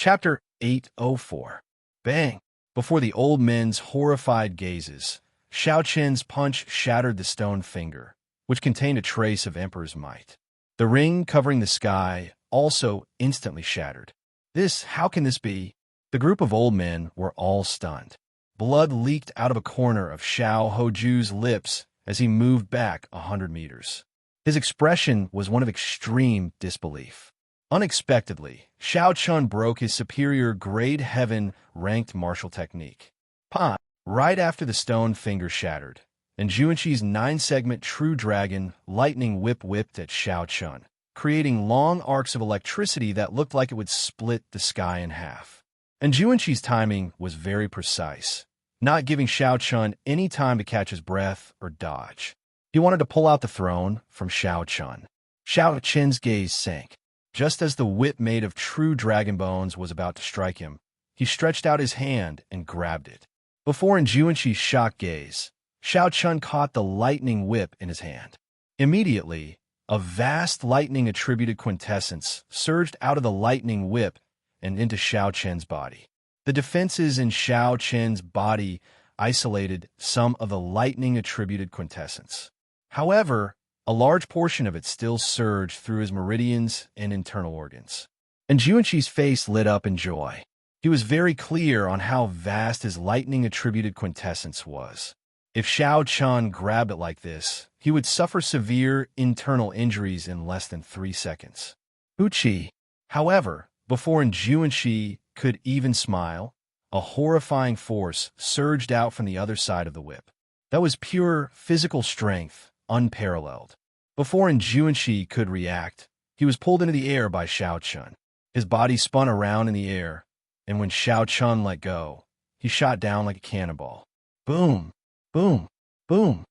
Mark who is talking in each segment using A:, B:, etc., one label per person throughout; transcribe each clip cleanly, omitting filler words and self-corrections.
A: Chapter 804. Bang! Before the old men's horrified gazes, Xiao Qian's punch shattered the stone finger, which contained a trace of Emperor's might. The ring covering the sky also instantly shattered. How can this be? The group of old men were all stunned. Blood leaked out of a corner of Xiao Hoju's lips as he moved back 100 meters. His expression was one of extreme disbelief. Unexpectedly, Xiao Chun broke his superior grade heaven ranked martial technique. Pa! Right after the stone finger shattered, and Juanqi's 9-segment True Dragon lightning whip whipped at Xiao Chun, creating long arcs of electricity that looked like it would split the sky in half. And Juanqi's timing was very precise, not giving Xiao Chun any time to catch his breath or dodge. He wanted to pull out the throne from Xiao Chun. Xiao Chun's gaze sank. Just as the whip made of true dragon bones was about to strike him, he stretched out his hand and grabbed it. Before in Juanqi's shocked gaze, Xiao Chun caught the lightning whip in his hand. Immediately, a vast lightning-attributed quintessence surged out of the lightning whip and into Xiao Chun's body. The defenses in Xiao Chun's body isolated some of the lightning-attributed quintessence. However, a large portion of it still surged through his meridians and internal organs. And Juanqi's face lit up in joy. He was very clear on how vast his lightning-attributed quintessence was. If Xiao Chun grabbed it like this, he would suffer severe internal injuries in less than 3 seconds. Uchi. However, before Juanqi could even smile, a horrifying force surged out from the other side of the whip. That was pure physical strength, unparalleled. Before Juanqi could react, he was pulled into the air by Xiao Chun. His body spun around in the air, and when Xiao Chun let go, he shot down like a cannonball. Boom! Boom! Boom!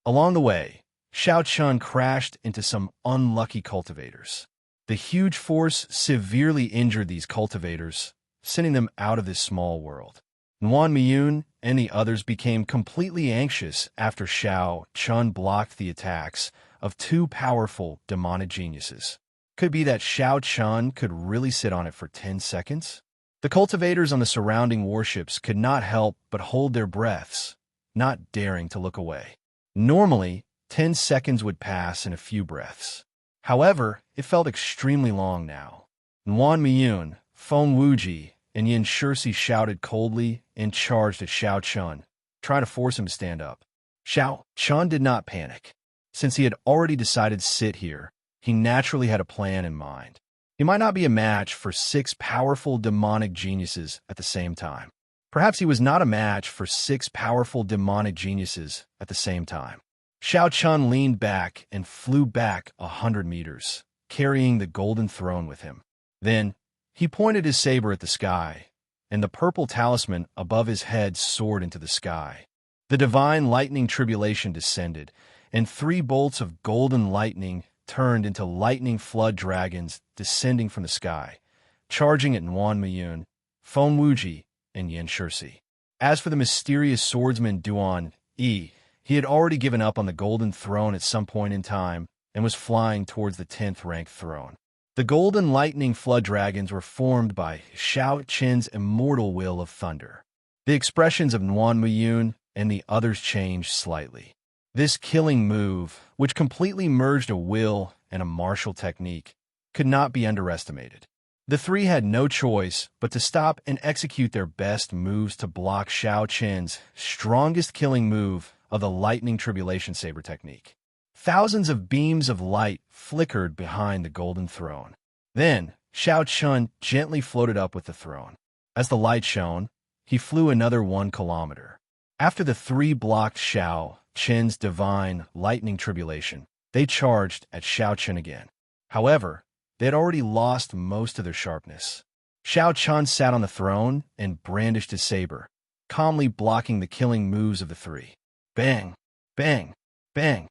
A: Along the way, Xiao Chun crashed into some unlucky cultivators. The huge force severely injured these cultivators, sending them out of this small world. Nguyen Miyun and the others became completely anxious after Xiao Chun blocked the attacks of 2 powerful demonic geniuses. Could be that Xiao Chun could really sit on it for 10 seconds? The cultivators on the surrounding warships could not help but hold their breaths, not daring to look away. Normally, 10 seconds would pass in a few breaths. However, it felt extremely long now. Nguyen Miyun, Feng Wuji, and Yin Shirsi shouted coldly and charged at Xiao Chun, trying to force him to stand up. Xiao Chun did not panic. Since he had already decided to sit here, he naturally had a plan in mind. He might not be a match for 6 powerful demonic geniuses at the same time. Perhaps he was not a match for 6 powerful demonic geniuses at the same time. Xiao Chun leaned back and flew back 100 meters, carrying the golden throne with him. Then, he pointed his saber at the sky, and the purple talisman above his head soared into the sky. The divine lightning tribulation descended, and 3 bolts of golden lightning turned into lightning flood dragons descending from the sky, charging at Nguyen Miyun, Feng Wuji, and Yin Shirsi. As for the mysterious swordsman Duan Yi, he had already given up on the golden throne at some point in time and was flying towards the 10th ranked throne. The golden lightning flood dragons were formed by Xiao Qin's immortal will of thunder. The expressions of Nguyen Miyun and the others changed slightly. This killing move, which completely merged a will and a martial technique, could not be underestimated. The 3 had no choice but to stop and execute their best moves to block Xiao Qin's strongest killing move of the lightning tribulation saber technique. Thousands of beams of light flickered behind the golden throne. Then, Xiao Chun gently floated up with the throne. As the light shone, he flew another 1 kilometer. After the 3 blocked Xiao Qin's divine lightning tribulation, they charged at Xiao Chun again. However, they had already lost most of their sharpness. Xiao Chun sat on the throne and brandished his saber, calmly blocking the killing moves of the 3. Bang! Bang! Bang!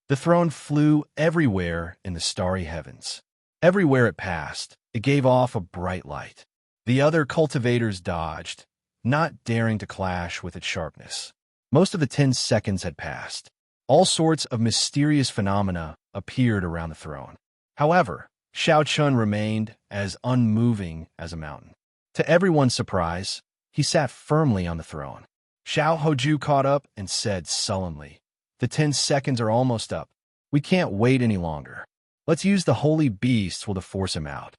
A: The throne flew everywhere in the starry heavens. Everywhere it passed, it gave off a bright light. The other cultivators dodged, not daring to clash with its sharpness. Most of the 10 seconds had passed. All sorts of mysterious phenomena appeared around the throne. However, Xiao Chun remained as unmoving as a mountain. To everyone's surprise, he sat firmly on the throne. Xiao Hoju caught up and said sullenly, "The 10 seconds are almost up. We can't wait any longer. Let's use the holy beasts to force him out."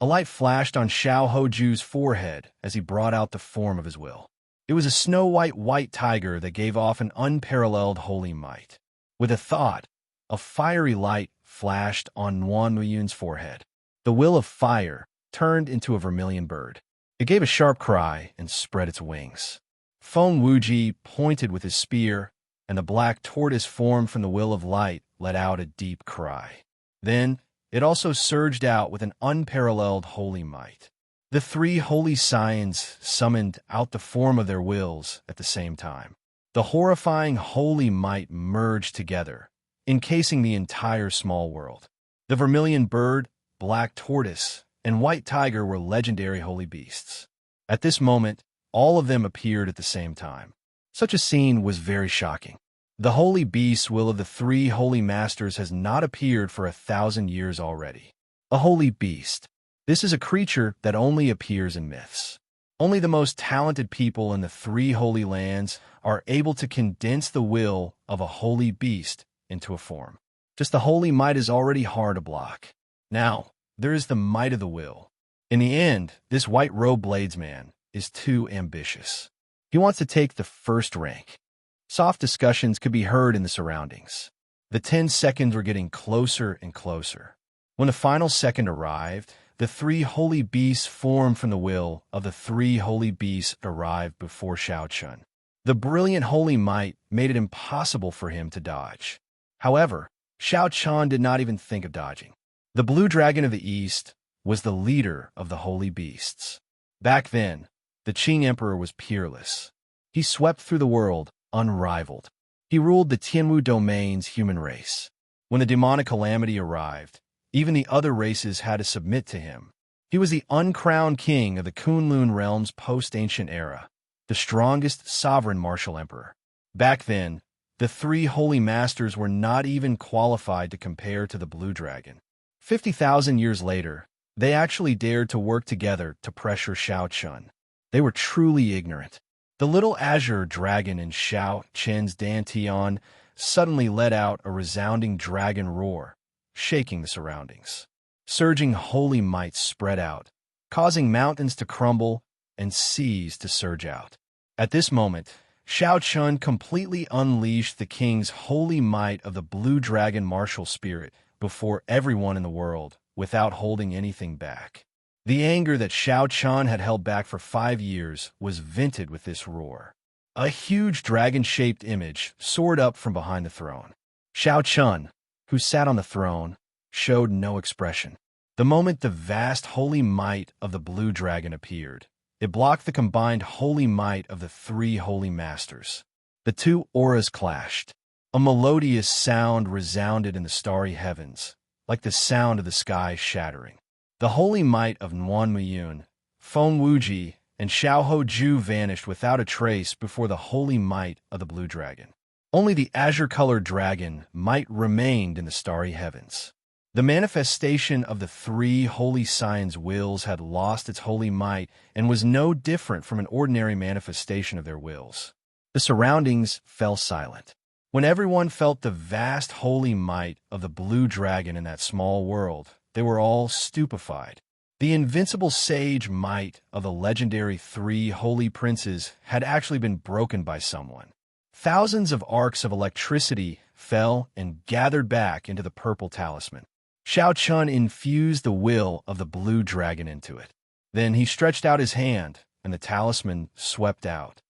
A: A light flashed on Xiao Hoju's forehead as he brought out the form of his will. It was a snow-white white tiger that gave off an unparalleled holy might. With a thought, a fiery light flashed on Nuan Muyun's forehead. The will of fire turned into a vermilion bird. It gave a sharp cry and spread its wings. Feng Wuji pointed with his spear, and the black tortoise formed from the will of light let out a deep cry. Then it also surged out with an unparalleled holy might. The 3 holy scions summoned out the form of their wills at the same time. The horrifying holy might merged together, encasing the entire small world. The vermilion bird, black tortoise, and white tiger were legendary holy beasts. At this moment, all of them appeared at the same time. Such a scene was very shocking. The holy beast's will of the 3 holy masters has not appeared for 1,000 years already. A holy beast. This is a creature that only appears in myths. Only the most talented people in the 3 holy lands are able to condense the will of a holy beast into a form. Just the holy might is already hard to block. Now, there is the might of the will. In the end, this white-robed bladesman is too ambitious. He wants to take the first rank. Soft discussions could be heard in the surroundings. The 10 seconds were getting closer and closer. When the final second arrived, the 3 holy beasts formed from the will of the 3 holy beasts arrived before Xiao Chun. The brilliant holy might made it impossible for him to dodge. However, Xiao Chun did not even think of dodging. The blue dragon of the east was the leader of the holy beasts. Back then, the Qing emperor was peerless. He swept through the world, unrivaled. He ruled the Tianwu domain's human race. When the demonic calamity arrived, even the other races had to submit to him. He was the uncrowned king of the Kunlun realm's post-ancient era, the strongest sovereign martial emperor. Back then, the 3 holy masters were not even qualified to compare to the blue dragon. 50,000 years later, they actually dared to work together to pressure Xiao Chun. They were truly ignorant. The little azure dragon in Xiao Chen's dantian suddenly let out a resounding dragon roar, shaking the surroundings. Surging holy might spread out, causing mountains to crumble and seas to surge out. At this moment, Xiao Chun completely unleashed the king's holy might of the blue dragon martial spirit before everyone in the world, without holding anything back. The anger that Xiao Chun had held back for 5 years was vented with this roar. A huge dragon-shaped image soared up from behind the throne. Xiao Chun, who sat on the throne, showed no expression. The moment the vast holy might of the blue dragon appeared, it blocked the combined holy might of the 3 holy masters. The 2 auras clashed. A melodious sound resounded in the starry heavens, like the sound of the sky shattering. The holy might of Nuan Muyun, Feng Wuji, and Xiao Hoju vanished without a trace before the holy might of the blue dragon. Only the azure-colored dragon might remained in the starry heavens. The manifestation of the 3 holy signs' wills had lost its holy might and was no different from an ordinary manifestation of their wills. The surroundings fell silent. When everyone felt the vast holy might of the blue dragon in that small world, they were all stupefied. The invincible sage might of the legendary 3 holy princes had actually been broken by someone. Thousands of arcs of electricity fell and gathered back into the purple talisman. Xiao Chun infused the will of the blue dragon into it. Then he stretched out his hand, and the talisman swept out.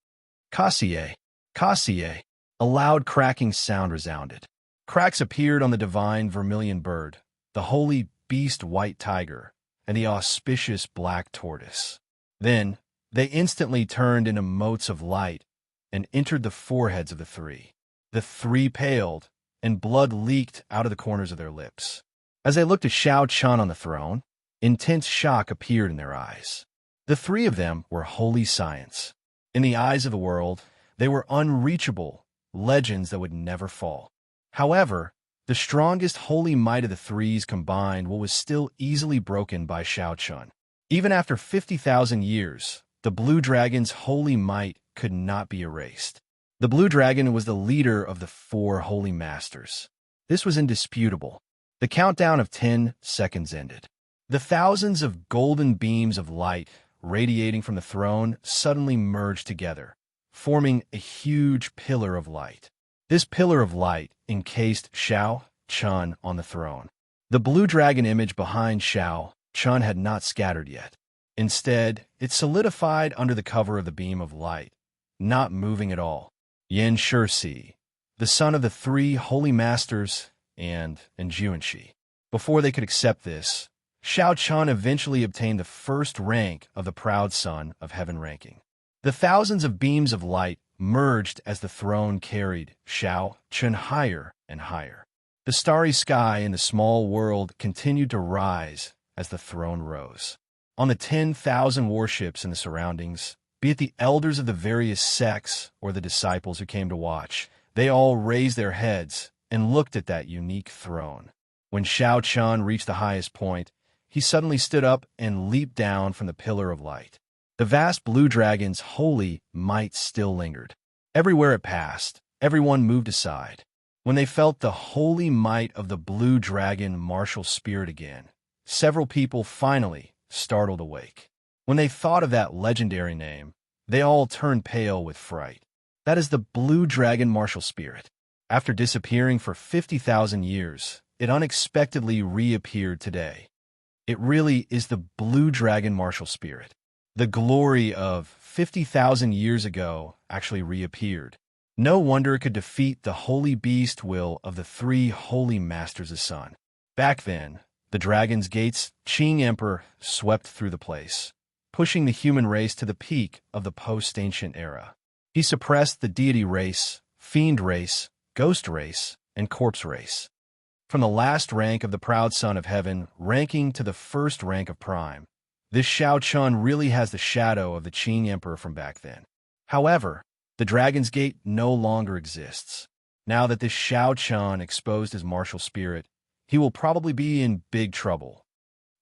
A: Kassier, Kassier, a loud cracking sound resounded. Cracks appeared on the divine vermilion bird, the holy beast white tiger, and the auspicious black tortoise. Then they instantly turned into motes of light and entered the foreheads of the 3. The 3 paled, and blood leaked out of the corners of their lips. As they looked at Xiao Chun on the throne, intense shock appeared in their eyes. The 3 of them were holy science. In the eyes of the world, they were unreachable legends that would never fall. However, the strongest holy might of the 3s combined was still easily broken by Xiao Chun. Even after 50,000 years, the Blue Dragon's holy might could not be erased. The Blue Dragon was the leader of the 4 Holy Masters. This was indisputable. The countdown of 10 seconds ended. The thousands of golden beams of light radiating from the throne suddenly merged together, forming a huge pillar of light. This pillar of light encased Shao Chun on the throne. The Blue Dragon image behind Shao Chun had not scattered yet. Instead, it solidified under the cover of the beam of light, not moving at all. Yin Shursi, the son of the 3 Holy Masters, and Enjuanshi. Before they could accept this, Shao Chun eventually obtained the first rank of the Proud Son of Heaven ranking. The thousands of beams of light merged as the throne carried Shao Chun higher and higher. The starry sky in the small world continued to rise as the throne rose. On the 10,000 warships in the surroundings, be it the elders of the various sects or the disciples who came to watch, they all raised their heads and looked at that unique throne. When Shao Chun reached the highest point, he suddenly stood up and leaped down from the pillar of light. The vast Blue Dragon's holy might still lingered. Everywhere it passed, everyone moved aside. When they felt the holy might of the Blue Dragon martial spirit again, several people finally startled awake. When they thought of that legendary name, they all turned pale with fright. That is the Blue Dragon martial spirit. After disappearing for 50,000 years, it unexpectedly reappeared today. It really is the Blue Dragon martial spirit. The glory of 50,000 years ago actually reappeared. No wonder it could defeat the holy beast will of the 3 Holy Masters of Sun. Back then, the Dragon's Gate's Qing Emperor swept through the place, pushing the human race to the peak of the post-ancient era. He suppressed the deity race, fiend race, ghost race, and corpse race. From the last rank of the Proud Son of Heaven ranking to the first rank of Prime, this Shao Chun really has the shadow of the Qing Emperor from back then. However, the Dragon's Gate no longer exists. Now that this Shao Chun exposed his martial spirit, he will probably be in big trouble.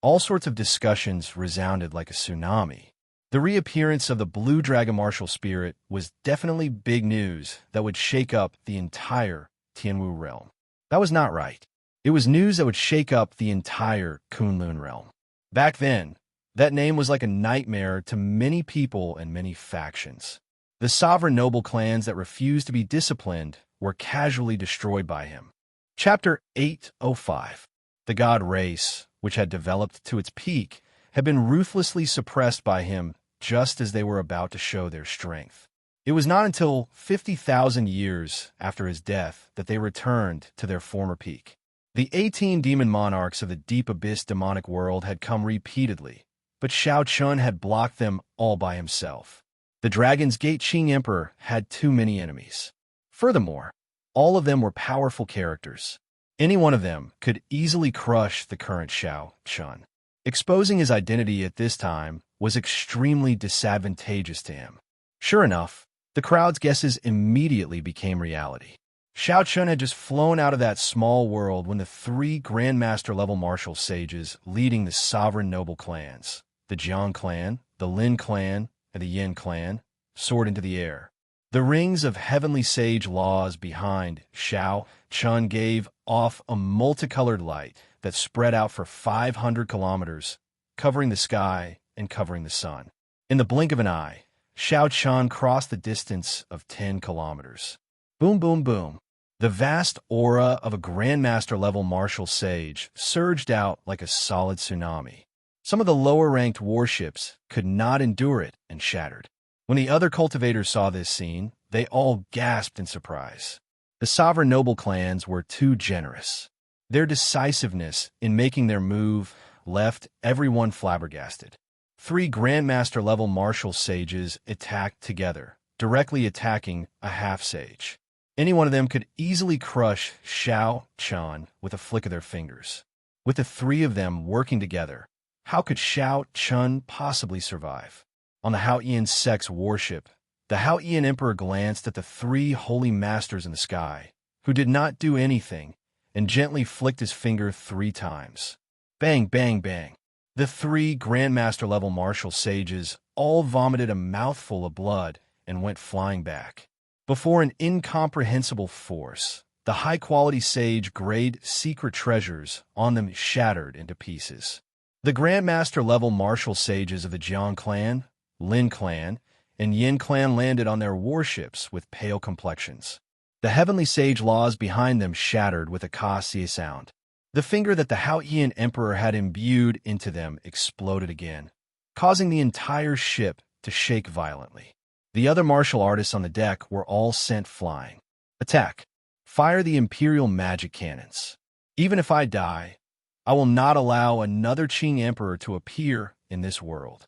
A: All sorts of discussions resounded like a tsunami. The reappearance of the Blue Dragon martial spirit was definitely big news that would shake up the entire Tianwu realm. That was not right. It was news that would shake up the entire Kunlun realm. Back then, that name was like a nightmare to many people and many factions. The sovereign noble clans that refused to be disciplined were casually destroyed by him. Chapter 805. The god race, which had developed to its peak, had been ruthlessly suppressed by him just as they were about to show their strength. It was not until 50,000 years after his death that they returned to their former peak. The 18 demon monarchs of the deep abyss demonic world had come repeatedly, but Shao Chun had blocked them all by himself. The Dragon's Gate Qing Emperor had too many enemies. Furthermore, all of them were powerful characters. Any one of them could easily crush the current Shao Chun. Exposing his identity at this time was extremely disadvantageous to him. Sure enough, the crowd's guesses immediately became reality. Shao Chun had just flown out of that small world when the 3 Grandmaster-level martial sages leading the sovereign noble clans, the Jiang clan, the Lin clan, and the Yin clan, soared into the air. The rings of heavenly sage laws behind Shao Chun gave off a multicolored light that spread out for 500 kilometers, covering the sky and covering the sun. In the blink of an eye, Shao Chun crossed the distance of 10 kilometers. Boom, boom, boom. The vast aura of a Grandmaster-level martial sage surged out like a solid tsunami. Some of the lower-ranked warships could not endure it and shattered. When the other cultivators saw this scene, they all gasped in surprise. The sovereign noble clans were too generous. Their decisiveness in making their move left everyone flabbergasted. 3 Grandmaster-level martial sages attacked together, directly attacking a half-sage. Any one of them could easily crush Shao Chun with a flick of their fingers. With the 3 of them working together, how could Shao Chun possibly survive? On the Haoyan sect's warship, the Haoyan Emperor glanced at the 3 holy masters in the sky, who did not do anything, and gently flicked his finger 3 times. Bang, bang, bang. The three Grandmaster-level martial sages all vomited a mouthful of blood and went flying back. Before an incomprehensible force, the high-quality sage-grade secret treasures on them shattered into pieces. The Grandmaster-level martial sages of the Jiang clan, Lin clan, and Yin clan landed on their warships with pale complexions. The heavenly sage laws behind them shattered with a ka-sia sound. The finger that the Haotian emperor had imbued into them exploded again, causing the entire ship to shake violently. The other martial artists on the deck were all sent flying. Attack! Fire the imperial magic cannons. Even if I die, I will not allow another Qing emperor to appear in this world.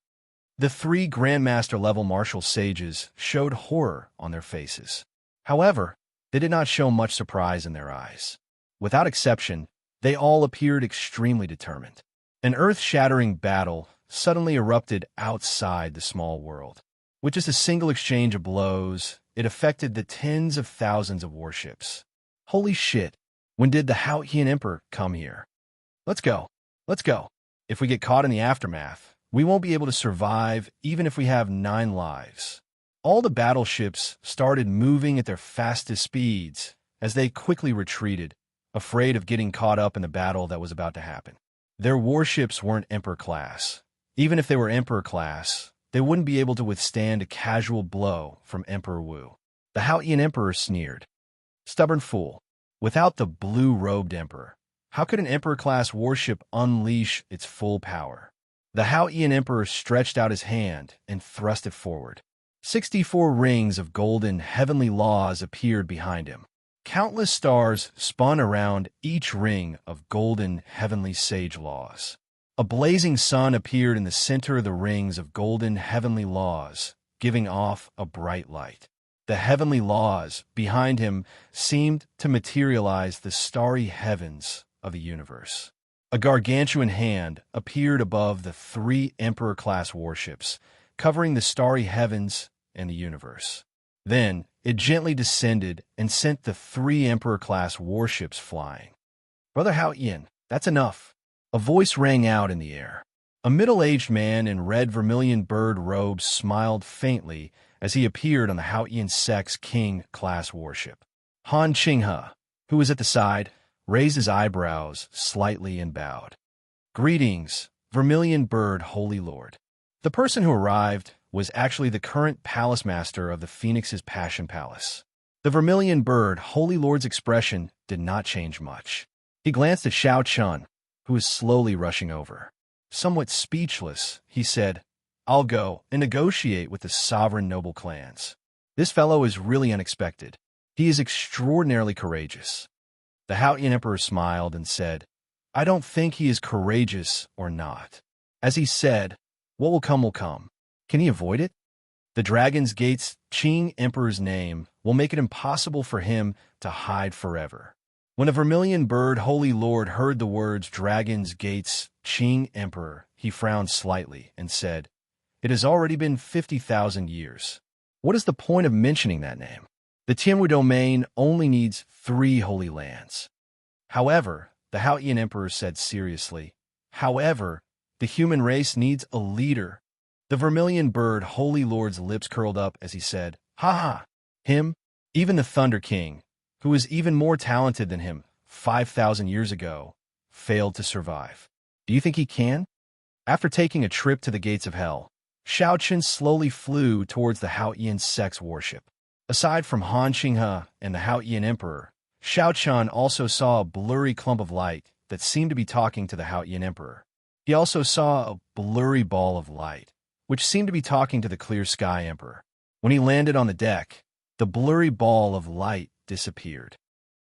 A: The three Grandmaster-level martial sages showed horror on their faces. However, they did not show much surprise in their eyes. Without exception, they all appeared extremely determined. An earth-shattering battle suddenly erupted outside the small world. With just a single exchange of blows, it affected the tens of thousands of warships. Holy shit, when did the Haotian Emperor come here? Let's go. Let's go. If we get caught in the aftermath, we won't be able to survive even if we have 9 lives. All the battleships started moving at their fastest speeds as they quickly retreated, afraid of getting caught up in the battle that was about to happen. Their warships weren't Emperor class. Even if they were Emperor class, they wouldn't be able to withstand a casual blow from Emperor Wu. The Haotian Emperor sneered. Stubborn fool. Without the blue-robed Emperor, how could an Emperor-class warship unleash its full power? The Haotian Emperor stretched out his hand and thrust it forward. 64 rings of golden heavenly laws appeared behind him. Countless stars spun around each ring of golden heavenly sage laws. A blazing sun appeared in the center of the rings of golden heavenly laws, giving off a bright light. The heavenly laws behind him seemed to materialize the starry heavens of the universe. A gargantuan hand appeared above the 3 Emperor-class warships, covering the starry heavens and the universe. Then, it gently descended and sent the 3 Emperor-class warships flying. Brother Haotian, that's enough. A voice rang out in the air. A middle-aged man in red vermilion bird robes smiled faintly as he appeared on the Haotian Sex King-class warship. Han Qinghe, who was at the side, raised his eyebrows slightly and bowed. Greetings, Vermilion Bird Holy Lord. The person who arrived was actually the current palace master of the Phoenix's Passion Palace. The Vermilion Bird Holy Lord's expression did not change much. He glanced at Xiao Chun, who was slowly rushing over. Somewhat speechless, he said, I'll go and negotiate with the sovereign noble clans. This fellow is really unexpected. He is extraordinarily courageous. The Haotian Emperor smiled and said, I don't think he is courageous or not. As he said, what will come will come. Can he avoid it? The Dragon's Gate's Qing Emperor's name will make it impossible for him to hide forever. When a Vermilion Bird Holy Lord heard the words Dragon's Gate's Qing Emperor, he frowned slightly and said, It has already been 50,000 years. What is the point of mentioning that name? The Tianwu domain only needs 3 holy lands. However, the Haotian Emperor said seriously, however, the human race needs a leader. The Vermilion Bird Holy Lord's lips curled up as he said, Ha ha! Him? Even the Thunder King, who was even more talented than him 5,000 years ago, failed to survive. Do you think he can? After taking a trip to the gates of hell, Xiao Chen slowly flew towards the Haotian Sex warship. Aside from Han Qinghe and the Haotian Emperor, Xiao Chen also saw a blurry clump of light that seemed to be talking to the Haotian Emperor. He also saw a blurry ball of light, which seemed to be talking to the Clear Sky Emperor. When he landed on the deck, the blurry ball of light disappeared.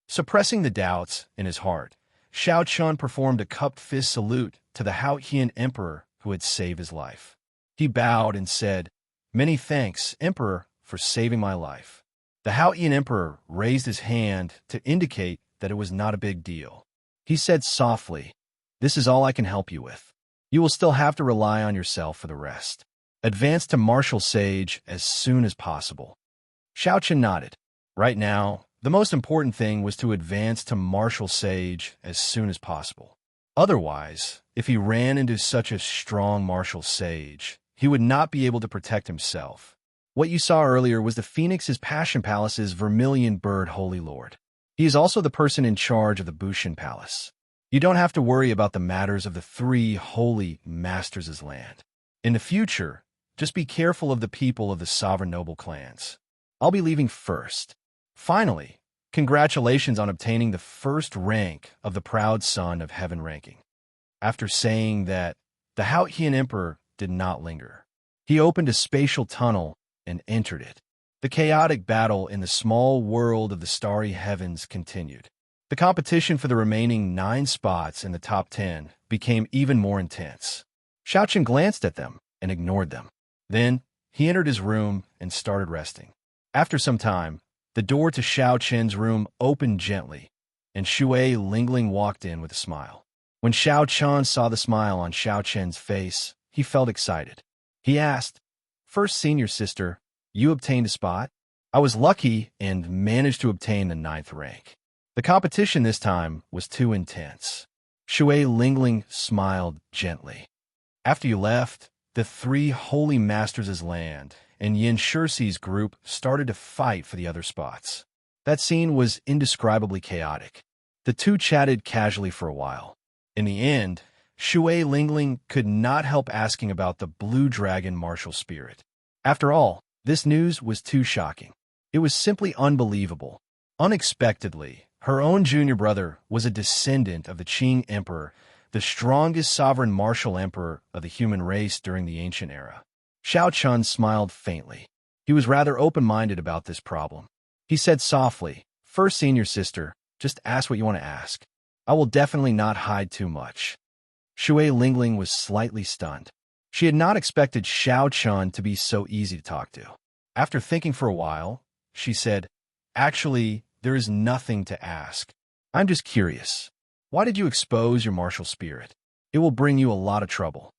A: Suppressing the doubts in his heart, Xiao Chen performed a cupped fist salute to the Haotian Emperor who had saved his life. He bowed and said, Many thanks, Emperor, for saving my life. The Haotian Emperor raised his hand to indicate that it was not a big deal. He said softly, This is all I can help you with. You will still have to rely on yourself for the rest. Advance to Martial Sage as soon as possible. Xiao Chen nodded. Right now, the most important thing was to advance to Martial Sage as soon as possible. Otherwise, if he ran into such a strong martial sage, he would not be able to protect himself. What you saw earlier was the Phoenix's Passion Palace's Vermilion Bird Holy Lord. He is also the person in charge of the Bushin Palace. You don't have to worry about the matters of the three holy masters' land. In the future, just be careful of the people of the sovereign noble clans. I'll be leaving first. Finally, congratulations on obtaining the first rank of the Proud Son of Heaven ranking. After saying that, the Haotian Emperor did not linger. He opened a spatial tunnel and entered it. The chaotic battle in the small world of the starry heavens continued. The competition for the remaining 9 spots in the top 10 became even more intense. Xiaochen glanced at them and ignored them. Then, he entered his room and started resting. After some time, the door to Xiaochen's room opened gently, and Shui Lingling walked in with a smile. When Xiaochen saw the smile on Xiaochen's face, he felt excited. He asked, "First senior sister, you obtained a spot?" "I was lucky and managed to obtain the 9th rank." The competition this time was too intense. Shui Lingling smiled gently. "After you left, the 3 holy masters' land and Yin Shursi's group started to fight for the other spots. That scene was indescribably chaotic. The two chatted casually for a while. In the end, Shui Lingling could not help asking about the Blue Dragon martial spirit. After all, this news was too shocking. It was simply unbelievable. Unexpectedly, her own junior brother was a descendant of the Qing Emperor, the strongest sovereign martial emperor of the human race during the ancient era. Xiaochen smiled faintly. He was rather open-minded about this problem. He said softly, "First senior sister, just ask what you want to ask. I will definitely not hide too much." Shui Lingling was slightly stunned. She had not expected Xiaochen to be so easy to talk to. After thinking for a while, she said, "Actually, there is nothing to ask. I'm just curious. Why did you expose your martial spirit? It will bring you a lot of trouble."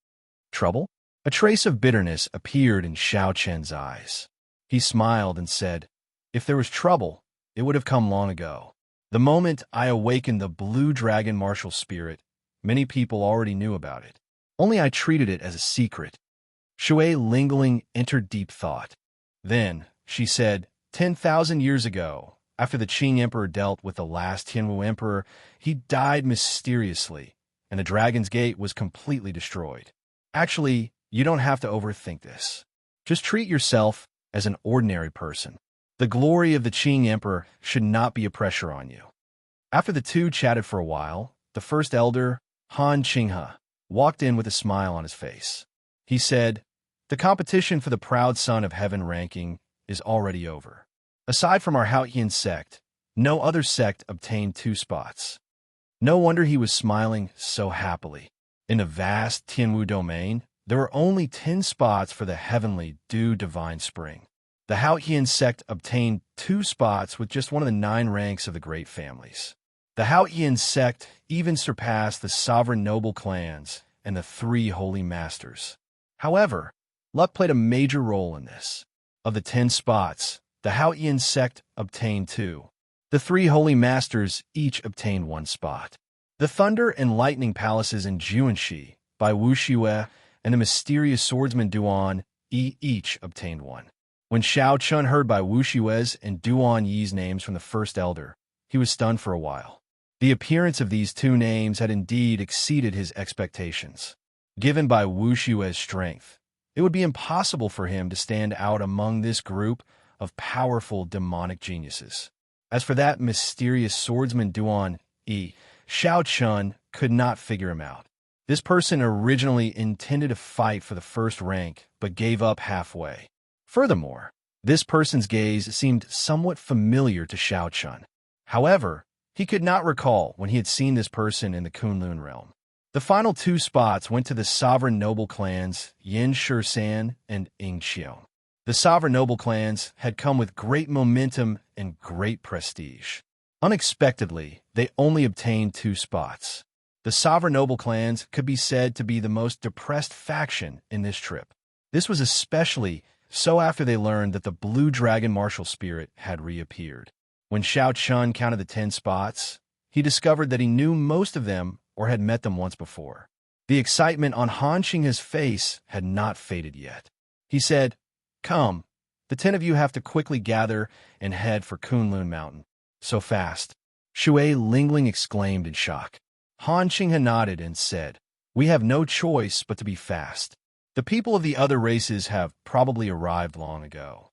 A: "Trouble?" A trace of bitterness appeared in Xiaochen's eyes. He smiled and said, "If there was trouble, it would have come long ago. The moment I awakened the Blue Dragon martial spirit, many people already knew about it. Only I treated it as a secret." Shui Lingling entered deep thought. Then, she said, 10,000 years ago, after the Qing Emperor dealt with the last Tianwu Emperor, he died mysteriously, and the Dragon's Gate was completely destroyed. Actually, you don't have to overthink this. Just treat yourself as an ordinary person. The glory of the Qing Emperor should not be a pressure on you. After the two chatted for a while, the first elder, Han Qinghe, walked in with a smile on his face. He said, "The competition for the Proud Son of Heaven ranking is already over. Aside from our Haotian sect, no other sect obtained 2 spots." No wonder he was smiling so happily. In the vast Tianwu domain, there were only 10 spots for the heavenly Dew Divine Spring. The Haotian sect obtained 2 spots with just one of the 9 ranks of the great families. The Haotian sect even surpassed the sovereign noble clans and the 3 holy masters. However, luck played a major role in this. Of the 10 spots, the Haotian sect obtained 2. The 3 holy masters each obtained 1 spot. The Thunder and Lightning Palaces in Juanxi by Wu Shue and the mysterious swordsman Duan Yi each obtained 1. When Xiaochen heard by Wu Shue's and Duan Yi's names from the first elder, he was stunned for a while. The appearance of these 2 names had indeed exceeded his expectations. Given by Wu Shue's strength, it would be impossible for him to stand out among this group of powerful demonic geniuses. As for that mysterious swordsman Duan Yi, Xiaochen could not figure him out. This person originally intended to fight for the first rank, but gave up halfway. Furthermore, this person's gaze seemed somewhat familiar to Xiaochen. However, he could not recall when he had seen this person in the Kunlun realm. The final 2 spots went to the sovereign noble clans Yin Shursan and Ingqiong. The sovereign noble clans had come with great momentum and great prestige. Unexpectedly, they only obtained 2 spots. The sovereign noble clans could be said to be the most depressed faction in this trip. This was especially so after they learned that the Blue Dragon martial spirit had reappeared. When Xiaochen counted the 10 spots, he discovered that he knew most of them or had met them once before. The excitement on Han Qinghe's face had not faded yet. He said, "Come, the 10 of you have to quickly gather and head for Kunlun Mountain." "So fast?" Shui Lingling exclaimed in shock. Han Qinghe nodded and said, "We have no choice but to be fast. The people of the other races have probably arrived long ago."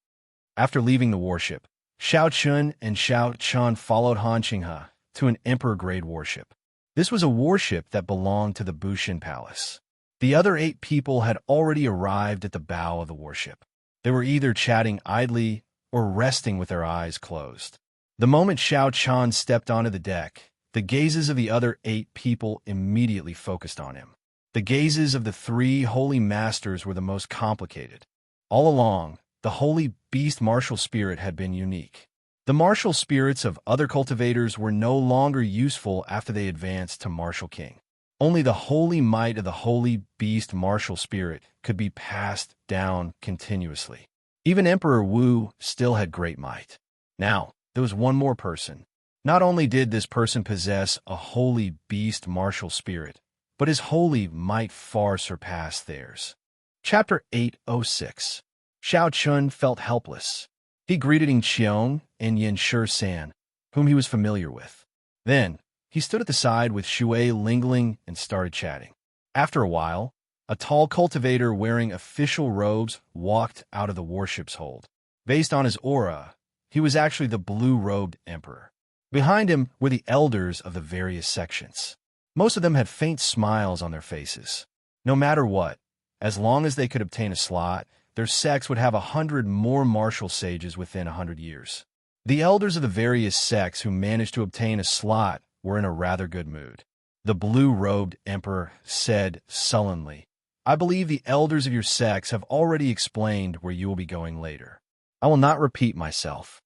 A: After leaving the warship, Xiao Chun and Xiao Chun followed Han Qinghe to an emperor-grade warship. This was a warship that belonged to the Bushin Palace. The other 8 people had already arrived at the bow of the warship. They were either chatting idly or resting with their eyes closed. The moment Xiao Chun stepped onto the deck, the gazes of the other 8 people immediately focused on him. The gazes of the 3 holy masters were the most complicated. All along, the holy beast martial spirit had been unique. The martial spirits of other cultivators were no longer useful after they advanced to Martial King. Only the holy might of the holy beast martial spirit could be passed down continuously. Even Emperor Wu still had great might. Now, there was one more person. Not only did this person possess a holy beast martial spirit, but his holy might far surpassed theirs. Chapter 806. Xiao Chun felt helpless. He greeted Ing Qiong and Yin Shi-san, whom he was familiar with. Then, he stood at the side with Shui Lingling and started chatting. After a while, a tall cultivator wearing official robes walked out of the warship's hold. Based on his aura, he was actually the blue-robed emperor. Behind him were the elders of the various sections. Most of them had faint smiles on their faces. No matter what, as long as they could obtain a slot, their sects would have 100 more martial sages within 100 years. The elders of the various sects who managed to obtain a slot were in a rather good mood. The blue-robed emperor said sullenly, "I believe the elders of your sects have already explained where you will be going later. I will not repeat myself.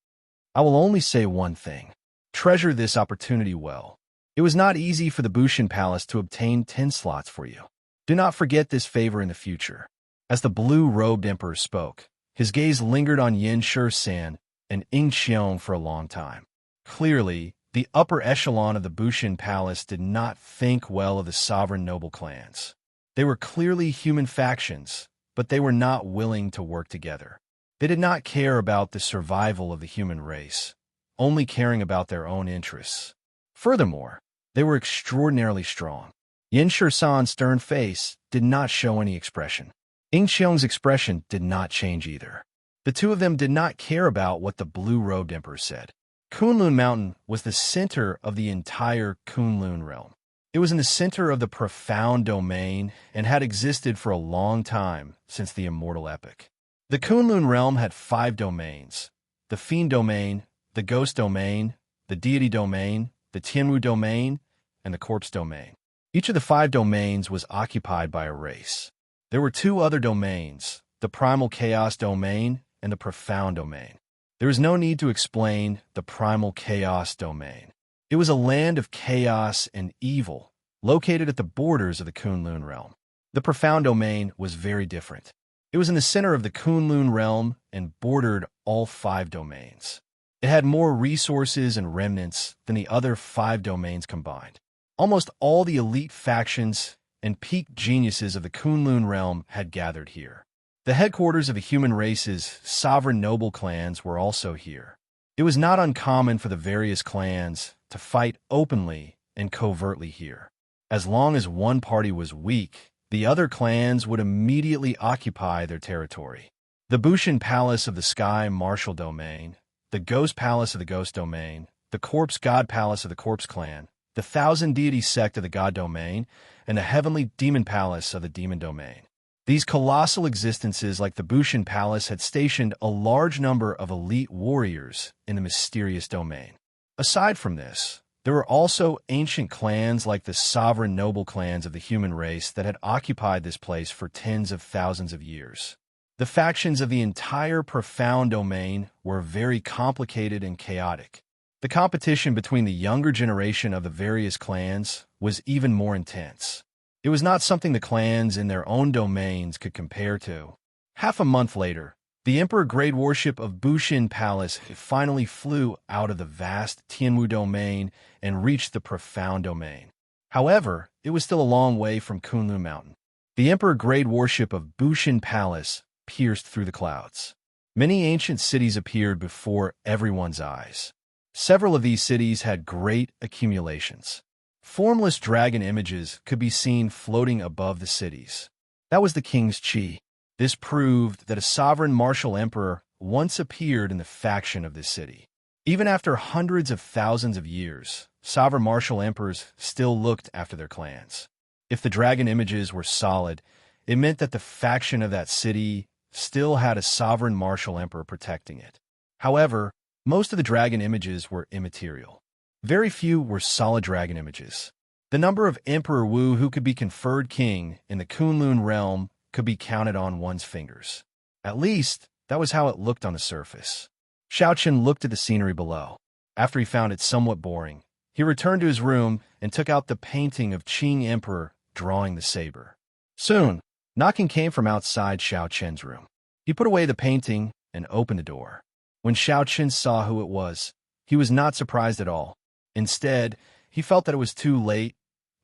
A: I will only say one thing. Treasure this opportunity well. It was not easy for the Bushin Palace to obtain 10 slots for you. Do not forget this favor in the future." As the blue-robed emperor spoke, his gaze lingered on Yin Shi-san and Ing Qiong for a long time. Clearly, the upper echelon of the Bushin Palace did not think well of the sovereign noble clans. They were clearly human factions, but they were not willing to work together. They did not care about the survival of the human race, only caring about their own interests. Furthermore, they were extraordinarily strong. Yin Shi-san's stern face did not show any expression. Ing Qiong's expression did not change either. The two of them did not care about what the blue-robed emperor said. Kunlun Mountain was the center of the entire Kunlun realm. It was in the center of the profound domain and had existed for a long time since the Immortal epoch. The Kunlun realm had 5 domains: the Fiend domain, the Ghost domain, the Deity domain, the Tianwu domain, and the Corpse domain. Each of the 5 domains was occupied by a race. There were 2 other domains, the Primal Chaos domain and the Profound domain. There is no need to explain the Primal Chaos domain. It was a land of chaos and evil, located at the borders of the Kunlun realm. The Profound domain was very different. It was in the center of the Kunlun realm and bordered all 5 domains. It had more resources and remnants than the other 5 domains combined. Almost all the elite factions and peak geniuses of the Kunlun realm had gathered here. The headquarters of the human race's sovereign noble clans were also here. It was not uncommon for the various clans to fight openly and covertly here. As long as one party was weak, the other clans would immediately occupy their territory. The Bushin Palace of the Sky Martial Domain, the Ghost Palace of the Ghost Domain, the Corpse God Palace of the Corpse Clan, the Thousand Deity Sect of the God Domain, and the Heavenly Demon Palace of the Demon Domain. These colossal existences like the Bushin Palace had stationed a large number of elite warriors in the mysterious domain. Aside from this, there were also ancient clans like the sovereign noble clans of the human race that had occupied this place for tens of thousands of years. The factions of the entire profound domain were very complicated and chaotic. The competition between the younger generation of the various clans was even more intense. It was not something the clans in their own domains could compare to. Half a month later, the Emperor-grade warship of Bushin Palace finally flew out of the vast Tianwu domain and reached the profound domain. However, it was still a long way from Kunlun Mountain. The emperor-grade warship of Bushin Palace pierced through the clouds. Many ancient cities appeared before everyone's eyes. Several of these cities had great accumulations. Formless dragon images could be seen floating above the cities. That was the king's chi. This proved that a sovereign martial emperor once appeared in the faction of this city. Even after hundreds of thousands of years, sovereign martial emperors still looked after their clans. If the dragon images were solid, it meant that the faction of that city still had a sovereign martial emperor protecting it. However, most of the dragon images were immaterial. Very few were solid dragon images. The number of Emperor Wu who could be conferred king in the Kunlun realm could be counted on one's fingers. At least, that was how it looked on the surface. Xiaochen looked at the scenery below. After he found it somewhat boring, he returned to his room and took out the painting of Qing Emperor drawing the saber. Soon, knocking came from outside Xiaochen's room. He put away the painting and opened the door. When Xiaochen saw who it was, he was not surprised at all. Instead, he felt that it was too late,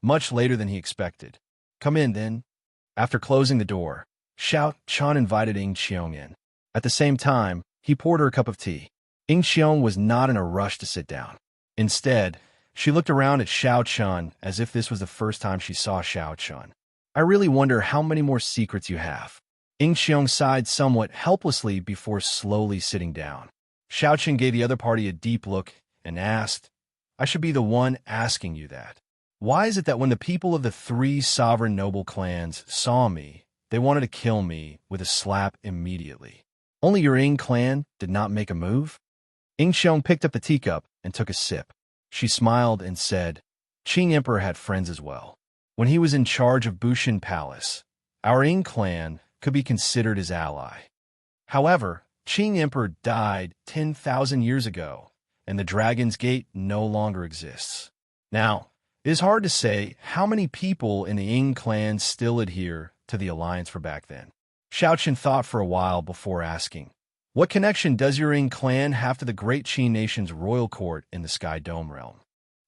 A: much later than he expected. Come in, then. After closing the door, Xiaochen invited Ying Qiong in. At the same time, he poured her a cup of tea. Ying Qiong was not in a rush to sit down. Instead, she looked around at Xiaochen as if this was the first time she saw Xiaochen. I really wonder how many more secrets you have. Ying Qiong sighed somewhat helplessly before slowly sitting down. Xiaochen gave the other party a deep look and asked, I should be the one asking you that. Why is it that when the people of the 3 sovereign noble clans saw me, they wanted to kill me with a slap immediately? Only your Ying clan did not make a move? Ying Qiong picked up the teacup and took a sip. She smiled and said, Qing Emperor had friends as well. When he was in charge of Bushin Palace, our Ying clan could be considered his ally. However, Qing Emperor died 10,000 years ago, and the Dragon's Gate no longer exists. Now, it is hard to say how many people in the Ying clan still adhere to the alliance from back then. Xiaochen thought for a while before asking, what connection does your Ying clan have to the great Qin nation's royal court in the Sky Dome realm?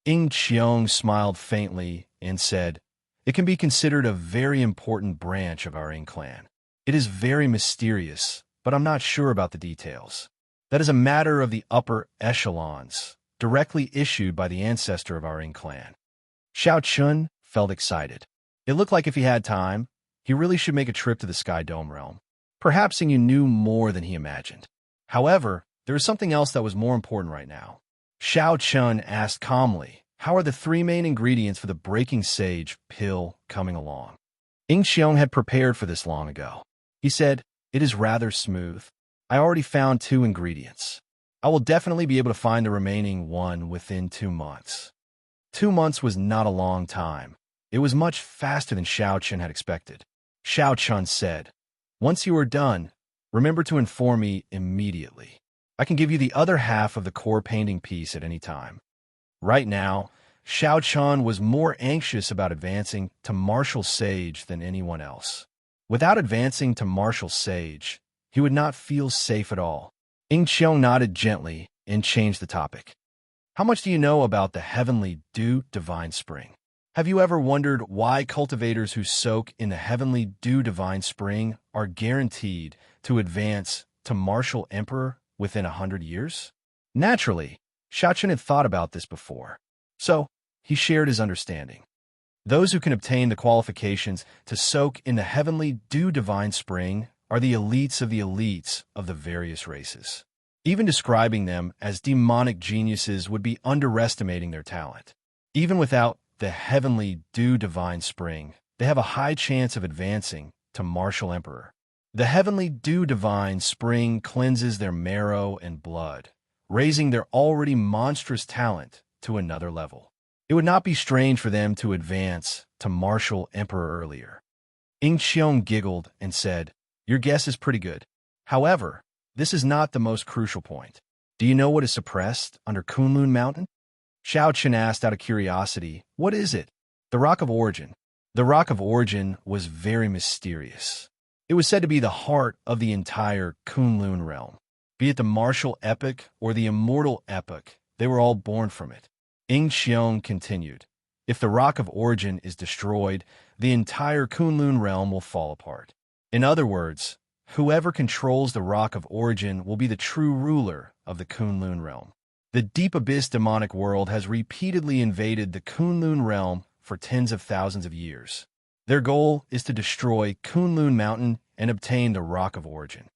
A: Ying Qiong smiled faintly and said, it can be considered a very important branch of our Ying clan. It is very mysterious, but I'm not sure about the details. That is a matter of the upper echelons, directly issued by the ancestor of our Ying clan. Xiaochen felt excited. It looked like if he had time, he really should make a trip to the Sky Dome realm. Perhaps Ying knew more than he imagined. However, there is something else that was more important right now. Xiaochen asked calmly, how are the 3 main ingredients for the Breaking Sage pill coming along? Ying Qiong had prepared for this long ago. He said, it is rather smooth. I already found 2 ingredients. I will definitely be able to find the remaining one within 2 months. 2 months was not a long time. It was much faster than Xiaochen had expected. Xiaochen said, once you are done, remember to inform me immediately. I can give you the other half of the core painting piece at any time. Right now, Xiaochen was more anxious about advancing to Martial Sage than anyone else. Without advancing to Martial Sage, he would not feel safe at all. Ying Qiong nodded gently and changed the topic. How much do you know about the Heavenly Dew Divine Spring? Have you ever wondered why cultivators who soak in the Heavenly Dew Divine Spring are guaranteed to advance to Martial Emperor within 100 years? Naturally, Xiaochen had thought about this before, so he shared his understanding. Those who can obtain the qualifications to soak in the Heavenly Dew Divine Spring are the elites of the various races. Even describing them as demonic geniuses would be underestimating their talent. Even without the Heavenly Dew Divine Spring, they have a high chance of advancing to Martial Emperor. The Heavenly Dew Divine Spring cleanses their marrow and blood, raising their already monstrous talent to another level. It would not be strange for them to advance to Martial Emperor earlier. Ying Qiong giggled and said, your guess is pretty good. However, this is not the most crucial point. Do you know what is suppressed under Kunlun Mountain? Xiaochen asked out of curiosity, what is it? The Rock of Origin. The Rock of Origin was very mysterious. It was said to be the heart of the entire Kunlun realm. Be it the martial epoch or the immortal epoch, they were all born from it. Ying Qiong continued, If the Rock of Origin is destroyed, the entire Kunlun realm will fall apart. In other words, whoever controls the Rock of Origin will be the true ruler of the Kunlun realm. The Deep Abyss demonic world has repeatedly invaded the Kunlun realm for tens of thousands of years. Their goal is to destroy Kunlun Mountain and obtain the Rock of Origin.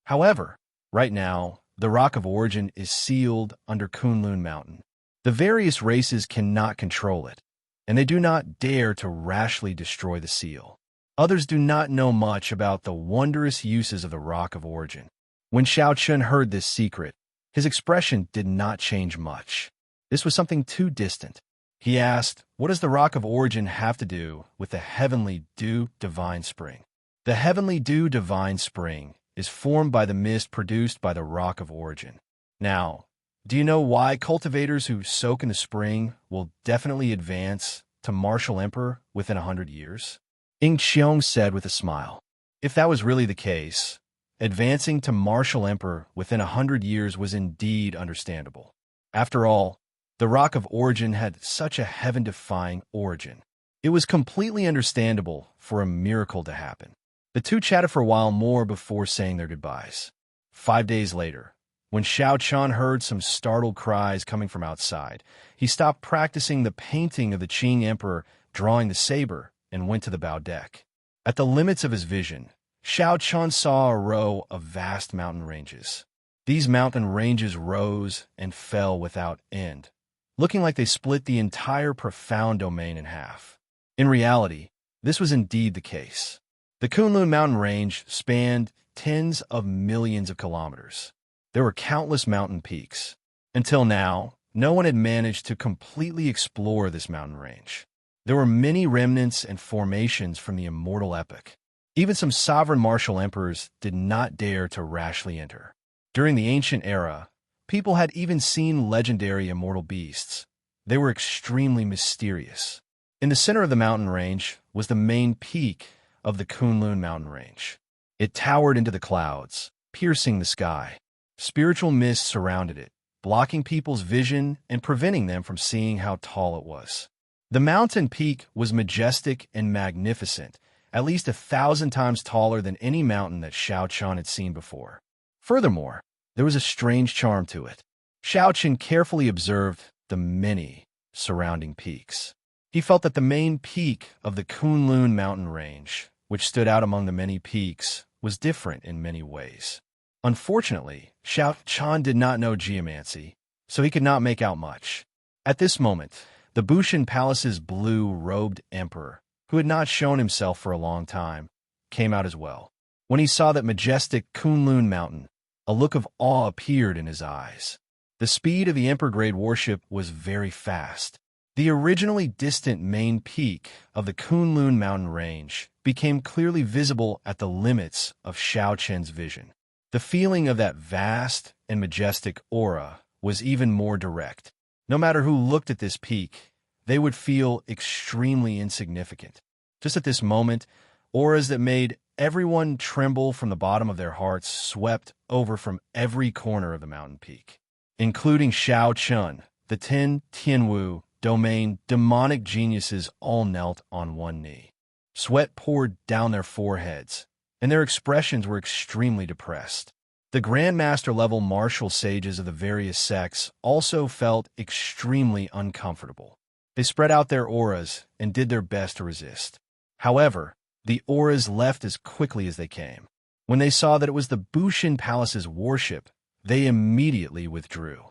A: However, right now, the Rock of Origin is sealed under Kunlun Mountain. The various races cannot control it, and they do not dare to rashly destroy the seal. Others do not know much about the wondrous uses of the Rock of Origin. When Xiao Chun heard this secret, his expression did not change much. This was something too distant. He asked, "What does the Rock of Origin have to do with the Heavenly Dew Divine Spring?" The Heavenly Dew Divine Spring is formed by the mist produced by the Rock of Origin. Now, do you know why cultivators who soak in the spring will definitely advance to Martial Emperor within 100 years? Ing Qiong said with a smile. If that was really the case, advancing to Martial Emperor within 100 years was indeed understandable. After all, the Rock of Origin had such a heaven-defying origin. It was completely understandable for a miracle to happen. The two chatted for a while more before saying their goodbyes. 5 days later, when Xiao Chun heard some startled cries coming from outside, he stopped practicing the painting of the Qing Emperor drawing the saber and went to the bow deck. At the limits of his vision, Xiao Chun saw a row of vast mountain ranges. These mountain ranges rose and fell without end, looking like they split the entire profound domain in half. In reality, this was indeed the case. The Kunlun mountain range spanned tens of millions of kilometers. There were countless mountain peaks. Until now, no one had managed to completely explore this mountain range. There were many remnants and formations from the Immortal epoch. Even some sovereign martial emperors did not dare to rashly enter. During the ancient era, people had even seen legendary immortal beasts. They were extremely mysterious. In the center of the mountain range was the main peak of the Kunlun mountain range. It towered into the clouds, piercing the sky. Spiritual mist surrounded it, blocking people's vision and preventing them from seeing how tall it was. The mountain peak was majestic and magnificent, at least 1,000 times taller than any mountain that Xiao Chun had seen before. Furthermore, there was a strange charm to it. Xiao Chun carefully observed the many surrounding peaks. He felt that the main peak of the Kunlun mountain range, which stood out among the many peaks, was different in many ways. Unfortunately, Xiao Chun did not know geomancy, so he could not make out much. At this moment, the Bushan Palace's blue-robed emperor, who had not shown himself for a long time, came out as well. When he saw that majestic Kunlun mountain, a look of awe appeared in his eyes. The speed of the Emperor-grade warship was very fast. The originally distant main peak of the Kunlun mountain range became clearly visible at the limits of Xiao Chun's vision. The feeling of that vast and majestic aura was even more direct. No matter who looked at this peak, they would feel extremely insignificant. Just at this moment, auras that made everyone tremble from the bottom of their hearts swept over from every corner of the mountain peak, including Xiao Chun. The 10 Tianwu domain demonic geniuses all knelt on one knee. Sweat poured down their foreheads, and their expressions were extremely depressed. The Grandmaster-level martial sages of the various sects also felt extremely uncomfortable. They spread out their auras and did their best to resist. However, the auras left as quickly as they came. When they saw that it was the Bushan Palace's warship, they immediately withdrew.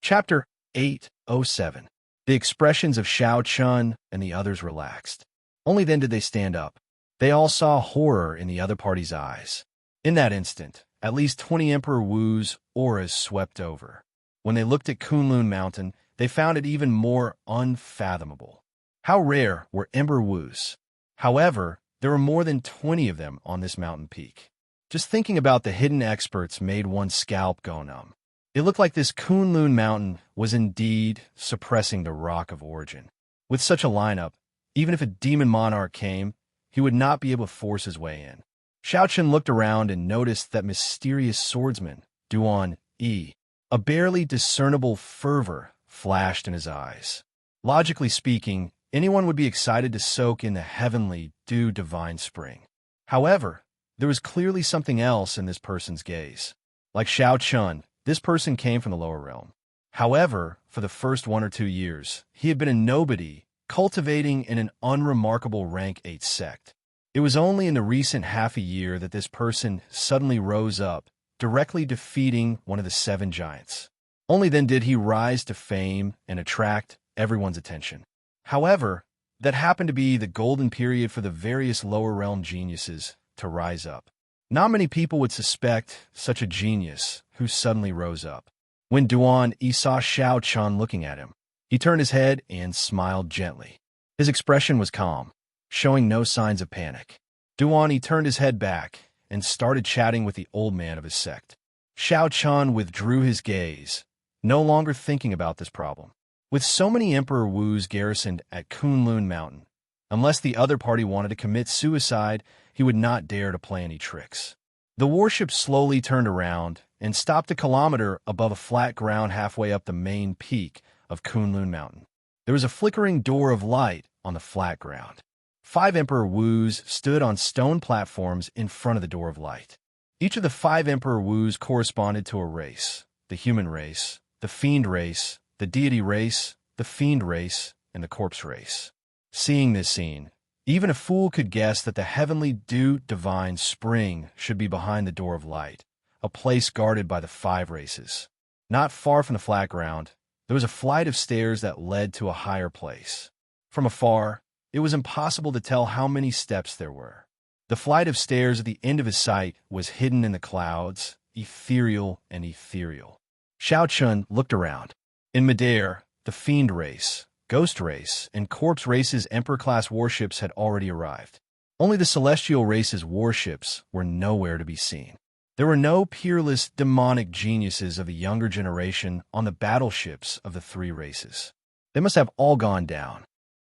A: Chapter 807. The expressions of Xiao Chun and the others relaxed. Only then did they stand up. They all saw horror in the other party's eyes. In that instant, at least 20 Emperor Wu's auras swept over. When they looked at Kunlun Mountain, they found it even more unfathomable. How rare were Emperor Wu's. However, there were more than 20 of them on this mountain peak. Just thinking about the hidden experts made one's scalp go numb. It looked like this Kunlun Mountain was indeed suppressing the Rock of Origin. With such a lineup, even if a demon monarch came, he would not be able to force his way in. Xiao Chun looked around and noticed that mysterious swordsman, Duan Yi. A barely discernible fervor flashed in his eyes. Logically speaking, anyone would be excited to soak in the heavenly, divine spring. However, there was clearly something else in this person's gaze. Like Xiao Chun, this person came from the lower realm. However, for the first 1 or 2 years, he had been a nobody, cultivating in an unremarkable rank 8 sect. It was only in the recent half a year that this person suddenly rose up, directly defeating one of the 7 giants. Only then did he rise to fame and attract everyone's attention. However, that happened to be the golden period for the various lower realm geniuses to rise up. Not many people would suspect such a genius who suddenly rose up. When Duan Yi saw Xiao Chun looking at him, he turned his head and smiled gently. His expression was calm, showing no signs of panic. Duan Yi turned his head back and started chatting with the old man of his sect. Xiao Chun withdrew his gaze, no longer thinking about this problem. With so many Emperor Wus garrisoned at Kunlun Mountain, unless the other party wanted to commit suicide, he would not dare to play any tricks. The warship slowly turned around and stopped a kilometer above a flat ground halfway up the main peak of Kunlun Mountain. There was a flickering door of light on the flat ground. 5 Emperor Wus stood on stone platforms in front of the door of light. Each of the 5 Emperor Wus corresponded to a race: the human race, the fiend race, the deity race, the fiend race, and the corpse race. Seeing this scene, even a fool could guess that the heavenly divine spring should be behind the door of light, a place guarded by the 5 races. Not far from the flat ground, there was a flight of stairs that led to a higher place. From afar, it was impossible to tell how many steps there were. The flight of stairs at the end of his sight was hidden in the clouds, ethereal and ethereal. Xiao Chun looked around. In midair, the fiend race, ghost race, and corpse race's emperor-class warships had already arrived. Only the celestial race's warships were nowhere to be seen. There were no peerless demonic geniuses of the younger generation on the battleships of the 3 races. They must have all gone down.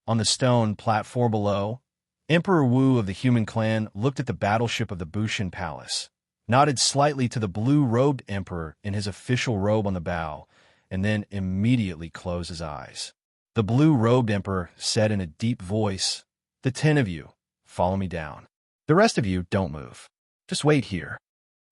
A: On the stone platform below, Emperor Wu of the human clan looked at the battleship of the Bushan Palace, nodded slightly to the blue-robed emperor in his official robe on the bow, and then immediately closed his eyes. The blue-robed emperor said in a deep voice, "The 10 of you, follow me down. The rest of you, don't move. Just wait here."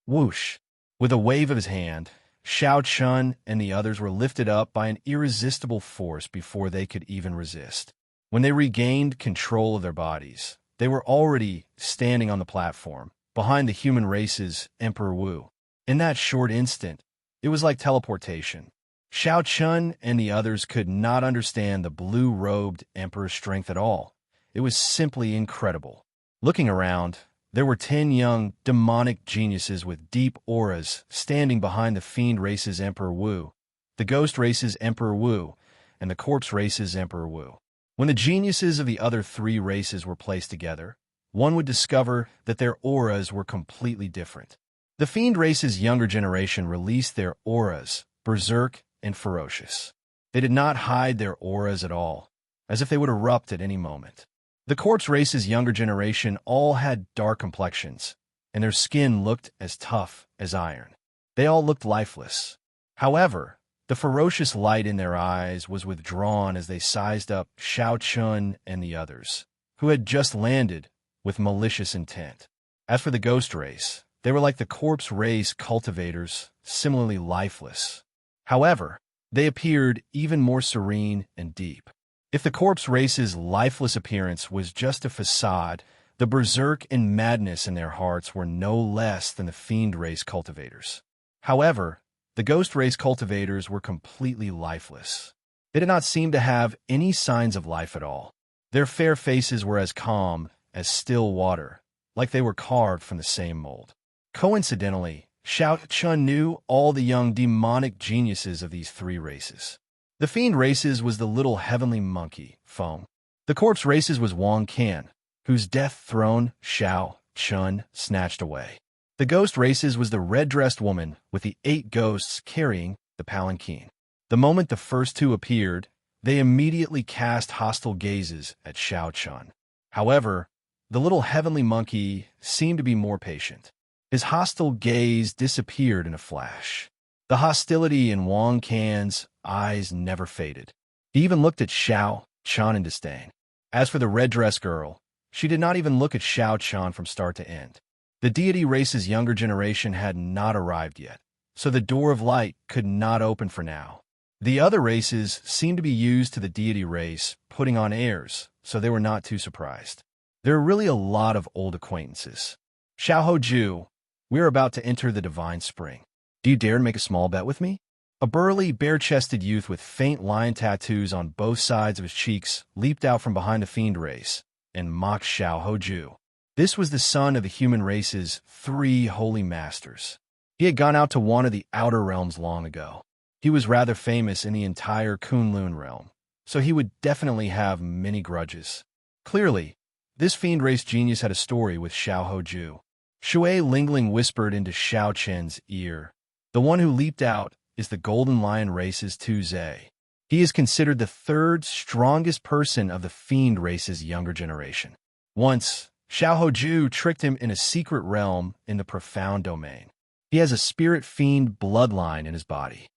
A: Whoosh! With a wave of his hand, Xiao Chun and the others were lifted up by an irresistible force before they could even resist. When they regained control of their bodies, they were already standing on the platform, behind the human race's Emperor Wu. In that short instant, it was like teleportation. Xiao Chun and the others could not understand the blue-robed emperor's strength at all. It was simply incredible. Looking around, there were 10 young, demonic geniuses with deep auras standing behind the fiend race's Emperor Wu, the ghost race's Emperor Wu, and the corpse race's Emperor Wu. When the geniuses of the other 3 races were placed together, one would discover that their auras were completely different. The fiend race's younger generation released their auras, berserk and ferocious. They did not hide their auras at all, as if they would erupt at any moment. The corpse race's younger generation all had dark complexions, and their skin looked as tough as iron. They all looked lifeless. However, the ferocious light in their eyes was withdrawn as they sized up Xiao Chun and the others, who had just landed with malicious intent. As for the ghost race, they were like the corpse race cultivators, similarly lifeless. However, they appeared even more serene and deep. If the corpse race's lifeless appearance was just a facade, the berserk and madness in their hearts were no less than the fiend race cultivators. However, the ghost race cultivators were completely lifeless. They did not seem to have any signs of life at all. Their fair faces were as calm as still water, like they were carved from the same mold. Coincidentally, Xiao Chun knew all the young demonic geniuses of these 3 races. The fiend races was the little heavenly monkey, Feng. The corpse races was Wang Can, whose death throne Xiao Chun snatched away. The ghost races was the red-dressed woman with the 8 ghosts carrying the palanquin. The moment the first 2 appeared, they immediately cast hostile gazes at Xiao Chun. However, the little heavenly monkey seemed to be more patient. His hostile gaze disappeared in a flash. The hostility in Wang Can's eyes never faded. He even looked at Xiao Chun in disdain. As for the red dress girl, she did not even look at Xiao Qian from start to end. The deity race's younger generation had not arrived yet, so the door of light could not open for now. The other races seemed to be used to the deity race putting on airs, so they were not too surprised. There are really a lot of old acquaintances. Xiaohoju, we are about to enter the divine spring. Do you dare to make a small bet with me? A burly, bare-chested youth with faint lion tattoos on both sides of his cheeks leaped out from behind the fiend race and mocked Xiaohoju. This was the son of the human race's 3 holy masters. He had gone out to one of the outer realms long ago. He was rather famous in the entire Kunlun realm, so he would definitely have many grudges. Clearly, this fiend race genius had a story with Xiaohoju. Shui Lingling whispered into Xiao Chen's ear. The one who leaped out is the Golden Lion race's Tu Zhe. He is considered the 3rd strongest person of the fiend race's younger generation. Once, Xiaohoju tricked him in a secret realm in the profound domain. He has a spirit fiend bloodline in his body.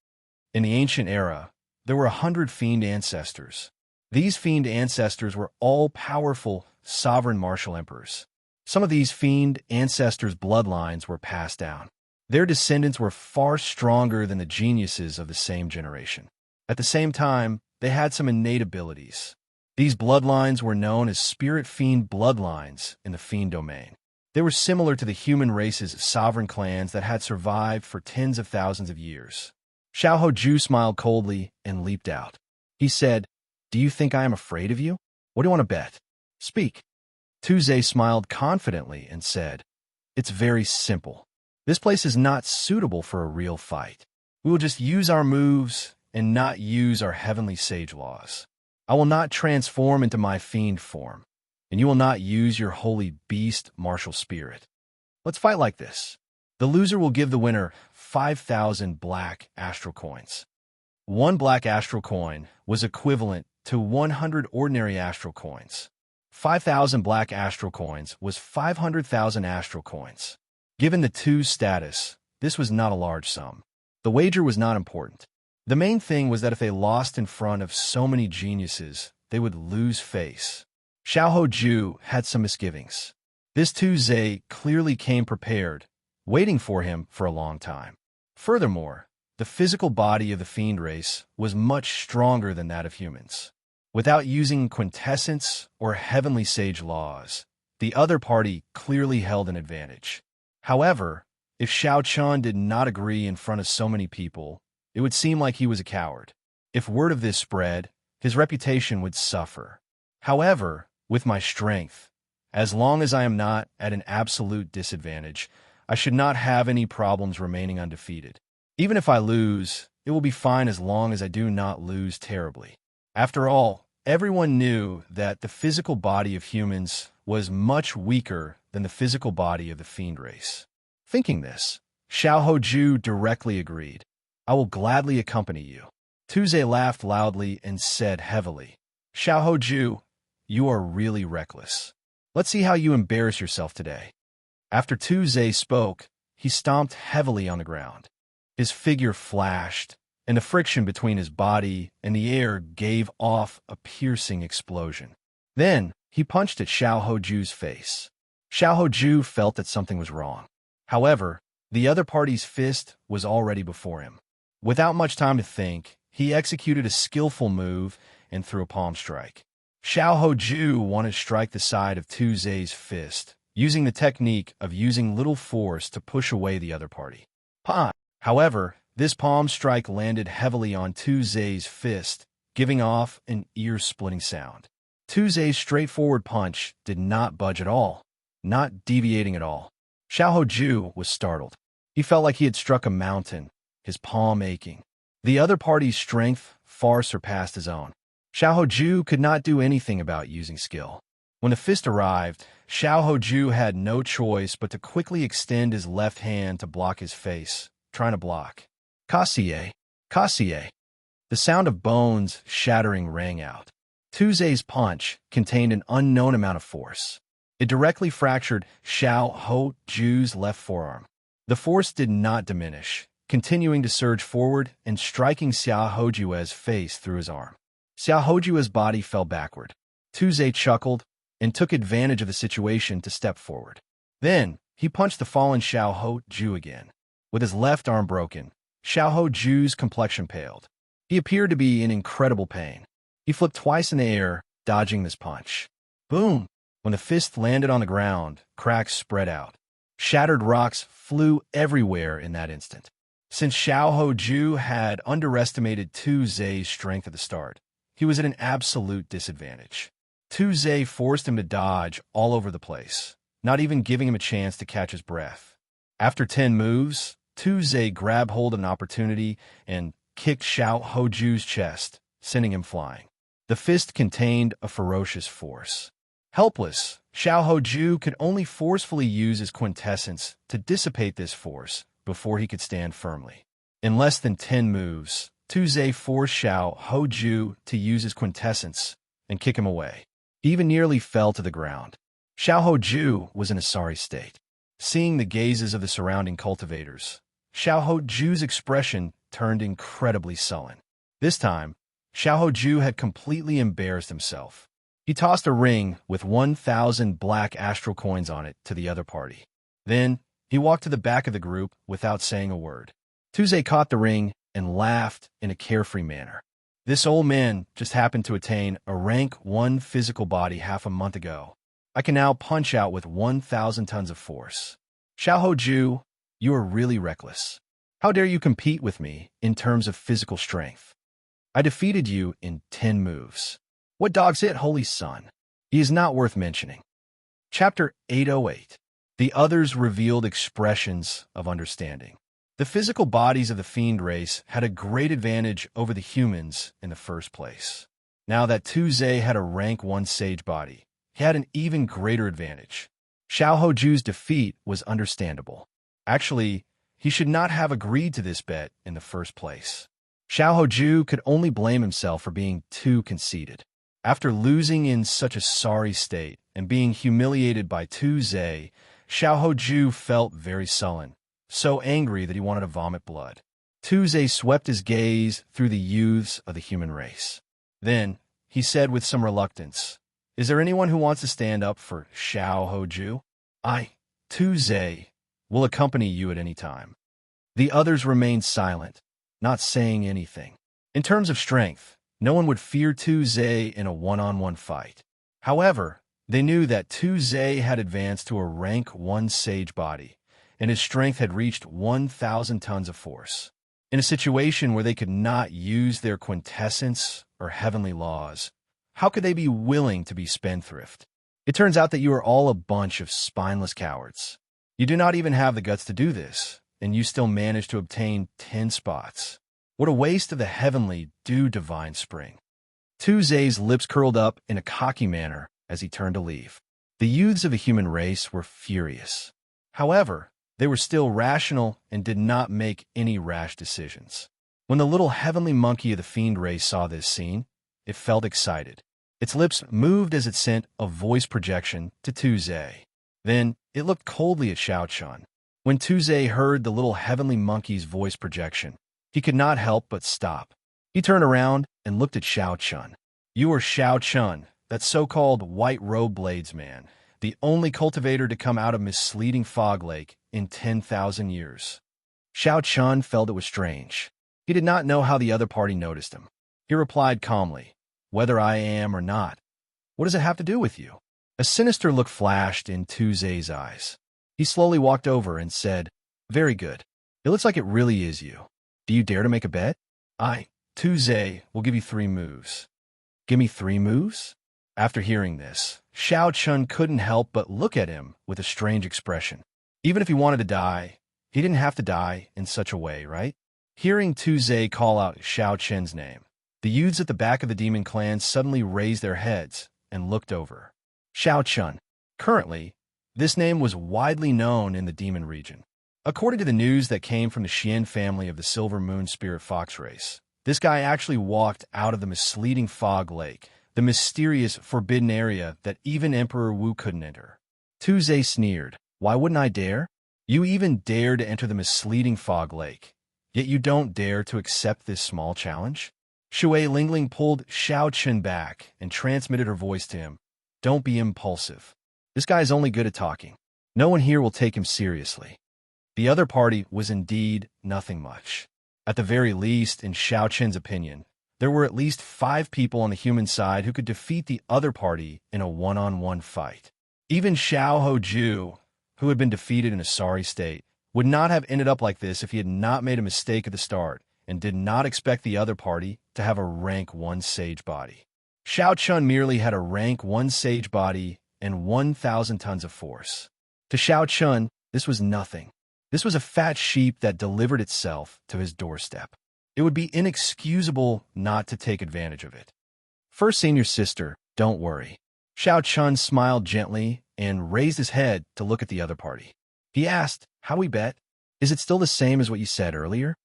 A: In the ancient era, there were 100 fiend ancestors. These fiend ancestors were all-powerful, sovereign martial emperors. Some of these fiend ancestors' bloodlines were passed down. Their descendants were far stronger than the geniuses of the same generation. At the same time, they had some innate abilities. These bloodlines were known as spirit fiend bloodlines in the fiend domain. They were similar to the human race's sovereign clans that had survived for tens of thousands of years. Xiaohoju smiled coldly and leaped out. He said, "Do you think I am afraid of you? What do you want to bet? Speak." Tu Zhe smiled confidently and said, "It's very simple. This place is not suitable for a real fight. We will just use our moves and not use our heavenly sage laws. I will not transform into my fiend form, and you will not use your holy beast martial spirit. Let's fight like this. The loser will give the winner 5,000 black astral coins." 1 black astral coin was equivalent to 100 ordinary astral coins. 5,000 black astral coins was 500,000 astral coins. Given the two's status, this was not a large sum. The wager was not important. The main thing was that if they lost in front of so many geniuses, they would lose face. Xiaohoju had some misgivings. This Tu Zhe clearly came prepared, waiting for him for a long time. Furthermore, the physical body of the fiend race was much stronger than that of humans. Without using quintessence or heavenly sage laws, the other party clearly held an advantage. However, if Xiao Qian did not agree in front of so many people, it would seem like he was a coward. If word of this spread, his reputation would suffer. However, with my strength, as long as I am not at an absolute disadvantage, I should not have any problems remaining undefeated. Even if I lose, it will be fine as long as I do not lose terribly. After all, everyone knew that the physical body of humans was much weaker than the physical body of the fiend race. Thinking this, Xiaohoju directly agreed. "I will gladly accompany you." Tu Zhe laughed loudly and said heavily, "Xiaohoju, you are really reckless. Let's see how you embarrass yourself today." After Tu Zhe spoke, he stomped heavily on the ground. His figure flashed, and the friction between his body and the air gave off a piercing explosion. Then, he punched at Xiaohoju's face. Xiaohoju felt that something was wrong. However, the other party's fist was already before him. Without much time to think, he executed a skillful move and threw a palm strike. Xiaohoju wanted to strike the side of Tu Zhe's fist, using the technique of using little force to push away the other party. However, this palm strike landed heavily on Tu Zhe's fist, giving off an ear-splitting sound. Tu Zhe's straightforward punch did not budge at all, not deviating at all. Xiaohoju was startled. He felt like he had struck a mountain, his palm aching. The other party's strength far surpassed his own. Xiaohoju could not do anything about using skill. When the fist arrived, Xiaohoju had no choice but to quickly extend his left hand to block his face, trying to block. "Kassier! Kassier!" The sound of bones shattering rang out. Tu Zhe's punch contained an unknown amount of force. It directly fractured Xiaohoju's left forearm. The force did not diminish, continuing to surge forward and striking Xiaohoju's face through his arm. Xiaohoju's body fell backward. Tuze chuckled and took advantage of the situation to step forward. Then, he punched the fallen Xiao Ho Ju again. With his left arm broken, Xiao Ho Ju's complexion paled. He appeared to be in incredible pain. He flipped twice in the air, dodging this punch. Boom! When the fist landed on the ground, cracks spread out. Shattered rocks flew everywhere in that instant. Since Xiao Ho Ju had underestimated Tuze's strength at the start, he was at an absolute disadvantage. Tuze forced him to dodge all over the place, not even giving him a chance to catch his breath. After 10 moves, Tuze grabbed hold of an opportunity and kicked Xiao Ho Ju's chest, sending him flying. The fist contained a ferocious force. Helpless, Xiao Ho Ju could only forcefully use his quintessence to dissipate this force before he could stand firmly. In less than 10 moves, Tuze forced Xiao Ho Ju to use his quintessence and kick him away. He even nearly fell to the ground. Xiao Ho Ju was in a sorry state. Seeing the gazes of the surrounding cultivators, Xiao Ho Ju's expression turned incredibly sullen. This time, Xiao Ho Ju had completely embarrassed himself. He tossed a ring with 1,000 black astral coins on it to the other party. Then, he walked to the back of the group without saying a word. Tuze caught the ring and laughed in a carefree manner. This old man just happened to attain a rank 1 physical body half a month ago. I can now punch out with 1,000 tons of force. Xiao Ho Ju, you are really reckless. How dare you compete with me in terms of physical strength? I defeated you in 10 moves. What dog's it, Holy Sun? He is not worth mentioning. Chapter 808. The others revealed expressions of understanding. The physical bodies of the fiend race had a great advantage over the humans in the first place. Now that Tuze had a rank 1 sage body, he had an even greater advantage. Xiao Ho Ju's defeat was understandable. Actually, he should not have agreed to this bet in the first place. Xiao Ho Ju could only blame himself for being too conceited. After losing in such a sorry state and being humiliated by Tuze, Xiao Ho Ju felt very sullen, so angry that he wanted to vomit blood. Tuze swept his gaze through the youths of the human race. Then, he said with some reluctance, "Is there anyone who wants to stand up for Xiao Ho Ju? I, Tuze, will accompany you at any time." The others remained silent, not saying anything. In terms of strength, no one would fear Tuze in a one-on-one fight. However, they knew that Tuze had advanced to a rank 1 sage body, and his strength had reached 1,000 tons of force. In a situation where they could not use their quintessence or heavenly laws, how could they be willing to be spendthrift? It turns out that you are all a bunch of spineless cowards. You do not even have the guts to do this, and you still manage to obtain 10 spots. What a waste of the heavenly, divine spring. Tuze's lips curled up in a cocky manner as he turned to leave. The youths of the human race were furious. However, they were still rational and did not make any rash decisions. When the little heavenly monkey of the fiend race saw this scene, it felt excited. Its lips moved as it sent a voice projection to Tuze. Then, it looked coldly at Xiao Chun. When Tuze heard the little heavenly monkey's voice projection, he could not help but stop. He turned around and looked at Xiao Chun. "You are Xiao Chun, that so-called white robe blades man, the only cultivator to come out of misleading fog lake in 10,000 years." Xiao Chun felt it was strange. He did not know how the other party noticed him. He replied calmly, "Whether I am or not, what does it have to do with you?" A sinister look flashed in Tuze's eyes. He slowly walked over and said, "Very good. It looks like it really is you. Do you dare to make a bet? I, Tuze, will give you 3 moves." "Give me 3 moves?" After hearing this, Xiao Chun couldn't help but look at him with a strange expression. Even if he wanted to die, he didn't have to die in such a way, right? Hearing Tuze call out Xiao Chun's name, the youths at the back of the demon clan suddenly raised their heads and looked over. Xiao Chun. Currently, this name was widely known in the demon region. According to the news that came from the Xian family of the Silver Moon Spirit Fox race, this guy actually walked out of the misleading fog lake, the mysterious forbidden area that even Emperor Wu couldn't enter. Tuze sneered, "Why wouldn't I dare? You even dare to enter the misleading fog lake, yet you don't dare to accept this small challenge? Shui Lingling pulled Xiao Chen back and transmitted her voice to him. Don't be impulsive. This guy is only good at talking. No one here will take him seriously. The other party was indeed nothing much. At the very least, in Xiao Chen's opinion, there were at least 5 people on the human side who could defeat the other party in a one-on-one fight. Even Xiao Hoju, who had been defeated in a sorry state, would not have ended up like this if he had not made a mistake at the start and did not expect the other party to have a rank 1 sage body. Xiao Chun merely had a rank 1 sage body and 1,000 tons of force. To Xiao Chun, this was nothing. This was a fat sheep that delivered itself to his doorstep. It would be inexcusable not to take advantage of it. First senior sister, don't worry. Xiao Chun smiled gently and raised his head to look at the other party. He asked, how we bet? Is it still the same as what you said earlier?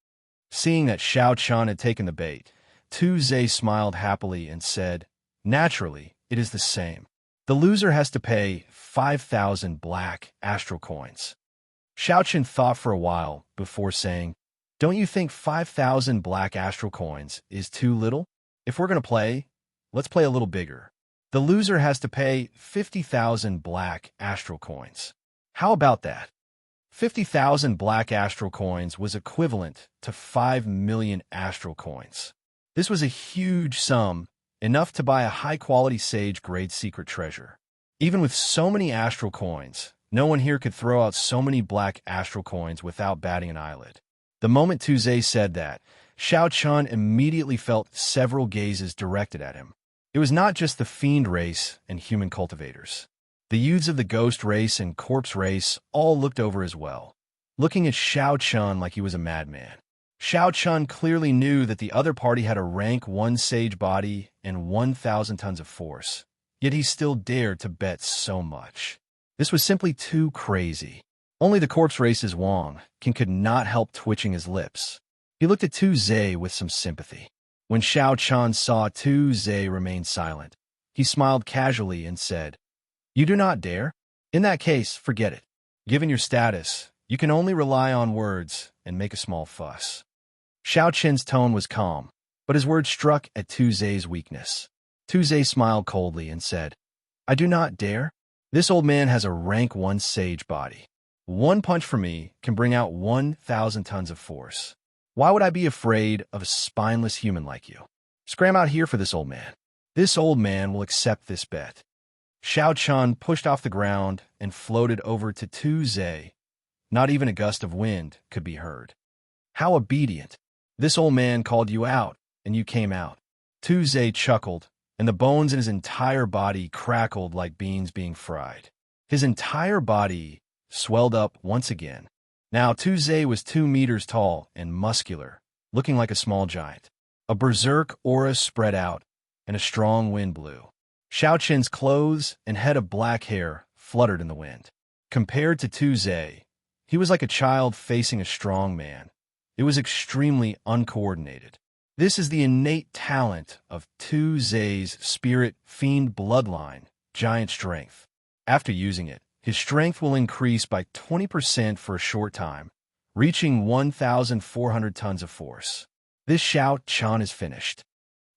A: Seeing that Xiao Chun had taken the bait, Tu Zhe smiled happily and said, naturally, it is the same. The loser has to pay 5,000 black astral coins. Xiao Chen thought for a while before saying, don't you think 5,000 black astral coins is too little? If we're going to play, let's play a little bigger. The loser has to pay 50,000 black astral coins. How about that? 50,000 black astral coins was equivalent to 5 million astral coins. This was a huge sum, enough to buy a high-quality sage-grade secret treasure. Even with so many astral coins, no one here could throw out so many black astral coins without batting an eyelid. The moment Tu Zhe said that, Xiao Chun immediately felt several gazes directed at him. It was not just the fiend race and human cultivators. The youths of the ghost race and corpse race all looked over as well, looking at Xiao Chun like he was a madman. Xiao Chun clearly knew that the other party had a rank 1 sage body and 1,000 tons of force, yet he still dared to bet so much. This was simply too crazy. Only the corpse race's Wang could not help twitching his lips. He looked at Tu Zhe with some sympathy. When Xiao Chun saw Tu Zhe remain silent, he smiled casually and said, you do not dare? In that case, forget it. Given your status, you can only rely on words and make a small fuss. Xiao Chen's tone was calm, but his words struck at Tu Zhe's weakness. Tu Zhe smiled coldly and said, I do not dare? This old man has a rank 1 sage body. 1 punch from me can bring out 1,000 tons of force. Why would I be afraid of a spineless human like you? Scram out here for this old man. This old man will accept this bet. Xiao Chun pushed off the ground and floated over to Tu Zhe. Not even a gust of wind could be heard. How obedient. This old man called you out, and you came out. Tu Zhe chuckled, and the bones in his entire body crackled like beans being fried. His entire body swelled up once again. Now Tu Zhe was 2 meters tall and muscular, looking like a small giant. A berserk aura spread out, and a strong wind blew. Xiao Chen's clothes and head of black hair fluttered in the wind. Compared to Tu Zhe, he was like a child facing a strong man. It was extremely uncoordinated. This is the innate talent of Tu Zhe's spirit fiend bloodline, giant strength. After using it, his strength will increase by 20% for a short time, reaching 1,400 tons of force. This Xiao Chun is finished.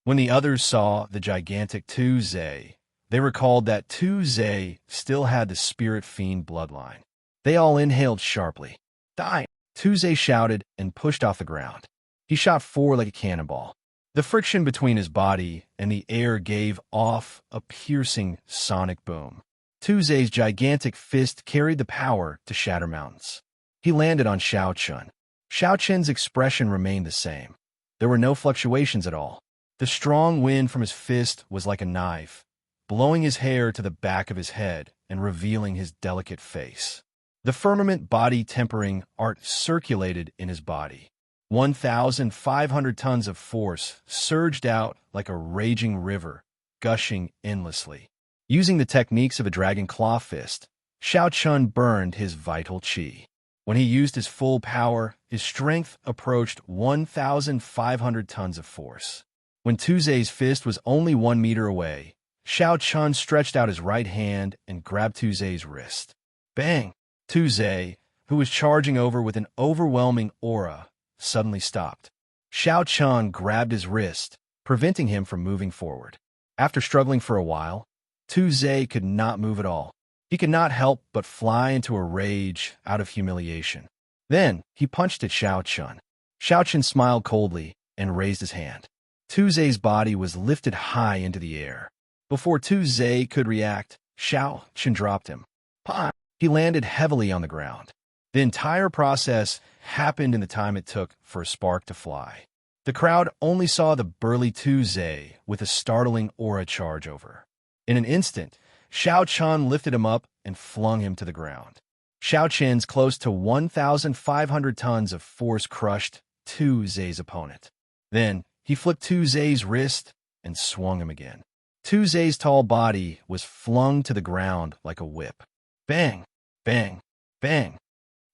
A: When the others saw the gigantic Tu Zhe, they recalled that Tu Zhe still had the spirit fiend bloodline. They all inhaled sharply. Die! Tu Zhe shouted and pushed off the ground. He shot forward like a cannonball. The friction between his body and the air gave off a piercing sonic boom. Tu Zhe's gigantic fist carried the power to shatter mountains. He landed on Xiao Chun. Xiao Chen's expression remained the same. There were no fluctuations at all. The strong wind from his fist was like a knife, blowing his hair to the back of his head and revealing his delicate face. The firmament body tempering art circulated in his body. 1,500 tons of force surged out like a raging river, gushing endlessly. Using the techniques of a dragon claw fist, Xiao Chun burned his vital qi. When he used his full power, his strength approached 1,500 tons of force. When Tu Zhe's fist was only 1 meter away, Xiao Chun stretched out his right hand and grabbed Tu Zhe's wrist. Bang! Tu Zhe, who was charging over with an overwhelming aura, suddenly stopped. Xiao Chun grabbed his wrist, preventing him from moving forward. After struggling for a while, Tu Zhe could not move at all. He could not help but fly into a rage out of humiliation. Then he punched at Xiao Chun. Xiao Chun smiled coldly and raised his hand. Tu Zhe's body was lifted high into the air. Before Tu Zhe could react, Xiao Chun dropped him. Pa! He landed heavily on the ground. The entire process happened in the time it took for a spark to fly. The crowd only saw the burly Tu Zhe with a startling aura charge over. In an instant, Xiao Chun lifted him up and flung him to the ground. Xiao Chen's close to 1,500 tons of force crushed Tu Zhe's opponent. Then, he flicked Tu Zhe's wrist and swung him again. Tu Zhe's tall body was flung to the ground like a whip. Bang! Bang! Bang!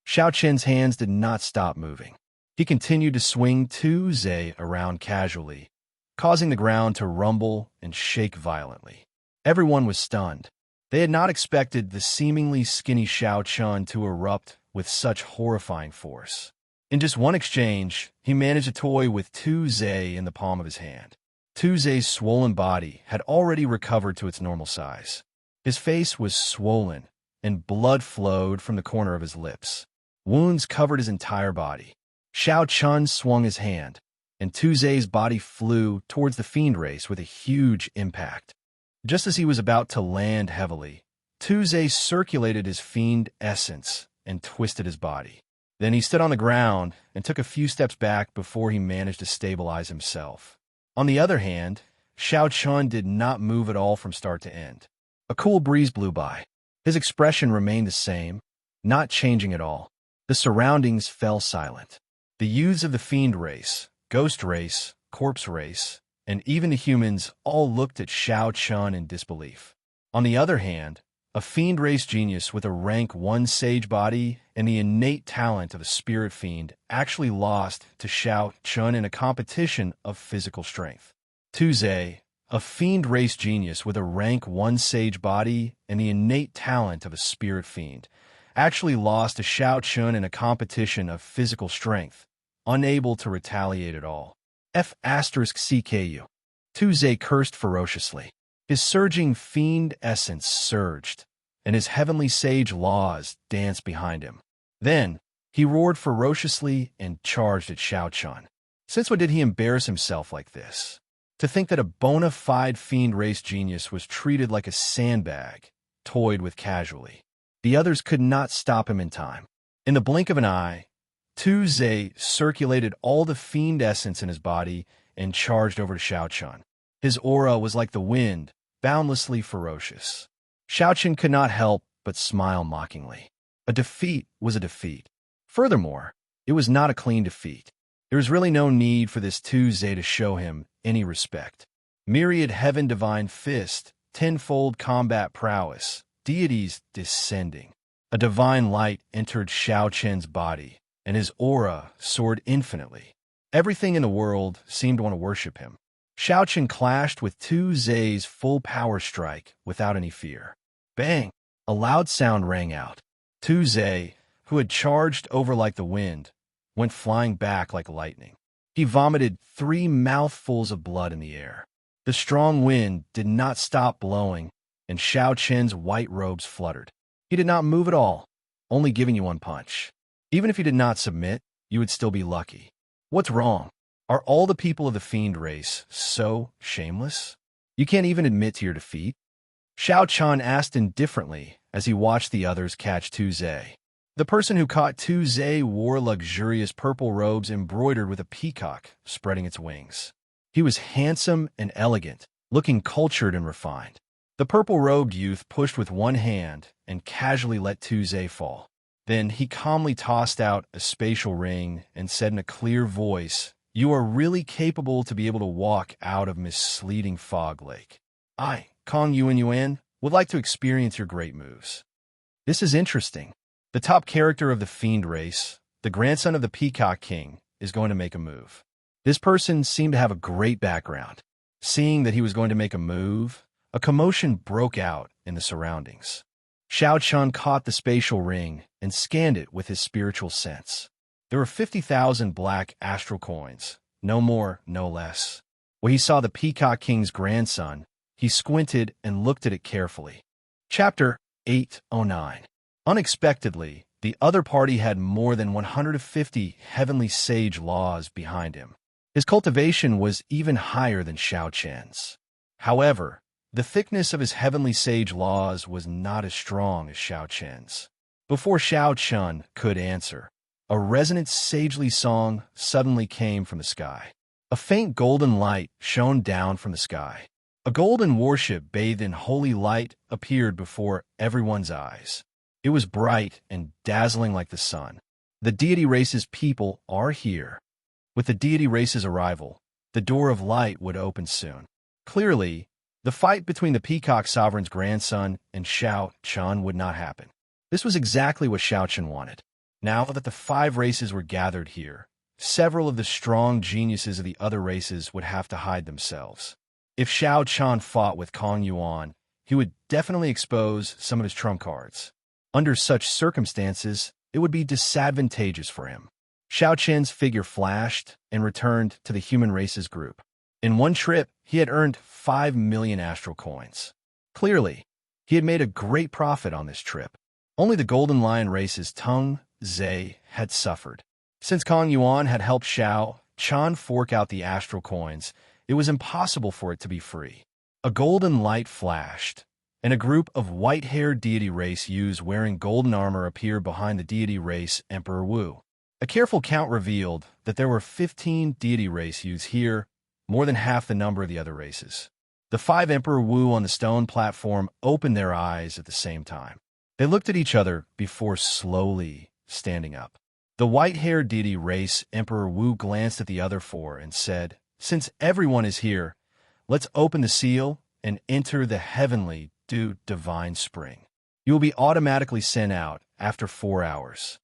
A: Xiao Chen's hands did not stop moving. He continued to swing Tu Zhe around casually, causing the ground to rumble and shake violently. Everyone was stunned. They had not expected the seemingly skinny Xiao Chun to erupt with such horrifying force. In just one exchange, he managed to toy with Tu Zhe in the palm of his hand. Tu Zhe's swollen body had already recovered to its normal size. His face was swollen, and blood flowed from the corner of his lips. Wounds covered his entire body. Xiao Chun swung his hand, and Tu Zhe's body flew towards the fiend race with a huge impact. Just as he was about to land heavily, Tu Zhe circulated his fiend essence and twisted his body. Then he stood on the ground and took a few steps back before he managed to stabilize himself. On the other hand, Xiao Chun did not move at all from start to end. A cool breeze blew by. His expression remained the same, not changing at all. The surroundings fell silent. The youths of the fiend race, ghost race, corpse race, and even the humans all looked at Xiao Chun in disbelief. On the other hand, a fiend race genius with a rank 1 sage body and the innate talent of a spirit fiend actually lost to Xiao Chun in a competition of physical strength. Tu Zhe, a fiend race genius with a rank 1 sage body and the innate talent of a spirit fiend, actually lost to Xiao Chun in a competition of physical strength, unable to retaliate at all. F*CKU. Tu Zhe cursed ferociously. His surging fiend essence surged, and his heavenly sage laws danced behind him. Then, he roared ferociously and charged at Xiao Chun. Since when did he embarrass himself like this? To think that a bona fide fiend race genius was treated like a sandbag, toyed with casually. The others could not stop him in time. In the blink of an eye, Tu Zhe circulated all the fiend essence in his body and charged over to Xiao Chun. His aura was like the wind, boundlessly ferocious. Xiao Chun could not help but smile mockingly. A defeat was a defeat. Furthermore, it was not a clean defeat. There was really no need for this Tu Zhe to show him any respect. Myriad heaven divine fist, tenfold combat prowess, deities descending. A divine light entered Xiao Chen's body, and his aura soared infinitely. Everything in the world seemed to want to worship him. Xiao Chen clashed with Tu Zhe's full power strike without any fear. Bang! A loud sound rang out. Tu Zhe, who had charged over like the wind, went flying back like lightning. He vomited 3 mouthfuls of blood in the air. The strong wind did not stop blowing, and Xiao Chen's white robes fluttered. He did not move at all, only giving you one punch. Even if you did not submit, you would still be lucky. What's wrong? Are all the people of the fiend race so shameless? You can't even admit to your defeat? Xiao Chun asked indifferently as he watched the others catch Tu Zhe. The person who caught Tu Zhe wore luxurious purple robes embroidered with a peacock spreading its wings. He was handsome and elegant, looking cultured and refined. The purple-robed youth pushed with one hand and casually let Tu Zhe fall. Then he calmly tossed out a spatial ring and said in a clear voice, "You are really capable to be able to walk out of misleading fog lake. I, Kong Yuan, would like to experience your great moves." This is interesting. The top character of the fiend race, the grandson of the Peacock King, is going to make a move. This person seemed to have a great background. Seeing that he was going to make a move, a commotion broke out in the surroundings. Xiao Chun caught the spatial ring and scanned it with his spiritual sense. There were 50,000 black astral coins, no more, no less. When he saw the Peacock King's grandson, he squinted and looked at it carefully. Chapter 809. Unexpectedly, the other party had more than 150 heavenly sage laws behind him. His cultivation was even higher than Xiao Qian's. However, the thickness of his heavenly sage laws was not as strong as Xiao Qian's. Before Xiao Qian could answer, a resonant sagely song suddenly came from the sky. A faint golden light shone down from the sky. A golden warship bathed in holy light appeared before everyone's eyes. It was bright and dazzling like the sun. The deity race's people are here. With the deity race's arrival, the door of light would open soon. Clearly, the fight between the Peacock Sovereign's grandson and Xiao Qian would not happen. This was exactly what Xiao Qian wanted. Now that the 5 races were gathered here, several of the strong geniuses of the other races would have to hide themselves. If Xiao Qian fought with Kong Yuan, he would definitely expose some of his trump cards. Under such circumstances, it would be disadvantageous for him. Xiao Qian's figure flashed and returned to the human race's group. In one trip, he had earned 5 million astral coins. Clearly, he had made a great profit on this trip. Only the Golden Lion race's Teng Zhe had suffered. Since Kong Yuan had helped Xiao Qian fork out the astral coins, it was impossible for it to be free. A golden light flashed, and a group of white-haired deity race youths wearing golden armor appeared behind the deity race Emperor Wu. A careful count revealed that there were 15 deity race youths here, more than half the number of the other races. The 5 Emperor Wu on the stone platform opened their eyes at the same time. They looked at each other before slowly standing up. The white-haired deity race Emperor Wu glanced at the other 4 and said, "Since everyone is here, let's open the seal and enter the heavenly divine spring. You will be automatically sent out after 4 hours."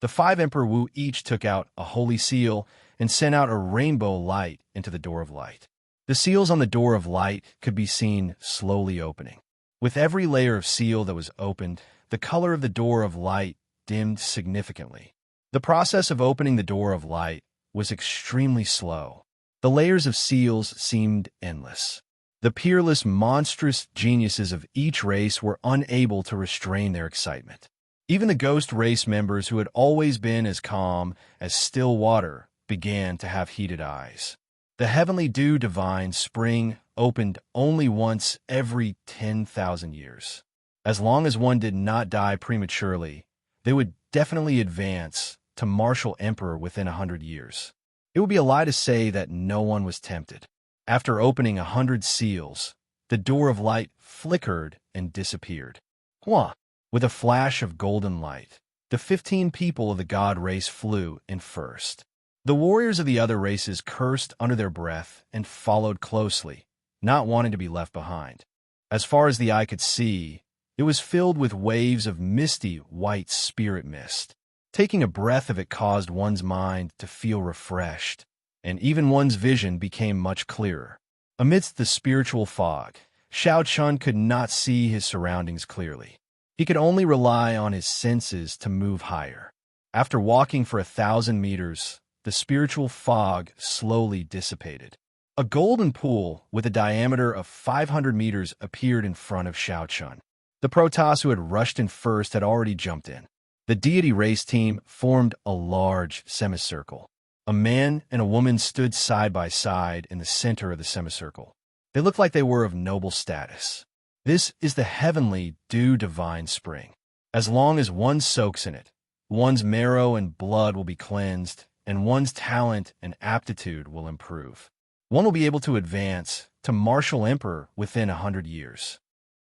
A: The 5 Emperor Wu each took out a holy seal and sent out a rainbow light into the door of light. The seals on the door of light could be seen slowly opening. With every layer of seal that was opened, the color of the door of light dimmed significantly. The process of opening the door of light was extremely slow. The layers of seals seemed endless. The peerless, monstrous geniuses of each race were unable to restrain their excitement. Even the ghost race members who had always been as calm as still water began to have heated eyes. The heavenly divine spring opened only once every 10,000 years. As long as one did not die prematurely, they would definitely advance to martial emperor within 100 years. It would be a lie to say that no one was tempted. After opening 100 seals, the door of light flickered and disappeared. Hua! With a flash of golden light, the 15 people of the god race flew in first. The warriors of the other races cursed under their breath and followed closely, not wanting to be left behind. As far as the eye could see, it was filled with waves of misty white spirit mist. Taking a breath of it caused one's mind to feel refreshed, and even one's vision became much clearer. Amidst the spiritual fog, Xiao Qian could not see his surroundings clearly. He could only rely on his senses to move higher. After walking for 1,000 meters, the spiritual fog slowly dissipated. A golden pool with a diameter of 500 meters appeared in front of Xiao Qian. The Protoss who had rushed in first had already jumped in. The deity race team formed a large semicircle. A man and a woman stood side by side in the center of the semicircle. They looked like they were of noble status. This is the heavenly divine spring. As long as one soaks in it, one's marrow and blood will be cleansed, and one's talent and aptitude will improve. One will be able to advance to martial emperor within 100 years.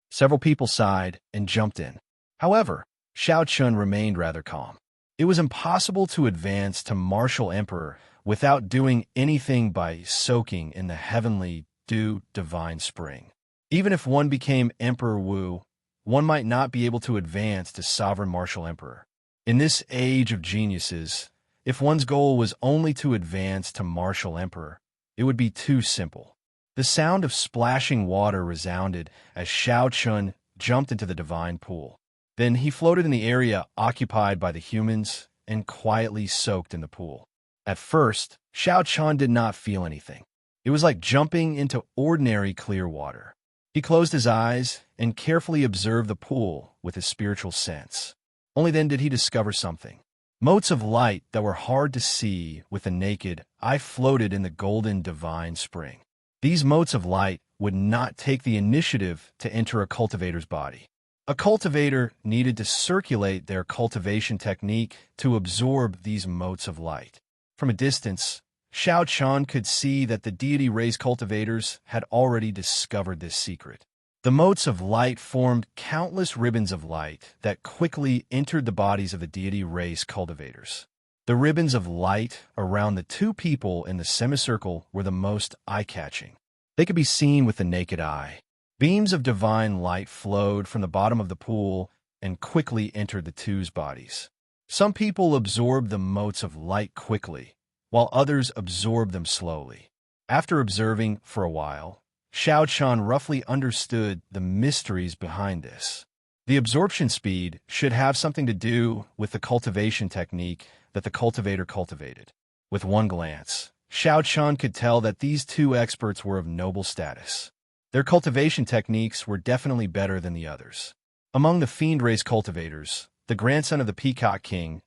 A: Several people sighed and jumped in. However, Xiao Qian remained rather calm. It was impossible to advance to martial emperor without doing anything by soaking in the heavenly divine spring. Even if one became Emperor Wu, one might not be able to advance to sovereign martial emperor. In this age of geniuses, if one's goal was only to advance to martial emperor, it would be too simple. The sound of splashing water resounded as Xiao Qian jumped into the divine pool. Then he floated in the area occupied by the humans and quietly soaked in the pool. At first, Xiao Qian did not feel anything. It was like jumping into ordinary clear water. He closed his eyes and carefully observed the pool with his spiritual sense. Only then did he discover something. Motes of light that were hard to see with the naked eye floated in the golden divine spring. These motes of light would not take the initiative to enter a cultivator's body. A cultivator needed to circulate their cultivation technique to absorb these motes of light. From a distance, Xiao Chun could see that the deity race cultivators had already discovered this secret. The motes of light formed countless ribbons of light that quickly entered the bodies of the deity race cultivators. The ribbons of light around the two people in the semicircle were the most eye-catching. They could be seen with the naked eye. Beams of divine light flowed from the bottom of the pool and quickly entered the two's bodies. Some people absorbed the motes of light quickly, while others absorbed them slowly. After observing for a while, Xiao Chun roughly understood the mysteries behind this. The absorption speed should have something to do with the cultivation technique that the cultivator cultivated. With one glance, Xiao Chun could tell that these two experts were of noble status. Their cultivation techniques were definitely better than the others. Among the fiend race cultivators, the grandson of the Peacock King,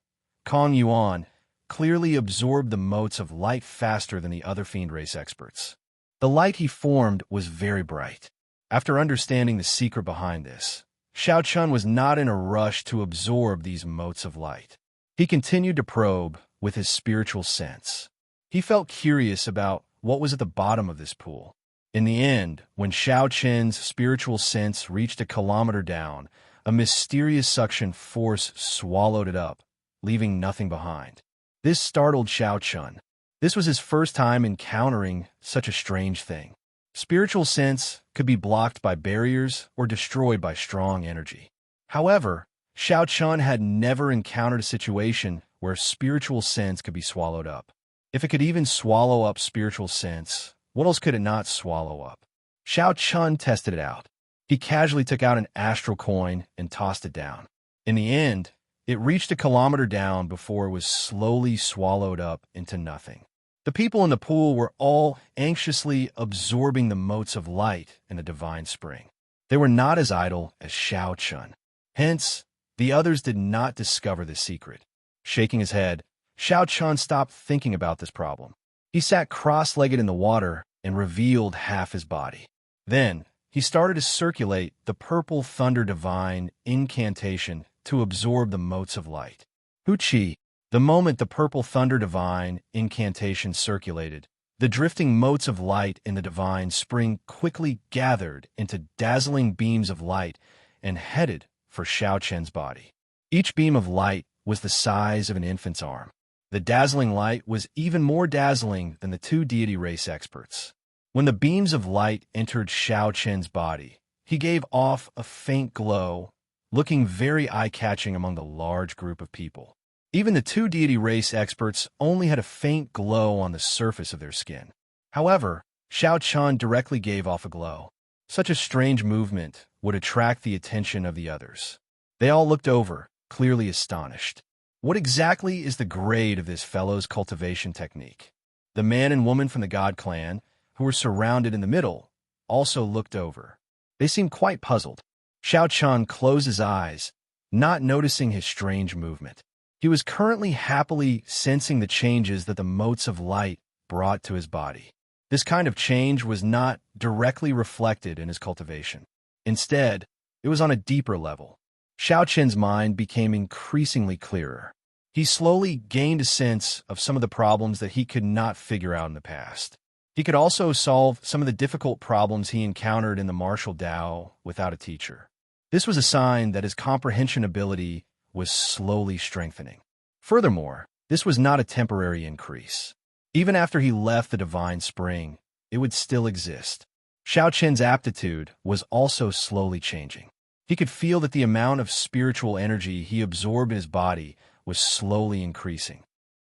A: Kong Yuan, clearly absorbed the motes of light faster than the other fiend race experts. The light he formed was very bright. After understanding the secret behind this, Xiao Chun was not in a rush to absorb these motes of light. He continued to probe with his spiritual sense. He felt curious about what was at the bottom of this pool. In the end, when Xiao Chun's spiritual sense reached a kilometer down, a mysterious suction force swallowed it up, leaving nothing behind. This startled Xiao Chun. This was his first time encountering such a strange thing. Spiritual sense could be blocked by barriers or destroyed by strong energy. However, Xiao Chun had never encountered a situation where spiritual sense could be swallowed up. If it could even swallow up spiritual sense, what else could it not swallow up? Xiao Chun tested it out. He casually took out an astral coin and tossed it down. In the end, it reached a kilometer down before it was slowly swallowed up into nothing. The people in the pool were all anxiously absorbing the motes of light in the divine spring. They were not as idle as Xiao Chun. Hence, the others did not discover the secret. Shaking his head, Xiao Chun stopped thinking about this problem. He sat cross-legged in the water and revealed half his body. Then, he started to circulate the purple thunder divine incantation to absorb the motes of light. Hu Qi. The moment the purple thunder divine incantation circulated, the drifting motes of light in the divine spring quickly gathered into dazzling beams of light and headed for Xiao Chun's body. Each beam of light was the size of an infant's arm. The dazzling light was even more dazzling than the two deity race experts. When the beams of light entered Xiao Chun's body, he gave off a faint glow, looking very eye-catching among the large group of people. Even the two deity race experts only had a faint glow on the surface of their skin. However, Xiao Chun directly gave off a glow. Such a strange movement would attract the attention of the others. They all looked over, clearly astonished. What exactly is the grade of this fellow's cultivation technique? The man and woman from the God clan, who were surrounded in the middle, also looked over. They seemed quite puzzled. Xiao Chun closed his eyes, not noticing his strange movement. He was currently happily sensing the changes that the motes of light brought to his body. This kind of change was not directly reflected in his cultivation. Instead, it was on a deeper level. Xiao Chun's mind became increasingly clearer. He slowly gained a sense of some of the problems that he could not figure out in the past. He could also solve some of the difficult problems he encountered in the martial Tao without a teacher. This was a sign that his comprehension ability was slowly strengthening. Furthermore, this was not a temporary increase. Even after he left the divine spring, it would still exist. Xiao Chun's aptitude was also slowly changing. He could feel that the amount of spiritual energy he absorbed in his body was slowly increasing.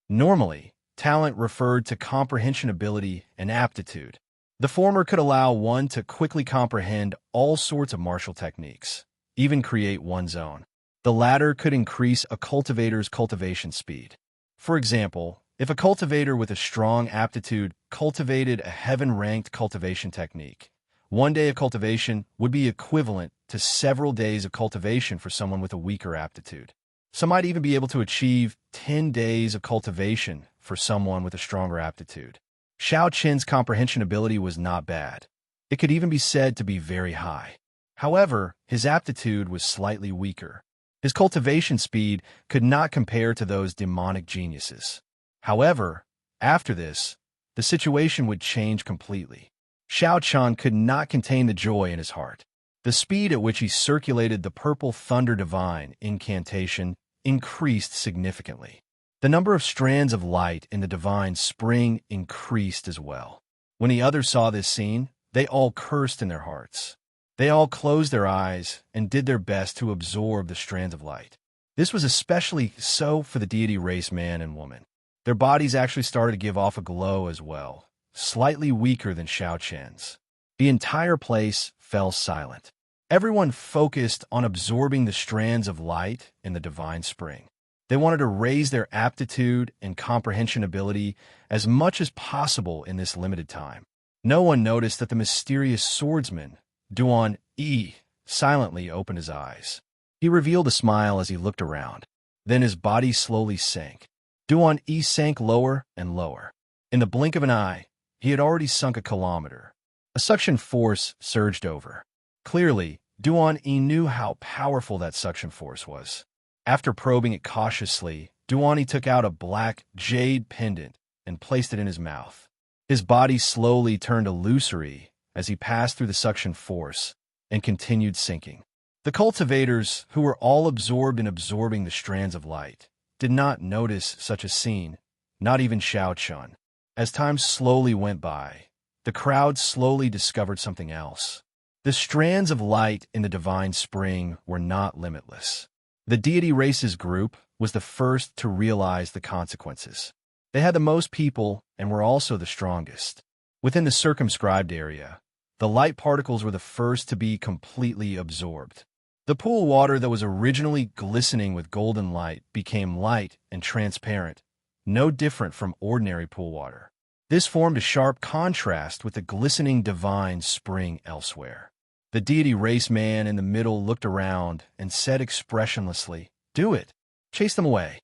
A: Normally, talent referred to comprehension ability and aptitude. The former could allow one to quickly comprehend all sorts of martial techniques, even create one's own. The latter could increase a cultivator's cultivation speed. For example, If a cultivator with a strong aptitude cultivated a heaven-ranked cultivation technique, one day of cultivation would be equivalent to several days of cultivation for someone with a weaker aptitude. Some might even be able to achieve 10 days of cultivation for someone with a stronger aptitude. Xiao Qin's comprehension ability was not bad. It could even be said to be very high. However, his aptitude was slightly weaker. His cultivation speed could not compare to those demonic geniuses. However, after this, the situation would change completely. Xiao Qin could not contain the joy in his heart. The speed at which he circulated the purple thunder divine incantation increased significantly. The number of strands of light in the divine spring increased as well. When the others saw this scene, they all cursed in their hearts. They all closed their eyes and did their best to absorb the strands of light. This was especially so for the deity race man and woman. Their bodies actually started to give off a glow as well, slightly weaker than Xiao Qin's. The entire place fell silent. Everyone focused on absorbing the strands of light in the divine spring. They wanted to raise their aptitude and comprehension ability as much as possible in this limited time. No one noticed that the mysterious swordsman, Duan Yi, silently opened his eyes. He revealed a smile as he looked around. Then his body slowly sank. Duan Yi sank lower and lower. In the blink of an eye, he had already sunk a kilometer. A suction force surged over. Clearly, Duan Yi knew how powerful that suction force was. After probing it cautiously, Duan Yi took out a black jade pendant and placed it in his mouth. His body slowly turned illusory as he passed through the suction force and continued sinking. The cultivators, who were all absorbed in absorbing the strands of light, did not notice such a scene, not even Xiao Qin. As time slowly went by, the crowd slowly discovered something else. The strands of light in the divine spring were not limitless. The deity races group was the first to realize the consequences. They had the most people and were also the strongest. Within the circumscribed area, the light particles were the first to be completely absorbed. The pool water that was originally glistening with golden light became light and transparent, no different from ordinary pool water. This formed a sharp contrast with the glistening divine spring elsewhere. The deity race man in the middle looked around and said expressionlessly, "Do it! Chase them away!"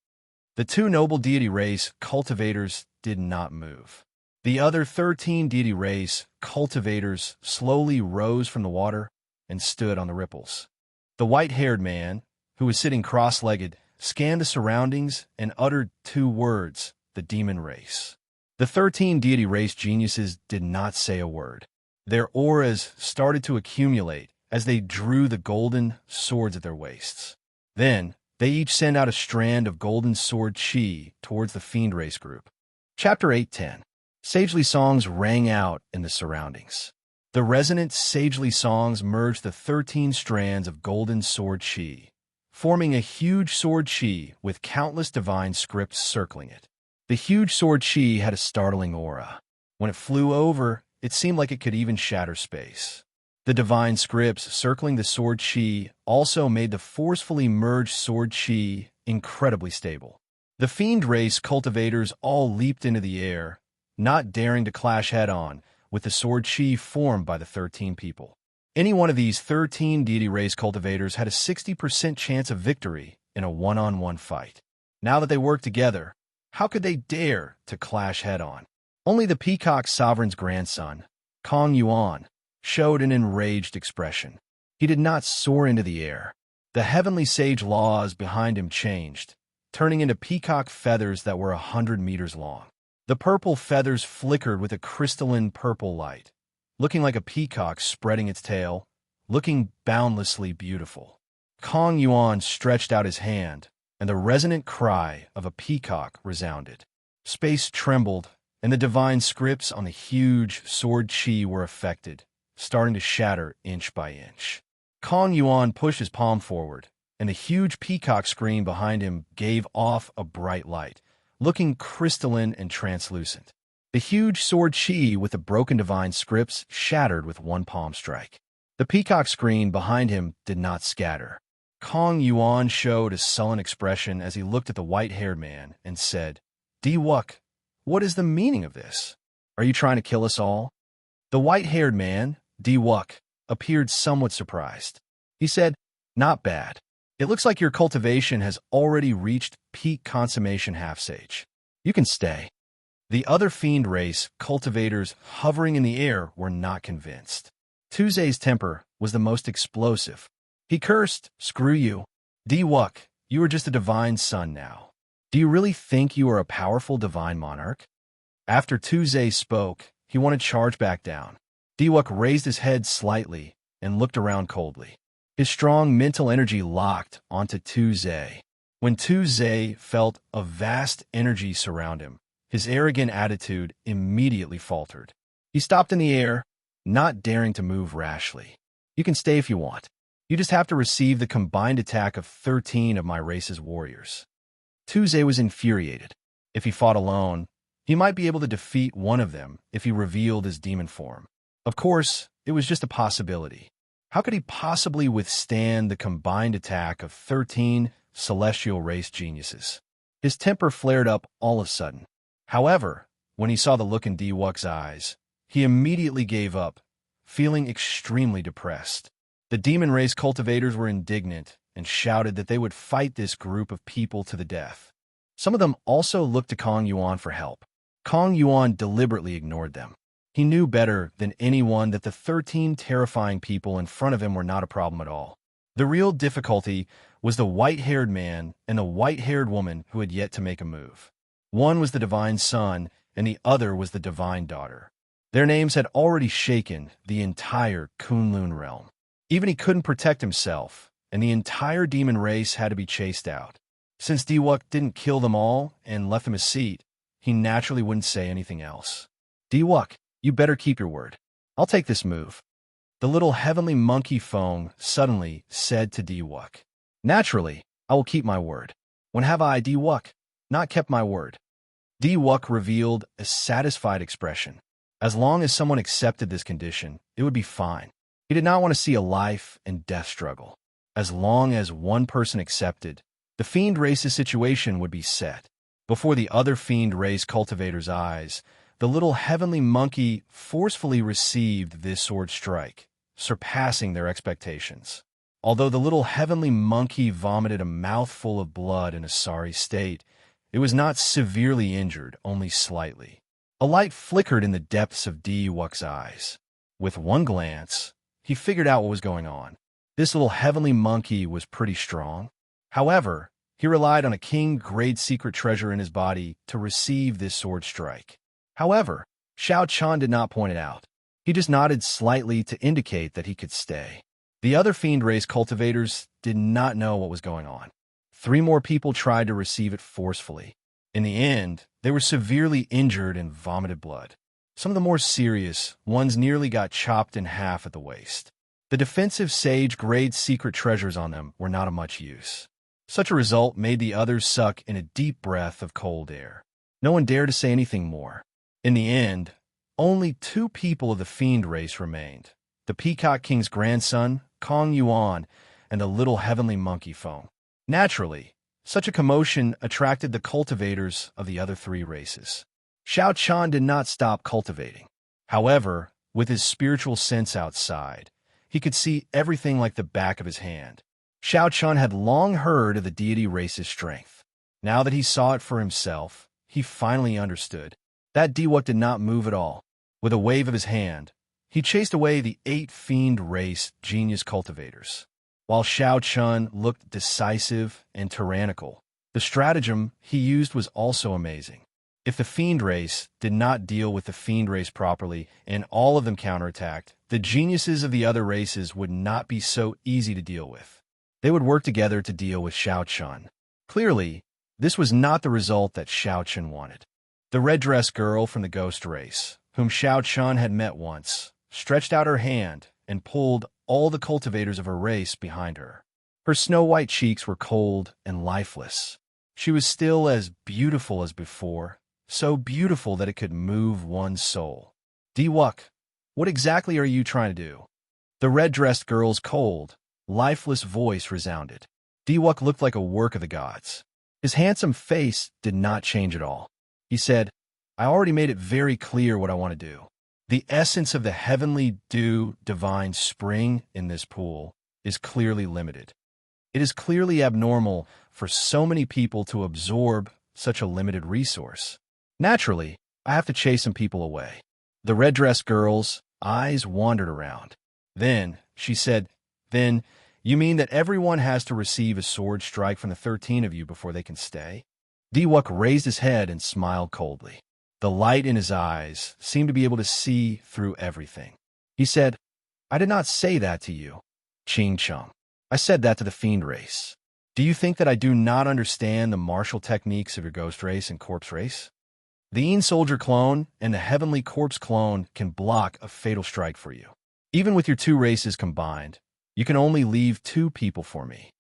A: The two noble deity race cultivators did not move. The other 13 deity race cultivators slowly rose from the water and stood on the ripples. The white-haired man, who was sitting cross-legged, scanned the surroundings and uttered 2 words, "the demon race." The 13 deity race geniuses did not say a word. Their auras started to accumulate as they drew the golden swords at their waists. Then, they each sent out a strand of golden sword chi towards the fiend race group. Chapter 8:10. Sagely songs rang out in the surroundings. The resonant sagely songs merged the 13 strands of golden sword chi, forming a huge sword chi with countless divine scripts circling it. The huge sword chi had a startling aura. When it flew over, it seemed like it could even shatter space. The divine scripts circling the sword chi also made the forcefully merged sword chi incredibly stable. The fiend race cultivators all leaped into the air, not daring to clash head-on with the sword chi formed by the 13 people. Any one of these 13 deity race cultivators had a 60% chance of victory in a one-on-one fight. Now that they worked together, how could they dare to clash head-on? Only the Peacock Sovereign's grandson, Kong Yuan, showed an enraged expression. He did not soar into the air. The heavenly sage laws behind him changed, turning into peacock feathers that were 100 meters long. The purple feathers flickered with a crystalline purple light, looking like a peacock spreading its tail, looking boundlessly beautiful. Kong Yuan stretched out his hand, and the resonant cry of a peacock resounded. Space trembled, and the divine scripts on the huge sword chi were affected, starting to shatter inch by inch. Kong Yuan pushed his palm forward, and the huge peacock screen behind him gave off a bright light, looking crystalline and translucent. The huge sword chi with the broken divine scripts shattered with one palm strike. The peacock screen behind him did not scatter. Kong Yuan showed a sullen expression as he looked at the white-haired man and said, "Di Wuk, What is the meaning of this? Are you trying to kill us all? The white-haired man, Diwuk, appeared somewhat surprised. He said, "Not bad. It looks like your cultivation has already reached peak consummation half-stage. You can stay." The other fiend race cultivators hovering in the air were not convinced. Tuesday's temper was the most explosive. He cursed, "Screw you. Diwuk, you are just a divine son now. Do you really think you are a powerful divine monarch?" After Tuesday spoke, he wanted to charge back down. Diwuk raised his head slightly and looked around coldly. His strong mental energy locked onto Tuesday. When Tuesday felt a vast energy surround him, his arrogant attitude immediately faltered. He stopped in the air, not daring to move rashly. "You can stay if you want. You just have to receive the combined attack of 13 of my race's warriors." Tuesday was infuriated. If he fought alone, he might be able to defeat one of them if he revealed his demon form. Of course, it was just a possibility. How could he possibly withstand the combined attack of 13 celestial race geniuses? His temper flared up all of a sudden. However, when he saw the look in Diwuk's eyes, he immediately gave up, feeling extremely depressed. The demon race cultivators were indignant and shouted that they would fight this group of people to the death. Some of them also looked to Kong Yuan for help. Kong Yuan deliberately ignored them. He knew better than anyone that the 13 terrifying people in front of him were not a problem at all. The real difficulty was the white-haired man and the white-haired woman who had yet to make a move. One was the divine son, and the other was the divine daughter. Their names had already shaken the entire Kunlun realm. Even he couldn't protect himself, and the entire demon race had to be chased out. Since Diwuk didn't kill them all and left him a seat, he naturally wouldn't say anything else. "Diwuk, you better keep your word. I'll take this move." The little heavenly monkey Fong suddenly said to Diwuk, "Naturally, I will keep my word. When have I, Diwuk, not kept my word?" Diwuk revealed a satisfied expression. As long as someone accepted this condition, it would be fine. He did not want to see a life and death struggle. As long as one person accepted, the fiend race's situation would be set. Before the other fiend race cultivators' eyes, the little heavenly monkey forcefully received this sword strike, surpassing their expectations. Although the little heavenly monkey vomited a mouthful of blood in a sorry state, it was not severely injured, only slightly. A light flickered in the depths of Diwuk's eyes. With one glance, he figured out what was going on. This little heavenly monkey was pretty strong. However, he relied on a king-grade secret treasure in his body to receive this sword strike. However, Xiao Chan did not point it out. He just nodded slightly to indicate that he could stay. The other fiend race cultivators did not know what was going on. 3 more people tried to receive it forcefully. In the end, they were severely injured and vomited blood. Some of the more serious ones nearly got chopped in half at the waist. The defensive sage-grade secret treasures on them were not of much use. Such a result made the others suck in a deep breath of cold air. No one dared to say anything more. In the end, only 2 people of the fiend race remained: the Peacock King's grandson, Kong Yuan, and the little heavenly monkey Feng. Naturally, such a commotion attracted the cultivators of the other 3 races. Xiao Chan did not stop cultivating. However, with his spiritual sense outside, he could see everything like the back of his hand. Xiao Chan had long heard of the deity race's strength. Now that he saw it for himself, he finally understood. That Diwuk did not move at all. With a wave of his hand, he chased away the 8 fiend race genius cultivators. While Xiao Chan looked decisive and tyrannical, the stratagem he used was also amazing. If the fiend race did not deal with the fiend race properly and all of them counterattacked, the geniuses of the other races would not be so easy to deal with. They would work together to deal with Xiao Chan. Clearly, this was not the result that Xiao Chan wanted. The red-dressed girl from the ghost race, whom Xiao Chan had met once, stretched out her hand and pulled all the cultivators of her race behind her. Her snow-white cheeks were cold and lifeless. She was still as beautiful as before, so beautiful that it could move one's soul. "Diwuk, what exactly are you trying to do?" The red-dressed girl's cold, lifeless voice resounded. Diwuk looked like a work of the gods. His handsome face did not change at all. He said, I already made it very clear what I want to do. The essence of the heavenly dew divine spring in this pool is clearly limited. It is clearly abnormal for so many people to absorb such a limited resource. Naturally, I have to chase some people away. The red-dressed girl's eyes wandered around. Then, she said, "Then, you mean that everyone has to receive a sword strike from the 13 of you before they can stay?" Diwuk raised his head and smiled coldly. The light in his eyes seemed to be able to see through everything. He said, "I did not say that to you, Ching Chum. I said that to the fiend race. Do you think that I do not understand the martial techniques of your ghost race and corpse race? The Een Soldier clone and the Heavenly Corpse clone can block a fatal strike for you. Even with your two races combined, you can only leave two people for me."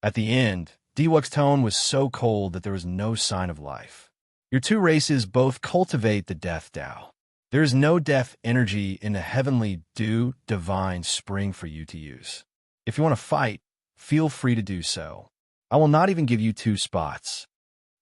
A: At the end, Diwuk's tone was so cold that there was no sign of life. "Your two races both cultivate the death Tao. There is no death energy in the heavenly dew divine spring for you to use. If you want to fight, feel free to do so. I will not even give you 2 spots."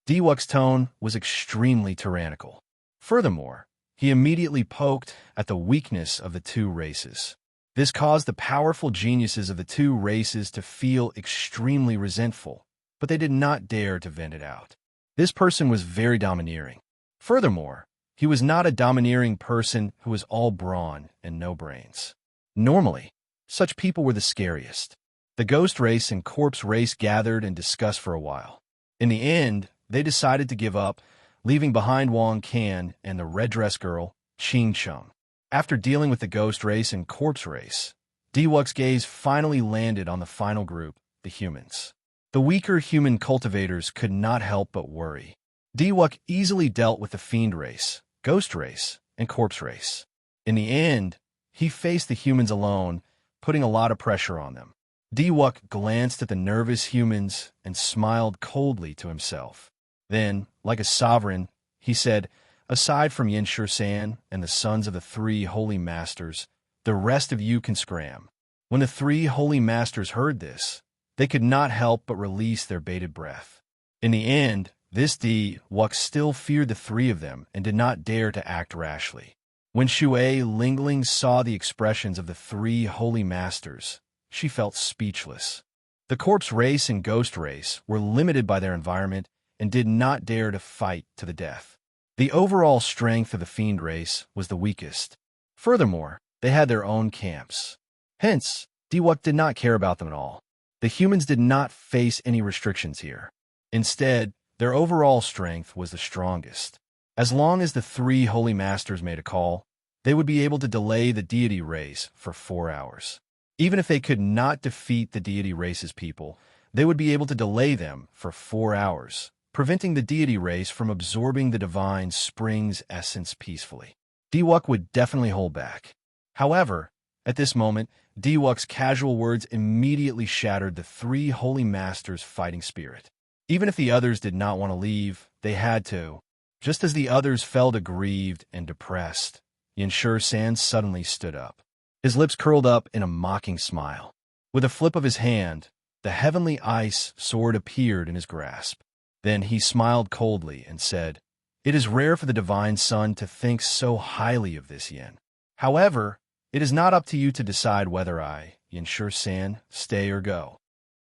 A: Diwuk's tone was extremely tyrannical. Furthermore, he immediately poked at the weakness of the two races. This caused the powerful geniuses of the two races to feel extremely resentful, but they did not dare to vent it out. This person was very domineering. Furthermore, he was not a domineering person who was all brawn and no brains. Normally, such people were the scariest. The ghost race and corpse race gathered and discussed for a while. In the end, they decided to give up, leaving behind Wang Can and the red-dress girl, Ching Chum. After dealing with the ghost race and corpse race, Diwuk's gaze finally landed on the final group, the humans. The weaker human cultivators could not help but worry. Diwuk easily dealt with the fiend race, ghost race, and corpse race. In the end, he faced the humans alone, putting a lot of pressure on them. Diwuk glanced at the nervous humans and smiled coldly to himself. Then, like a sovereign, he said, "Aside from Yin Shur-san and the sons of the 3 holy masters, the rest of you can scram." When the 3 holy masters heard this, they could not help but release their bated breath. In the end, this Diwuk still feared the 3 of them and did not dare to act rashly. When Shui Lingling saw the expressions of the 3 holy masters, she felt speechless. The corpse race and ghost race were limited by their environment and did not dare to fight to the death. The overall strength of the fiend race was the weakest. Furthermore, they had their own camps. Hence, Diwuk did not care about them at all. The humans did not face any restrictions here. Instead, their overall strength was the strongest. As long as the 3 holy masters made a call, they would be able to delay the deity race for 4 hours. Even if they could not defeat the deity race's people, they would be able to delay them for 4 hours, preventing the deity race from absorbing the divine spring's essence peacefully. Diwuk would definitely hold back. However, at this moment, Diwuk's casual words immediately shattered the 3 holy masters' fighting spirit. Even if the others did not want to leave, they had to. Just as the others felt aggrieved and depressed, Yin Shur-san suddenly stood up. His lips curled up in a mocking smile. With a flip of his hand, the heavenly ice sword appeared in his grasp. Then he smiled coldly and said, "It is rare for the divine son to think so highly of this Yin. However, it is not up to you to decide whether I, Yin Shur-san, stay or go."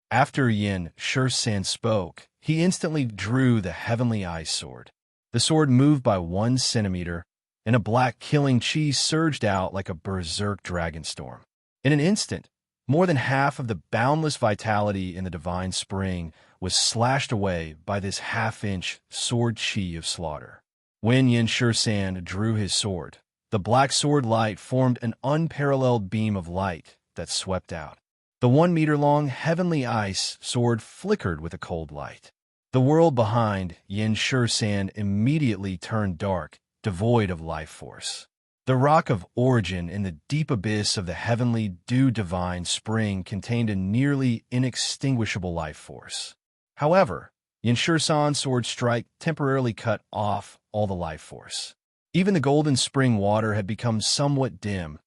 A: After Yin Shur-san spoke, he instantly drew the heavenly ice sword. The sword moved by 1 centimeter, and a black killing chi surged out like a berserk dragon storm. In an instant, more than half of the boundless vitality in the divine spring was slashed away by this half-inch sword chi of slaughter. When Yin Shur-san drew his sword, the black sword light formed an unparalleled beam of light that swept out. The 1-meter-long heavenly ice sword flickered with a cold light. The world behind Yin Shur-san immediately turned dark, devoid of life force. The rock of origin in the deep abyss of the heavenly dew divine spring contained a nearly inextinguishable life force. However, Yin Shur-san's sword strike temporarily cut off all the life force. Even the golden spring water had become somewhat dim,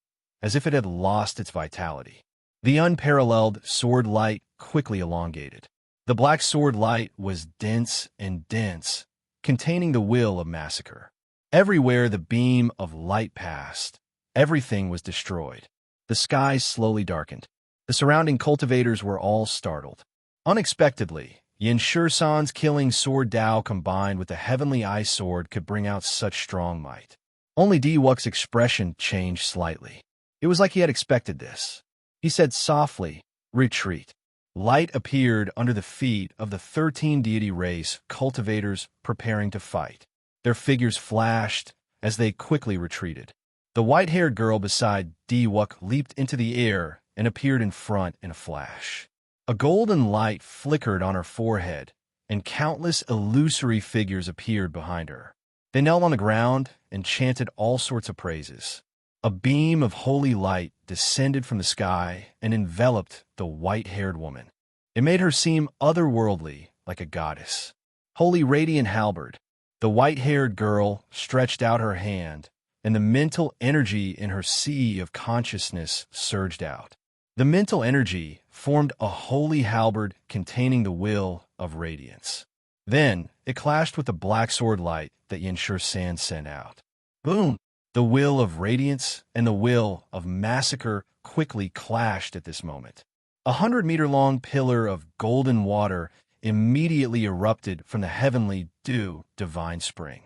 A: as if it had lost its vitality. The unparalleled sword light quickly elongated. The black sword light was dense and dense, containing the will of massacre. Everywhere the beam of light passed, everything was destroyed. The sky slowly darkened. The surrounding cultivators were all startled. Unexpectedly, Yin San's killing sword Dao combined with the heavenly ice sword could bring out such strong might. Only Diwuk's expression changed slightly. It was like he had expected this. He said softly, "Retreat." Light appeared under the feet of the 13 deity race cultivators preparing to fight. Their figures flashed as they quickly retreated. The white-haired girl beside Diwuk leaped into the air and appeared in front in a flash. A golden light flickered on her forehead, and countless illusory figures appeared behind her. They knelt on the ground and chanted all sorts of praises. A beam of holy light descended from the sky and enveloped the white-haired woman. It made her seem otherworldly, like a goddess. Holy radiant halberd. The white-haired girl stretched out her hand, and the mental energy in her sea of consciousness surged out. The mental energy formed a holy halberd containing the will of radiance. Then it clashed with the black sword light that Yin San sent out. Boom! The will of radiance and the will of massacre quickly clashed at this moment. 100-meter-long pillar of golden water immediately erupted from the heavenly dew divine spring.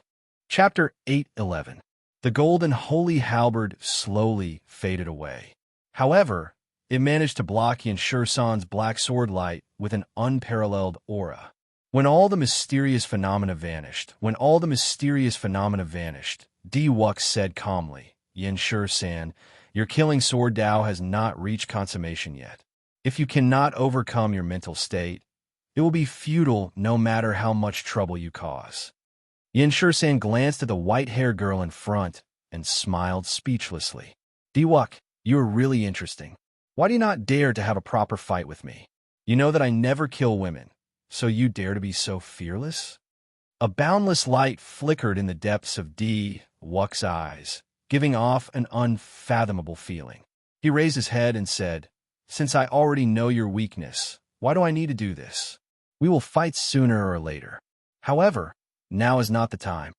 A: Chapter 8:11. The golden holy halberd slowly faded away. However, it managed to block Yin San's black sword light with an unparalleled aura. When all the mysterious phenomena vanished, Diwuk said calmly, "Yin San, your killing sword Dao has not reached consummation yet. If you cannot overcome your mental state, it will be futile no matter how much trouble you cause." Yin San glanced at the white-haired girl in front and smiled speechlessly. "Diwuk, you are really interesting. Why do you not dare to have a proper fight with me? You know that I never kill women, so you dare to be so fearless?" A boundless light flickered in the depths of Diwuk's eyes, giving off an unfathomable feeling. He raised his head and said, "Since I already know your weakness, why do I need to do this? We will fight sooner or later. However, now is not the time.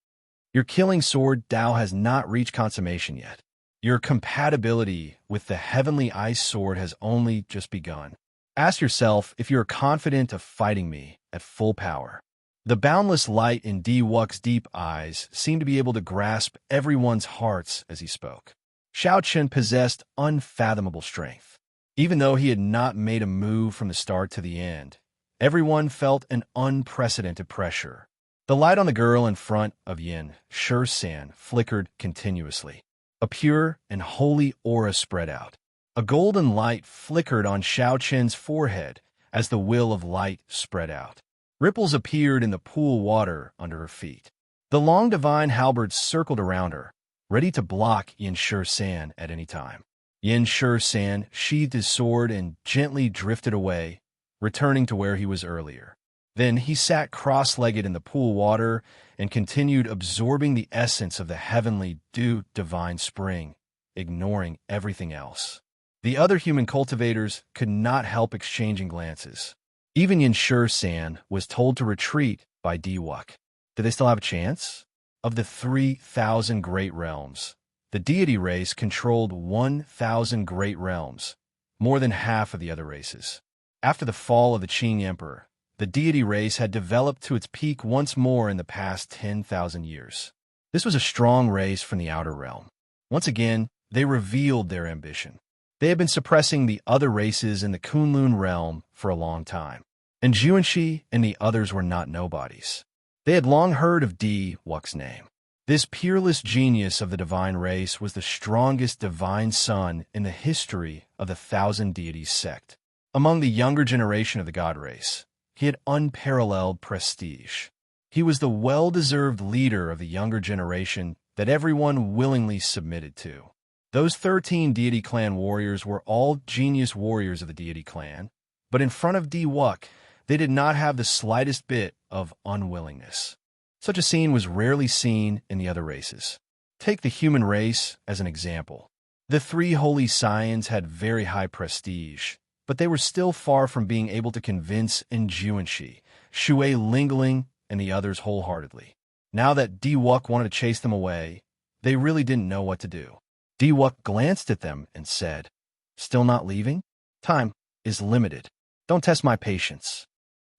A: Your killing sword Dao has not reached consummation yet. Your compatibility with the heavenly ice sword has only just begun. Ask yourself if you are confident of fighting me at full power." The boundless light in Diwuk's deep eyes seemed to be able to grasp everyone's hearts as he spoke. Xiaochen possessed unfathomable strength. Even though he had not made a move from the start to the end, everyone felt an unprecedented pressure. The light on the girl in front of Yin San flickered continuously. A pure and holy aura spread out. A golden light flickered on Xiaochen's forehead as the will of light spread out. Ripples appeared in the pool water under her feet. The long divine halberd circled around her, ready to block Yin San at any time. Yin San sheathed his sword and gently drifted away, returning to where he was earlier. Then he sat cross-legged in the pool water and continued absorbing the essence of the heavenly dew divine spring, ignoring everything else. The other human cultivators could not help exchanging glances. Even Yin San was told to retreat by Diwuk. Did they still have a chance? Of the 3,000 great realms, the deity race controlled 1,000 great realms, more than half of the other races. After the fall of the Qing Emperor, the deity race had developed to its peak once more in the past 10,000 years. This was a strong race from the outer realm. Once again, they revealed their ambition. They had been suppressing the other races in the Kunlun realm for a long time, and Juanxi and the others were not nobodies. They had long heard of Diwuk's name. This peerless genius of the divine race was the strongest divine son in the history of the Thousand Deities sect. Among the younger generation of the god race, he had unparalleled prestige. He was the well-deserved leader of the younger generation that everyone willingly submitted to. Those 13 deity clan warriors were all genius warriors of the deity clan, but in front of Diwuk, they did not have the slightest bit of unwillingness. Such a scene was rarely seen in the other races. Take the human race as an example. The 3 holy scions had very high prestige, but they were still far from being able to convince Juanxi, Shui Lingling, and the others wholeheartedly. Now that Diwuk wanted to chase them away, they really didn't know what to do. Diwuk glanced at them and said, "Still not leaving? Time is limited. Don't test my patience."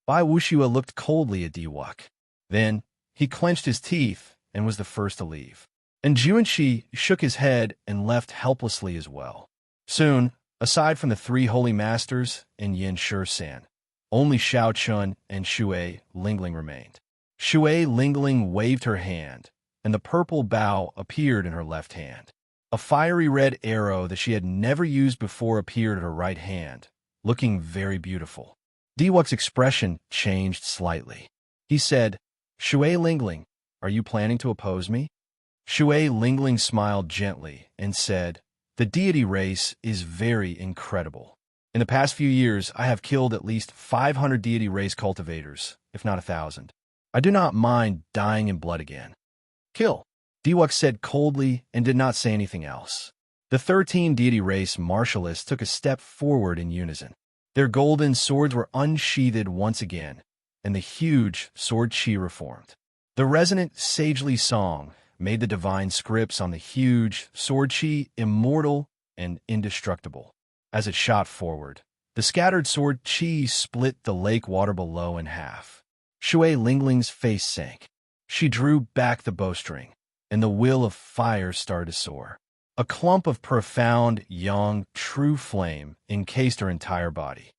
A: Bai Wuxiua looked coldly at Diwuk. Then he clenched his teeth and was the first to leave. And Juanxi shook his head and left helplessly as well. Soon, aside from the three holy masters and Yin Shisan, only Shao Chun and Shui Lingling remained. Shui Lingling waved her hand, and the purple bow appeared in her left hand. A fiery red arrow that she had never used before appeared at her right hand, looking very beautiful. Diwuk's expression changed slightly. He said, "Shui Lingling, are you planning to oppose me?" Shui Lingling smiled gently and said, "The deity race is very incredible. In the past few years, I have killed at least 500 deity race cultivators, if not 1,000. I do not mind dying in blood again." "Kill," Diwuk said coldly and did not say anything else. The 13 deity race martialists took a step forward in unison. Their golden swords were unsheathed once again, and the huge sword chi reformed. The resonant sagely song made the divine scripts on the huge sword chi immortal and indestructible. As it shot forward, the scattered sword chi split the lake water below in half. Shui Lingling's face sank. She drew back the bowstring, and the will of fire started to soar. A clump of profound, young, true flame encased her entire body.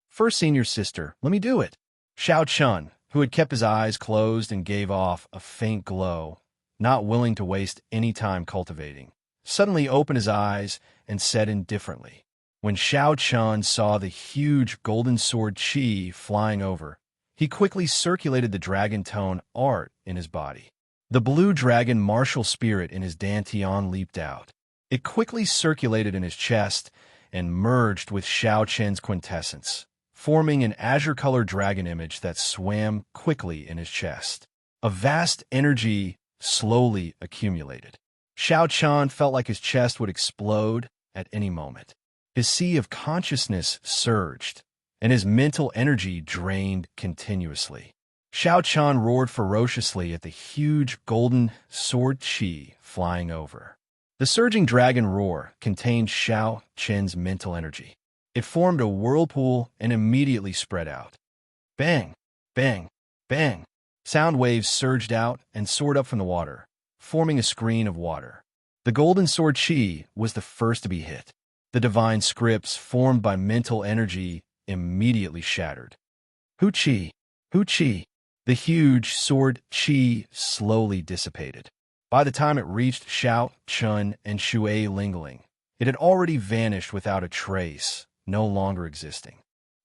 A: "First senior sister, let me do it." Shao Chun, who had kept his eyes closed and gave off a faint glow, not willing to waste any time cultivating, suddenly opened his eyes and said indifferently. When Shao Chun saw the huge golden sword chi flying over, he quickly circulated the dragon tone art in his body. The blue dragon martial spirit in his dantian leaped out. It quickly circulated in his chest and merged with Shao Chen's quintessence, forming an azure-colored dragon image that swam quickly in his chest. A vast energy slowly accumulated. Shao Chun felt like his chest would explode at any moment. His sea of consciousness surged, and his mental energy drained continuously. Shao Chun roared ferociously at the huge golden sword chi flying over. The surging dragon roar contained Shao Chen's mental energy. It formed a whirlpool and immediately spread out. Bang, bang, bang. Sound waves surged out and soared up from the water, forming a screen of water. The golden sword chi was the first to be hit. The divine scripts formed by mental energy immediately shattered. Hu chi, hu chi. The huge sword chi slowly dissipated. By the time it reached Shao Chun and Shui Lingling, it had already vanished without a trace, no longer existing.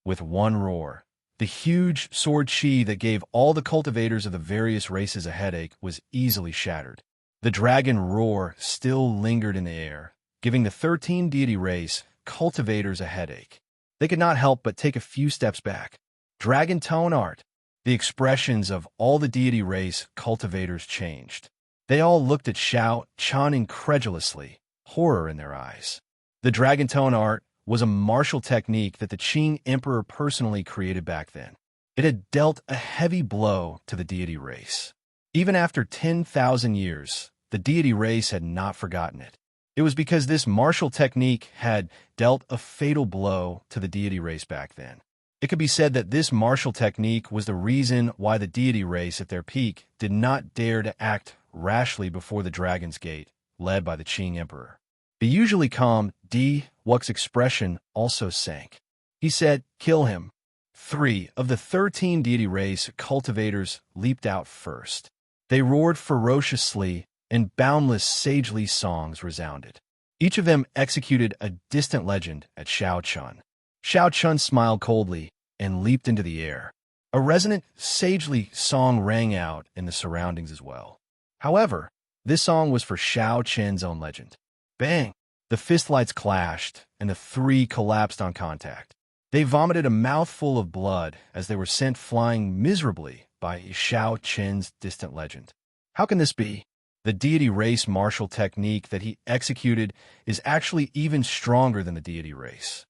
A: With one roar, the huge sword chi that gave all the cultivators of the various races a headache was easily shattered. The dragon roar still lingered in the air, giving the 13 deity race cultivators a headache. They could not help but take a few steps back. Dragon tone art. The expressions of all the deity race cultivators changed. They all looked at Shao Chun incredulously, horror in their eyes. The dragon tone art was a martial technique that the Qing Emperor personally created back then. It had dealt a heavy blow to the deity race. Even after 10,000 years, the deity race had not forgotten it. It was because this martial technique had dealt a fatal blow to the deity race back then. It could be said that this martial technique was the reason why the deity race at their peak did not dare to act rashly before the Dragon's Gate, led by the Qing Emperor. The usually calm Diwuk's expression also sank. He said, "Kill him." 3 of the 13 deity race cultivators leaped out first. They roared ferociously, and boundless sagely songs resounded. Each of them executed a distant legend at Shao Chun. Shao Chun smiled coldly and leaped into the air. A resonant sagely song rang out in the surroundings as well. However, this song was for Shao Chen's own legend. Bang! The fistlights clashed, and the 3 collapsed on contact. They vomited a mouthful of blood as they were sent flying miserably by Shao Chen's distant legend. How can this be? The deity race martial technique that he executed is actually even stronger than the deity race.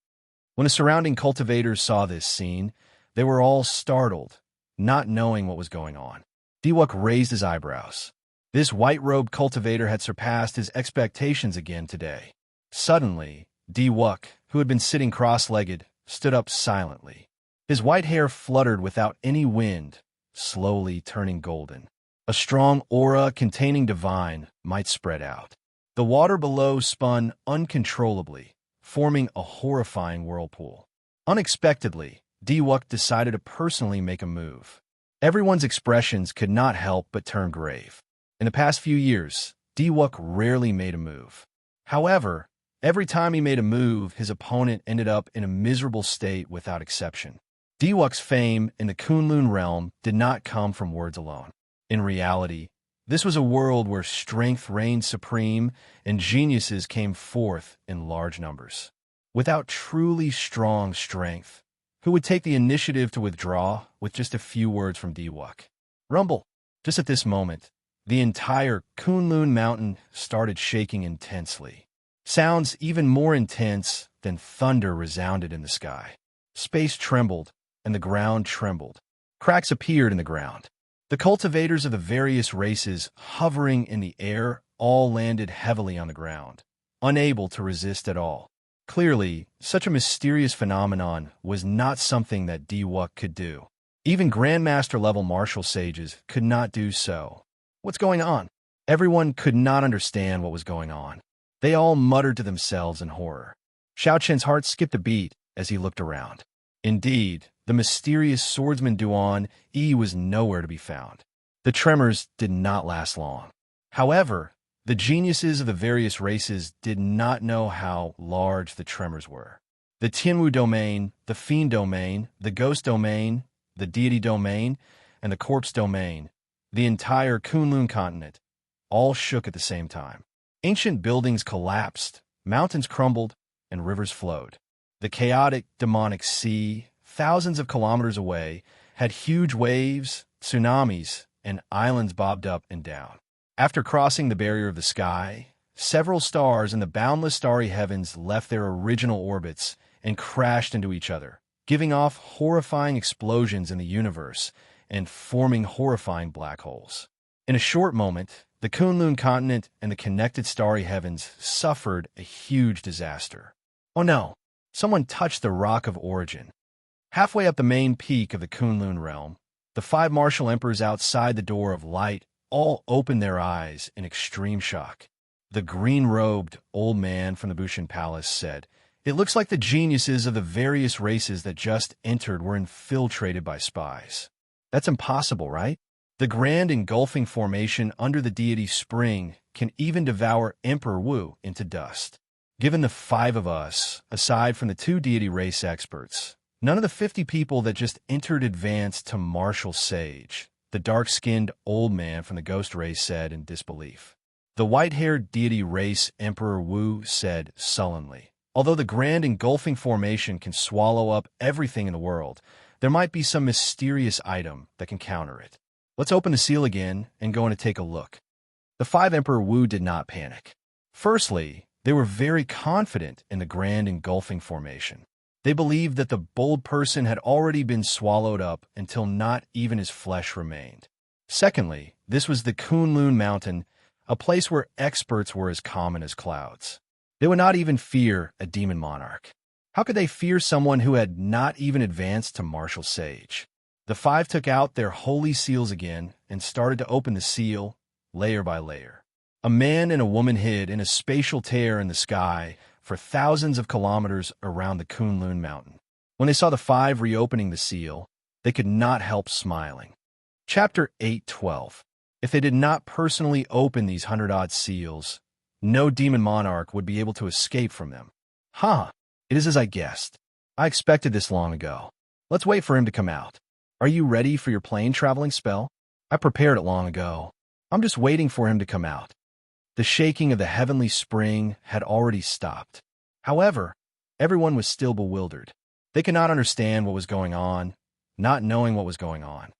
A: When the surrounding cultivators saw this scene, they were all startled, not knowing what was going on. Diwuk raised his eyebrows. This white-robed cultivator had surpassed his expectations again today. Suddenly, Diwuk, who had been sitting cross-legged, stood up silently. His white hair fluttered without any wind, slowly turning golden. A strong aura containing divine might spread out. The water below spun uncontrollably, forming a horrifying whirlpool. Unexpectedly, Diwuk decided to personally make a move. Everyone's expressions could not help but turn grave. In the past few years, Diwuk rarely made a move. However, every time he made a move, his opponent ended up in a miserable state without exception. Diwuk's fame in the Kunlun realm did not come from words alone. In reality, this was a world where strength reigned supreme and geniuses came forth in large numbers. Without truly strong strength, who would take the initiative to withdraw with just a few words from Diwuk? Rumble. Just at this moment, the entire Kunlun mountain started shaking intensely. Sounds even more intense than thunder resounded in the sky. Space trembled, and the ground trembled. Cracks appeared in the ground. The cultivators of the various races hovering in the air all landed heavily on the ground, unable to resist at all. Clearly, such a mysterious phenomenon was not something that Diwuk could do. Even Grandmaster-level martial sages could not do so. What's going on? Everyone could not understand what was going on. They all muttered to themselves in horror. Xiao Chen's heart skipped a beat as he looked around. Indeed, the mysterious swordsman Duan Yi was nowhere to be found. The tremors did not last long. However, the geniuses of the various races did not know how large the tremors were. The Tianwu domain, the Fiend domain, the Ghost domain, the Deity domain, and the Corpse domain, the entire Kunlun continent, all shook at the same time. Ancient buildings collapsed, mountains crumbled, and rivers flowed. The chaotic, demonic sea, thousands of kilometers away, had huge waves, tsunamis, and islands bobbed up and down. After crossing the barrier of the sky, several stars in the boundless starry heavens left their original orbits and crashed into each other, giving off horrifying explosions in the universe and forming horrifying black holes. In a short moment, the Kunlun continent and the connected starry heavens suffered a huge disaster. Oh no! Someone touched the Rock of Origin. Halfway up the main peak of the Kunlun realm, the 5 martial emperors outside the Door of Light all opened their eyes in extreme shock. The green-robed old man from the Bushin Palace said, "It looks like the geniuses of the various races that just entered were infiltrated by spies." That's impossible, right? The grand engulfing formation under the deity Spring can even devour Emperor Wu into dust. Given the 5 of us, aside from the 2 deity race experts, none of the 50 people that just entered advanced to martial sage, the dark-skinned old man from the ghost race said in disbelief. The white-haired deity race Emperor Wu said sullenly, "Although the grand engulfing formation can swallow up everything in the world, there might be some mysterious item that can counter it. Let's open the seal again and go in to take a look." The 5 Emperor Wu did not panic. Firstly, they were very confident in the grand engulfing formation. They believed that the bold person had already been swallowed up until not even his flesh remained. Secondly, this was the Kunlun Mountain, a place where experts were as common as clouds. They would not even fear a demon monarch. How could they fear someone who had not even advanced to martial sage? The 5 took out their holy seals again and started to open the seal, layer by layer. A man and a woman hid in a spatial tear in the sky for thousands of kilometers around the Kunlun mountain. When they saw the 5 reopening the seal, they could not help smiling. Chapter 8:12. If they did not personally open these 100-odd seals, no demon monarch would be able to escape from them. It is as I guessed. I expected this long ago. Let's wait for him to come out. Are you ready for your plane traveling spell? I prepared it long ago. I'm just waiting for him to come out. The shaking of the heavenly spring had already stopped. However, everyone was still bewildered. They could not understand what was going on, not knowing what was going on.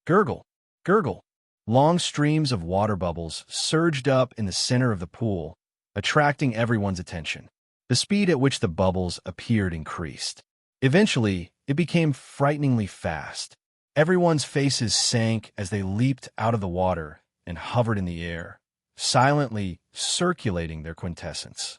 A: Gurgle, gurgle. Long streams of water bubbles surged up in the center of the pool, attracting everyone's attention. The speed at which the bubbles appeared increased. Eventually, it became frighteningly fast. Everyone's faces sank as they leaped out of the water and hovered in the air, silently circulating their quintessence.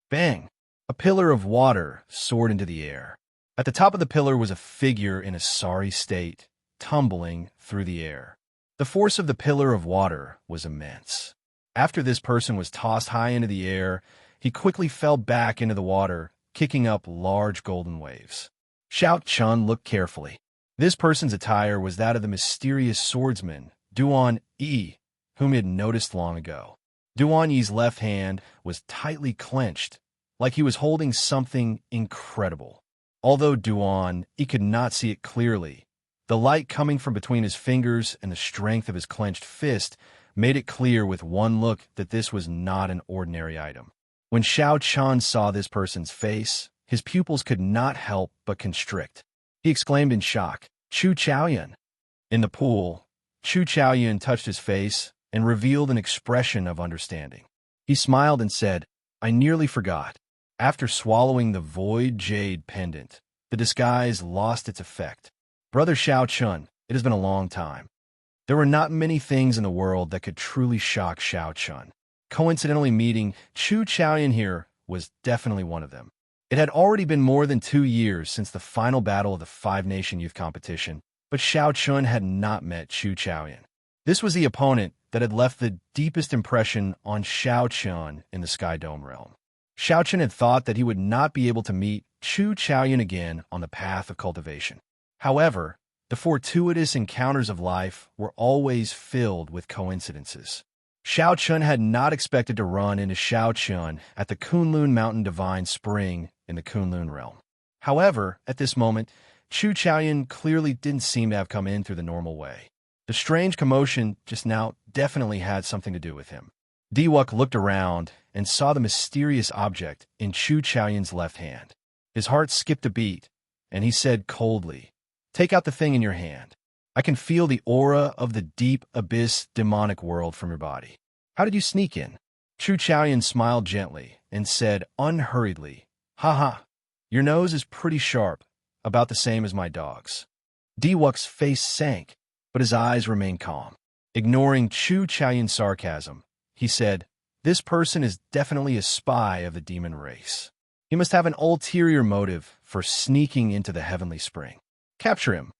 A: Bang! A pillar of water soared into the air. At the top of the pillar was a figure in a sorry state, tumbling through the air. The force of the pillar of water was immense. After this person was tossed high into the air, he quickly fell back into the water, kicking up large golden waves. Xiao Chun looked carefully. This person's attire was that of the mysterious swordsman, Duan Yi, whom he had noticed long ago. Duan Yi's left hand was tightly clenched, like he was holding something incredible. Although Duan Yi could not see it clearly, the light coming from between his fingers and the strength of his clenched fist made it clear with one look that this was not an ordinary item. When Xiao Chun saw this person's face, his pupils could not help but constrict. He exclaimed in shock, "Chu Chaoyun!" In the pool, Chu Chaoyun touched his face and revealed an expression of understanding. He smiled and said, "I nearly forgot." After swallowing the void jade pendant, the disguise lost its effect. "Brother Xiao Chun, it has been a long time." There were not many things in the world that could truly shock Xiao Chun. Coincidentally meeting Chu Chaoyun here was definitely one of them. It had already been more than 2 years since the final battle of the Five-Nation Youth Competition, but Xiao Chun had not met Chu Chaoyun. This was the opponent that had left the deepest impression on Xiao Chun in the Sky Dome realm. Xiao Chun had thought that he would not be able to meet Chu Chaoyun again on the path of cultivation. However, the fortuitous encounters of life were always filled with coincidences. Xiao Chun had not expected to run into Xiao Chun at the Kunlun Mountain Divine Spring in the Kunlun realm. However, at this moment, Chu Chaoyun clearly didn't seem to have come in through the normal way. The strange commotion just now definitely had something to do with him. Diwuk looked around and saw the mysterious object in Chu Chaoyun's left hand. His heart skipped a beat, and he said coldly, "Take out the thing in your hand. I can feel the aura of the deep abyss demonic world from your body. How did you sneak in?" Chu Chaoyun smiled gently and said unhurriedly, "Haha, your nose is pretty sharp, about the same as my dog's." Diwuk's face sank, but his eyes remained calm. Ignoring Chu Chaoyun's sarcasm, he said, "This person is definitely a spy of the demon race. He must have an ulterior motive for sneaking into the heavenly spring. Capture him."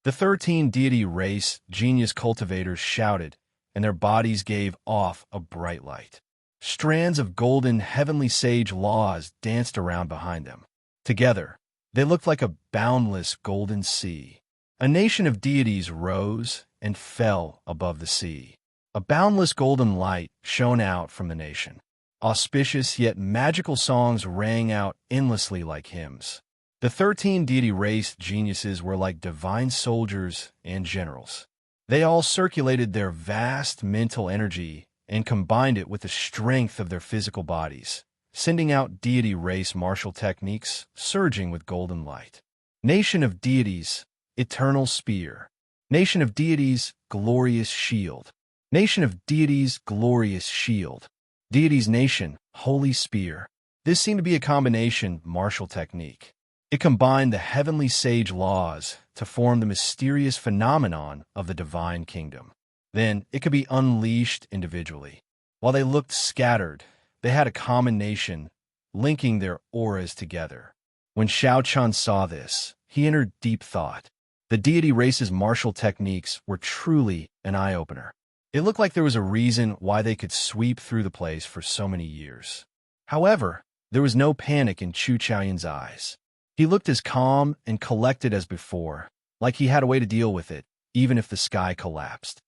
A: The 13 deity race genius cultivators shouted, and their bodies gave off a bright light. Strands of golden heavenly sage laws danced around behind them. Together, they looked like a boundless golden sea. A nation of deities rose and fell above the sea. A boundless golden light shone out from the nation. Auspicious yet magical songs rang out endlessly like hymns. The 13 deity race geniuses were like divine soldiers and generals. They all circulated their vast mental energy and combined it with the strength of their physical bodies, sending out deity race martial techniques surging with golden light. Nation of deities, eternal spear. Nation of deities, glorious shield. Nation of deities, glorious shield. Deities nation, holy spear. This seemed to be a combination martial technique. It combined the heavenly sage laws to form the mysterious phenomenon of the divine kingdom. Then it could be unleashed individually. While they looked scattered, they had a common nation, linking their auras together. When Xiao Chun saw this, he entered deep thought. The deity race's martial techniques were truly an eye-opener. It looked like there was a reason why they could sweep through the place for so many years. However, there was no panic in Chu Chaoyun's eyes. He looked as calm and collected as before, like he had a way to deal with it, even if the sky collapsed.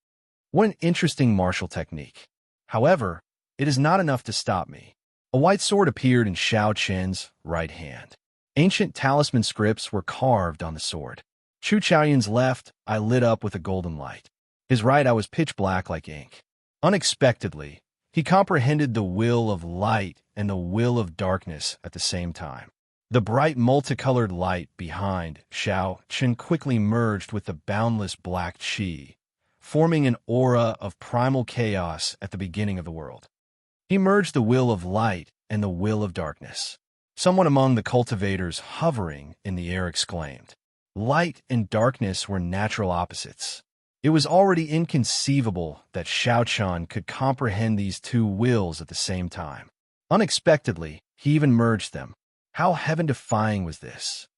A: What an interesting martial technique. However, it is not enough to stop me. A white sword appeared in Xiao Chen's right hand. Ancient talisman scripts were carved on the sword. Chu Chaoyun's left, I lit up with a golden light. His right, I was pitch black like ink. Unexpectedly, he comprehended the will of light and the will of darkness at the same time. The bright multicolored light behind Xiao Chen quickly merged with the boundless black qi, forming an aura of primal chaos at the beginning of the world. He merged the will of light and the will of darkness. Someone among the cultivators hovering in the air exclaimed, Light and darkness were natural opposites. It was already inconceivable that Xiaochun could comprehend these two wills at the same time. Unexpectedly, he even merged them. How heaven-defying was this?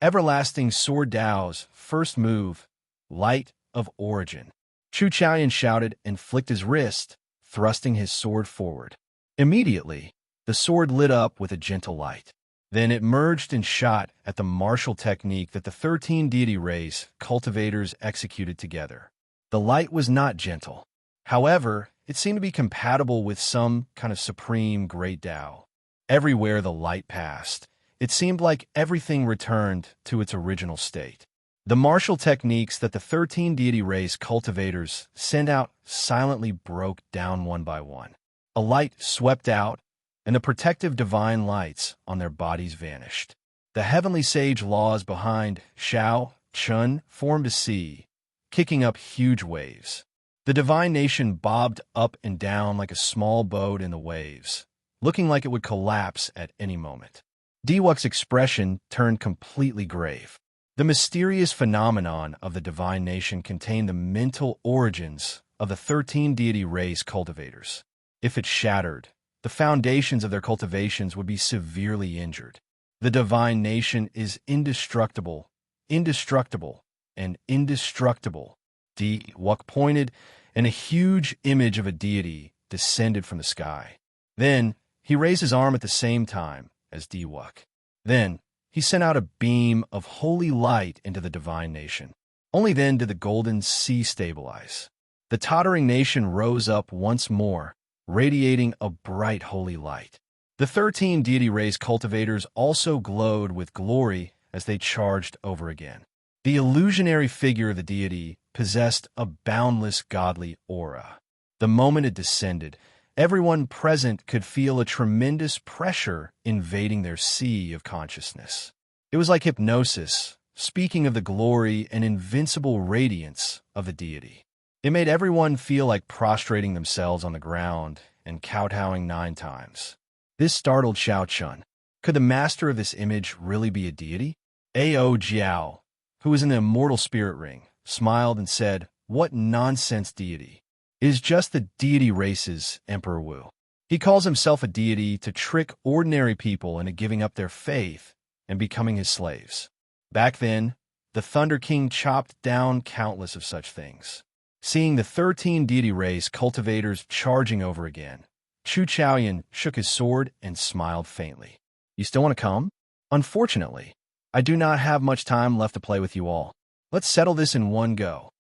A: Everlasting Sword Dao's first move, Light of Origin. Chu Chaoyan shouted and flicked his wrist, thrusting his sword forward. Immediately, the sword lit up with a gentle light. Then it merged and shot at the martial technique that the 13 deity rays cultivators executed together. The light was not gentle. However, it seemed to be compatible with some kind of supreme great Tao. Everywhere the light passed, it seemed like everything returned to its original state. The martial techniques that the 13 deity rays cultivators sent out silently broke down one by one. A light swept out, and the protective divine lights on their bodies vanished. The heavenly sage laws behind Xiao Chun formed a sea, kicking up huge waves. The divine nation bobbed up and down like a small boat in the waves, looking like it would collapse at any moment. Diwuk's expression turned completely grave. The mysterious phenomenon of the divine nation contained the mental origins of the 13 deity rays cultivators. If it shattered, the foundations of their cultivations would be severely injured. The divine nation is indestructible, indestructible, and indestructible. Diwuk pointed, and a huge image of a deity descended from the sky. Then, he raised his arm at the same time as Diwuk. Then, he sent out a beam of holy light into the divine nation. Only then did the golden sea stabilize. The tottering nation rose up once more, radiating a bright holy light. The 13 deity rays cultivators also glowed with glory as they charged over again. The illusionary figure of the deity possessed a boundless godly aura. The moment it descended, everyone present could feel a tremendous pressure invading their sea of consciousness. It was like hypnosis, speaking of the glory and invincible radiance of the deity. It made everyone feel like prostrating themselves on the ground and kowtowing 9 times. This startled Xiaochun. Could the master of this image really be a deity? Ao Jiao, who was in the immortal spirit ring, smiled and said, "What nonsense deity? It is just the deity race's Emperor Wu. He calls himself a deity to trick ordinary people into giving up their faith and becoming his slaves." Back then, the Thunder King chopped down countless of such things. Seeing the 13 deity race cultivators charging over again, Chu Chaoyan shook his sword and smiled faintly. "You still want to come? Unfortunately, I do not have much time left to play with you all. Let's settle this in one go."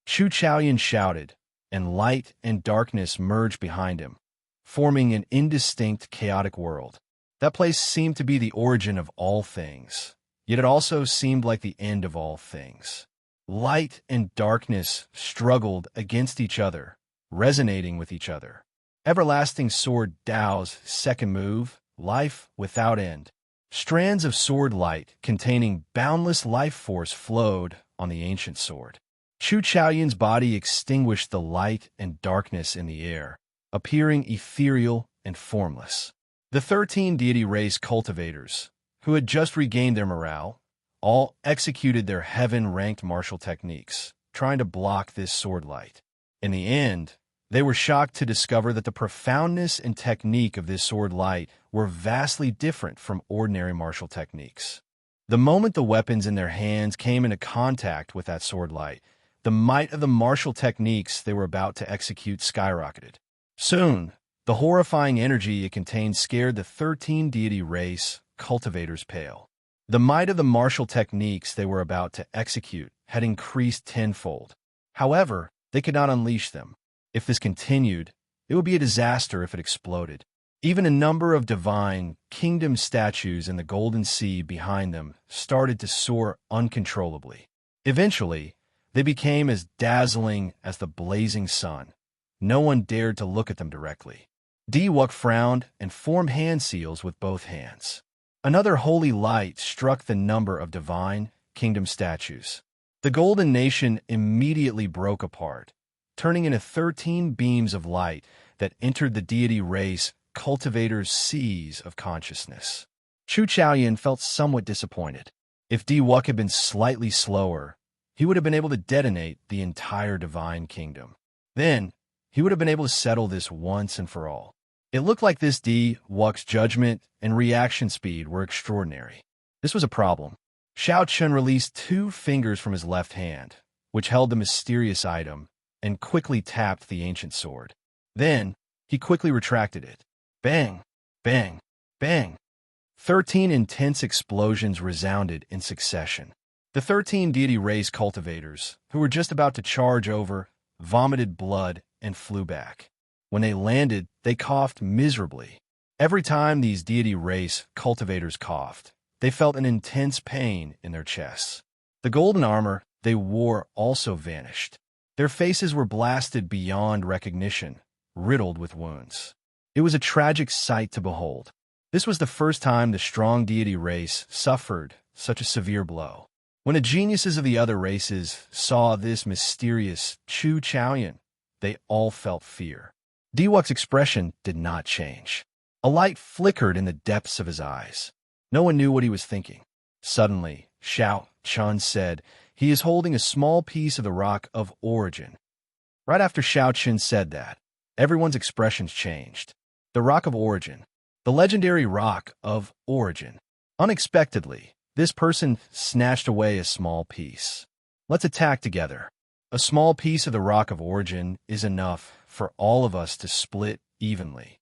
A: Chu Chaoyan shouted, and light and darkness merged behind him, forming an indistinct, chaotic world. That place seemed to be the origin of all things, yet it also seemed like the end of all things. Light and darkness struggled against each other, resonating with each other. Everlasting Sword Dao's second move, Life Without End. Strands of sword light containing boundless life force flowed on the ancient sword. Chu Chaoyan's body extinguished the light and darkness in the air, appearing ethereal and formless. The 13 deity race cultivators, who had just regained their morale, all executed their heaven-ranked martial techniques, trying to block this sword light. In the end, they were shocked to discover that the profoundness and technique of this sword light were vastly different from ordinary martial techniques. The moment the weapons in their hands came into contact with that sword light, the might of the martial techniques they were about to execute skyrocketed. Soon, the horrifying energy it contained scared the 13 deity race cultivators pale. The might of the martial techniques they were about to execute had increased tenfold. However, they could not unleash them. If this continued, it would be a disaster if it exploded. Even a number of divine kingdom statues in the golden sea behind them started to soar uncontrollably. Eventually, they became as dazzling as the blazing sun. No one dared to look at them directly. Diwuk frowned and formed hand seals with both hands. Another holy light struck the number of divine kingdom statues. The golden nation immediately broke apart, turning into 13 beams of light that entered the deity race cultivators' seas of consciousness. Chu Chaoyan felt somewhat disappointed. If Diwuk had been slightly slower, he would have been able to detonate the entire divine kingdom. Then, he would have been able to settle this once and for all. It looked like this Diwuk's judgment and reaction speed were extraordinary. This was a problem. Shao Chun released 2 fingers from his left hand, which held the mysterious item, and quickly tapped the ancient sword. Then, he quickly retracted it. Bang! Bang! Bang! 13 intense explosions resounded in succession. The 13 deity race cultivators, who were just about to charge over, vomited blood and flew back. When they landed, they coughed miserably. Every time these deity race cultivators coughed, they felt an intense pain in their chests. The golden armor they wore also vanished. Their faces were blasted beyond recognition, riddled with wounds. It was a tragic sight to behold. This was the first time the strong deity race suffered such a severe blow. When the geniuses of the other races saw this mysterious Chu Chaoyan, they all felt fear. Diwuk's expression did not change. A light flickered in the depths of his eyes. No one knew what he was thinking. Suddenly, Shao Chun said, "He is holding a small piece of the rock of origin." Right after Shao Chun said that, everyone's expressions changed. The rock of origin. The legendary rock of origin. Unexpectedly, this person snatched away a small piece. Let's attack together. A small piece of the rock of origin is enough for all of us to split evenly.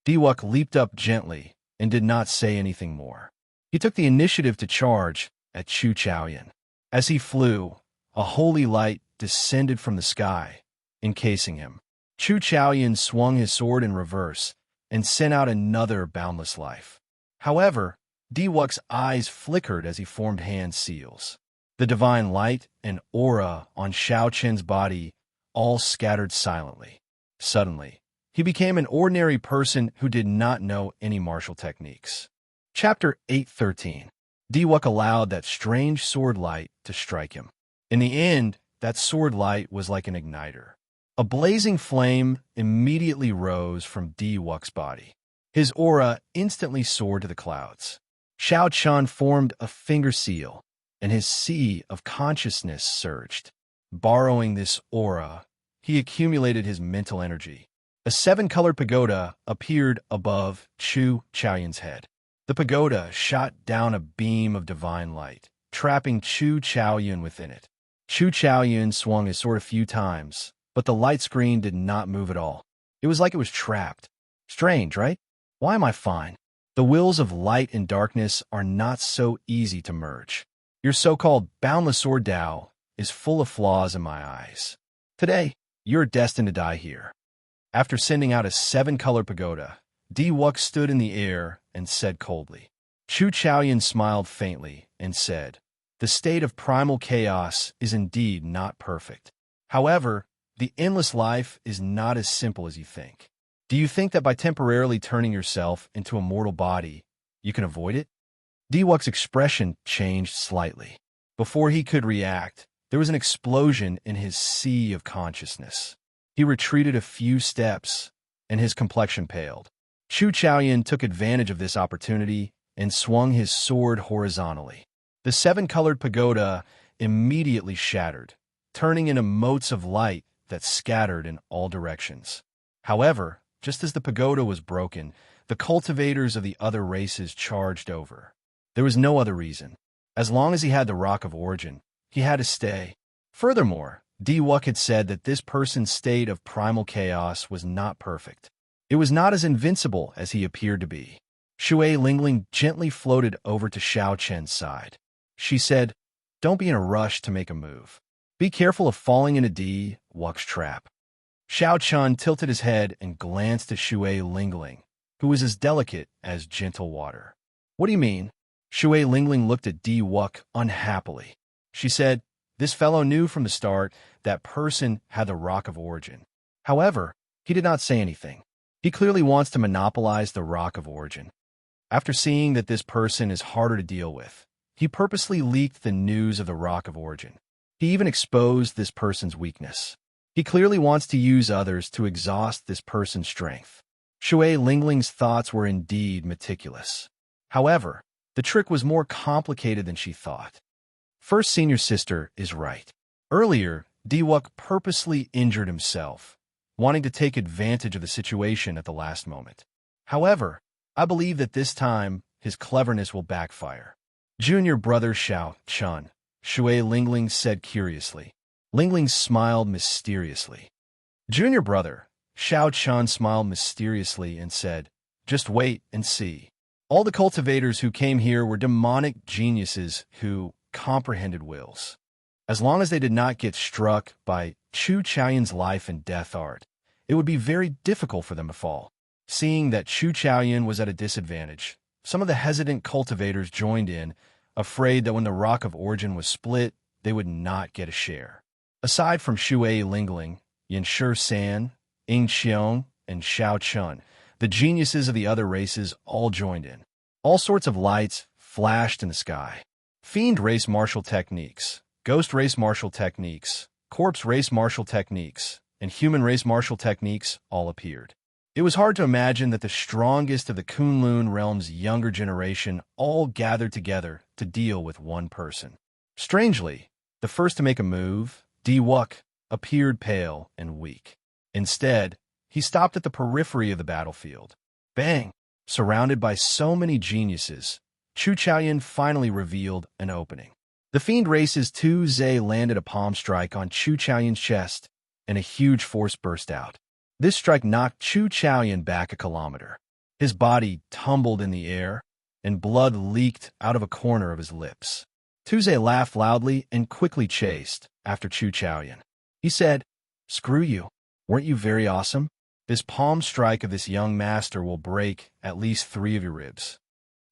A: Diwuk leaped up gently and did not say anything more. He took the initiative to charge at Chu Chaoyan. As he flew, a holy light descended from the sky, encasing him. Chu Chaoyan swung his sword in reverse and sent out another boundless life. However, Diwuk's eyes flickered as he formed hand seals. The divine light and aura on Shao Chen's body all scattered silently. Suddenly, he became an ordinary person who did not know any martial techniques. Chapter 8:13. Diwuk allowed that strange sword light to strike him. In the end, that sword light was like an igniter. A blazing flame immediately rose from Diwuk's body. His aura instantly soared to the clouds. Shao Chun formed a finger seal, and his sea of consciousness surged. Borrowing this aura, he accumulated his mental energy. A 7-colored pagoda appeared above Chu Chaoyan's head. The pagoda shot down a beam of divine light, trapping Chu Chaoyan within it. Chu Chaoyan swung his sword a few times, but the light screen did not move at all. It was like it was trapped. Strange, right? Why am I fine? The wills of light and darkness are not so easy to merge. Your so-called boundless sword Tao is full of flaws in my eyes. Today, you're destined to die here. After sending out a 7-colored pagoda, Diwuk stood in the air and said coldly. Chu Chaoyan smiled faintly and said, "The state of primal chaos is indeed not perfect. However, the endless life is not as simple as you think. Do you think that by temporarily turning yourself into a mortal body, you can avoid it?" Diwuk's expression changed slightly. Before he could react, there was an explosion in his sea of consciousness. He retreated a few steps, and his complexion paled. Chu Chaoyan took advantage of this opportunity and swung his sword horizontally. The 7-colored pagoda immediately shattered, turning into motes of light that scattered in all directions. However, just as the pagoda was broken, the cultivators of the other races charged over. There was no other reason. As long as he had the rock of origin, he had to stay. Furthermore, Diwuk had said that this person's state of primal chaos was not perfect. It was not as invincible as he appeared to be. Shui Lingling gently floated over to Shao Chen's side. She said, "Don't be in a rush to make a move. Be careful of falling into Diwuk's trap." Shao Chun tilted his head and glanced at Shui Lingling, who was as delicate as gentle water. "What do you mean?" Shui Lingling looked at Diwuk unhappily. She said, "This fellow knew from the start that person had the rock of origin. However, he did not say anything. He clearly wants to monopolize the rock of origin. After seeing that this person is harder to deal with, he purposely leaked the news of the rock of origin. He even exposed this person's weakness. He clearly wants to use others to exhaust this person's strength." Shui Lingling's thoughts were indeed meticulous. However, The trick was more complicated than she thought. First senior sister is right. Earlier, Diwuk purposely injured himself, wanting to take advantage of the situation at the last moment. However, I believe that this time, his cleverness will backfire. Junior brother Xiao Chun, Shui Lingling said curiously. Lingling smiled mysteriously. Junior brother, Xiao Chun smiled mysteriously and said, "Just wait and see." All the cultivators who came here were demonic geniuses who comprehended wills. As long as they did not get struck by Chu Chaoyun's life and death art, it would be very difficult for them to fall. Seeing that Chu Chaoyun was at a disadvantage, some of the hesitant cultivators joined in, afraid that when the Rock of Origin was split, they would not get a share. Aside from Shui Lingling, Yanshi San, Ing Xiong, and Xiao Chun, the geniuses of the other races all joined in. All sorts of lights flashed in the sky. Fiend race martial techniques, ghost race martial techniques, corpse race martial techniques, and human race martial techniques all appeared. It was hard to imagine that the strongest of the Kunlun realm's younger generation all gathered together to deal with one person. Strangely, the first to make a move, Diwuk, appeared pale and weak. Instead, he stopped at the periphery of the battlefield. Bang! Surrounded by so many geniuses, Chu Chaoyun finally revealed an opening. The Fiend Race's Tu Zhe landed a palm strike on Chu Chaoyun's chest, and a huge force burst out. This strike knocked Chu Chaoyun back a kilometer. His body tumbled in the air, and blood leaked out of a corner of his lips. Tu Zhe laughed loudly and quickly chased after Chu Chaoyun. He said, "Screw you. Weren't you very awesome? This palm strike of this young master will break at least 3 of your ribs."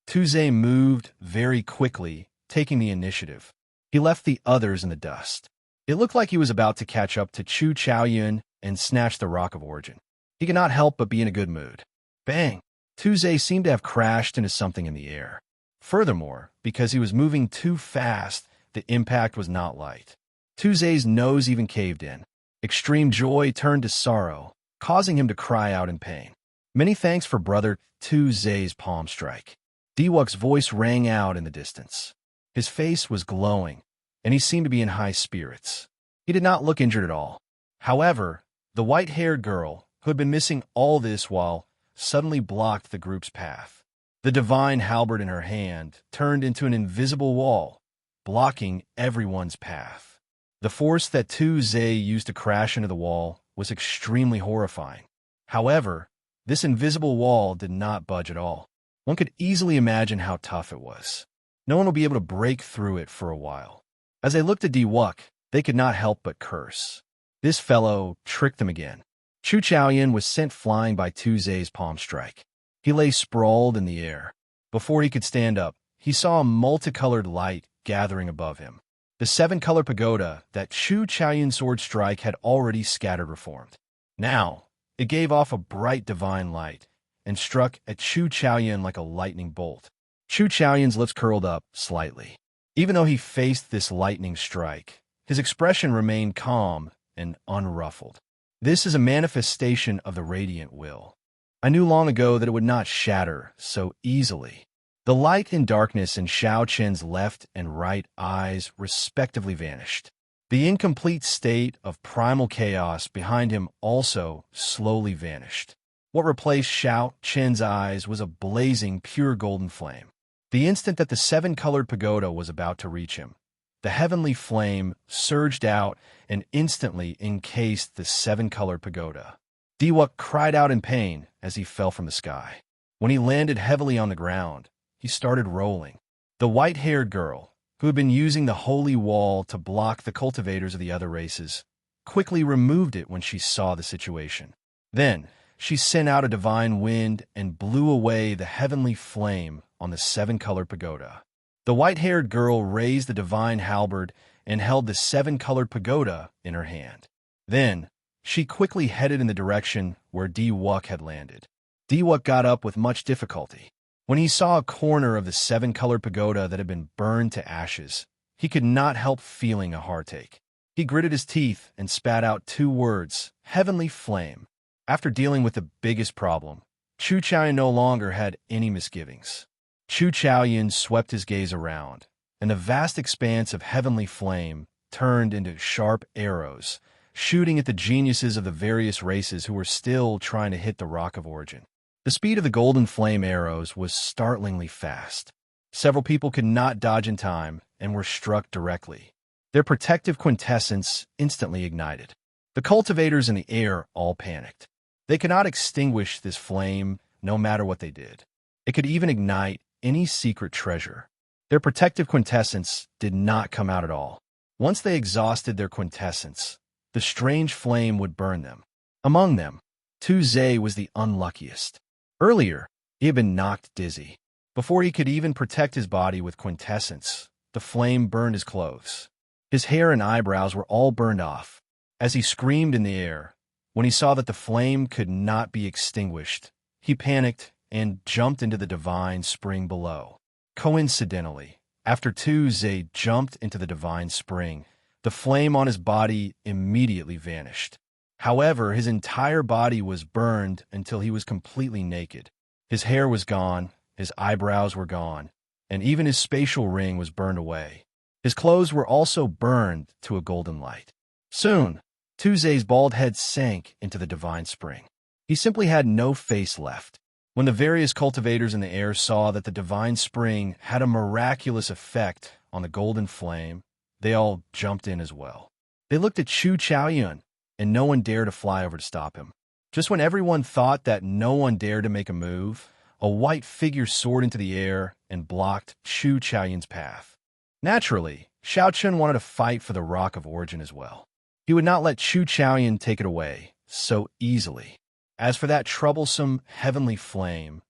A: Tu Zhe moved very quickly, taking the initiative. He left the others in the dust. It looked like he was about to catch up to Chu Chaoyun and snatch the Rock of Origin. He could not help but be in a good mood. Bang! Tu Zhe seemed to have crashed into something in the air. Furthermore, because he was moving too fast, the impact was not light. Tu Zhe's nose even caved in. Extreme joy turned to sorrow, causing him to cry out in pain. "Many thanks for brother Tu Zhe's palm strike." Diwuk's voice rang out in the distance. His face was glowing, and he seemed to be in high spirits. He did not look injured at all. However, the white-haired girl, who had been missing all this while, suddenly blocked the group's path. The divine halberd in her hand turned into an invisible wall, blocking everyone's path. The force that Tu Zhe used to crash into the wall was extremely horrifying. However, this invisible wall did not budge at all. One could easily imagine how tough it was. No one would be able to break through it for a while. As they looked at Diwuk, they could not help but curse. This fellow tricked them again. Chu Chaoyun was sent flying by Tu Zhe's palm strike. He lay sprawled in the air. Before he could stand up, he saw a multicolored light gathering above him. The 7-color pagoda that Chu Chaoyun's sword strike had already scattered reformed. Now, it gave off a bright divine light and struck at Chu Chaoyun like a lightning bolt. Chu Chaoyun's lips curled up slightly. Even though he faced this lightning strike, his expression remained calm and unruffled. This is a manifestation of the radiant will. I knew long ago that it would not shatter so easily. The light and darkness in Xiao Chen's left and right eyes respectively vanished. The incomplete state of primal chaos behind him also slowly vanished. What replaced Xiao Chen's eyes was a blazing, pure golden flame. The instant that the 7-colored pagoda was about to reach him, the heavenly flame surged out and instantly encased the 7-colored pagoda. Diwuk cried out in pain as he fell from the sky. When he landed heavily on the ground, he started rolling. The white-haired girl, who had been using the holy wall to block the cultivators of the other races, quickly removed it when she saw the situation. Then, she sent out a divine wind and blew away the heavenly flame on the 7-colored pagoda. The white-haired girl raised the divine halberd and held the 7-colored pagoda in her hand. Then, she quickly headed in the direction where Diwuk had landed. Diwuk got up with much difficulty. When he saw a corner of the 7-colored pagoda that had been burned to ashes, he could not help feeling a heartache. He gritted his teeth and spat out 2 words, "Heavenly Flame." After dealing with the biggest problem, Chu Chaoyun no longer had any misgivings. Chu Chaoyun swept his gaze around, and the vast expanse of heavenly flame turned into sharp arrows, shooting at the geniuses of the various races who were still trying to hit the Rock of Origin. The speed of the golden flame arrows was startlingly fast. Several people could not dodge in time and were struck directly. Their protective quintessence instantly ignited. The cultivators in the air all panicked. They could not extinguish this flame no matter what they did. It could even ignite any secret treasure. Their protective quintessence did not come out at all. Once they exhausted their quintessence, the strange flame would burn them. Among them, Tu Zhe was the unluckiest. Earlier, he had been knocked dizzy. Before he could even protect his body with quintessence, the flame burned his clothes. His hair and eyebrows were all burned off. As he screamed in the air, when he saw that the flame could not be extinguished, he panicked and jumped into the divine spring below. Coincidentally, after Tu Zhe jumped into the divine spring, the flame on his body immediately vanished. However, his entire body was burned until he was completely naked. His hair was gone, his eyebrows were gone, and even his spatial ring was burned away. His clothes were also burned to a golden light. Soon, Tu Zhe's bald head sank into the divine spring. He simply had no face left. When the various cultivators in the air saw that the divine spring had a miraculous effect on the golden flame, they all jumped in as well. They looked at Chu Chaoyun, and no one dared to fly over to stop him. Just when everyone thought that no one dared to make a move, a white figure soared into the air and blocked Chu Chaoyun's path. Naturally, Xiaochun wanted to fight for the Rock of Origin as well. He would not let Chu Chaoyun take it away so easily. As for that troublesome heavenly flame,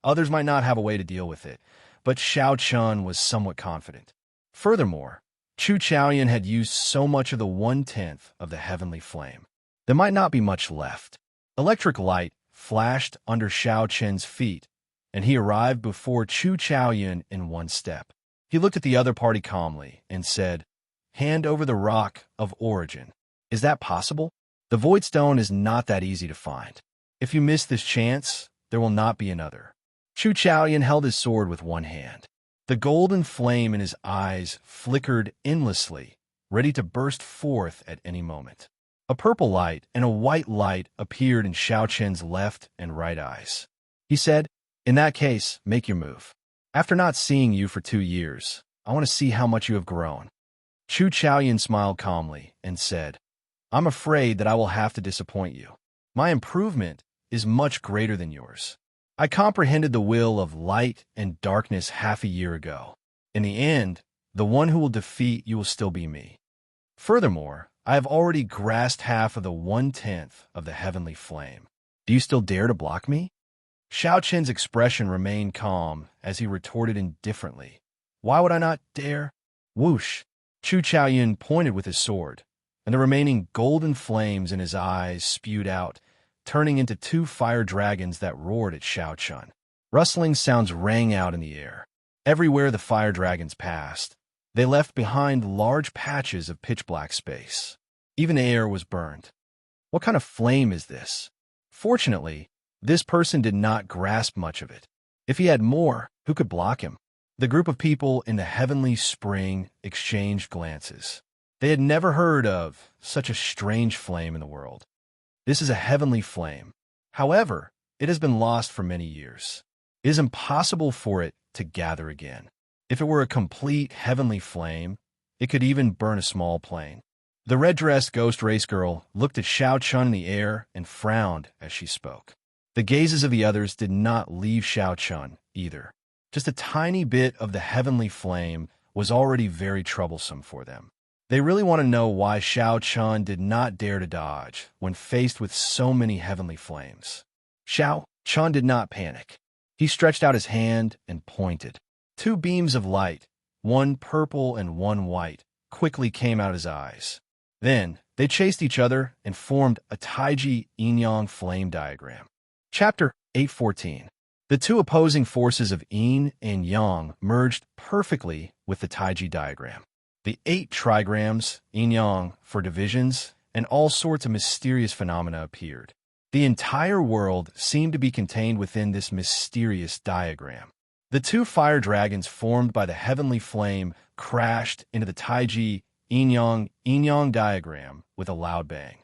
A: others might not have a way to deal with it, but Xiaochun was somewhat confident. Furthermore, Chu Chaoyun had used so much of the 1/10 of the heavenly flame. There might not be much left. Electric light flashed under Xiaochun's feet, and he arrived before Chu Chaoyun in one step. He looked at the other party calmly and said, "Hand over the Rock of Origin. Is that possible? The Void Stone is not that easy to find. If you miss this chance, there will not be another." Chu Chaoyun held his sword with one hand. The golden flame in his eyes flickered endlessly, ready to burst forth at any moment. A purple light and a white light appeared in Xiaochun's left and right eyes. He said, "In that case, make your move. After not seeing you for 2 years, I want to see how much you have grown." Chu Chaoyun smiled calmly and said, "I'm afraid that I will have to disappoint you. My improvement is much greater than yours. I comprehended the will of light and darkness half a year ago. In the end, the one who will defeat you will still be me. Furthermore, I have already grasped half of the 1/10 of the heavenly flame. Do you still dare to block me?" Xiaochun's expression remained calm as he retorted indifferently, "Why would I not dare?" Whoosh! Chu Chaoyun pointed with his sword, and the remaining golden flames in his eyes spewed out, turning into 2 fire dragons that roared at Xiaochun. Rustling sounds rang out in the air. Everywhere the fire dragons passed, they left behind large patches of pitch-black space. Even the air was burned. What kind of flame is this? Fortunately, this person did not grasp much of it. If he had more, who could block him? The group of people in the heavenly spring exchanged glances. They had never heard of such a strange flame in the world. This is a heavenly flame. However, it has been lost for many years. It is impossible for it to gather again. If it were a complete heavenly flame, it could even burn a small plane. The red-dressed ghost race girl looked at Xiaochun in the air and frowned as she spoke. The gazes of the others did not leave Xiaochun either. Just a tiny bit of the heavenly flame was already very troublesome for them. They really want to know why Xiaochun did not dare to dodge when faced with so many heavenly flames. Xiaochun did not panic. He stretched out his hand and pointed. 2 beams of light, one purple and one white, quickly came out of his eyes. Then, they chased each other and formed a Taiji yin-yang flame diagram. Chapter 814. The 2 opposing forces of yin and yang merged perfectly with the Taiji diagram. The 8 trigrams, yin-yang, for divisions, and all sorts of mysterious phenomena appeared. The entire world seemed to be contained within this mysterious diagram. The two fire dragons formed by the heavenly flame crashed into the Taiji yin-yang diagram with a loud bang.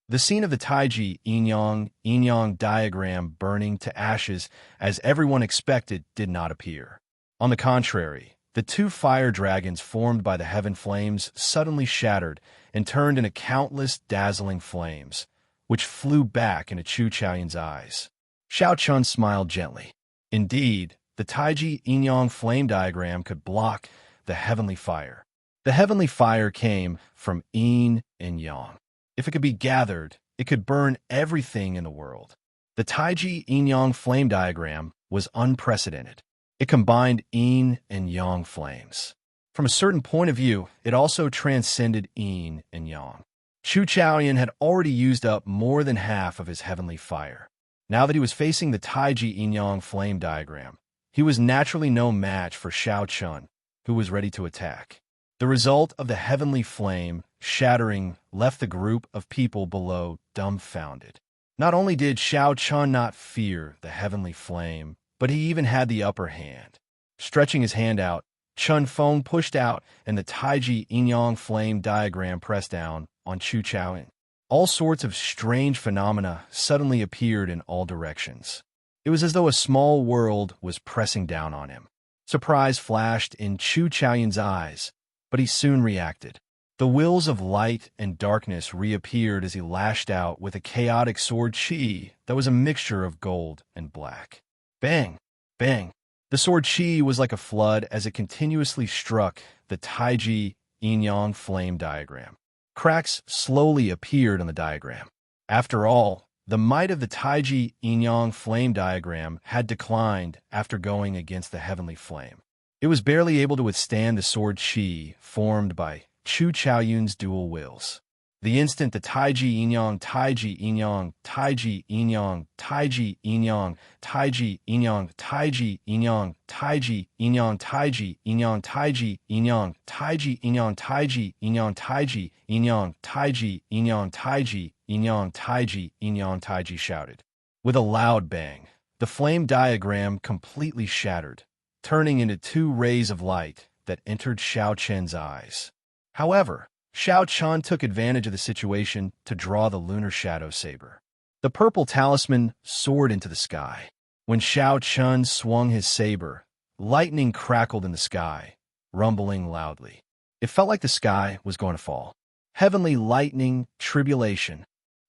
A: The scene of the Taiji yin-yang diagram burning to ashes, as everyone expected, did not appear. On the contrary, the two fire dragons formed by the heaven flames suddenly shattered and turned into countless dazzling flames, which flew back into Chu Chaoyun's eyes. Xiao Chun smiled gently. Indeed, the Taiji yin-yang flame diagram could block the heavenly fire. The heavenly fire came from yin and yang. If it could be gathered, it could burn everything in the world. The Taiji yin-yang flame diagram was unprecedented. It combined yin and yang flames. From a certain point of view, it also transcended yin and yang. Chu Chaoyun had already used up more than half of his heavenly fire. Now that he was facing the Taiji yin-yang flame diagram, he was naturally no match for Xiao Chun, who was ready to attack. The result of the heavenly flame shattering left the group of people below dumbfounded. Not only did Xiao Chun not fear the heavenly flame, but he even had the upper hand. Stretching his hand out, Chun Feng pushed out, and the Taiji yin-yang flame diagram pressed down on Chu Chaoyun. All sorts of strange phenomena suddenly appeared in all directions. It was as though a small world was pressing down on him. Surprise flashed in Chu Chaoyun's eyes, but he soon reacted. The wills of light and darkness reappeared as he lashed out with a chaotic sword chi that was a mixture of gold and black. Bang! Bang! The sword chi was like a flood as it continuously struck the Taiji yin-yang flame diagram. Cracks slowly appeared on the diagram. After all, the might of the Taiji yin-yang flame diagram had declined after going against the heavenly flame. It was barely able to withstand the sword chi formed by Chu Chaoyun's dual wills. The instant the Taiji yin-yang, Taiji yin-yang, Taiji yin-yang, Taiji yin-yang, Taiji yin-yang, Taiji yin-yang, Taiji yin-yang, Taiji yin-yang, Taiji yin-yang, Taiji yin-yang, Taiji yin-yang, Taiji yin-yang, Taiji yin-yang, Taiji yin-yang, Taiji yin-yang, Taiji shouted. With a loud bang, the flame diagram completely shattered, turning into two rays of light that entered Xiao Chen's eyes. However, Xiao Chun took advantage of the situation to draw the lunar shadow saber. The purple talisman soared into the sky. When Xiao Chun swung his saber, lightning crackled in the sky, rumbling loudly. It felt like the sky was going to fall. Heavenly lightning, tribulation.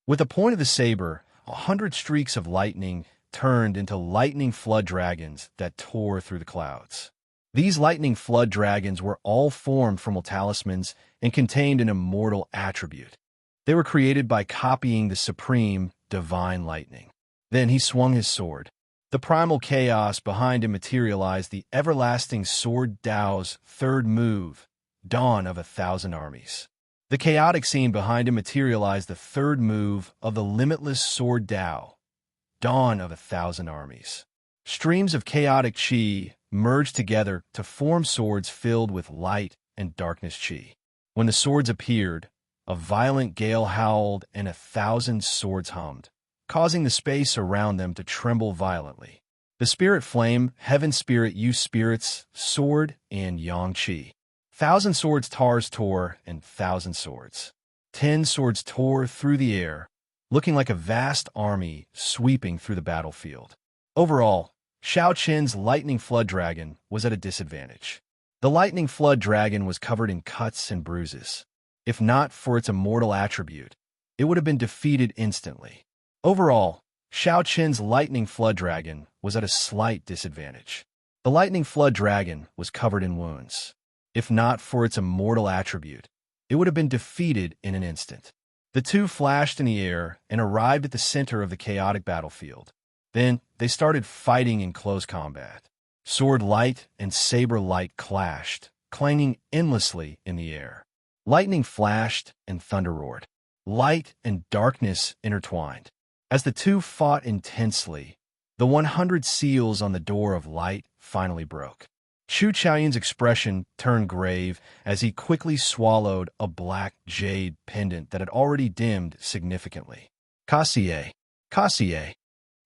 A: With the point of the saber, 100 streaks of lightning turned into lightning flood dragons that tore through the clouds. These lightning flood dragons were all formed from talismans and contained an immortal attribute. They were created by copying the supreme, divine lightning. Then he swung his sword. The primal chaos behind him materialized the everlasting sword Dao's third move, Dawn of 1,000 Armies. The chaotic scene behind him materialized the third move of the limitless sword Dao, Dawn of 1,000 Armies. Streams of chaotic chi merged together to form swords filled with light and darkness chi. When the swords appeared, a violent gale howled and 1,000 swords hummed, causing the space around them to tremble violently. The spirit flame, heaven spirit, you spirits, sword, and yang chi. 1,000 swords tore and 1,000 swords. 10 swords tore through the air, looking like a vast army sweeping through the battlefield. Overall, Xiao Chen's lightning flood dragon was at a disadvantage. The lightning flood dragon was covered in cuts and bruises. If not for its immortal attribute, it would have been defeated instantly. Overall, Xiao Chen's lightning flood dragon was at a slight disadvantage. The lightning flood dragon was covered in wounds. If not for its immortal attribute, it would have been defeated in an instant. The two flashed in the air and arrived at the center of the chaotic battlefield. Then they started fighting in close combat. Sword light and saber light clashed, clanging endlessly in the air. Lightning flashed and thunder roared. Light and darkness intertwined. As the two fought intensely, the 100 seals on the door of light finally broke. Chu Chaoyun's expression turned grave as he quickly swallowed a black jade pendant that had already dimmed significantly. Kassier! Kassier!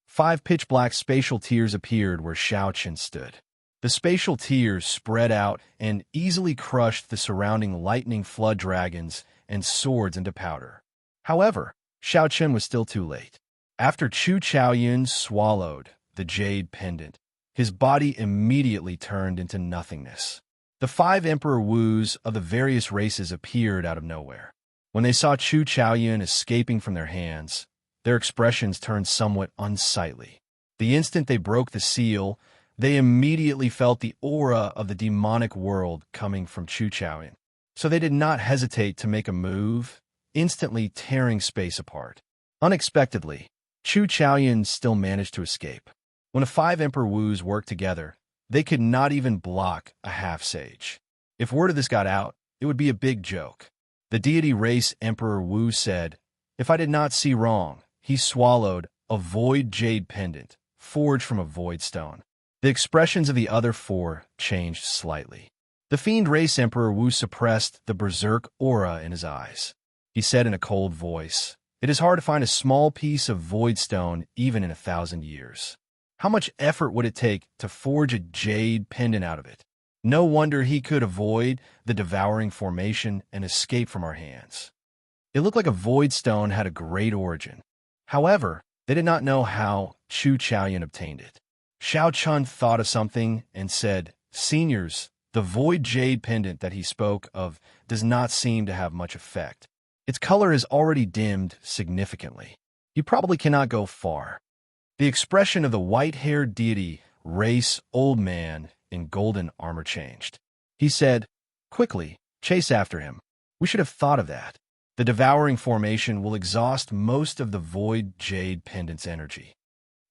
A: 5 pitch-black spatial tears appeared where Xiao Chen stood. The spatial tears spread out and easily crushed the surrounding lightning flood dragons and swords into powder. However, Xiao Chen was still too late. After Chu Chaoyun swallowed the jade pendant, his body immediately turned into nothingness. The 5 Emperor Wus of the various races appeared out of nowhere. When they saw Chu Chaoyun escaping from their hands, their expressions turned somewhat unsightly. The instant they broke the seal, they immediately felt the aura of the demonic world coming from Chu Chaoyun. So they did not hesitate to make a move, instantly tearing space apart. Unexpectedly, Chu Chaoyun still managed to escape. When the 5 Emperor Wus worked together, they could not even block a half-sage. If word of this got out, it would be a big joke. The deity race Emperor Wu said, "If I did not see wrong, he swallowed a void jade pendant, forged from a void stone." The expressions of the other 4 changed slightly. The fiend race Emperor Wu suppressed the berserk aura in his eyes. He said in a cold voice, "It is hard to find a small piece of void stone even in 1,000 years. How much effort would it take to forge a jade pendant out of it? No wonder he could avoid the devouring formation and escape from our hands." It looked like a void stone had a great origin. However, they did not know how Chu Chaoyun obtained it. Xiao Chun thought of something and said, "Seniors, the void jade pendant that he spoke of does not seem to have much effect. Its color is already dimmed significantly. You probably cannot go far." The expression of the white-haired deity race old man in golden armor changed. He said, "Quickly, chase after him. We should have thought of that. The devouring formation will exhaust most of the void jade pendant's energy."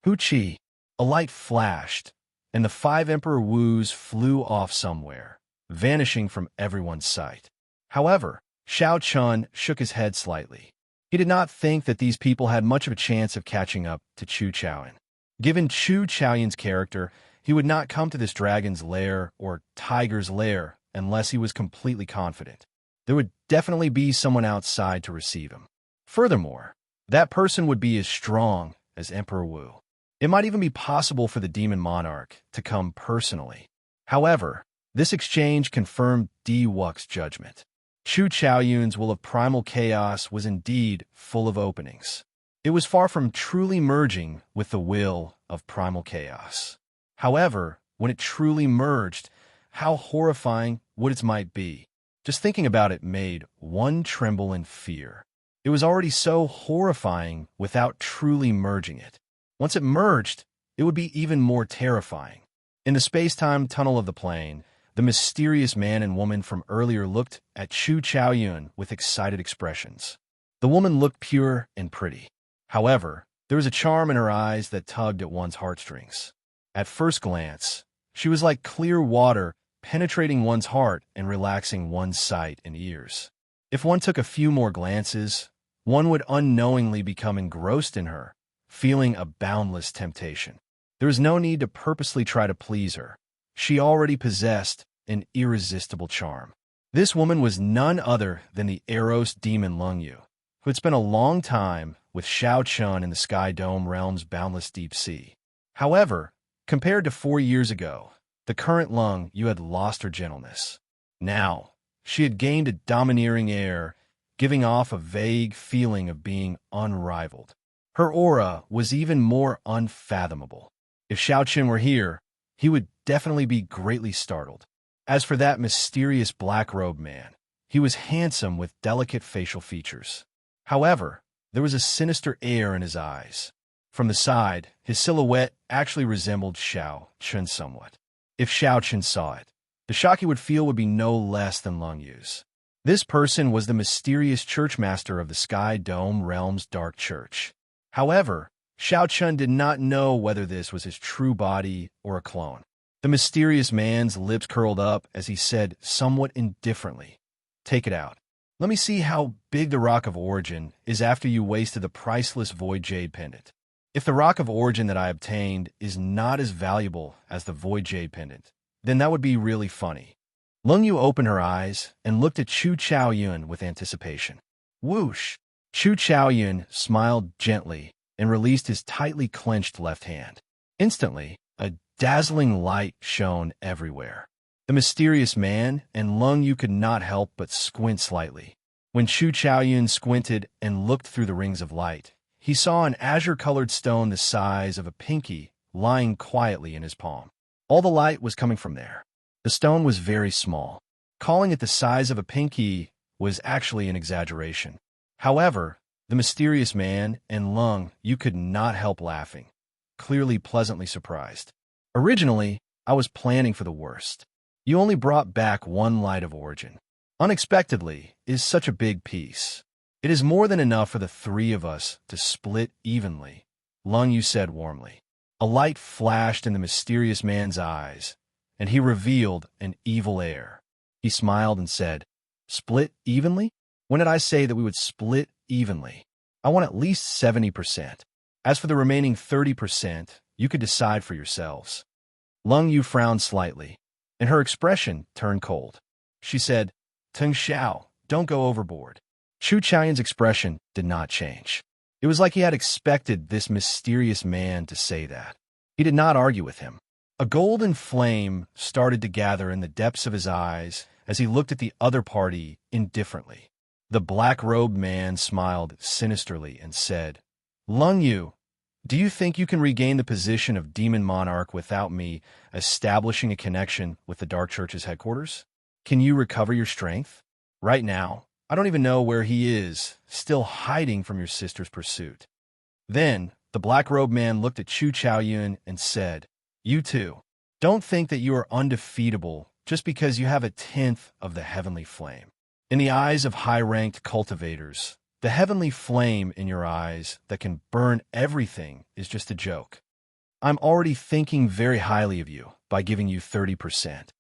A: Hu Chi. A light flashed, and the 5 Emperor Wus flew off somewhere, vanishing from everyone's sight. However, Xiao Chun shook his head slightly. He did not think that these people had much of a chance of catching up to Chu Chaoyun. Given Chu Chaoyun's character, he would not come to this dragon's lair or tiger's lair unless he was completely confident. There would definitely be someone outside to receive him. Furthermore, that person would be as strong as Emperor Wu. It might even be possible for the demon monarch to come personally. However, this exchange confirmed Di Wux's judgment. Chu Chaoyun's will of primal chaos was indeed full of openings. It was far from truly merging with the will of primal chaos. However, when it truly merged, how horrifying would its might be? Just thinking about it made one tremble in fear. It was already so horrifying without truly merging it. Once it merged, it would be even more terrifying. In the space-time tunnel of the plane, the mysterious man and woman from earlier looked at Chu Chaoyun with excited expressions. The woman looked pure and pretty. However, there was a charm in her eyes that tugged at one's heartstrings. At first glance, she was like clear water penetrating one's heart and relaxing one's sight and ears. If one took a few more glances, one would unknowingly become engrossed in her, feeling a boundless temptation. There was no need to purposely try to please her. She already possessed an irresistible charm. This woman was none other than the Eros demon Lung Yu, who had spent a long time with Xiao Chun in the Sky Dome realm's boundless deep sea. However, compared to 4 years ago, the current Lung Yu had lost her gentleness. Now, she had gained a domineering air, giving off a vague feeling of being unrivaled. Her aura was even more unfathomable. If Xiao Chen were here, he would definitely be greatly startled. As for that mysterious black-robed man, he was handsome with delicate facial features. However, there was a sinister air in his eyes. From the side, his silhouette actually resembled Xiao Chen somewhat. If Xiao Chen saw it, the shock he would feel would be no less than Lung Yu's. This person was the mysterious churchmaster of the Sky Dome realm's dark church. However, Xiao Chun did not know whether this was his true body or a clone. The mysterious man's lips curled up as he said somewhat indifferently, "Take it out. Let me see how big the Rock of Origin is after you wasted the priceless Void Jade pendant. If the Rock of Origin that I obtained is not as valuable as the Void Jade pendant, then that would be really funny." Lung Yu opened her eyes and looked at Chu Chaoyun with anticipation. Whoosh! Chu Chaoyun smiled gently and released his tightly clenched left hand. Instantly, a Dazzling light shone everywhere. The mysterious man and Lung Yu could not help but squint slightly. When Chu Chaoyun squinted and looked through the rings of light, he saw an azure-colored stone the size of a pinky lying quietly in his palm. All the light was coming from there. The stone was very small. Calling it the size of a pinky was actually an exaggeration. However, the mysterious man and Lung Yu could not help laughing, clearly pleasantly surprised. Originally, I was planning for the worst. You only brought back one light of origin. Unexpectedly is such a big piece. It is more than enough for the three of us to split evenly, Lung Yu said warmly. A light flashed in the mysterious man's eyes, and he revealed an evil air. He smiled and said, "Split evenly? When did I say that we would split evenly? I want at least 70%. As for the remaining 30%, you could decide for yourselves." Lung Yu frowned slightly, and her expression turned cold. She said, "Teng Xiao, don't go overboard." Chu Chaoyun's expression did not change. It was like he had expected this mysterious man to say that. He did not argue with him. A golden flame started to gather in the depths of his eyes as he looked at the other party indifferently. The black-robed man smiled sinisterly and said, "Lung Yu, do you think you can regain the position of Demon Monarch without me establishing a connection with the Dark Church's headquarters? Can you recover your strength? Right now, I don't even know where he is, still hiding from your sister's pursuit." Then, the black-robed man looked at Chu Chaoyun and said, "You too. Don't think that you are undefeatable just because you have a tenth of the heavenly flame. In the eyes of high-ranked cultivators, the heavenly flame in your eyes that can burn everything is just a joke. I'm already thinking very highly of you by giving you 30%.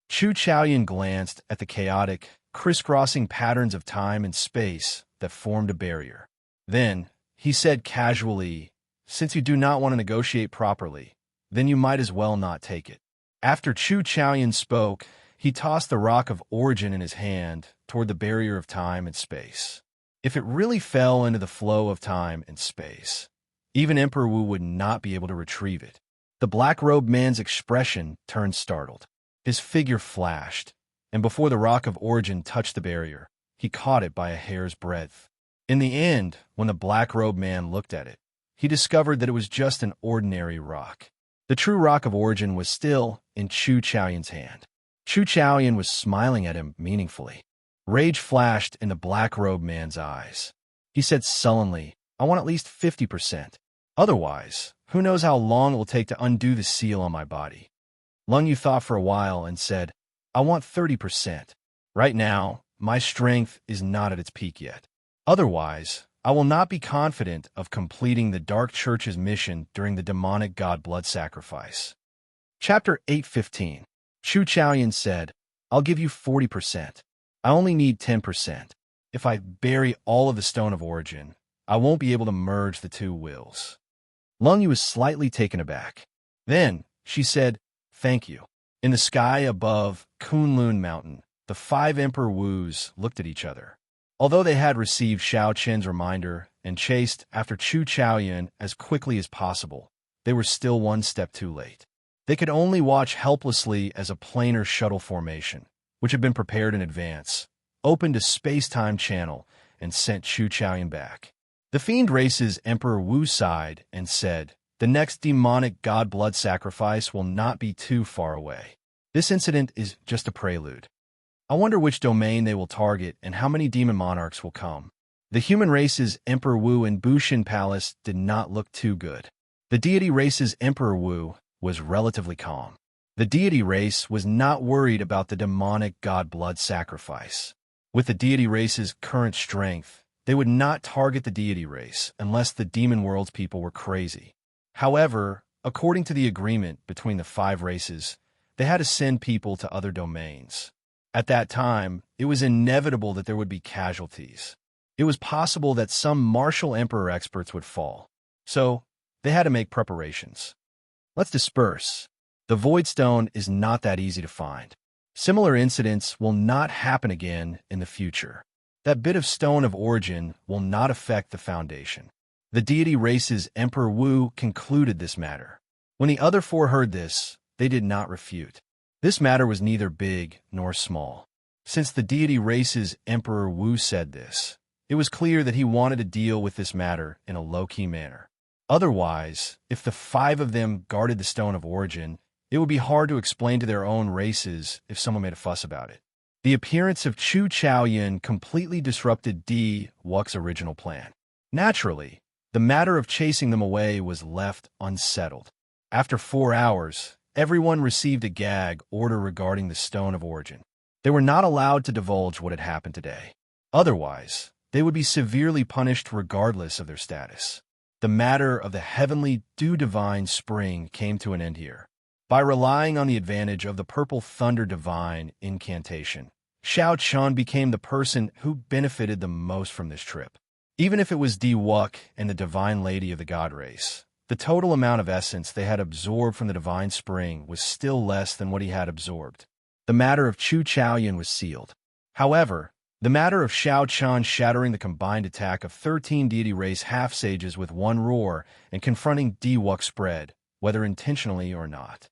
A: Chu Chaoyun glanced at the chaotic, crisscrossing patterns of time and space that formed a barrier. Then, he said casually, "Since you do not want to negotiate properly, then you might as well not take it." After Chu Chaoyun spoke, he tossed the rock of origin in his hand toward the barrier of time and space. If it really fell into the flow of time and space, even Emperor Wu would not be able to retrieve it. The black-robed man's expression turned startled. His figure flashed, and before the rock of origin touched the barrier, he caught it by a hair's breadth. In the end, when the black-robed man looked at it, he discovered that it was just an ordinary rock. The true rock of origin was still in Chu Chaoyun's hand. Chu Chaoyun was smiling at him meaningfully. Rage flashed in the black-robed man's eyes. He said sullenly, "I want at least 50%. Otherwise, who knows how long it will take to undo the seal on my body." Lung Yu thought for a while and said, "I want 30%. Right now, my strength is not at its peak yet. Otherwise, I will not be confident of completing the Dark Church's mission during the demonic god blood sacrifice." Chapter 8:15. Chu Chaoyun said, "I'll give you 40%. I only need 10%. If I bury all of the Stone of Origin, I won't be able to merge the two wills." Lung Yu was slightly taken aback. Then, she said, "Thank you." In the sky above Kunlun Mountain, the five Emperor Wus looked at each other. Although they had received Xiao Qin's reminder and chased after Chu Chaoyun as quickly as possible, they were still one step too late. They could only watch helplessly as a planar shuttle formation, which had been prepared in advance, opened a space-time channel and sent Chu Chaoyun back. The Fiend Race's Emperor Wu sighed and said, "The next demonic god blood sacrifice will not be too far away. This incident is just a prelude. I wonder which domain they will target and how many demon monarchs will come." The human race's Emperor Wu in Bushin Palace did not look too good. The deity race's Emperor Wu was relatively calm. The deity race was not worried about the demonic god blood sacrifice. With the deity race's current strength, they would not target the deity race unless the demon world's people were crazy. However, according to the agreement between the five races, they had to send people to other domains. At that time, it was inevitable that there would be casualties. It was possible that some martial emperor experts would fall. So, they had to make preparations. Let's disperse. The Void Stone is not that easy to find. Similar incidents will not happen again in the future. That bit of Stone of Origin will not affect the Foundation. The deity race's Emperor Wu concluded this matter. When the other four heard this, they did not refute. This matter was neither big nor small. Since the deity race's Emperor Wu said this, it was clear that he wanted to deal with this matter in a low-key manner. Otherwise, if the five of them guarded the Stone of Origin, it would be hard to explain to their own races if someone made a fuss about it. The appearance of Chu Chaoyin completely disrupted Di Wux's original plan. Naturally, the matter of chasing them away was left unsettled. After 4 hours, everyone received a gag order regarding the Stone of Origin. They were not allowed to divulge what had happened today. Otherwise, they would be severely punished regardless of their status. The matter of the heavenly Divine Spring came to an end here. By relying on the advantage of the Purple Thunder Divine incantation, Xiao Chun became the person who benefited the most from this trip. Even if it was Di Wuk and the Divine Lady of the God Race, the total amount of essence they had absorbed from the Divine Spring was still less than what he had absorbed. The matter of Chu Chaoyin was sealed. However, the matter of Xiao Chun shattering the combined attack of 13 deity race half-sages with one roar and confronting Di Wuk spread, whether intentionally or not.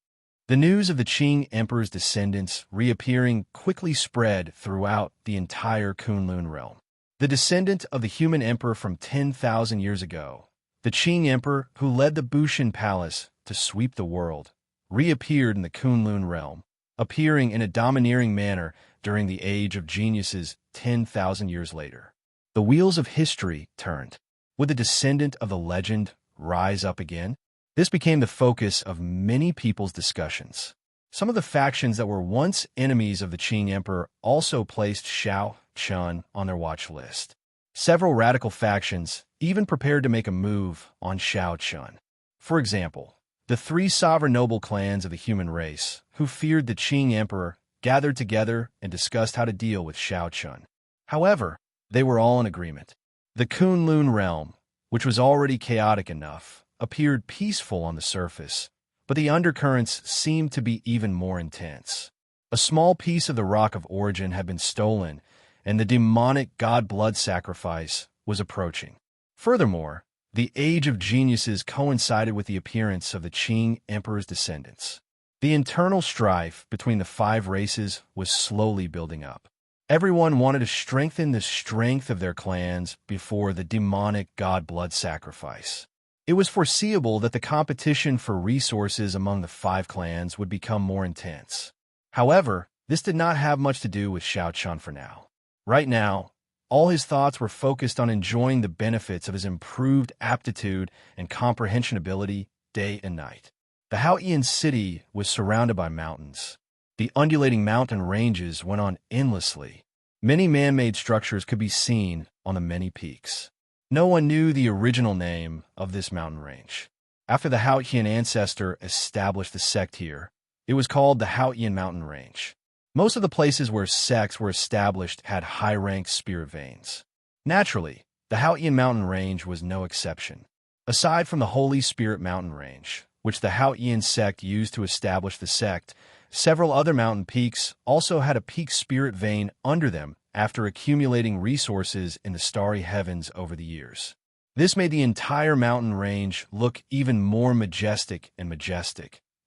A: The news of the Qing Emperor's descendants reappearing quickly spread throughout the entire Kunlun realm. The descendant of the human emperor from 10,000 years ago, the Qing Emperor who led the Bushin Palace to sweep the world, reappeared in the Kunlun realm, appearing in a domineering manner during the Age of Geniuses 10,000 years later. The wheels of history turned. Would the descendant of the legend rise up again? This became the focus of many people's discussions. Some of the factions that were once enemies of the Qing Emperor also placed Xiao Chun on their watch list. Several radical factions even prepared to make a move on Xiao Chun. For example, the 3 sovereign noble clans of the human race, who feared the Qing Emperor, gathered together and discussed how to deal with Xiao Chun. However, they were all in agreement. The Kunlun realm, which was already chaotic enough, appeared peaceful on the surface, but the undercurrents seemed to be even more intense. A small piece of the Rock of Origin had been stolen, and the demonic god blood sacrifice was approaching. Furthermore, the Age of Geniuses coincided with the appearance of the Qing Emperor's descendants. The internal strife between the 5 races was slowly building up. Everyone wanted to strengthen the strength of their clans before the demonic god blood sacrifice. It was foreseeable that the competition for resources among the 5 clans would become more intense. However, this did not have much to do with Xiao Chun for now. Right now, all his thoughts were focused on enjoying the benefits of his improved aptitude and comprehension ability day and night. The Haotian city was surrounded by mountains. The undulating mountain ranges went on endlessly. Many man-made structures could be seen on the many peaks. No one knew the original name of this mountain range. After the Haotian ancestor established the sect here, it was called the Haotian Mountain Range. Most of the places where sects were established had high-ranked spirit veins. Naturally, the Haotian Mountain Range was no exception. Aside from the Holy Spirit Mountain Range, which the Haotian sect used to establish the sect, several other mountain peaks also had a peak spirit vein under them after accumulating resources in the starry heavens over the years. This made the entire mountain range look even more majestic,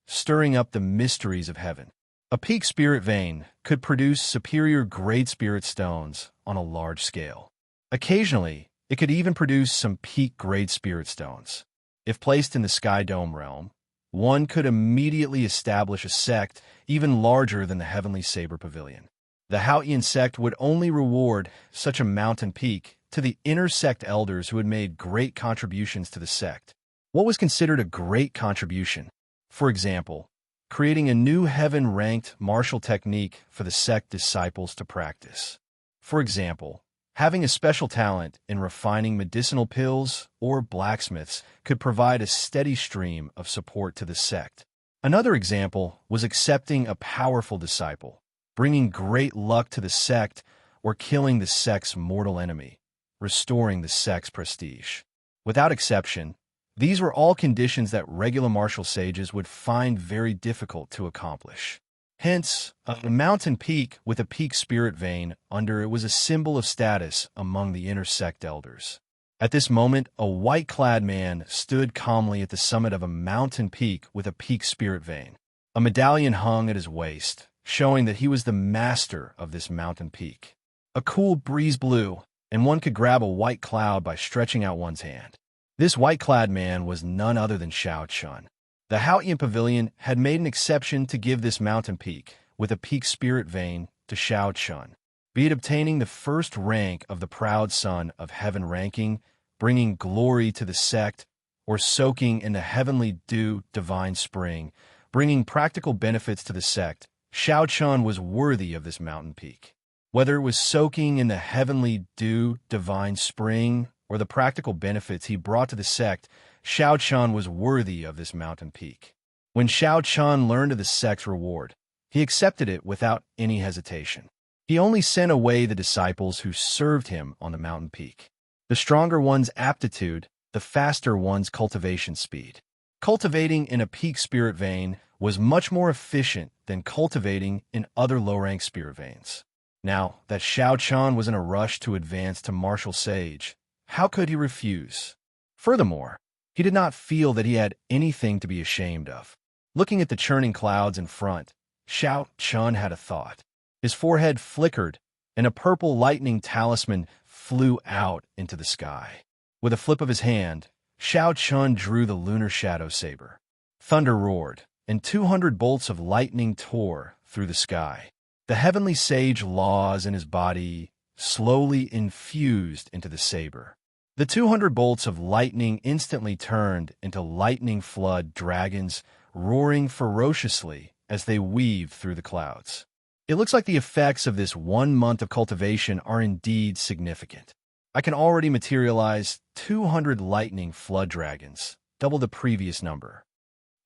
A: stirring up the mysteries of heaven. A peak spirit vein could produce superior grade spirit stones on a large scale. Occasionally, it could even produce some peak grade spirit stones. If placed in the Sky Dome realm, one could immediately establish a sect even larger than the Heavenly Saber Pavilion. The Haotian sect would only reward such a mountain peak to the inner sect elders who had made great contributions to the sect. What was considered a great contribution? For example, creating a new heaven-ranked martial technique for the sect disciples to practice. For example, having a special talent in refining medicinal pills or blacksmiths could provide a steady stream of support to the sect. Another example was accepting a powerful disciple, bringing great luck to the sect, or killing the sect's mortal enemy, restoring the sect's prestige. Without exception, these were all conditions that regular martial sages would find very difficult to accomplish. Hence, a mountain peak with a peak spirit vein under it was a symbol of status among the inner sect elders. At this moment, a white-clad man stood calmly at the summit of a mountain peak with a peak spirit vein. A medallion hung at his waist, showing that he was the master of this mountain peak. A cool breeze blew, and one could grab a white cloud by stretching out one's hand. This white-clad man was none other than Xiao Chun. The Haotian Pavilion had made an exception to give this mountain peak, with a peak spirit vein, to Xiao Chun, be it obtaining the first rank of the proud son of heaven ranking, bringing glory to the sect, or soaking in the heavenly dew divine spring, bringing practical benefits to the sect. Xiao Chun was worthy of this mountain peak. Whether it was soaking in the heavenly dew divine spring or the practical benefits he brought to the sect, Xiao Chun was worthy of this mountain peak. When Xiao Chun learned of the sect's reward, he accepted it without any hesitation. He only sent away the disciples who served him on the mountain peak. The stronger one's aptitude, the faster one's cultivation speed. Cultivating in a peak spirit vein was much more efficient than cultivating in other low-rank spirit veins. Now that Xiao Chun was in a rush to advance to martial sage, how could he refuse? Furthermore, he did not feel that he had anything to be ashamed of. Looking at the churning clouds in front, Xiao Chun had a thought. His forehead flickered, and a purple lightning talisman flew out into the sky. With a flip of his hand, Xiao Chun drew the lunar shadow saber. Thunder roared, and 200 bolts of lightning tore through the sky. The heavenly sage laws in his body slowly infused into the saber. The 200 bolts of lightning instantly turned into lightning flood dragons, roaring ferociously as they weaved through the clouds. It looks like the effects of this 1 month of cultivation are indeed significant. I can already materialize 200 lightning flood dragons, double the previous number.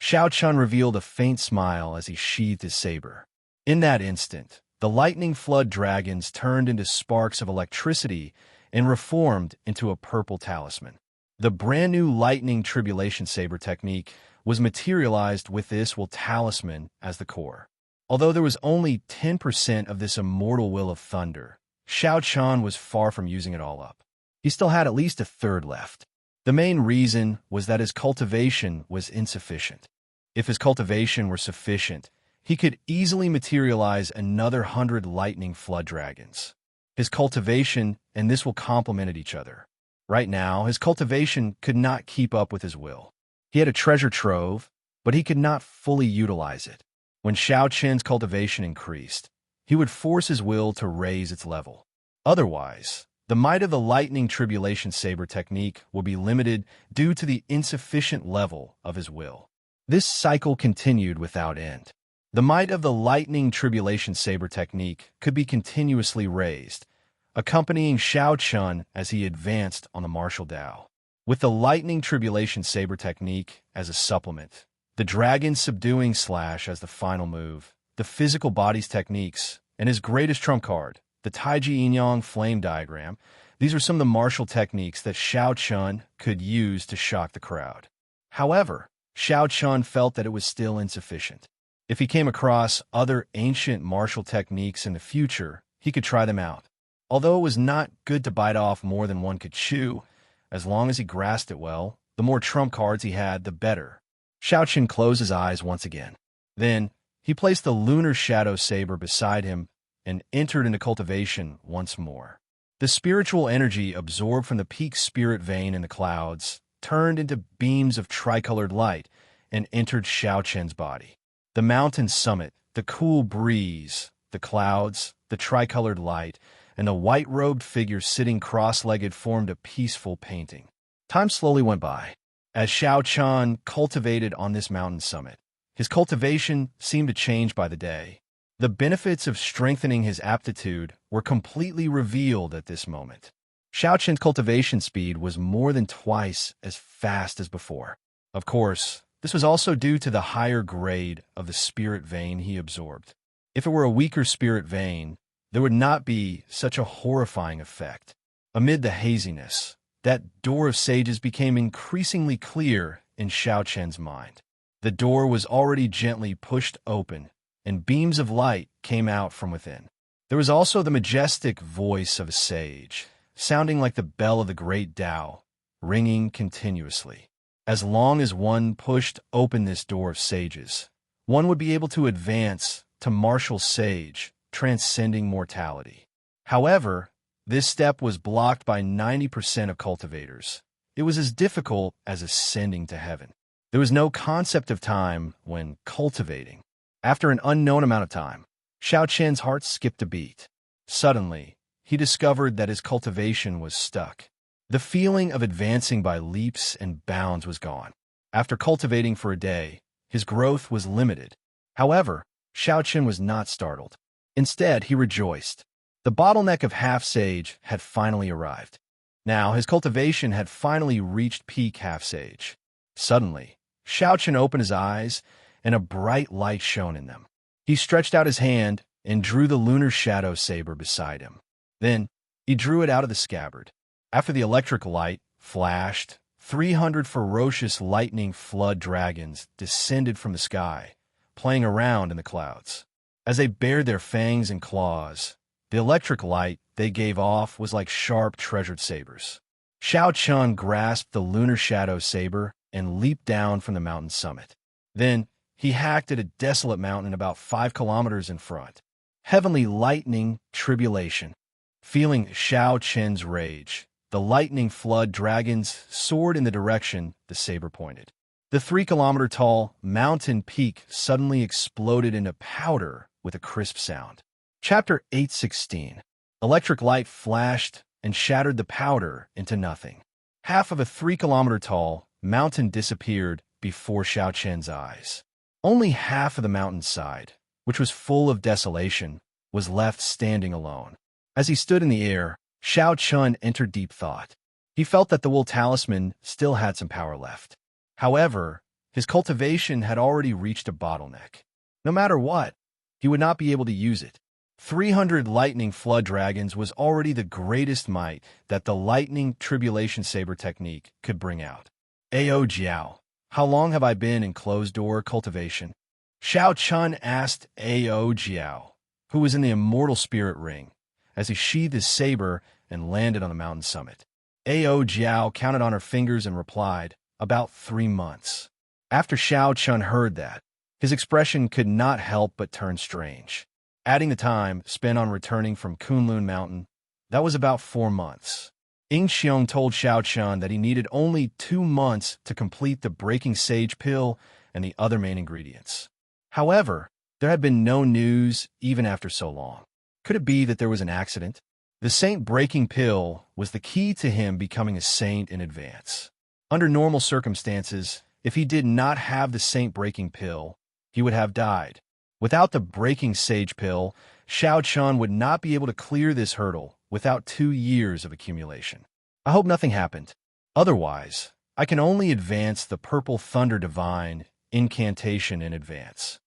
A: Xiao Chun revealed a faint smile as he sheathed his saber. In that instant, the lightning flood dragons turned into sparks of electricity and reformed into a purple talisman. The brand new lightning tribulation saber technique was materialized with this talisman as the core. Although there was only 10% of this immortal will of thunder, Xiao Chun was far from using it all up. He still had at least a third left. The main reason was that his cultivation was insufficient. If his cultivation were sufficient, he could easily materialize another 100 lightning flood dragons. His cultivation and this will complemented each other. Right now, his cultivation could not keep up with his will. He had a treasure trove, but he could not fully utilize it. When Xiao Chun's cultivation increased, he would force his will to raise its level. Otherwise, the might of the lightning tribulation saber technique will be limited due to the insufficient level of his will. This cycle continued without end. The might of the lightning tribulation saber technique could be continuously raised, accompanying Xiao Chun as he advanced on the martial Tao. With the lightning tribulation saber technique as a supplement, the dragon subduing slash as the final move, the physical body's techniques, and his greatest trump card, the Taiji Yin-Yang flame diagram, these are some of the martial techniques that Xiao Chun could use to shock the crowd. However, Xiao Chun felt that it was still insufficient. If he came across other ancient martial techniques in the future, he could try them out. Although it was not good to bite off more than one could chew, as long as he grasped it well, the more trump cards he had, the better. Xiao Chun closed his eyes once again. Then, he placed the lunar shadow saber beside him and entered into cultivation once more. The spiritual energy absorbed from the peak spirit vein in the clouds turned into beams of tricolored light and entered Xiao Chun's body. The mountain summit, the cool breeze, the clouds, the tricolored light, and the white-robed figure sitting cross-legged formed a peaceful painting. Time slowly went by. As Xiao Chun cultivated on this mountain summit, his cultivation seemed to change by the day. The benefits of strengthening his aptitude were completely revealed at this moment. Xiao Chun's cultivation speed was more than twice as fast as before. Of course, this was also due to the higher grade of the spirit vein he absorbed. If it were a weaker spirit vein, there would not be such a horrifying effect. Amid the haziness, that door of sages became increasingly clear in Xiao Chun's mind. The door was already gently pushed open, and beams of light came out from within. There was also the majestic voice of a sage, sounding like the bell of the great Tao, ringing continuously. As long as one pushed open this door of sages, one would be able to advance to martial sage, transcending mortality. However, this step was blocked by 90% of cultivators. It was as difficult as ascending to heaven. There was no concept of time when cultivating. After an unknown amount of time, Xiao Qian's heart skipped a beat. Suddenly, he discovered that his cultivation was stuck. The feeling of advancing by leaps and bounds was gone. After cultivating for a day, his growth was limited. However, Xiao Qian was not startled. Instead, he rejoiced. The bottleneck of half-sage had finally arrived. Now, his cultivation had finally reached peak half-sage. Suddenly, Xiao Qian opened his eyes, and a bright light shone in them. He stretched out his hand and drew the lunar shadow saber beside him. Then, he drew it out of the scabbard. After the electric light flashed, 300 ferocious lightning flood dragons descended from the sky, playing around in the clouds. As they bared their fangs and claws, the electric light they gave off was like sharp, treasured sabers. Xiao Qian grasped the lunar shadow saber and leaped down from the mountain summit. Then, he hacked at a desolate mountain about 5 kilometers in front. Heavenly lightning tribulation. Feeling Xiao Qian's rage, the lightning flood dragons soared in the direction the saber pointed. The 3-kilometer-tall mountain peak suddenly exploded into powder with a crisp sound. Chapter 8:16. Electric light flashed and shattered the powder into nothing. Half of a 3-kilometer-tall mountain disappeared before Xiao Qian's eyes. Only half of the mountainside, which was full of desolation, was left standing alone. As he stood in the air, Xiao Qian entered deep thought. He felt that the wool talisman still had some power left. However, his cultivation had already reached a bottleneck. No matter what, he would not be able to use it. 300 lightning flood dragons was already the greatest might that the lightning tribulation saber technique could bring out. Ao Jiao, how long have I been in closed-door cultivation? Xiao Qian asked Ao Jiao, who was in the Immortal Spirit Ring, as he sheathed his saber and landed on the mountain summit. Ao Jiao counted on her fingers and replied, about 3 months. After Xiao Qian heard that, his expression could not help but turn strange. Adding the time spent on returning from Kunlun Mountain, that was about 4 months. Ying Xiong told Xiao Qian that he needed only 2 months to complete the Breaking Sage pill and the other main ingredients. However, there had been no news even after so long. Could it be that there was an accident? The Saint Breaking pill was the key to him becoming a saint in advance. Under normal circumstances, if he did not have the Saint Breaking pill, he would have died. Without the Breaking Sage pill, Xiao Qian would not be able to clear this hurdle without 2 years of accumulation. I hope nothing happened. Otherwise, I can only advance the Purple Thunder Divine incantation in advance.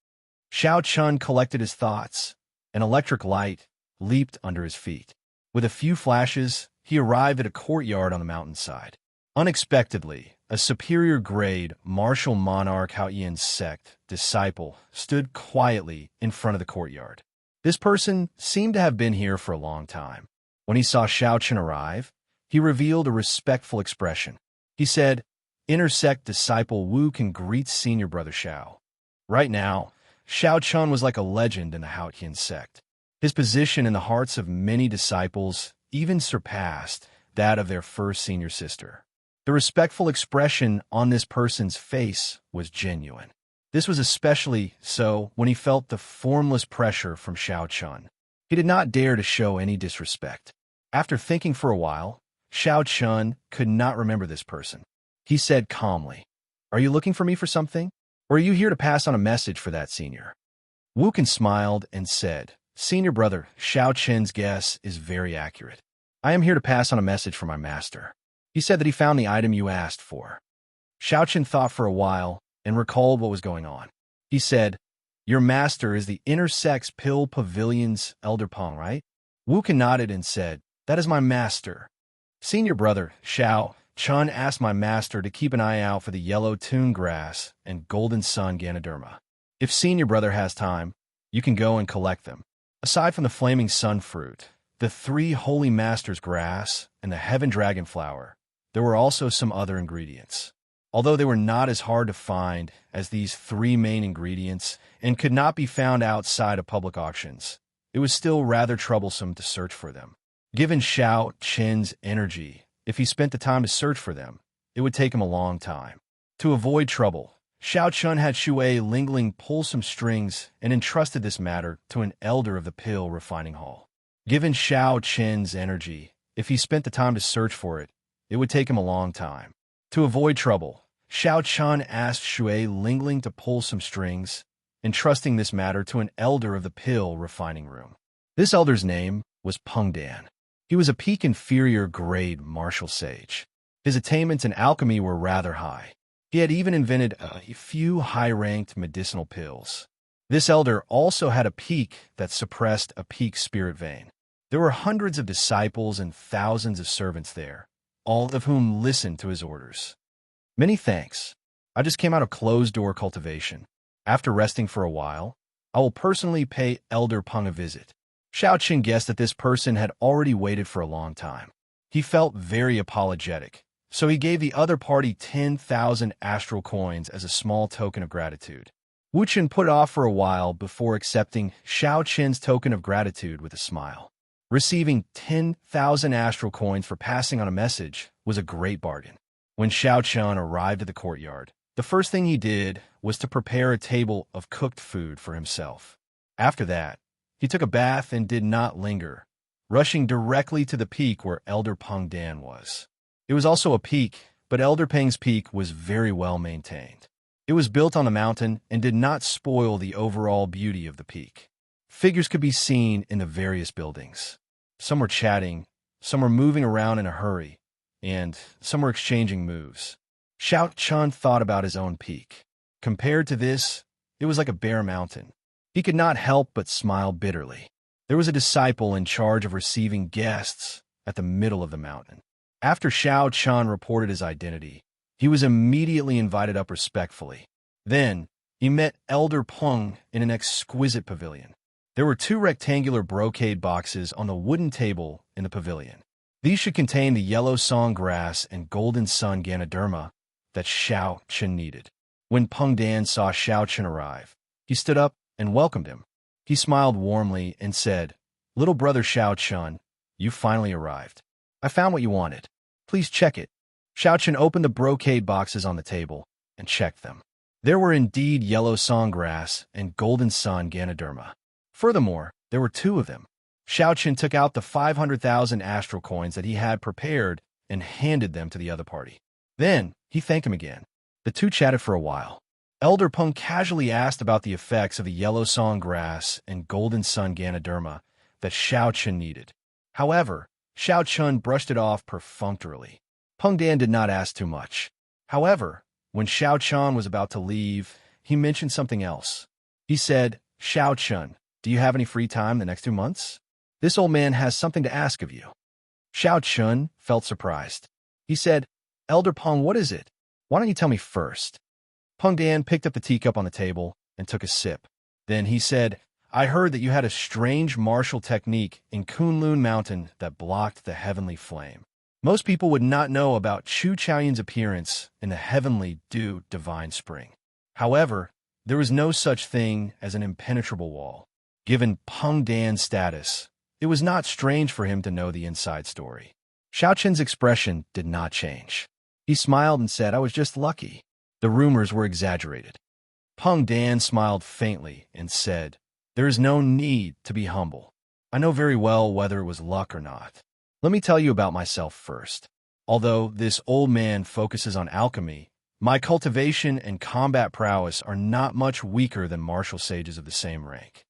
A: Xiao Qian collected his thoughts. An electric light leaped under his feet. With a few flashes, he arrived at a courtyard on the mountainside. Unexpectedly, a superior-grade martial monarch Haoyan's sect disciple stood quietly in front of the courtyard. This person seemed to have been here for a long time. When he saw Xiao Qian arrive, he revealed a respectful expression. He said, "Inner sect disciple Wu can greet senior brother Xiao." Right now, Xiao Qian was like a legend in the Haoyan sect. His position in the hearts of many disciples even surpassed that of their first senior sister. The respectful expression on this person's face was genuine. This was especially so when he felt the formless pressure from Xiao Qian. He did not dare to show any disrespect. After thinking for a while, Xiao Qian could not remember this person. He said calmly, "Are you looking for me for something? Or are you here to pass on a message for that senior?" Wuken smiled and said, "Senior brother, Xiao Qian's guess is very accurate. I am here to pass on a message for my master. He said that he found the item you asked for." Xiao Qian thought for a while and recalled what was going on. He said, "Your master is the Inner Sect's Pill Pavilion's Elder Pong, right?" Wuken nodded and said, "That is my master. Senior brother, Xiao Qian asked my master to keep an eye out for the yellow tune grass and golden sun Ganoderma. If senior brother has time, you can go and collect them. Aside from the flaming sun fruit, the 3 holy masters grass, and the heaven dragon flower, there were also some other ingredients. Although they were not as hard to find as these three main ingredients and could not be found outside of public auctions, it was still rather troublesome to search for them. Given Xiao Qin's energy, if he spent the time to search for them, it would take him a long time. To avoid trouble, Xiao Qun had Shui Lingling pull some strings and entrusted this matter to an elder of the pill refining hall. Given Xiao Qin's energy, if he spent the time to search for it, it would take him a long time. To avoid trouble, Xiao Qun asked Shui Lingling to pull some strings, entrusting this matter to an elder of the pill refining room. This elder's name was Peng Dan. He was a peak inferior grade martial sage. His attainments in alchemy were rather high. He had even invented a few high-ranked medicinal pills. This elder also had a peak that suppressed a peak spirit vein. There were hundreds of disciples and thousands of servants there, all of whom listened to his orders. Many thanks. I just came out of closed-door cultivation. After resting for a while, I will personally pay Elder Peng a visit. Xiao Qin guessed that this person had already waited for a long time. He felt very apologetic, so he gave the other party 10,000 astral coins as a small token of gratitude. Wu Chen put it off for a while before accepting Xiao Qin's token of gratitude with a smile. Receiving 10,000 astral coins for passing on a message was a great bargain. When Xiao Qin arrived at the courtyard, the first thing he did was to prepare a table of cooked food for himself. After that, he took a bath and did not linger, rushing directly to the peak where Elder Peng Dan was. It was also a peak, but Elder Peng's peak was very well maintained. It was built on a mountain and did not spoil the overall beauty of the peak. Figures could be seen in the various buildings. Some were chatting, some were moving around in a hurry, and some were exchanging moves. Xiao Qin thought about his own peak. Compared to this, it was like a bare mountain. He could not help but smile bitterly. There was a disciple in charge of receiving guests at the middle of the mountain. After Xiao Qin reported his identity, he was immediately invited up respectfully. Then, he met Elder Peng in an exquisite pavilion. There were 2 rectangular brocade boxes on the wooden table in the pavilion. These should contain the yellow song grass and golden sun Ganoderma that Xiao Qin needed. When Peng Dan saw Xiao Qin arrive, he stood up and welcomed him. He smiled warmly and said, "Little brother Xiao Qin, you finally arrived. I found what you wanted. Please check it." Xiao Qin opened the brocade boxes on the table and checked them. There were indeed yellow songgrass and golden sun Ganoderma. Furthermore, there were 2 of them. Xiao Qin took out the 500,000 astral coins that he had prepared and handed them to the other party. Then, he thanked him again. The 2 chatted for a while. Elder Peng casually asked about the effects of the yellow songgrass and golden sun Ganoderma that Xiao Qin needed. However, Xiao Qin brushed it off perfunctorily. Peng Dan did not ask too much. However, when Xiao Qin was about to leave, he mentioned something else. He said, "Xiao Qin, do you have any free time the next 2 months? This old man has something to ask of you." Xiao Qin felt surprised. He said, "Elder Peng, what is it? Why don't you tell me first?" Peng Dan picked up the teacup on the table and took a sip. Then he said, "I heard that you had a strange martial technique in Kunlun Mountain that blocked the heavenly flame. Most people would not know about Chu Chaoyun's appearance in the heavenly dew divine spring. However, there was no such thing as an impenetrable wall. Given Peng Dan's status, it was not strange for him to know the inside story." Xiao Qin's expression did not change. He smiled and said, "I was just lucky. The rumors were exaggerated." Peng Dan smiled faintly and said, "There is no need to be humble. I know very well whether it was luck or not. Let me tell you about myself first. Although this old man focuses on alchemy, my cultivation and combat prowess are not much weaker than martial sages of the same rank.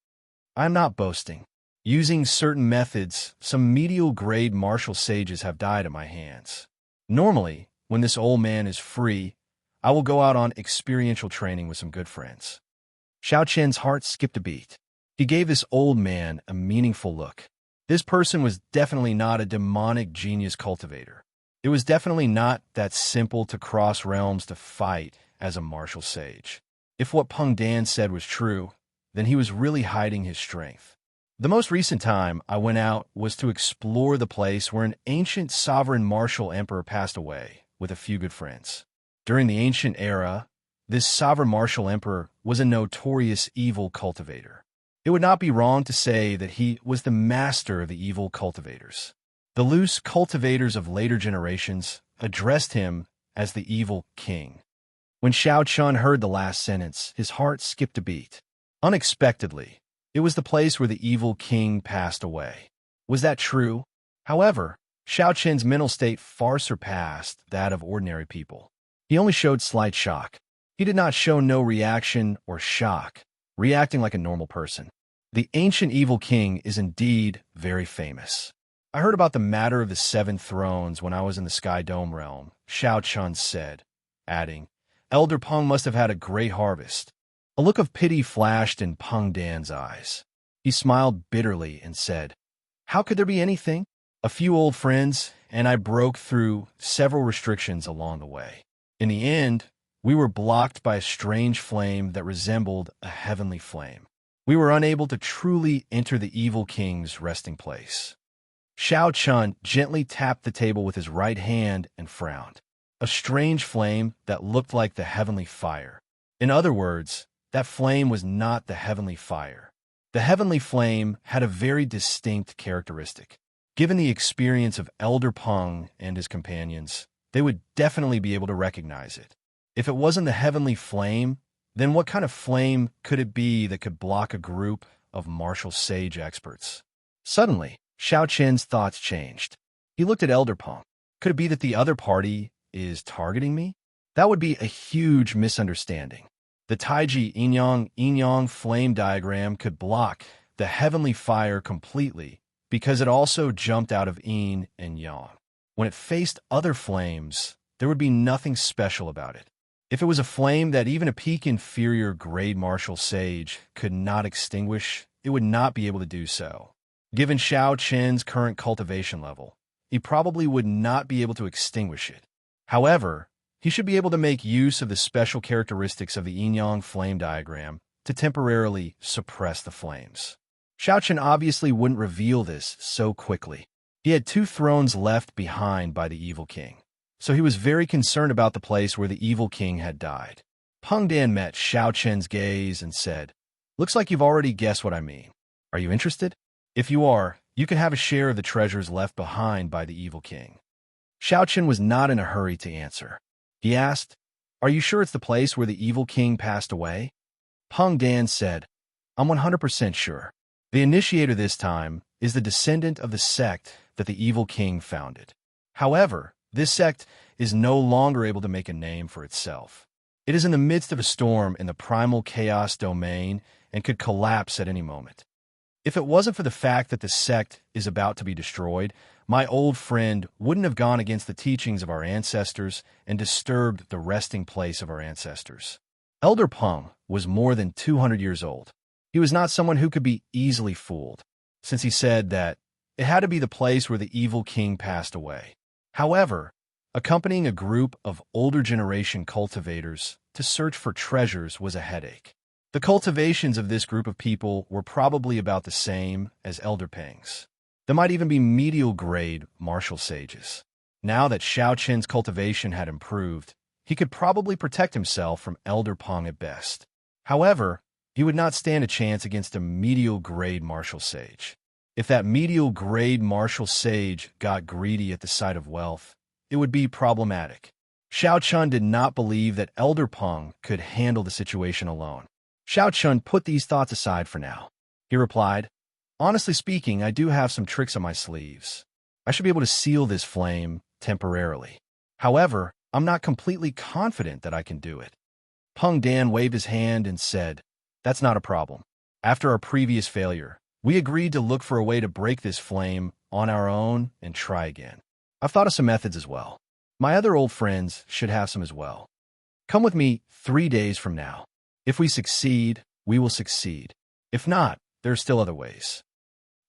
A: I am not boasting. Using certain methods, some medial-grade martial sages have died at my hands. Normally, when this old man is free, I will go out on experiential training with some good friends." Xiao Qin's heart skipped a beat. He gave this old man a meaningful look. This person was definitely not a demonic genius cultivator. It was definitely not that simple to cross realms to fight as a martial sage. If what Peng Dan said was true, then he was really hiding his strength. The most recent time I went out was to explore the place where an ancient sovereign martial emperor passed away with a few good friends. During the ancient era, this sovereign martial emperor was a notorious evil cultivator. It would not be wrong to say that he was the master of the evil cultivators. The loose cultivators of later generations addressed him as the evil king. When Xiao Chun heard the last sentence, his heart skipped a beat. Unexpectedly, it was the place where the evil king passed away. Was that true? However, Xiao Chen's mental state far surpassed that of ordinary people. He only showed slight shock. He did not show no reaction or shock, reacting like a normal person. The ancient evil king is indeed very famous. I heard about the matter of the 7 thrones when I was in the Sky Dome realm, Xiao Chun said, adding, Elder Peng must have had a great harvest. A look of pity flashed in Peng Dan's eyes. He smiled bitterly and said, How could there be anything? A few old friends, and I broke through several restrictions along the way. In the end, we were blocked by a strange flame that resembled a heavenly flame. We were unable to truly enter the evil king's resting place. Xiao Chun gently tapped the table with his right hand and frowned. A strange flame that looked like the heavenly fire. In other words, that flame was not the heavenly fire. The heavenly flame had a very distinct characteristic. Given the experience of Elder Peng and his companions, they would definitely be able to recognize it. If it wasn't the heavenly flame, then what kind of flame could it be that could block a group of martial sage experts? Suddenly, Xiao Chen's thoughts changed. He looked at Elder Peng. Could it be that the other party is targeting me? That would be a huge misunderstanding. The Taiji yin-yang flame diagram could block the heavenly fire completely because it also jumped out of yin and yang. When it faced other flames, there would be nothing special about it. If it was a flame that even a peak inferior grade martial sage could not extinguish, it would not be able to do so. Given Xiao Chen's current cultivation level, he probably would not be able to extinguish it. However, he should be able to make use of the special characteristics of the yin-yang flame diagram to temporarily suppress the flames. Xiao Chen obviously wouldn't reveal this so quickly. He had 2 thrones left behind by the evil king, so he was very concerned about the place where the evil king had died. Peng Dan met Xiao Chen's gaze and said, Looks like you've already guessed what I mean. Are you interested? If you are, you can have a share of the treasures left behind by the evil king. Xiao Chen was not in a hurry to answer. He asked, Are you sure it's the place where the evil king passed away? Peng Dan said, I'm 100% sure. The initiator this time is the descendant of the sect that the evil king founded. However, this sect is no longer able to make a name for itself. It is in the midst of a storm in the primal chaos domain and could collapse at any moment. If it wasn't for the fact that the sect is about to be destroyed, my old friend wouldn't have gone against the teachings of our ancestors and disturbed the resting place of our ancestors. Elder Peng was more than 200 years old. He was not someone who could be easily fooled, since he said that it had to be the place where the evil king passed away. However, accompanying a group of older generation cultivators to search for treasures was a headache. The cultivations of this group of people were probably about the same as Elder Peng's. There might even be medial-grade martial sages. Now that Xiao Chen's cultivation had improved, he could probably protect himself from Elder Peng at best. However, he would not stand a chance against a medial-grade martial sage. If that medial-grade martial sage got greedy at the sight of wealth, it would be problematic. Xiao Chun did not believe that Elder Peng could handle the situation alone. Xiao Chun put these thoughts aside for now. He replied, Honestly speaking, I do have some tricks on my sleeves. I should be able to seal this flame temporarily. However, I'm not completely confident that I can do it. Peng Dan waved his hand and said, That's not a problem. After our previous failure, we agreed to look for a way to break this flame on our own and try again. I've thought of some methods as well. My other old friends should have some as well. Come with me 3 days from now. If we succeed, we will succeed. If not, there are still other ways.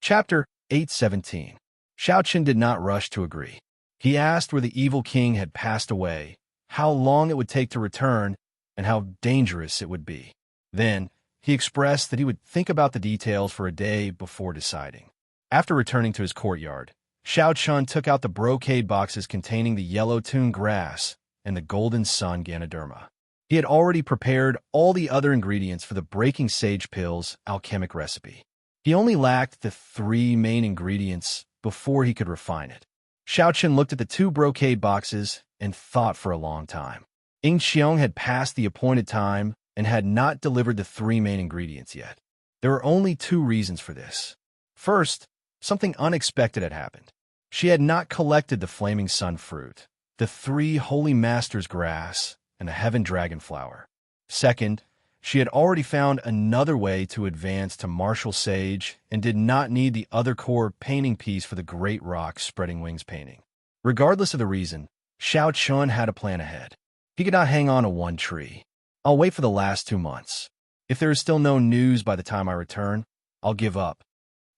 A: Chapter 817. Xiao Chen did not rush to agree. He asked where the evil king had passed away, how long it would take to return, and how dangerous it would be. Then, he expressed that he would think about the details for a day before deciding. After returning to his courtyard, Xiao Chun took out the brocade boxes containing the yellow tune grass and the golden sun Ganoderma. He had already prepared all the other ingredients for the Breaking Sage Pills alchemic recipe. He only lacked the 3 main ingredients before he could refine it. Xiao Chun looked at the 2 brocade boxes and thought for a long time. Ying Xiong had passed the appointed time and had not delivered the 3 main ingredients yet. There were only 2 reasons for this. First, something unexpected had happened. She had not collected the Flaming Sun fruit, the 3 Holy Masters grass, and the Heaven Dragon flower. Second, she had already found another way to advance to Martial Sage and did not need the other core painting piece for the Great Rock Spreading Wings painting. Regardless of the reason, Xiao Chun had a plan ahead. He could not hang on to one tree. I'll wait for the last 2 months. If there is still no news by the time I return, I'll give up.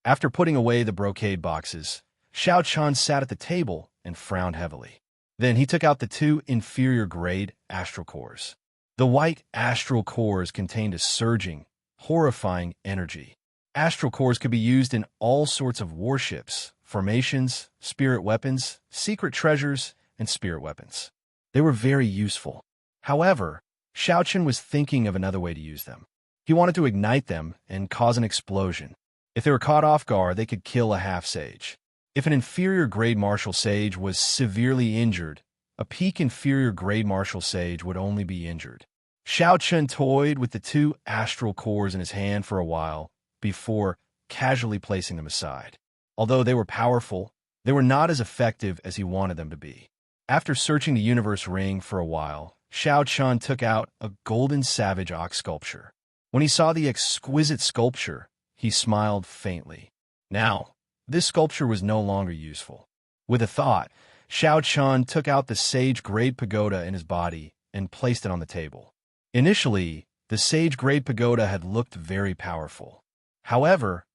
A: After putting away the brocade boxes, Xiao Chun sat at the table and frowned heavily. Then he took out the 2 inferior-grade astral cores. The white astral cores contained a surging, horrifying energy. Astral cores could be used in all sorts of warships, formations, spirit weapons, secret treasures, and spirit weapons. They were very useful. However, Xiao Chun was thinking of another way to use them. He wanted to ignite them and cause an explosion. If they were caught off guard, they could kill a half-sage. If an inferior-grade martial sage was severely injured, a peak inferior-grade martial sage would only be injured. Xiao Chun toyed with the 2 astral cores in his hand for a while before casually placing them aside. Although they were powerful, they were not as effective as he wanted them to be. After searching the universe ring for a while, Xiao Chun took out a golden savage ox sculpture. When he saw the exquisite sculpture, he smiled faintly. Now, this sculpture was no longer useful. With a thought, Xiao Chun took out the sage-grade pagoda in his body and placed it on the table. Initially, the sage-grade pagoda had looked very powerful. However,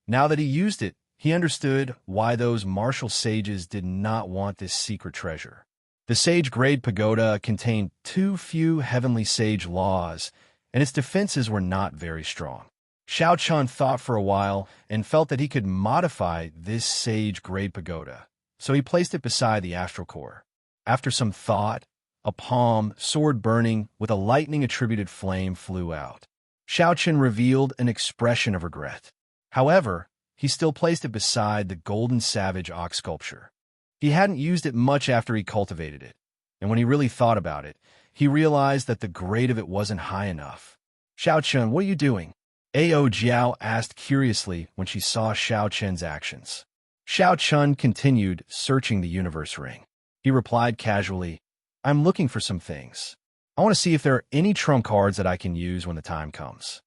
A: now that he used it, he understood why those martial sages did not want this secret treasure. The sage-grade pagoda contained too few heavenly sage laws, and its defenses were not very strong. Xiao Chun thought for a while and felt that he could modify this sage-grade pagoda, so he placed it beside the astral core. After some thought, a palm, sword burning with a lightning-attributed flame flew out. Xiao Chun revealed an expression of regret. However, he still placed it beside the golden savage ox sculpture. He hadn't used it much after he cultivated it, and when he really thought about it, he realized that the grade of it wasn't high enough. "Xiao Chun, what are you doing?" Ao Jiao asked curiously when she saw Xiao Chun's actions. Xiao Chun continued searching the universe ring. He replied casually, "I'm looking for some things. I want to see if there are any trump cards that I can use when the time comes."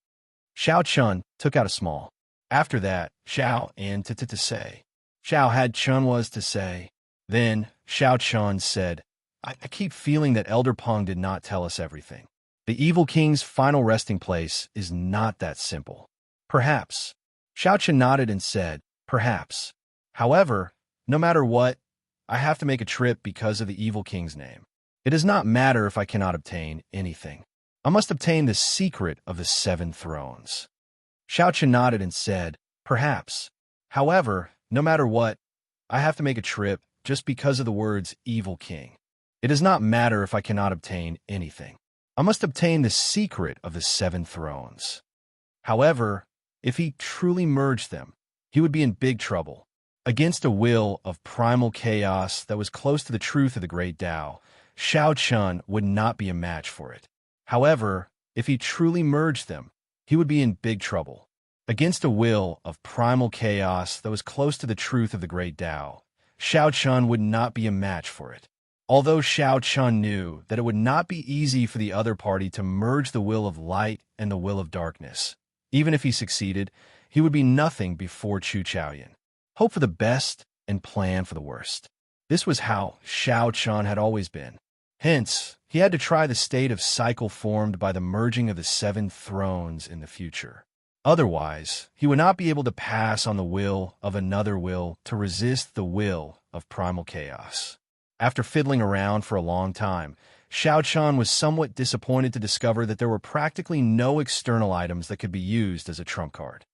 A: Xiao Chun took out a small. After that, Xiao and to say. Xiao had Chun was to say. Then Xiao Chun said, I keep feeling that Elder Peng did not tell us everything. The Evil King's final resting place is not that simple. Perhaps. Xiao Chun nodded and said, perhaps. However, no matter what, I have to make a trip because of the Evil King's name. It does not matter if I cannot obtain anything. I must obtain the secret of the 7 thrones. Xiao Chun nodded and said, perhaps. However, no matter what, I have to make a trip just because of the words Evil King. It does not matter if I cannot obtain anything. I must obtain the secret of the 7 thrones. However, if he truly merged them, he would be in big trouble. Against a will of primal chaos that was close to the truth of the great Tao, Xiao Chun would not be a match for it. However, if he truly merged them, he would be in big trouble. Against a will of primal chaos that was close to the truth of the great Tao, Xiao Chun would not be a match for it. Although Xiao Chun knew that it would not be easy for the other party to merge the will of light and the will of darkness, even if he succeeded, he would be nothing before Chu Chaoyan. Hope for the best and plan for the worst. This was how Xiao Chun had always been. Hence, he had to try the state of cycle formed by the merging of the 7 thrones in the future. Otherwise, he would not be able to pass on the will of another will to resist the will of primal chaos. After fiddling around for a long time, Xiao Chan was somewhat disappointed to discover that there were practically no external items that could be used as a trump card.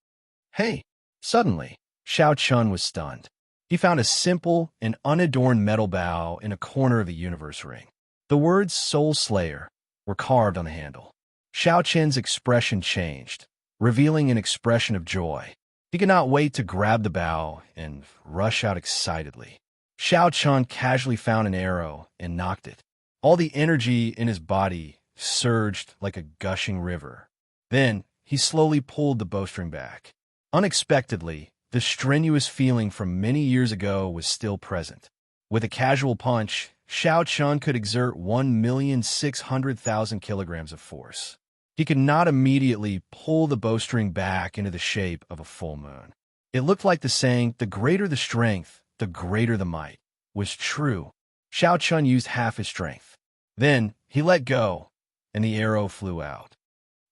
A: Hey! Suddenly, Xiao Chun was stunned. He found a simple and unadorned metal bow in a corner of a universe ring. The words Soul Slayer were carved on the handle. Xiao Chen's expression changed, revealing an expression of joy. He could not wait to grab the bow and rush out excitedly. Xiao Chun casually found an arrow and knocked it. All the energy in his body surged like a gushing river. Then, he slowly pulled the bowstring back. Unexpectedly, the strenuous feeling from many years ago was still present. With a casual punch, Xiao Chun could exert 1,600,000 kilograms of force. He could not immediately pull the bowstring back into the shape of a full moon. It looked like the saying, "The greater the strength, the greater the might," was true. Xiao Chun used half his strength. Then, he let go, and the arrow flew out.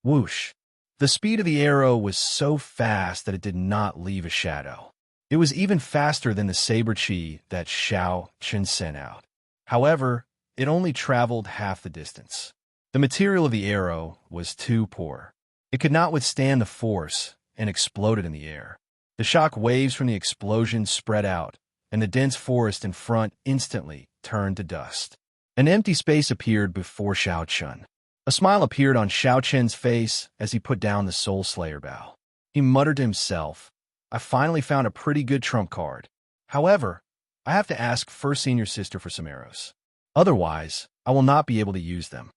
A: Whoosh! The speed of the arrow was so fast that it did not leave a shadow. It was even faster than the saber chi that Xiao Chun sent out. However, it only traveled half the distance. The material of the arrow was too poor. It could not withstand the force and exploded in the air. The shock waves from the explosion spread out, and the dense forest in front instantly turned to dust. An empty space appeared before Xiao Chun. A smile appeared on Xiao Chen's face as he put down the Soul Slayer bow. He muttered to himself, "I finally found a pretty good trump card. However, I have to ask First Senior Sister for some arrows. Otherwise, I will not be able to use them."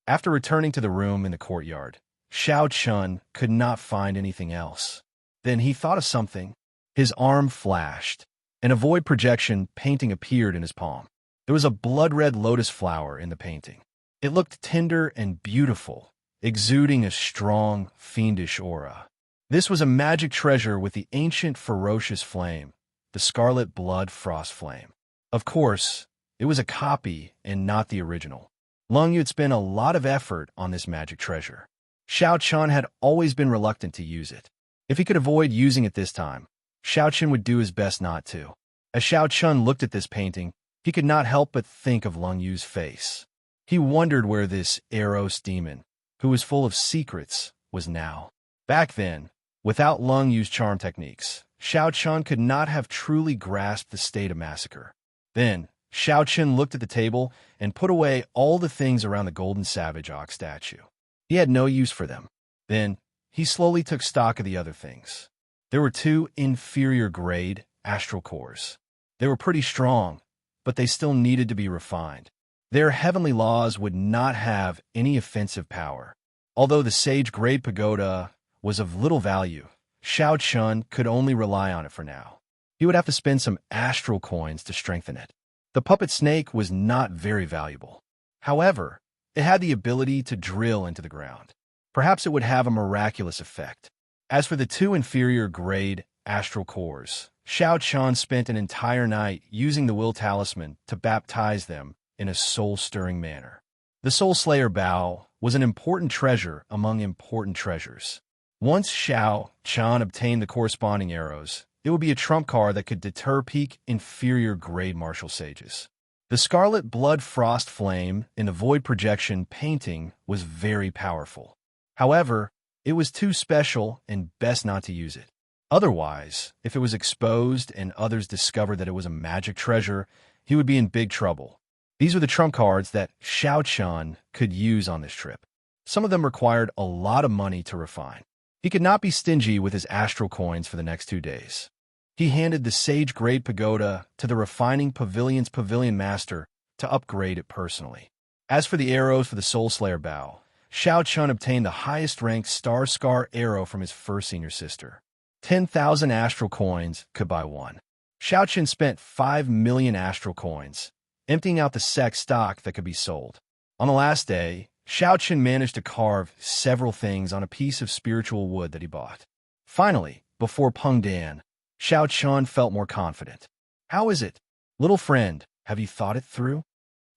A: After returning to the room in the courtyard, Xiao Chun could not find anything else. Then he thought of something. His arm flashed, and a void projection painting appeared in his palm. There was a blood-red lotus flower in the painting. It looked tender and beautiful, exuding a strong, fiendish aura. This was a magic treasure with the ancient ferocious flame, the scarlet blood frost flame. Of course, it was a copy and not the original. Lung Yu had spent a lot of effort on this magic treasure. Xiao Chun had always been reluctant to use it. If he could avoid using it this time, Xiao Chun would do his best not to. As Xiao Chun looked at this painting, he could not help but think of Lung Yu's face. He wondered where this Eros demon, who was full of secrets, was now. Back then, without Lung Yu's charm techniques, Xiao Chun could not have truly grasped the state of massacre. Then, Xiao Chun looked at the table and put away all the things around the golden savage ox statue. He had no use for them. Then, he slowly took stock of the other things. There were 2 inferior-grade astral cores. They were pretty strong, but they still needed to be refined. Their heavenly laws would not have any offensive power. Although the sage-grade pagoda was of little value, Xiao Chun could only rely on it for now. He would have to spend some astral coins to strengthen it. The puppet snake was not very valuable. However, it had the ability to drill into the ground. Perhaps it would have a miraculous effect. As for the 2 inferior-grade astral cores, Xiao Chun spent an entire night using the will talisman to baptize them in a soul-stirring manner. The Soul Slayer bow was an important treasure among important treasures. Once Xiao Chun obtained the corresponding arrows, it would be a trump card that could deter peak inferior-grade martial sages. The scarlet blood frost flame in the void projection painting was very powerful. However, it was too special and best not to use it. Otherwise, if it was exposed and others discovered that it was a magic treasure, he would be in big trouble. These were the trump cards that Xiao Chun could use on this trip. Some of them required a lot of money to refine. He could not be stingy with his astral coins for the next 2 days. He handed the Sage Grade Pagoda to the Refining Pavilion's Pavilion Master to upgrade it personally. As for the arrows for the Soul Slayer bow, Xiao Chun obtained the highest-ranked Star Scar arrow from his first senior sister. 10,000 astral coins could buy one. Xiao Chun spent 5 million astral coins, emptying out the sec stock that could be sold. On the last day, Xiao Chun managed to carve several things on a piece of spiritual wood that he bought. Finally, before Peng Dan, Xiao Chun felt more confident. "How is it? Little friend, have you thought it through?"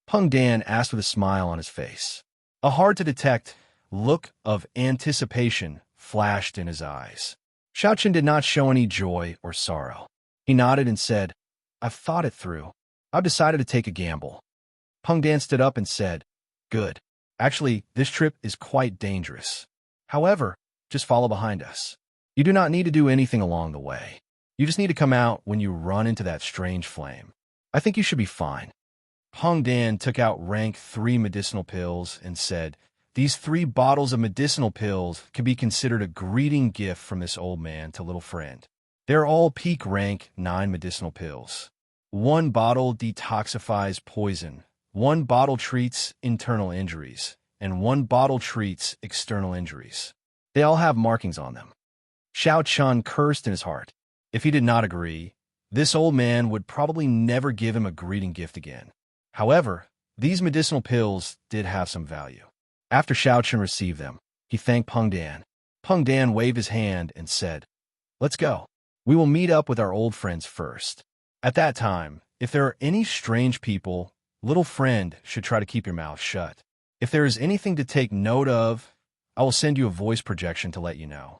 A: Peng Dan asked with a smile on his face. A hard-to-detect look of anticipation flashed in his eyes. Xiao Chun did not show any joy or sorrow. He nodded and said, "I've thought it through. I've decided to take a gamble." Peng Dan stood up and said, Good. Actually, this trip is quite dangerous. However, just follow behind us. You do not need to do anything along the way. You just need to come out when you run into that strange flame. I think you should be fine. Peng Dan took out rank 3 medicinal pills and said, "These 3 bottles of medicinal pills can be considered a greeting gift from this old man to little friend. They're all peak rank 9 medicinal pills. 1 bottle detoxifies poison, 1 bottle treats internal injuries, and 1 bottle treats external injuries. They all have markings on them." Xiao Chun cursed in his heart. If he did not agree, this old man would probably never give him a greeting gift again. However, these medicinal pills did have some value. After Xiao Chun received them, he thanked Peng Dan. Peng Dan waved his hand and said, "Let's go. We will meet up with our old friends first." At that time, if there are any strange people, little friend should try to keep your mouth shut. If there is anything to take note of, I will send you a voice projection to let you know.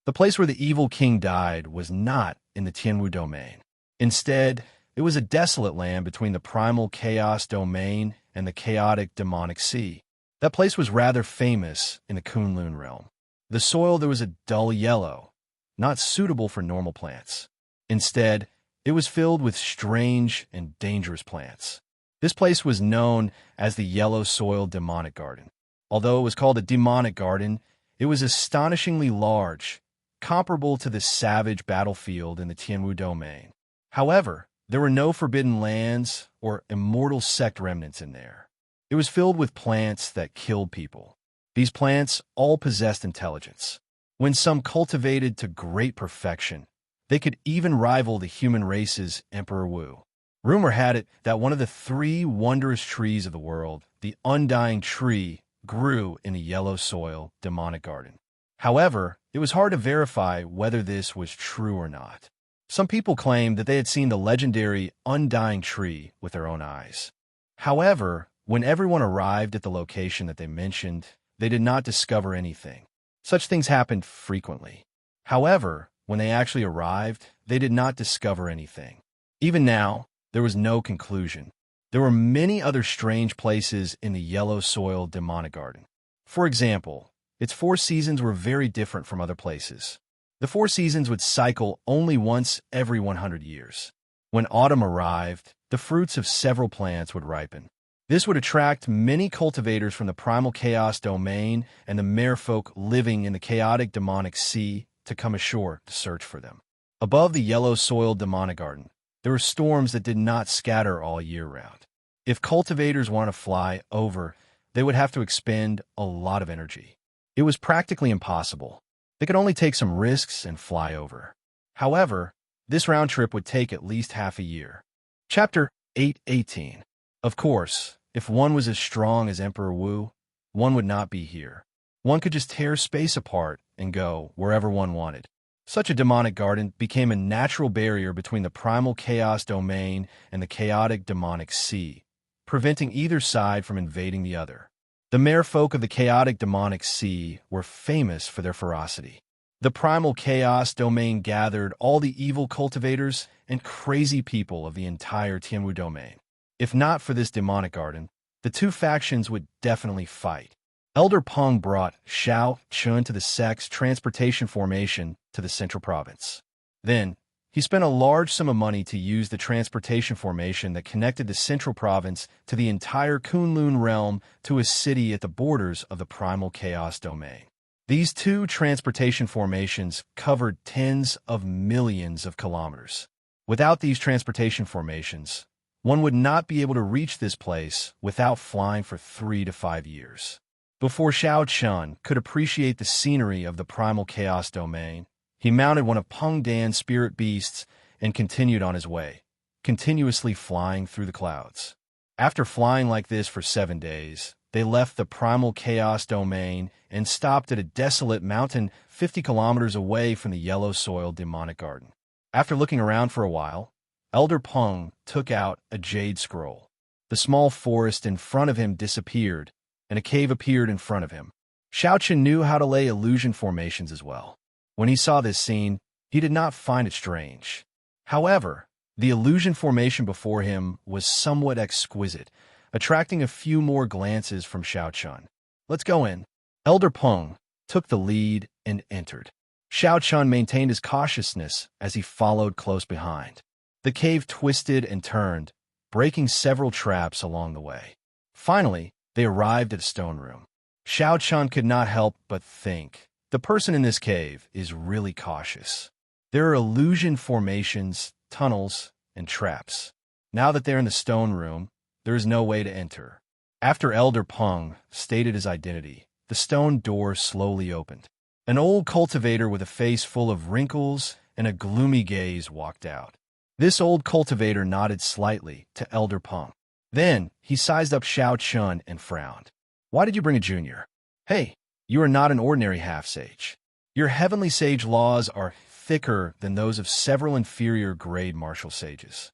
A: The place where the evil king died was not in the Tianwu domain. Instead, it was a desolate land between the primal chaos domain and the chaotic demonic sea. That place was rather famous in the Kunlun realm. The soil there was a dull yellow, not suitable for normal plants. Instead, it was filled with strange and dangerous plants. This place was known as the Yellow Soil Demonic Garden. Although it was called a demonic garden, it was astonishingly large, comparable to the savage battlefield in the Tianwu domain. However, there were no forbidden lands or immortal sect remnants in there. It was filled with plants that killed people. These plants all possessed intelligence. When some cultivated to great perfection, they could even rival the human race's Emperor Wu. Rumor had it that one of the 3 wondrous trees of the world, the undying tree, grew in the Yellow Soil Demonic Garden. However, it was hard to verify whether this was true or not. Some people claimed that they had seen the legendary undying tree with their own eyes. However, when everyone arrived at the location that they mentioned, they did not discover anything. Such things happened frequently. However, when they actually arrived, they did not discover anything. Even now, there was no conclusion. There were many other strange places in the Yellow Soil Demonic Garden. For example, its 4 seasons were very different from other places. The 4 seasons would cycle only once every 100 years. When autumn arrived, the fruits of several plants would ripen. This would attract many cultivators from the primal chaos domain and the merfolk living in the chaotic demonic sea to come ashore to search for them. Above the Yellow Soil Demonic Garden, there were storms that did not scatter all year round. If cultivators want to fly over, they would have to expend a lot of energy. It was practically impossible. They could only take some risks and fly over. However, this round trip would take at least half a year. Chapter 8:18. Of course, if one was as strong as Emperor Wu, one would not be here. One could just tear space apart and go wherever one wanted. Such a demonic garden became a natural barrier between the primal chaos domain and the chaotic demonic sea, preventing either side from invading the other. The merfolk of the chaotic demonic sea were famous for their ferocity. The primal chaos domain gathered all the evil cultivators and crazy people of the entire Tianwu domain. If not for this demonic garden, the 2 factions would definitely fight. Elder Peng brought Xiao Chun to the sect's transportation formation to the central province. Then, he spent a large sum of money to use the transportation formation that connected the central province to the entire Kunlun realm to a city at the borders of the primal chaos domain. These 2 transportation formations covered tens of millions of kilometers. Without these transportation formations, one would not be able to reach this place without flying for 3 to 5 years. Before Xiao Chun could appreciate the scenery of the primal chaos domain, he mounted one of Peng Dan's spirit beasts and continued on his way, continuously flying through the clouds. After flying like this for 7 days, they left the primal chaos domain and stopped at a desolate mountain 50 kilometers away from the Yellow Soil Demonic Garden. After looking around for a while, Elder Peng took out a jade scroll. The small forest in front of him disappeared, and a cave appeared in front of him. Xiao Chun knew how to lay illusion formations as well. When he saw this scene, he did not find it strange. However, the illusion formation before him was somewhat exquisite, attracting a few more glances from Xiao Chun. "Let's go in." Elder Peng took the lead and entered. Xiao Chun maintained his cautiousness as he followed close behind. The cave twisted and turned, breaking several traps along the way. Finally, they arrived at a stone room. Xiao Chun could not help but think, the person in this cave is really cautious. There are illusion formations, tunnels, and traps. Now that they're in the stone room, there is no way to enter. After Elder Peng stated his identity, the stone door slowly opened. An old cultivator with a face full of wrinkles and a gloomy gaze walked out. This old cultivator nodded slightly to Elder Peng. Then he sized up Xiao Chun and frowned. "Why did you bring a junior? Hey, you are not an ordinary half-sage. Your heavenly sage laws are thicker than those of several inferior grade martial sages."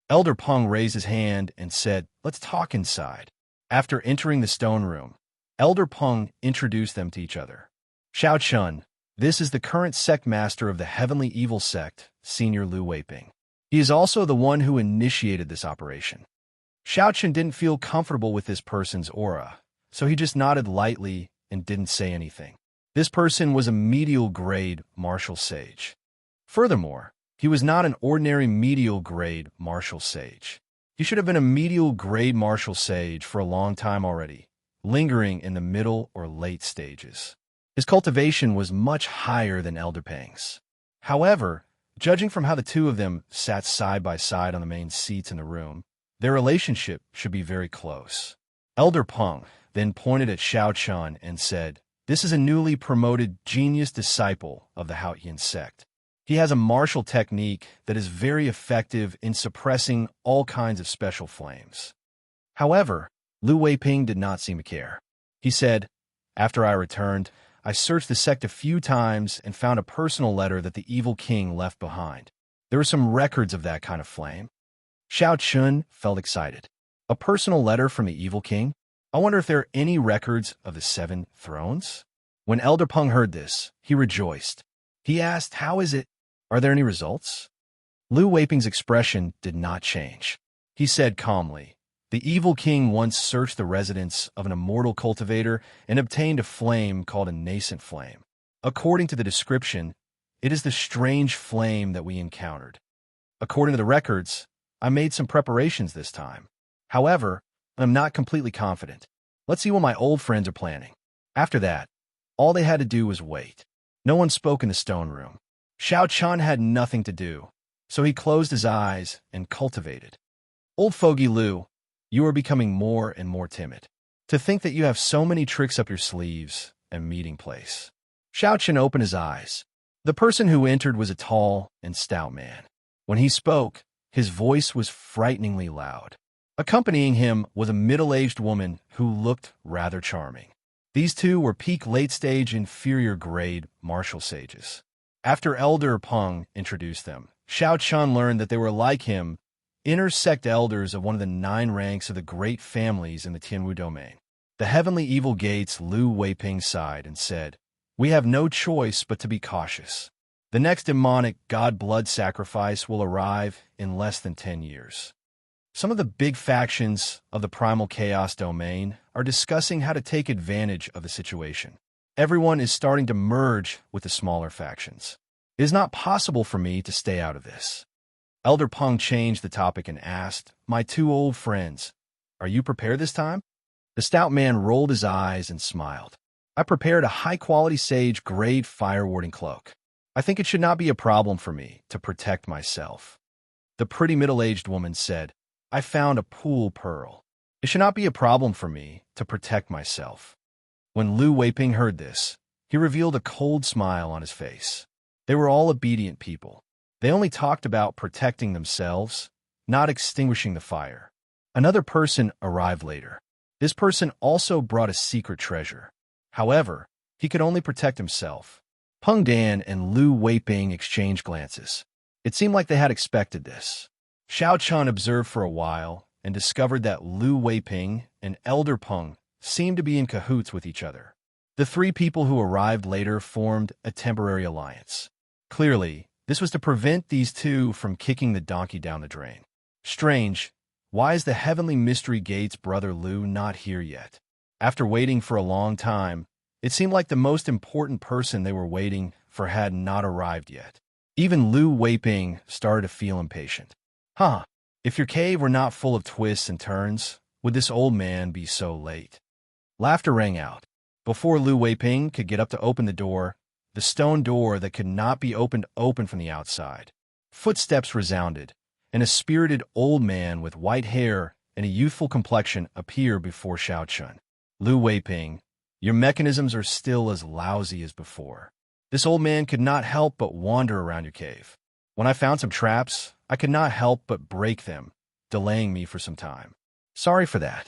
A: Elder Peng raised his hand and said, "Let's talk inside." After entering the stone room, Elder Peng introduced them to each other. "Xiao Chun, this is the current sect master of the Heavenly Evil Sect, Senior Lu Weiping. He is also the one who initiated this operation." Xiao Chun didn't feel comfortable with this person's aura, so he just nodded lightly and didn't say anything. This person was a medial grade martial sage. Furthermore, he was not an ordinary medial grade martial sage. He should have been a medial grade martial sage for a long time already, lingering in the middle or late stages. His cultivation was much higher than Elder Peng's. However, judging from how the two of them sat side by side on the main seats in the room, their relationship should be very close. Elder Peng then pointed at Xiao Chun and said, "This is a newly promoted genius disciple of the Haotian sect. He has a martial technique that is very effective in suppressing all kinds of special flames." However, Lu Weiping did not seem to care. He said, "After I returned, I searched the sect a few times and found a personal letter that the evil king left behind. There were some records of that kind of flame." Xiao Chun felt excited. "A personal letter from the evil king? I wonder if there are any records of the 7 thrones?" When Elder Peng heard this, he rejoiced. He asked, "How is it? Are there any results?" Lu Weiping's expression did not change. He said calmly, "The evil king once searched the residence of an immortal cultivator and obtained a flame called a nascent flame. According to the description, it is the strange flame that we encountered. According to the records, I made some preparations this time. However, I'm not completely confident. Let's see what my old friends are planning." After that, all they had to do was wait. No one spoke in the stone room. Xiao Chun had nothing to do, so he closed his eyes and cultivated. "Old Fogey Lu, you are becoming more and more timid. To think that you have so many tricks up your sleeves and meeting place." Xiao Chun opened his eyes. The person who entered was a tall and stout man. When he spoke, his voice was frighteningly loud. Accompanying him was a middle-aged woman who looked rather charming. These two were peak late-stage inferior grade martial sages. After Elder Peng introduced them, Xiao Chun learned that they were like him, inner sect elders of one of the 9 ranks of the great families in the Tianwu domain. The heavenly evil gates Lu Weiping sighed and said, "We have no choice but to be cautious. The next demonic god blood sacrifice will arrive in less than 10 years. Some of the big factions of the primal chaos domain are discussing how to take advantage of the situation. Everyone is starting to merge with the smaller factions. It is not possible for me to stay out of this." Elder Peng changed the topic and asked, "My 2 old friends, are you prepared this time?" The stout man rolled his eyes and smiled. "I prepared a high-quality sage grade fire-warding cloak. I think it should not be a problem for me to protect myself." The pretty middle-aged woman said, "I found a pool pearl. It should not be a problem for me to protect myself." When Lu Weiping heard this, he revealed a cold smile on his face. They were all obedient people. They only talked about protecting themselves, not extinguishing the fire. Another person arrived later. This person also brought a secret treasure. However, he could only protect himself. Peng Dan and Lu Weiping exchanged glances. It seemed like they had expected this. Xiao Chun observed for a while and discovered that Lu Weiping and Elder Peng seemed to be in cahoots with each other. The 3 people who arrived later formed a temporary alliance. Clearly, this was to prevent these 2 from kicking the donkey down the drain. Strange, Why is the Heavenly Mystery Gate's brother Lu not here yet? After waiting for a long time, it seemed like the most important person they were waiting for had not arrived yet. Even Lu Weiping started to feel impatient. Huh, if your cave were not full of twists and turns, would this old man be so late? Laughter rang out. Before Lu Weiping could get up to open the stone door that could not be opened from the outside. Footsteps resounded, and a spirited old man with white hair and a youthful complexion appeared before Xiao Chun. Lu Weiping, your mechanisms are still as lousy as before. This old man could not help but wander around your cave. When I found some traps, I could not help but break them, delaying me for some time. Sorry for that.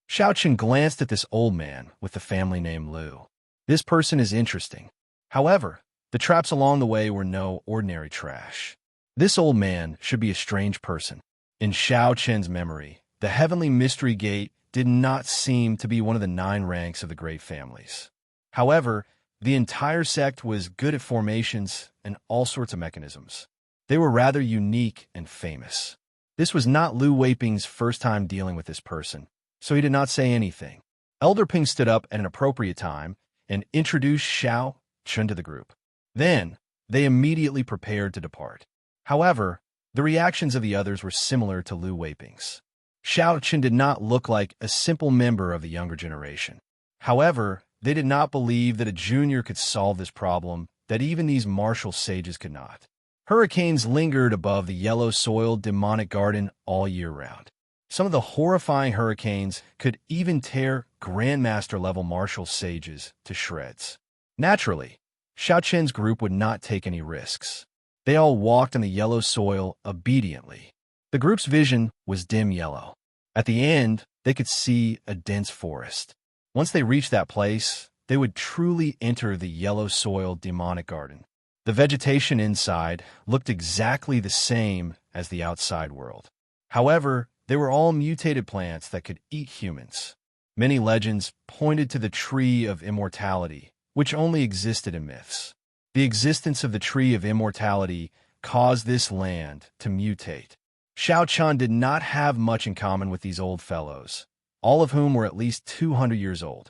A: Xiao Chun glanced at this old man with the family name Lu. This person is interesting. However, the traps along the way were no ordinary trash. This old man should be a strange person. In Xiao Chen's memory, the Heavenly Mystery Gate did not seem to be one of the 9 ranks of the great families. However, the entire sect was good at formations and all sorts of mechanisms. They were rather unique and famous. This was not Lu Weiping's first time dealing with this person, so he did not say anything. Elder Ping stood up at an appropriate time and introduced Xiao Chun to the group. Then, they immediately prepared to depart. However, the reactions of the others were similar to Lu Weiping's. Xiao Chun did not look like a simple member of the younger generation. However, they did not believe that a junior could solve this problem, that even these martial sages could not. Hurricanes lingered above the yellow-soiled demonic garden all year round. Some of the horrifying hurricanes could even tear Grandmaster-level martial sages to shreds. Naturally, Xiao Chen's group would not take any risks. They all walked on the yellow soil obediently. The group's vision was dim yellow. At the end, they could see a dense forest. Once they reached that place, they would truly enter the yellow soil demonic garden. The vegetation inside looked exactly the same as the outside world. However, they were all mutated plants that could eat humans. Many legends pointed to the tree of immortality, which only existed in myths. The existence of the tree of immortality caused this land to mutate. Xiao Chun did not have much in common with these old fellows, all of whom were at least 200 years old.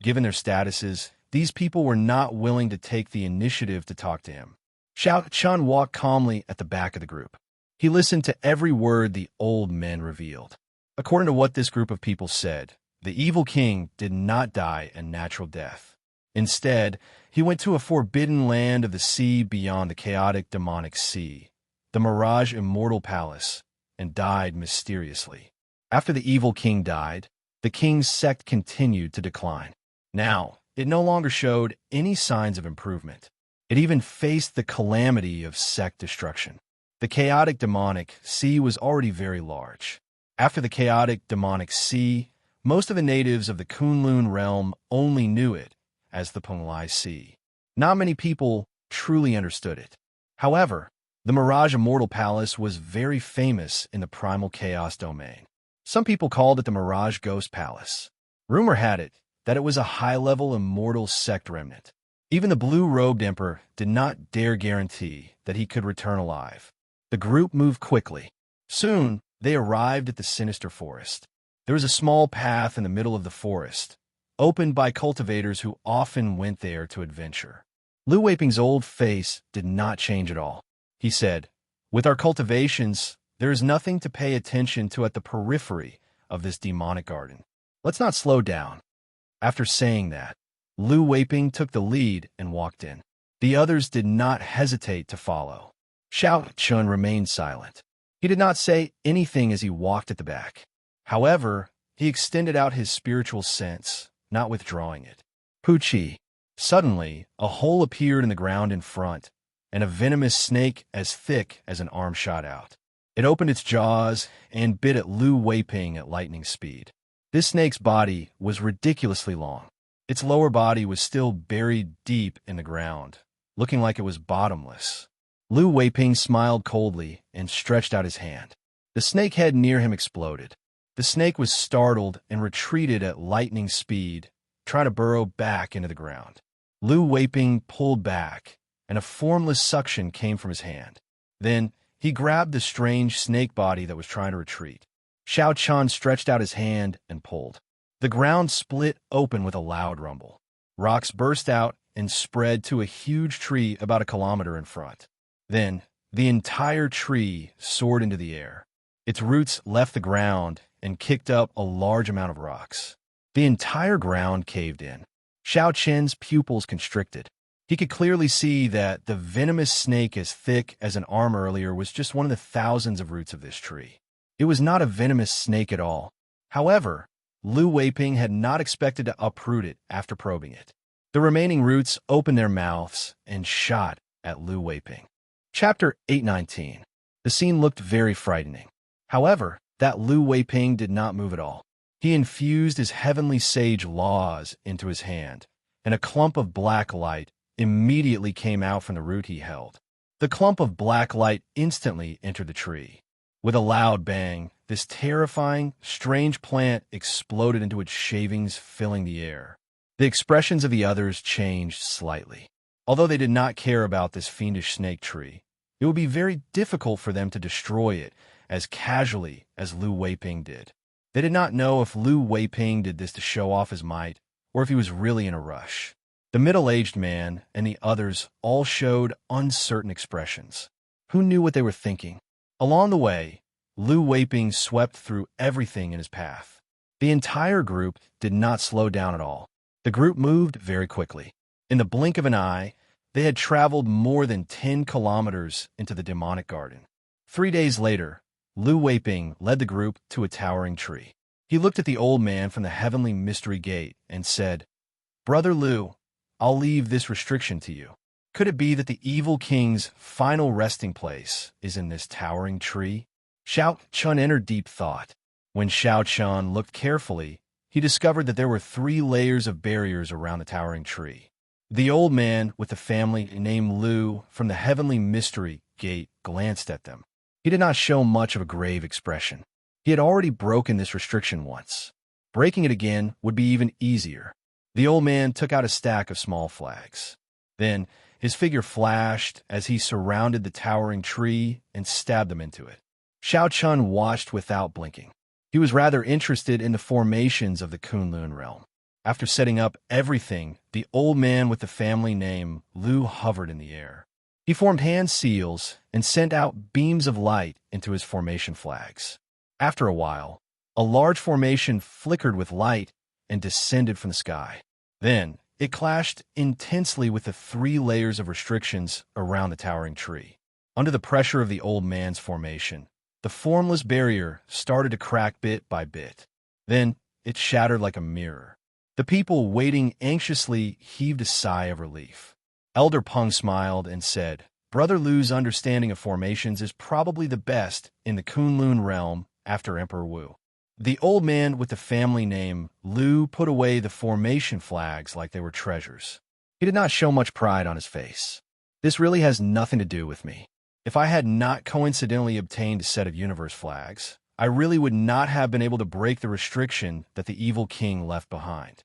A: Given their statuses, these people were not willing to take the initiative to talk to him. Xiao Chun walked calmly at the back of the group. He listened to every word the old men revealed. According to what this group of people said, the evil king did not die a natural death. Instead, he went to a forbidden land of the sea beyond the chaotic demonic sea, the Mirage Immortal Palace, and died mysteriously. After the evil king died, the king's sect continued to decline. Now, it no longer showed any signs of improvement. It even faced the calamity of sect destruction. The chaotic demonic sea was already very large. After the chaotic demonic sea, most of the natives of the Kunlun realm only knew it as the Penglai Sea. Not many people truly understood it. However, the Mirage Immortal Palace was very famous in the Primal Chaos domain. Some people called it the Mirage Ghost Palace. Rumor had it that it was a high-level immortal sect remnant. Even the blue-robed emperor did not dare guarantee that he could return alive. The group moved quickly. Soon, they arrived at the sinister forest. There was a small path in the middle of the forest, opened by cultivators who often went there to adventure. Lu Weiping's old face did not change at all. He said, "With our cultivations, there is nothing to pay attention to at the periphery of this demonic garden. Let's not slow down." After saying that, Lu Weiping took the lead and walked in. The others did not hesitate to follow. Xiao Chun remained silent. He did not say anything as he walked at the back. However, he extended out his spiritual sense, not withdrawing it. Puchi. Suddenly, a hole appeared in the ground in front, and a venomous snake as thick as an arm shot out. It opened its jaws and bit at Lu Weiping at lightning speed. This snake's body was ridiculously long. Its lower body was still buried deep in the ground, looking like it was bottomless. Lu Weiping smiled coldly and stretched out his hand. The snake head near him exploded. The snake was startled and retreated at lightning speed, trying to burrow back into the ground. Lu Weiping pulled back, and a formless suction came from his hand. Then, he grabbed the strange snake body that was trying to retreat. Xiao Chun stretched out his hand and pulled. The ground split open with a loud rumble. Rocks burst out and spread to a huge tree about a kilometer in front. Then, the entire tree soared into the air. Its roots left the ground and kicked up a large amount of rocks. The entire ground caved in. Xiao Chen's pupils constricted. He could clearly see that the venomous snake as thick as an arm earlier was just one of the thousands of roots of this tree. It was not a venomous snake at all. However, Lu Weiping had not expected to uproot it after probing it. The remaining roots opened their mouths and shot at Lu Weiping. Chapter 819. The scene looked very frightening. However, that Lu Weiping did not move at all. He infused his heavenly sage laws into his hand, and a clump of black light immediately came out from the root he held. The clump of black light instantly entered the tree. With a loud bang, this terrifying, strange plant exploded into its shavings, filling the air. The expressions of the others changed slightly. Although they did not care about this fiendish snake tree, it would be very difficult for them to destroy it as casually as Lu Weiping did. They did not know if Lu Weiping did this to show off his might, or if he was really in a rush. The middle-aged man and the others all showed uncertain expressions. Who knew what they were thinking? Along the way, Lu Weiping swept through everything in his path. The entire group did not slow down at all. The group moved very quickly. In the blink of an eye, they had traveled more than 10 kilometers into the demonic garden. 3 days later, Lu Weiping led the group to a towering tree. He looked at the old man from the heavenly mystery gate and said, "Brother Lu, I'll leave this restriction to you. Could it be that the evil king's final resting place is in this towering tree?" Xiao Chun entered deep thought. When Xiao Chun looked carefully, he discovered that there were 3 layers of barriers around the towering tree. The old man with the family named Lu from the heavenly mystery gate glanced at them. He did not show much of a grave expression. He had already broken this restriction once. Breaking it again would be even easier. The old man took out a stack of small flags. Then, his figure flashed as he surrounded the towering tree and stabbed them into it. Xiao Chun watched without blinking. He was rather interested in the formations of the Kunlun realm. After setting up everything, the old man with the family name Lu hovered in the air. He formed hand seals and sent out beams of light into his formation flags. After a while, a large formation flickered with light and descended from the sky. Then, it clashed intensely with the 3 layers of restrictions around the towering tree. Under the pressure of the old man's formation, the formless barrier started to crack bit by bit. Then, it shattered like a mirror. The people waiting anxiously heaved a sigh of relief. Elder Peng smiled and said, "Brother Lu's understanding of formations is probably the best in the Kunlun realm after Emperor Wu." The old man with the family name Lu put away the formation flags like they were treasures. He did not show much pride on his face. "This really has nothing to do with me. If I had not coincidentally obtained a set of universe flags, I really would not have been able to break the restriction that the evil king left behind."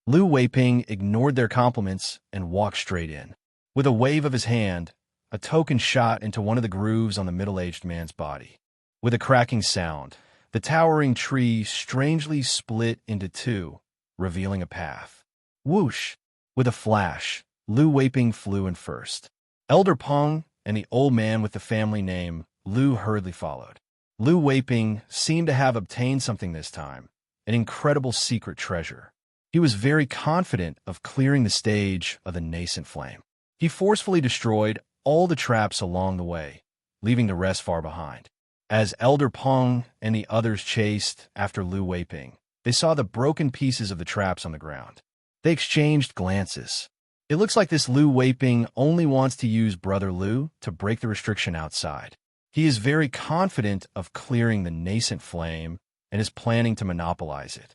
A: Lu Weiping ignored their compliments and walked straight in. With a wave of his hand, a token shot into one of the grooves on the middle-aged man's body. With a cracking sound, the towering tree strangely split into 2, revealing a path. Whoosh! With a flash, Lu Weiping flew in first. Elder Peng and the old man with the family name Lu hurriedly followed. Lu Weiping seemed to have obtained something this time, an incredible secret treasure. He was very confident of clearing the stage of the nascent flame. He forcefully destroyed all the traps along the way, leaving the rest far behind. As Elder Peng and the others chased after Lu Weiping, they saw the broken pieces of the traps on the ground. They exchanged glances. "It looks like this Lu Weiping only wants to use Brother Lu to break the restriction outside. He is very confident of clearing the nascent flame and is planning to monopolize it."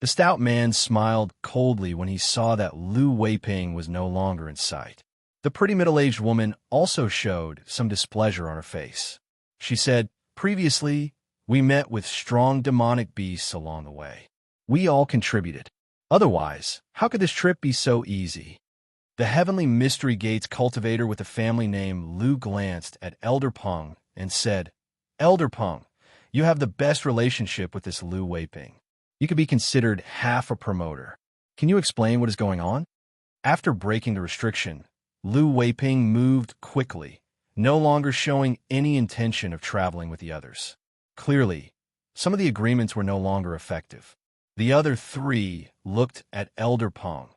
A: The stout man smiled coldly when he saw that Lu Weiping was no longer in sight. The pretty middle-aged woman also showed some displeasure on her face. She said, "Previously, we met with strong demonic beasts along the way. We all contributed. Otherwise, how could this trip be so easy?" The Heavenly Mystery Gates cultivator with the family name Lu glanced at Elder Peng and said, "Elder Peng, You have the best relationship with this Lu Weiping. You could be considered half a promoter. Can you explain what is going on? After breaking the restriction, Lu Weiping moved quickly, no longer showing any intention of traveling with the others. Clearly, some of the agreements were no longer effective. The other three looked at Elder Peng,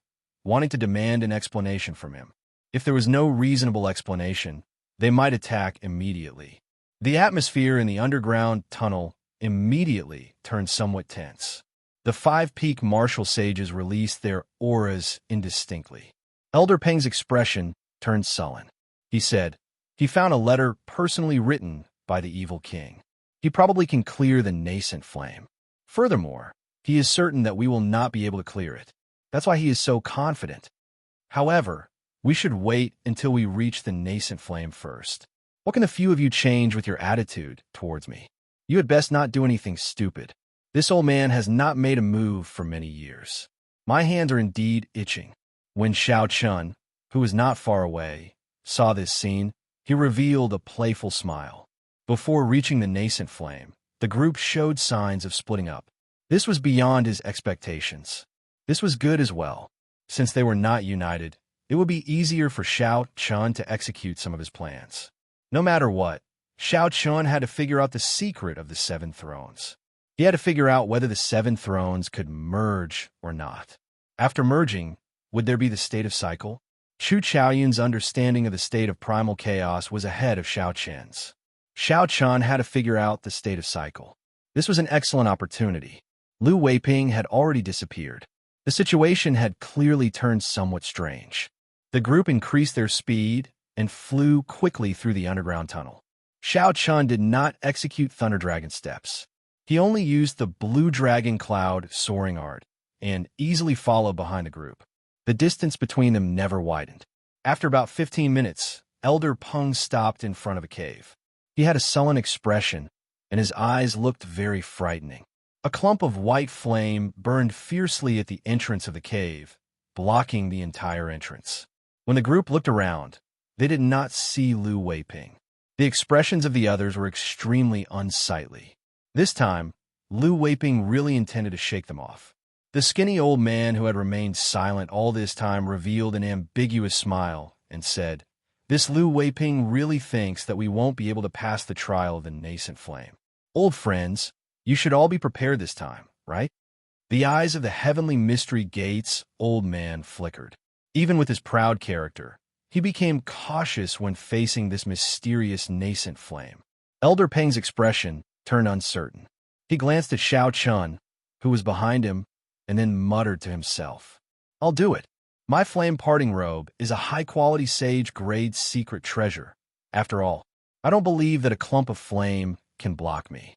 A: wanting to demand an explanation from him. If there was no reasonable explanation, they might attack immediately. The atmosphere in the underground tunnel immediately turned somewhat tense. The five-peak martial sages released their auras indistinctly. Elder Peng's expression turned sullen. He said, he found a letter personally written by the evil king. He probably can clear the nascent flame. Furthermore, he is certain that we will not be able to clear it. That's why he is so confident. However, we should wait until we reach the nascent flame first. What can the few of you change with your attitude towards me? You had best not do anything stupid. This old man has not made a move for many years. My hands are indeed itching. When Xiao Chun, who was not far away, saw this scene, he revealed a playful smile. Before reaching the nascent flame, the group showed signs of splitting up. This was beyond his expectations. This was good as well. Since they were not united, it would be easier for Xiao Chun to execute some of his plans. No matter what, Xiao Chun had to figure out the secret of the Seven Thrones. He had to figure out whether the Seven Thrones could merge or not. After merging, would there be the state of cycle? Chu Chaoyun's understanding of the state of primal chaos was ahead of Xiao Chen's. Xiao Chun had to figure out the state of cycle. This was an excellent opportunity. Lu Weiping had already disappeared. The situation had clearly turned somewhat strange. The group increased their speed and flew quickly through the underground tunnel. Xiao Chun did not execute Thunder Dragon steps. He only used the Blue Dragon Cloud soaring art and easily followed behind the group. The distance between them never widened. After about 15 minutes, Elder Peng stopped in front of a cave. He had a sullen expression, and his eyes looked very frightening. A clump of white flame burned fiercely at the entrance of the cave, blocking the entire entrance. When the group looked around, they did not see Lu Weiping. The expressions of the others were extremely unsightly. This time, Lu Weiping really intended to shake them off. The skinny old man who had remained silent all this time revealed an ambiguous smile and said, "This Lu Weiping really thinks that we won't be able to pass the trial of the nascent flame. Old friends, you should all be prepared this time, right?" The eyes of the heavenly mystery gates old man flickered. Even with his proud character, he became cautious when facing this mysterious nascent flame. Elder Peng's expression turned uncertain. He glanced at Xiao Chun, who was behind him, and then muttered to himself, "I'll do it. My flame parting robe is a high-quality sage-grade secret treasure. After all, I don't believe that a clump of flame can block me."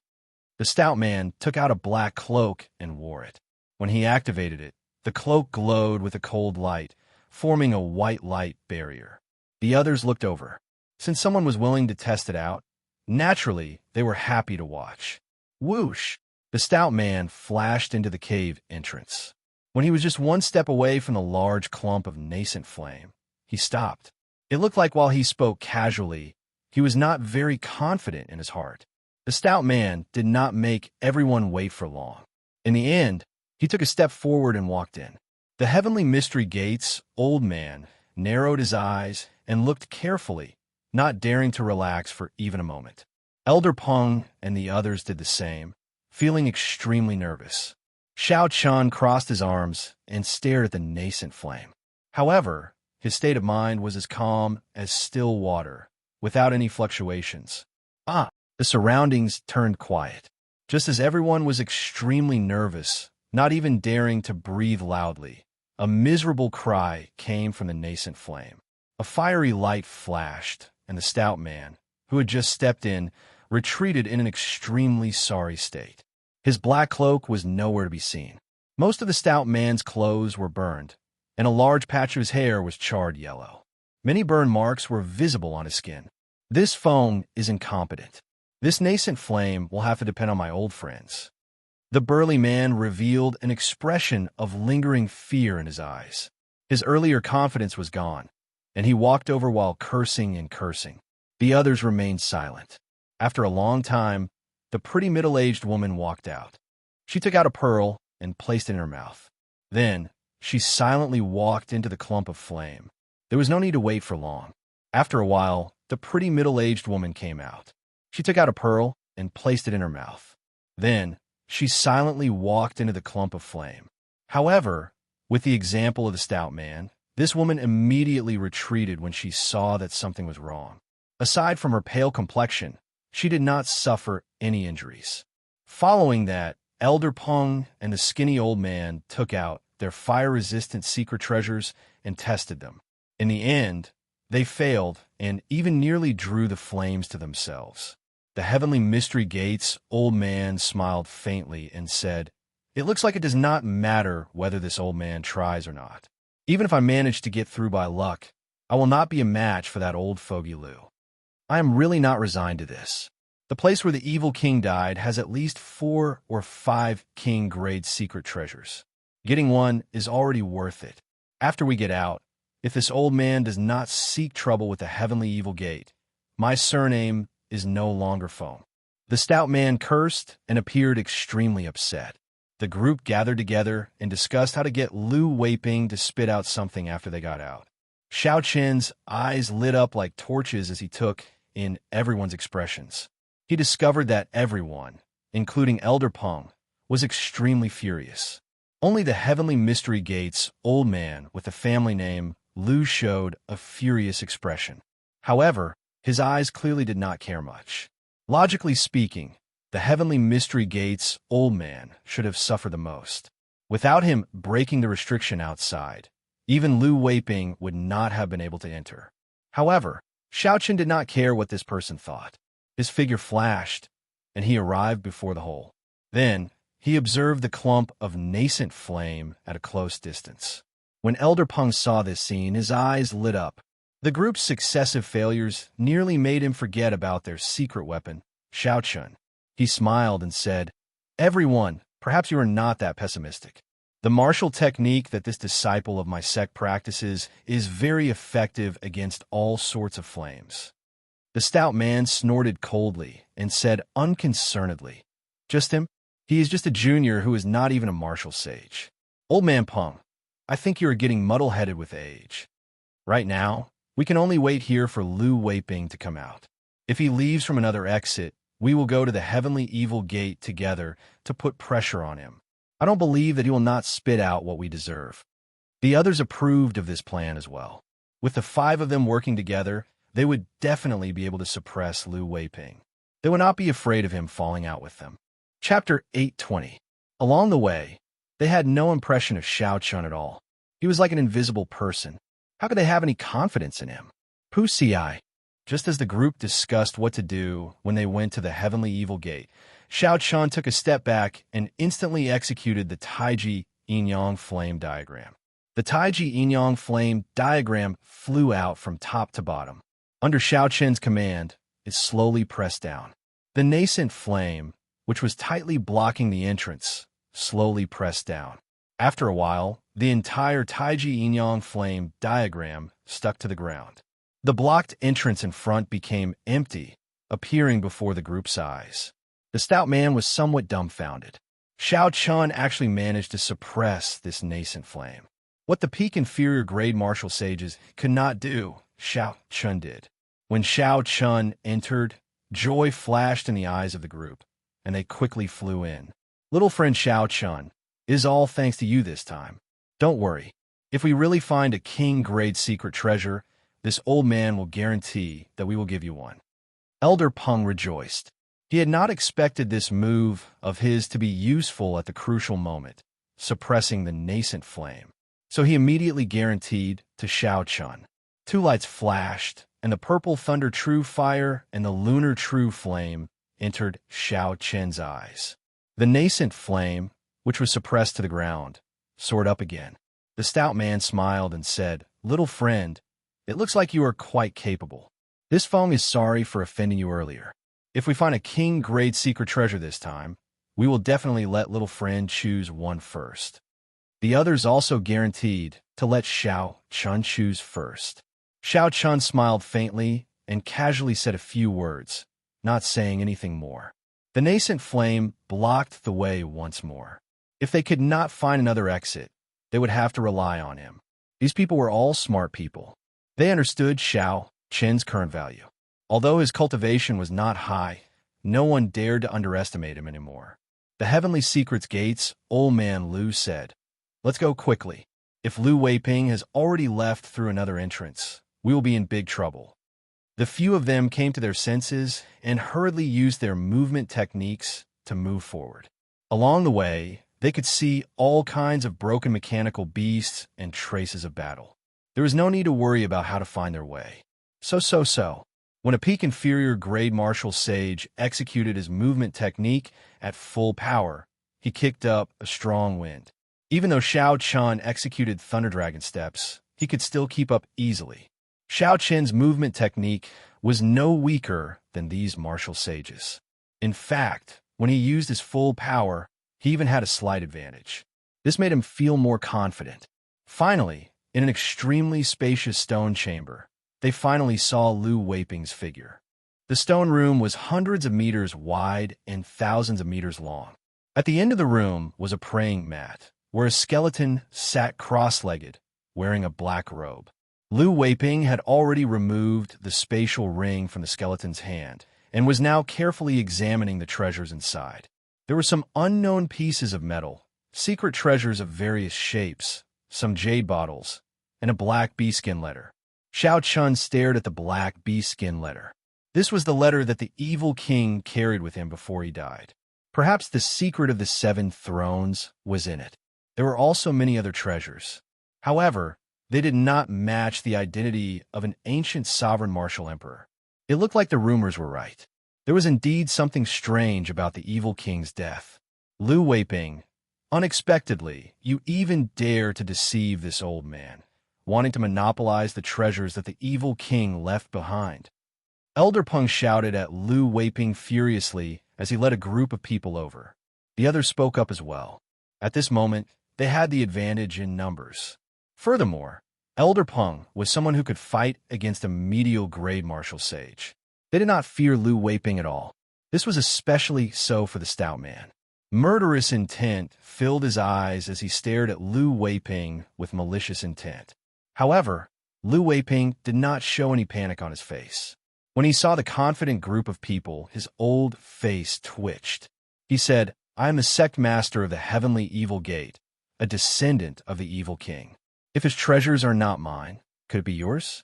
A: The stout man took out a black cloak and wore it. When he activated it, the cloak glowed with a cold light, forming a white light barrier. The others looked over. Since someone was willing to test it out, naturally, they were happy to watch. Whoosh! The stout man flashed into the cave entrance. When he was just one step away from the large clump of nascent flame, he stopped. It looked like while he spoke casually, he was not very confident in his heart. The stout man did not make everyone wait for long. In the end, he took a step forward and walked in. The heavenly mystery gates old man narrowed his eyes and looked carefully, not daring to relax for even a moment. Elder Peng and the others did the same, feeling extremely nervous. Xiao Chun crossed his arms and stared at the nascent flame. However, his state of mind was as calm as still water, without any fluctuations. The surroundings turned quiet. Just as everyone was extremely nervous, not even daring to breathe loudly, a miserable cry came from the nascent flame. A fiery light flashed, and the stout man, who had just stepped in, retreated in an extremely sorry state. His black cloak was nowhere to be seen. Most of the stout man's clothes were burned, and a large patch of his hair was charred yellow. Many burn marks were visible on his skin. This Feng is incompetent. This nascent flame will have to depend on my old friends. The burly man revealed an expression of lingering fear in his eyes. His earlier confidence was gone, and he walked over while cursing and cursing. The others remained silent. After a long time, the pretty middle-aged woman walked out. She took out a pearl and placed it in her mouth. Then, she silently walked into the clump of flame. There was no need to wait for long. After a while, the pretty middle-aged woman came out. She took out a pearl and placed it in her mouth. Then, she silently walked into the clump of flame. However, with the example of the stout man, this woman immediately retreated when she saw that something was wrong. Aside from her pale complexion, she did not suffer any injuries. Following that, Elder Peng and the skinny old man took out their fire-resistant secret treasures and tested them. In the end, they failed and even nearly drew the flames to themselves. The heavenly mystery gates old man smiled faintly and said, "It looks like it does not matter whether this old man tries or not. Even if I manage to get through by luck, I will not be a match for that old fogey Lou. I am really not resigned to this. The place where the evil king died has at least 4 or 5 king-grade secret treasures. Getting one is already worth it. After we get out, if this old man does not seek trouble with the heavenly evil gate, my surname is no longer Foam." The stout man cursed and appeared extremely upset. The group gathered together and discussed how to get Lu Weiping to spit out something after they got out. Xiao Chen's eyes lit up like torches as he took in everyone's expressions. He discovered that everyone, including Elder Peng, was extremely furious. Only the heavenly mystery gates old man with the family name Lu showed a furious expression. However, his eyes clearly did not care much. Logically speaking, the heavenly mystery gates old man should have suffered the most. Without him breaking the restriction outside, even Lu Weiping would not have been able to enter. However, Xiao Chen did not care what this person thought. His figure flashed, and he arrived before the hole. Then, he observed the clump of nascent flame at a close distance. When Elder Peng saw this scene, his eyes lit up. The group's successive failures nearly made him forget about their secret weapon, Xiao Chen. He smiled and said, "Everyone, perhaps you are not that pessimistic. The martial technique that this disciple of my sect practices is very effective against all sorts of flames." The stout man snorted coldly and said unconcernedly, "Just him? He is just a junior who is not even a martial sage. Old man Peng, I think you are getting muddle-headed with age. Right now, we can only wait here for Lu Weiping to come out. If he leaves from another exit, we will go to the heavenly evil gate together to put pressure on him. I don't believe that he will not spit out what we deserve." The others approved of this plan as well. With the 5 of them working together, they would definitely be able to suppress Lu Weiping. They would not be afraid of him falling out with them. Chapter 820. Along the way, they had no impression of Xiao Chun at all. He was like an invisible person. How could they have any confidence in him? Pusi. Just as the group discussed what to do when they went to the heavenly evil gate, Xiao Chun took a step back and instantly executed the Taiji Yin-Yang flame diagram. The Taiji Yin-Yang flame diagram flew out from top to bottom. Under Xiao Chen's command, it slowly pressed down. The nascent flame, which was tightly blocking the entrance, slowly pressed down. After a while, the entire Taiji Yin-Yang flame diagram stuck to the ground. The blocked entrance in front became empty, appearing before the group's eyes. The stout man was somewhat dumbfounded. Xiao Chun actually managed to suppress this nascent flame. What the peak inferior grade martial sages could not do, Xiao Chun did. When Xiao Chun entered, joy flashed in the eyes of the group, and they quickly flew in. "Little friend Xiao Chun, it is all thanks to you this time. Don't worry. If we really find a king-grade secret treasure, this old man will guarantee that we will give you one." Elder Peng rejoiced. He had not expected this move of his to be useful at the crucial moment, suppressing the nascent flame. So he immediately guaranteed to Xiao Chun. 2 lights flashed, and the purple thunder true fire and the lunar true flame entered Xiao Chen's eyes. The nascent flame, which was suppressed to the ground, soared up again. The stout man smiled and said, "Little friend, it looks like you are quite capable. This Feng is sorry for offending you earlier. If we find a king-grade secret treasure this time, we will definitely let little friend choose one first." The others also guaranteed to let Xiao Chun choose first. Xiao Chun smiled faintly and casually said a few words, not saying anything more. The nascent flame blocked the way once more. If they could not find another exit, they would have to rely on him. These people were all smart people. They understood Xiao Qin's current value. Although his cultivation was not high, no one dared to underestimate him anymore. The Heavenly Secrets gates, old man Lu said. Let's go quickly. If Lu Weiping has already left through another entrance, we will be in big trouble. The few of them came to their senses and hurriedly used their movement techniques to move forward. Along the way, they could see all kinds of broken mechanical beasts and traces of battle. There was no need to worry about how to find their way. So. When a peak inferior grade martial sage executed his movement technique at full power, he kicked up a strong wind. Even though Xiao Qin executed Thunder Dragon steps, he could still keep up easily. Xiao Qin's movement technique was no weaker than these martial sages. In fact, when he used his full power, he even had a slight advantage. This made him feel more confident. Finally, in an extremely spacious stone chamber, they finally saw Lu Weiping's figure. The stone room was hundreds of meters wide and thousands of meters long. At the end of the room was a praying mat, where a skeleton sat cross-legged, wearing a black robe. Lu Weiping had already removed the spatial ring from the skeleton's hand and was now carefully examining the treasures inside. There were some unknown pieces of metal, secret treasures of various shapes, some jade bottles, and a black bee-skin letter. Xiao Qin stared at the black bee-skin letter. This was the letter that the evil king carried with him before he died. Perhaps the secret of the 7 thrones was in it. There were also many other treasures. However, they did not match the identity of an ancient sovereign martial emperor. It looked like the rumors were right. There was indeed something strange about the evil king's death. Lu Weiping, unexpectedly, you even dare to deceive this old man, wanting to monopolize the treasures that the evil king left behind. Elder Peng shouted at Lu Weiping furiously as he led a group of people over. The others spoke up as well. At this moment, they had the advantage in numbers. Furthermore, Elder Peng was someone who could fight against a medial grade martial sage. They did not fear Lu Weiping at all. This was especially so for the stout man. Murderous intent filled his eyes as he stared at Lu Weiping with malicious intent. However, Lu Weiping did not show any panic on his face. When he saw the confident group of people, his old face twitched. He said, I am the sect master of the Heavenly Evil Gate, a descendant of the evil king. If his treasures are not mine, could it be yours?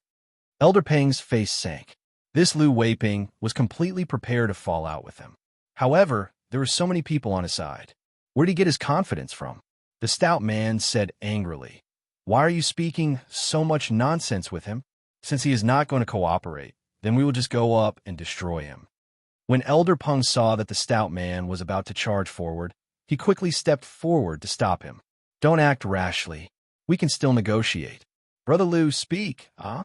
A: Elder Peng's face sank. This Lu Weiping was completely prepared to fall out with him. However, there were so many people on his side. Where did he get his confidence from? The stout man said angrily, Why are you speaking so much nonsense with him? Since he is not going to cooperate, then we will just go up and destroy him. When Elder Peng saw that the stout man was about to charge forward, he quickly stepped forward to stop him. Don't act rashly. We can still negotiate. Brother Lu, speak, huh?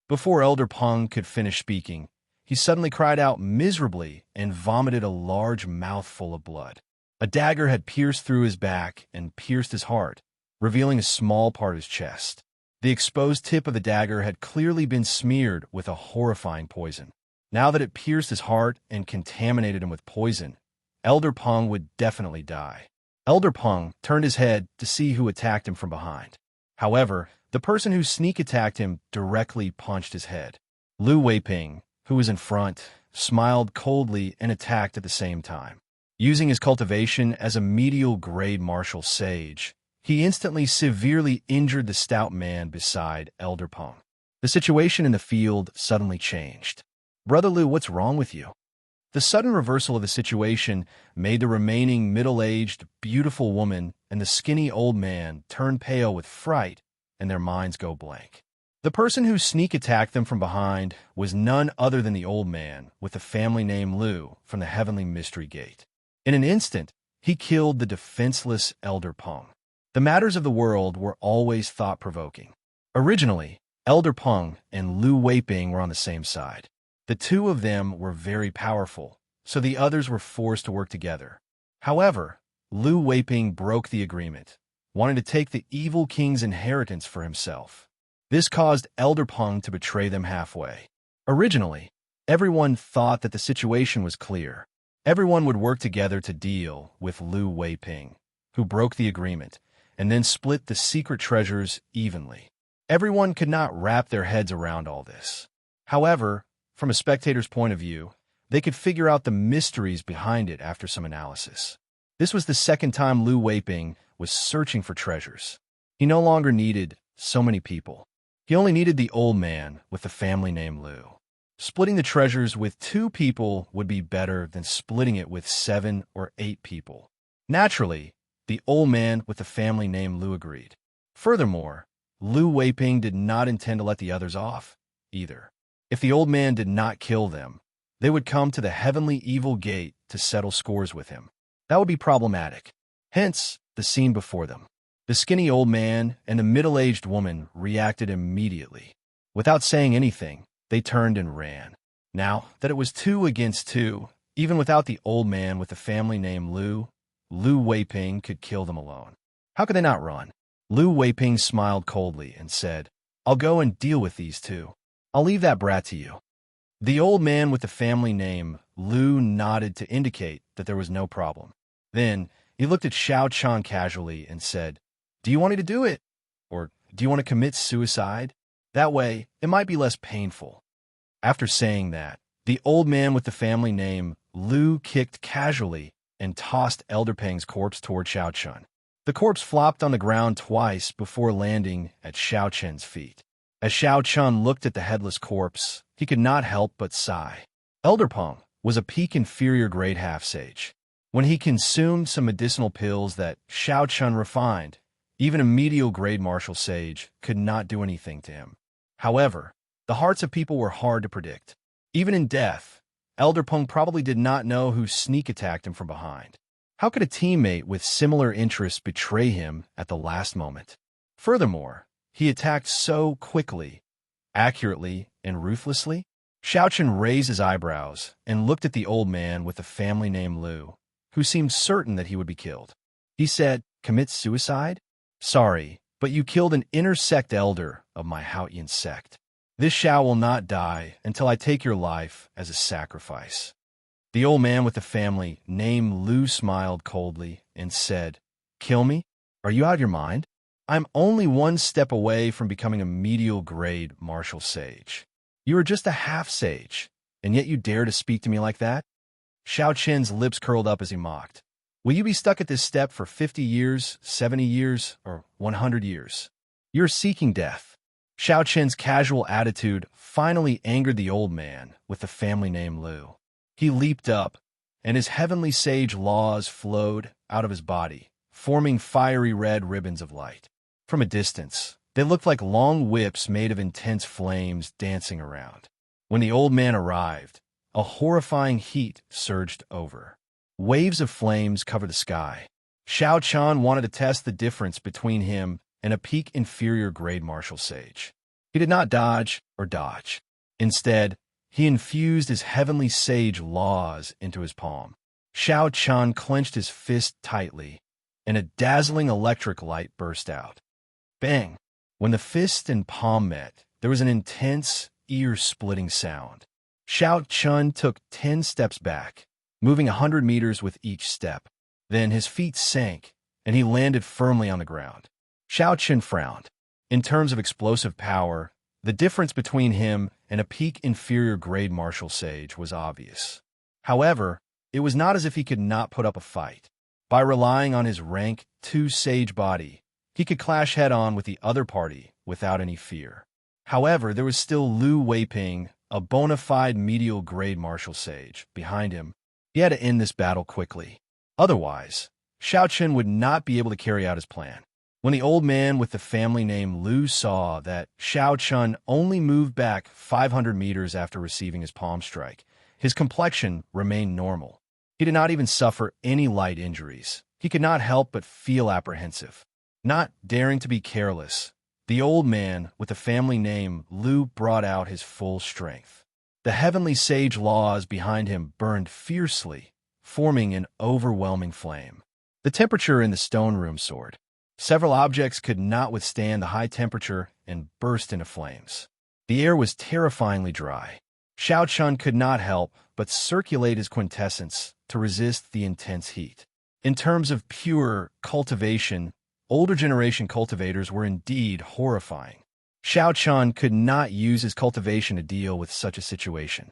A: Before Elder Peng could finish speaking, he suddenly cried out miserably and vomited a large mouthful of blood. A dagger had pierced through his back and pierced his heart, revealing a small part of his chest. The exposed tip of the dagger had clearly been smeared with a horrifying poison. Now that it pierced his heart and contaminated him with poison, Elder Peng would definitely die. Elder Peng turned his head to see who attacked him from behind. However, the person who sneak attacked him directly punched his head. Lu Weiping, who was in front, smiled coldly and attacked at the same time. Using his cultivation as a medial grade martial sage, he instantly severely injured the stout man beside Elder Peng. The situation in the field suddenly changed. Brother Lu, what's wrong with you? The sudden reversal of the situation made the remaining middle-aged, beautiful woman and the skinny old man turn pale with fright and their minds go blank. The person who sneak attacked them from behind was none other than the old man with the family name Lu from the Heavenly Mystery Gate. In an instant, he killed the defenseless Elder Peng. The matters of the world were always thought-provoking. Originally, Elder Peng and Lu Weiping were on the same side. The two of them were very powerful, so the others were forced to work together. However, Lu Weiping broke the agreement, wanting to take the evil king's inheritance for himself. This caused Elder Peng to betray them halfway. Originally, everyone thought that the situation was clear. Everyone would work together to deal with Lu Weiping, who broke the agreement, and then split the secret treasures evenly. Everyone could not wrap their heads around all this. However, from a spectator's point of view, they could figure out the mysteries behind it after some analysis. This was the second time Lu Weiping was searching for treasures. He no longer needed so many people. He only needed the old man with the family name Lu. Splitting the treasures with 2 people would be better than splitting it with 7 or 8 people. Naturally, the old man with the family name Lu agreed. Furthermore, Lu Weiping did not intend to let the others off, either. If the old man did not kill them, they would come to the heavenly evil gate to settle scores with him. That would be problematic. Hence, the scene before them. The skinny old man and the middle-aged woman reacted immediately. Without saying anything, they turned and ran. Now that it was 2 against 2, even without the old man with the family name Lu Weiping could kill them alone. How could they not run? Lu Weiping smiled coldly and said, "I'll go and deal with these 2. I'll leave that brat to you." The old man with the family name Lu nodded to indicate that there was no problem. Then he looked at Xiao Chan casually and said, "Do you want me to do it? Or do you want to commit suicide? That way, it might be less painful." After saying that, the old man with the family name Lu kicked casually and tossed Elder Peng's corpse toward Xiao Chun. The corpse flopped on the ground twice before landing at Xiao Chen's feet. As Xiao Chun looked at the headless corpse, he could not help but sigh. Elder Peng was a peak inferior grade half-sage. When he consumed some medicinal pills that Xiao Chun refined, even a medial grade martial sage could not do anything to him. However, the hearts of people were hard to predict. Even in death, Elder Peng probably did not know who sneak attacked him from behind. How could a teammate with similar interests betray him at the last moment? Furthermore, he attacked so quickly, accurately, and ruthlessly. Xiao Chen raised his eyebrows and looked at the old man with the family name Lu, who seemed certain that he would be killed. He said, "Commit suicide? Sorry, but you killed an inner sect elder of my Haotian sect. This Xiao will not die until I take your life as a sacrifice." The old man with the family name Lu smiled coldly and said, "Kill me? Are you out of your mind? I'm only 1 step away from becoming a medial grade martial sage. You are just a half-sage, and yet you dare to speak to me like that?" Xiao Chen's lips curled up as he mocked. "Will you be stuck at this step for 50 years, 70 years, or 100 years? You're seeking death." Xiao Chen's casual attitude finally angered the old man with the family name Lu. He leaped up, and his heavenly sage laws flowed out of his body, forming fiery red ribbons of light. From a distance, they looked like long whips made of intense flames dancing around. When the old man arrived, a horrifying heat surged over. Waves of flames covered the sky. Xiao Chan wanted to test the difference between him and a peak inferior grade martial sage. He did not dodge or dodge. Instead, he infused his heavenly sage laws into his palm. Xiao Chan clenched his fist tightly, and a dazzling electric light burst out. Bang! When the fist and palm met, there was an intense, ear-splitting sound. Xiao Chun took 10 steps back, moving 100 meters with each step. Then his feet sank, and he landed firmly on the ground. Xiao Chun frowned. In terms of explosive power, the difference between him and a peak inferior grade martial sage was obvious. However, it was not as if he could not put up a fight. By relying on his rank 2 sage body, he could clash head-on with the other party without any fear. However, there was still Lu Weiping, a bona fide medial grade martial sage, behind him. He had to end this battle quickly. Otherwise, Xiao Chen would not be able to carry out his plan. When the old man with the family name Lu saw that Xiao Chun only moved back 500 meters after receiving his palm strike, his complexion remained normal. He did not even suffer any light injuries. He could not help but feel apprehensive. Not daring to be careless, the old man with the family name Lu brought out his full strength. The heavenly sage laws behind him burned fiercely, forming an overwhelming flame. The temperature in the stone room soared. Several objects could not withstand the high temperature and burst into flames. The air was terrifyingly dry. Xiao Chun could not help but circulate his quintessence to resist the intense heat. In terms of pure cultivation, older generation cultivators were indeed horrifying. Xiao Chun could not use his cultivation to deal with such a situation.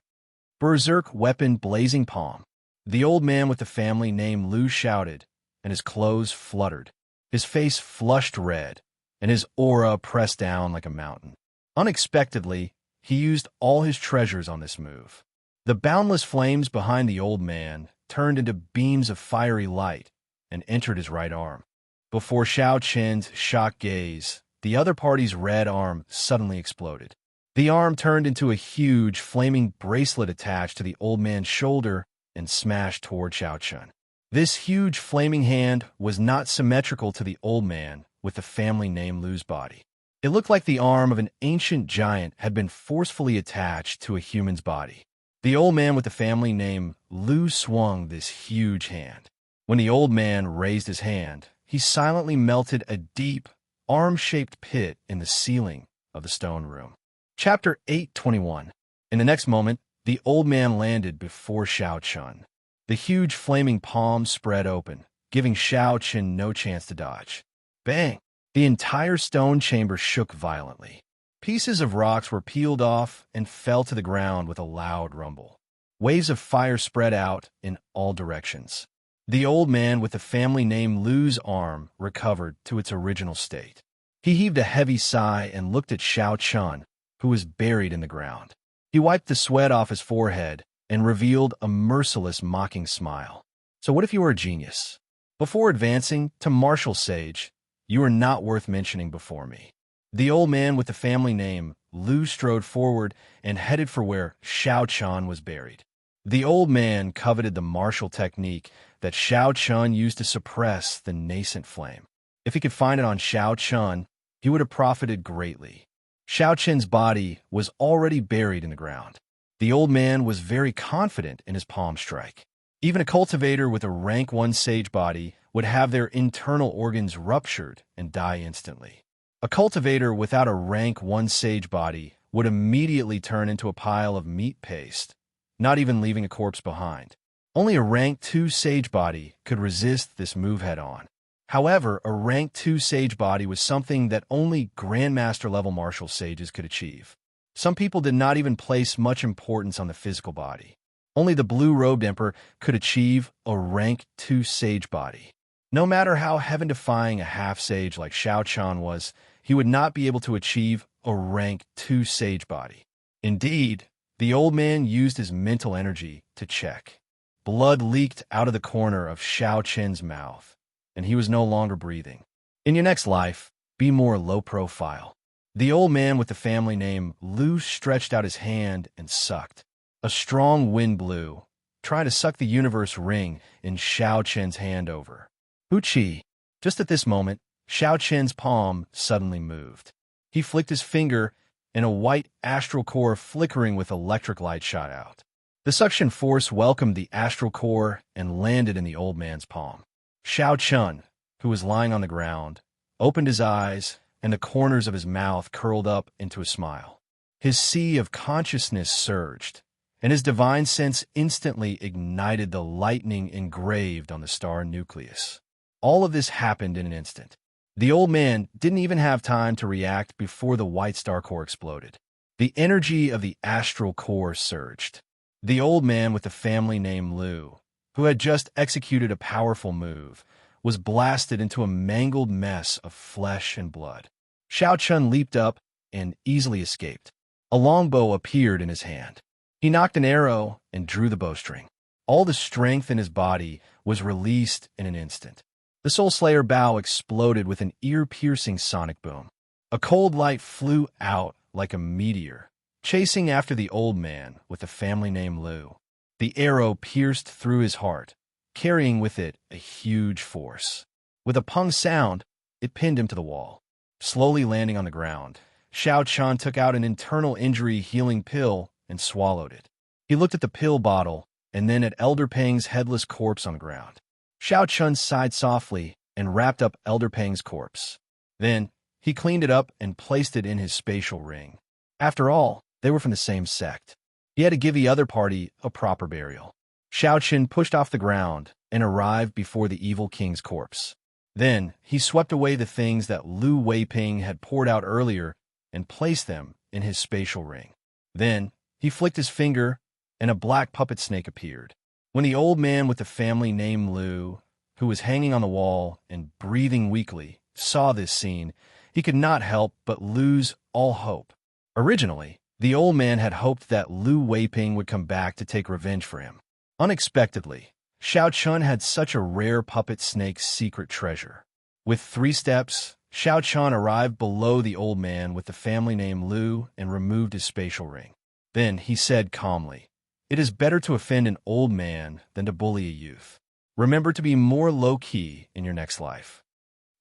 A: Berserk weapon blazing palm. The old man with the family name Lu shouted, and his clothes fluttered. His face flushed red, and his aura pressed down like a mountain. Unexpectedly, he used all his treasures on this move. The boundless flames behind the old man turned into beams of fiery light and entered his right arm. Before Xiao Chen's shocked gaze, the other party's red arm suddenly exploded. The arm turned into a huge, flaming bracelet attached to the old man's shoulder and smashed toward Xiao Chun. This huge flaming hand was not symmetrical to the old man with the family name Lu's body. It looked like the arm of an ancient giant had been forcefully attached to a human's body. The old man with the family name Lu swung this huge hand. When the old man raised his hand, he silently melted a deep, arm-shaped pit in the ceiling of the stone room. Chapter 821. In the next moment, the old man landed before Xiao Chun. The huge flaming palm spread open, giving Xiao Chun no chance to dodge. Bang! The entire stone chamber shook violently. Pieces of rocks were peeled off and fell to the ground with a loud rumble. Waves of fire spread out in all directions. The old man with the family name Lu's arm recovered to its original state. He heaved a heavy sigh and looked at Xiao Chun, who was buried in the ground. He wiped the sweat off his forehead and revealed a merciless, mocking smile. So what if you were a genius? Before advancing to martial sage, you are not worth mentioning before me. The old man with the family name Lu strode forward and headed for where Xiao Chun was buried. The old man coveted the martial technique that Xiao Chun used to suppress the nascent flame. If he could find it on Xiao Chun, he would have profited greatly. Xiao Chun's body was already buried in the ground. The old man was very confident in his palm strike. Even a cultivator with a rank 1 sage body would have their internal organs ruptured and die instantly. A cultivator without a rank 1 sage body would immediately turn into a pile of meat paste, not even leaving a corpse behind. Only a rank 2 sage body could resist this move head-on. However, a rank 2 sage body was something that only Grandmaster-level martial sages could achieve. Some people did not even place much importance on the physical body. Only the blue-robed emperor could achieve a rank 2 sage body. No matter how heaven-defying a half-sage like Xiao Chun was, he would not be able to achieve a rank 2 sage body. Indeed, the old man used his mental energy to check. Blood leaked out of the corner of Xiao Chun's mouth, and he was no longer breathing. In your next life, be more low-profile. The old man with the family name Lu stretched out his hand and sucked. A strong wind blew, trying to suck the universe ring in Xiao Chun's hand over. Huchi! Just at this moment, Xiao Chun's palm suddenly moved. He flicked his finger, and a white astral core flickering with electric light shot out. The suction force welcomed the astral core and landed in the old man's palm. Xiao Chun, who was lying on the ground, opened his eyes, and the corners of his mouth curled up into a smile. His sea of consciousness surged, and his divine sense instantly ignited the lightning engraved on the star nucleus. All of this happened in an instant. The old man didn't even have time to react before the white star core exploded. The energy of the astral core surged. The old man with the family name Lu, who had just executed a powerful move, was blasted into a mangled mess of flesh and blood. Xiao Chun leaped up and easily escaped. A longbow appeared in his hand. He knocked an arrow and drew the bowstring. All the strength in his body was released in an instant. The Soul Slayer bow exploded with an ear-piercing sonic boom. A cold light flew out like a meteor, chasing after the old man with the family name Lu. The arrow pierced through his heart, carrying with it a huge force. With a pung sound, it pinned him to the wall. Slowly landing on the ground, Xiao Chun took out an internal injury healing pill and swallowed it. He looked at the pill bottle and then at Elder Peng's headless corpse on the ground. Xiao Chun sighed softly and wrapped up Elder Peng's corpse. Then, he cleaned it up and placed it in his spatial ring. After all, they were from the same sect. He had to give the other party a proper burial. Xiao Qin pushed off the ground and arrived before the evil king's corpse. Then he swept away the things that Lu Weiping had poured out earlier and placed them in his spatial ring. Then he flicked his finger, and a black puppet snake appeared. When the old man with the family name Lu, who was hanging on the wall and breathing weakly, saw this scene, he could not help but lose all hope. Originally, the old man had hoped that Lu Weiping would come back to take revenge for him. Unexpectedly, Xiao Chun had such a rare puppet snake's secret treasure. With 3 steps, Xiao Chun arrived below the old man with the family name Lu and removed his spatial ring. Then he said calmly, "It is better to offend an old man than to bully a youth. Remember to be more low-key in your next life."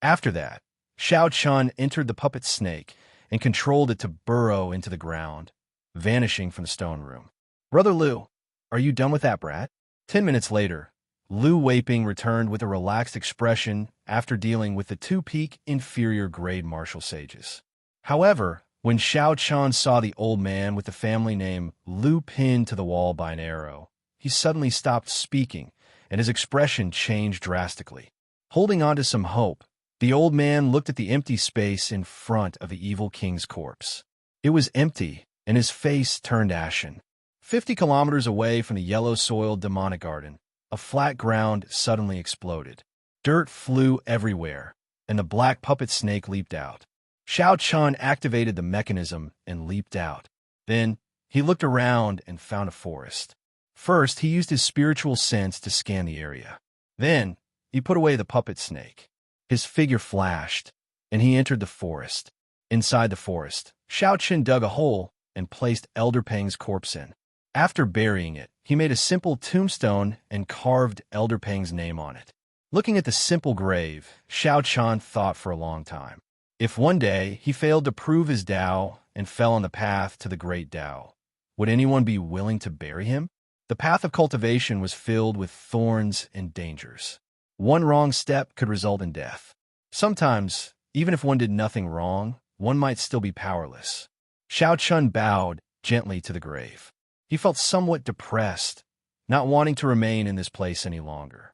A: After that, Xiao Chun entered the puppet snake and controlled it to burrow into the ground, vanishing from the stone room. "Brother Lu, are you done with that brat?" 10 minutes later, Lu Weiping returned with a relaxed expression after dealing with the 2 peak inferior grade martial sages. However, when Xiao Chun saw the old man with the family name Lu pinned to the wall by an arrow, he suddenly stopped speaking, and his expression changed drastically. Holding on to some hope, the old man looked at the empty space in front of the evil king's corpse. It was empty, and his face turned ashen. 50 kilometers away from the yellow-soiled demonic garden, a flat ground suddenly exploded. Dirt flew everywhere, and the black puppet snake leaped out. Xiao Chun activated the mechanism and leaped out. Then, he looked around and found a forest. First, he used his spiritual sense to scan the area. Then, he put away the puppet snake. His figure flashed, and he entered the forest. Inside the forest, Xiao Chun dug a hole and placed Elder Peng's corpse in. After burying it, he made a simple tombstone and carved Elder Peng's name on it. Looking at the simple grave, Xiao Chun thought for a long time. If one day he failed to prove his Tao and fell on the path to the great Tao, would anyone be willing to bury him? The path of cultivation was filled with thorns and dangers. One wrong step could result in death. Sometimes, even if one did nothing wrong, one might still be powerless. Xiao Chun bowed gently to the grave. He felt somewhat depressed, not wanting to remain in this place any longer.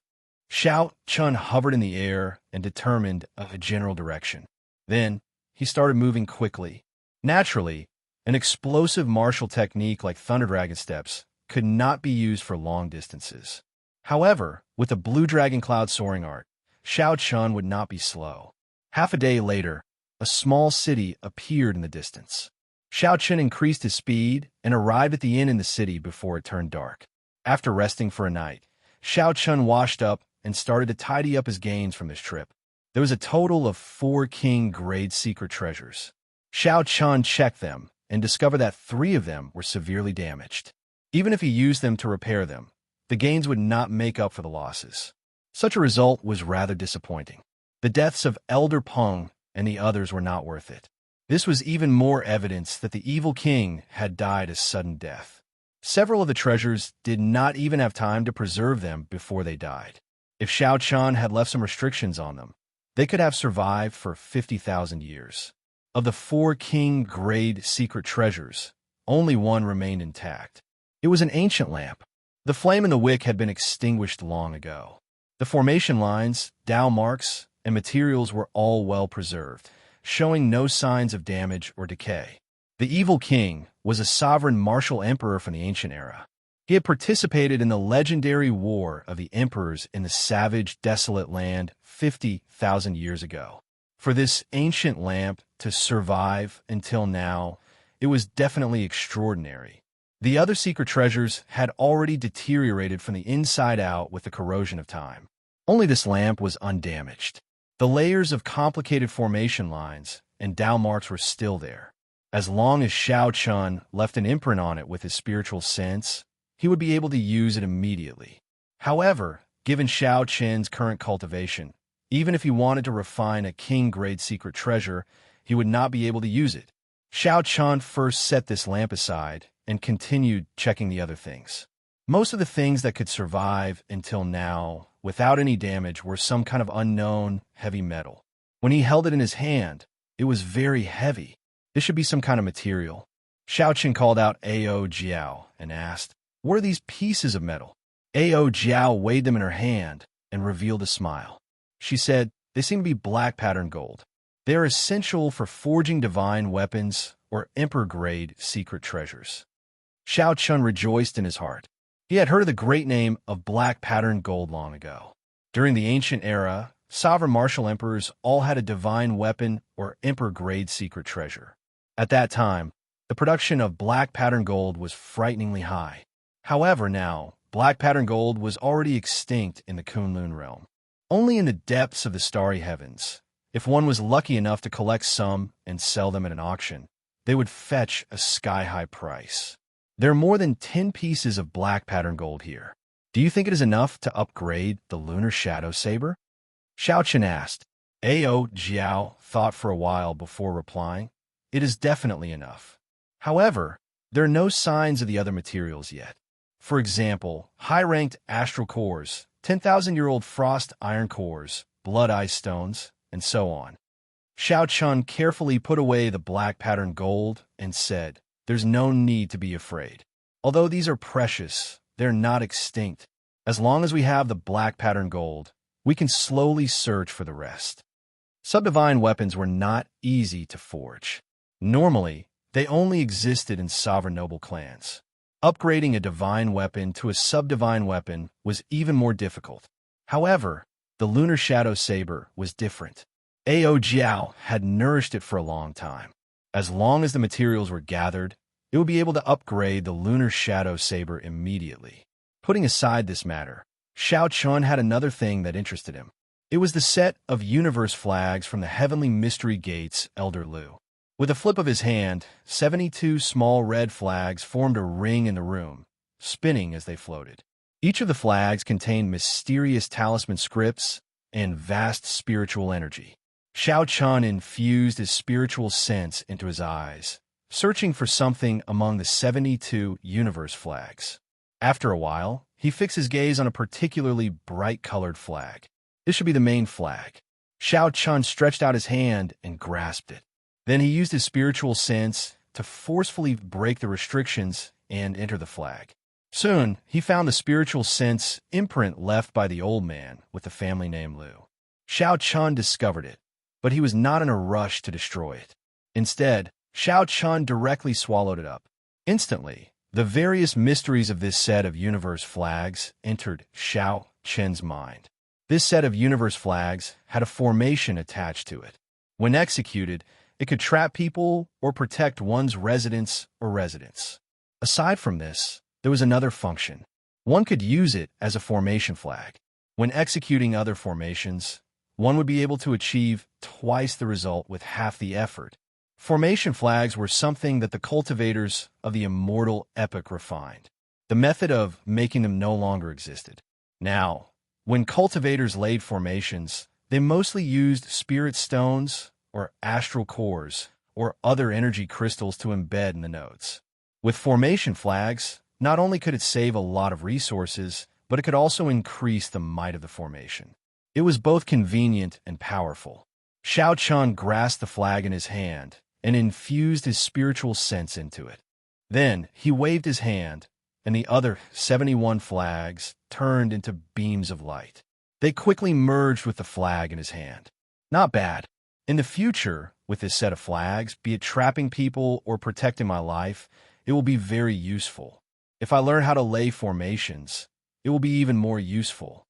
A: Xiao Chun hovered in the air and determined a general direction. Then, he started moving quickly. Naturally, an explosive martial technique like Thunder Dragon Steps could not be used for long distances. However, with the Blue Dragon Cloud soaring art, Xiao Chun would not be slow. Half a day later, a small city appeared in the distance. Xiao Chun increased his speed and arrived at the inn in the city before it turned dark. After resting for a night, Xiao Chun washed up and started to tidy up his gains from this trip. There was a total of 4 king-grade secret treasures. Xiao Chun checked them and discovered that 3 of them were severely damaged. Even if he used them to repair them, the gains would not make up for the losses. Such a result was rather disappointing. The deaths of Elder Peng and the others were not worth it. This was even more evidence that the evil king had died a sudden death. Several of the treasures did not even have time to preserve them before they died. If Xiao Chun had left some restrictions on them, they could have survived for 50,000 years. Of the 4 king-grade secret treasures, only one remained intact. It was an ancient lamp. The flame in the wick had been extinguished long ago. The formation lines, Tao marks, and materials were all well preserved, showing no signs of damage or decay. The evil king was a sovereign martial emperor from the ancient era. He had participated in the legendary War of the Emperors in the savage, desolate land 50,000 years ago. For this ancient lamp to survive until now, it was definitely extraordinary. The other secret treasures had already deteriorated from the inside out with the corrosion of time. Only this lamp was undamaged. The layers of complicated formation lines and Tao marks were still there. As long as Xiao Chun left an imprint on it with his spiritual sense, he would be able to use it immediately. However, given Xiao Chun's current cultivation, even if he wanted to refine a king-grade secret treasure, he would not be able to use it. Xiao Chun first set this lamp aside and continued checking the other things. Most of the things that could survive until now without any damage were some kind of unknown heavy metal. When he held it in his hand, it was very heavy. This should be some kind of material. Xiao Chun called out Ao Jiao and asked, "What are these pieces of metal?" Ao Jiao weighed them in her hand and revealed a smile. She said, "They seem to be black pattern gold. They are essential for forging divine weapons or emperor-grade secret treasures." Xiao Chun rejoiced in his heart. He had heard of the great name of black pattern gold long ago. During the ancient era, sovereign martial emperors all had a divine weapon or emperor-grade secret treasure. At that time, the production of black pattern gold was frighteningly high. However, now, black pattern gold was already extinct in the Kunlun realm. Only in the depths of the starry heavens, if one was lucky enough to collect some and sell them at an auction, they would fetch a sky-high price. There are more than 10 pieces of black pattern gold here. Do you think it is enough to upgrade the Lunar Shadow Saber? Xiao Chen asked. Ao Jiao thought for a while before replying. It is definitely enough. However, there are no signs of the other materials yet. For example, high-ranked astral cores, 10,000-year-old frost iron cores, blood ice stones, and so on. Xiao Chun carefully put away the black pattern gold and said, "There's no need to be afraid. Although these are precious, they're not extinct. As long as we have the black pattern gold, we can slowly search for the rest." Subdivine weapons were not easy to forge. Normally, they only existed in sovereign noble clans. Upgrading a divine weapon to a subdivine weapon was even more difficult. However, the Lunar Shadow Saber was different. Ao Jiao had nourished it for a long time. As long as the materials were gathered, it would be able to upgrade the Lunar Shadow Saber immediately. Putting aside this matter, Xiao Chun had another thing that interested him. It was the set of universe flags from the Heavenly Mystery Gates Elder Lu. With a flip of his hand, 72 small red flags formed a ring in the room, spinning as they floated. Each of the flags contained mysterious talisman scripts and vast spiritual energy. Xiao Chun infused his spiritual sense into his eyes, searching for something among the 72 universe flags. After a while, he fixed his gaze on a particularly bright-colored flag. This should be the main flag. Xiao Chun stretched out his hand and grasped it. Then he used his spiritual sense to forcefully break the restrictions and enter the flag. Soon, he found the spiritual sense imprint left by the old man with the family name Lu. Xiao Chun discovered it, but he was not in a rush to destroy it. Instead, Xiao Chun directly swallowed it up. Instantly, the various mysteries of this set of universe flags entered Xiao Chen's mind. This set of universe flags had a formation attached to it. When executed, it could trap people or protect one's residence or residence. Aside from this, there was another function. One could use it as a formation flag. When executing other formations, one would be able to achieve twice the result with half the effort. Formation flags were something that the cultivators of the Immortal epoch refined. The method of making them no longer existed. Now, when cultivators laid formations, they mostly used spirit stones or astral cores, or other energy crystals to embed in the nodes. With formation flags, not only could it save a lot of resources, but it could also increase the might of the formation. It was both convenient and powerful. Xiao Chun grasped the flag in his hand and infused his spiritual sense into it. Then he waved his hand, and the other 71 flags turned into beams of light. They quickly merged with the flag in his hand. Not bad. In the future, with this set of flags, be it trapping people or protecting my life, it will be very useful. If I learn how to lay formations, it will be even more useful.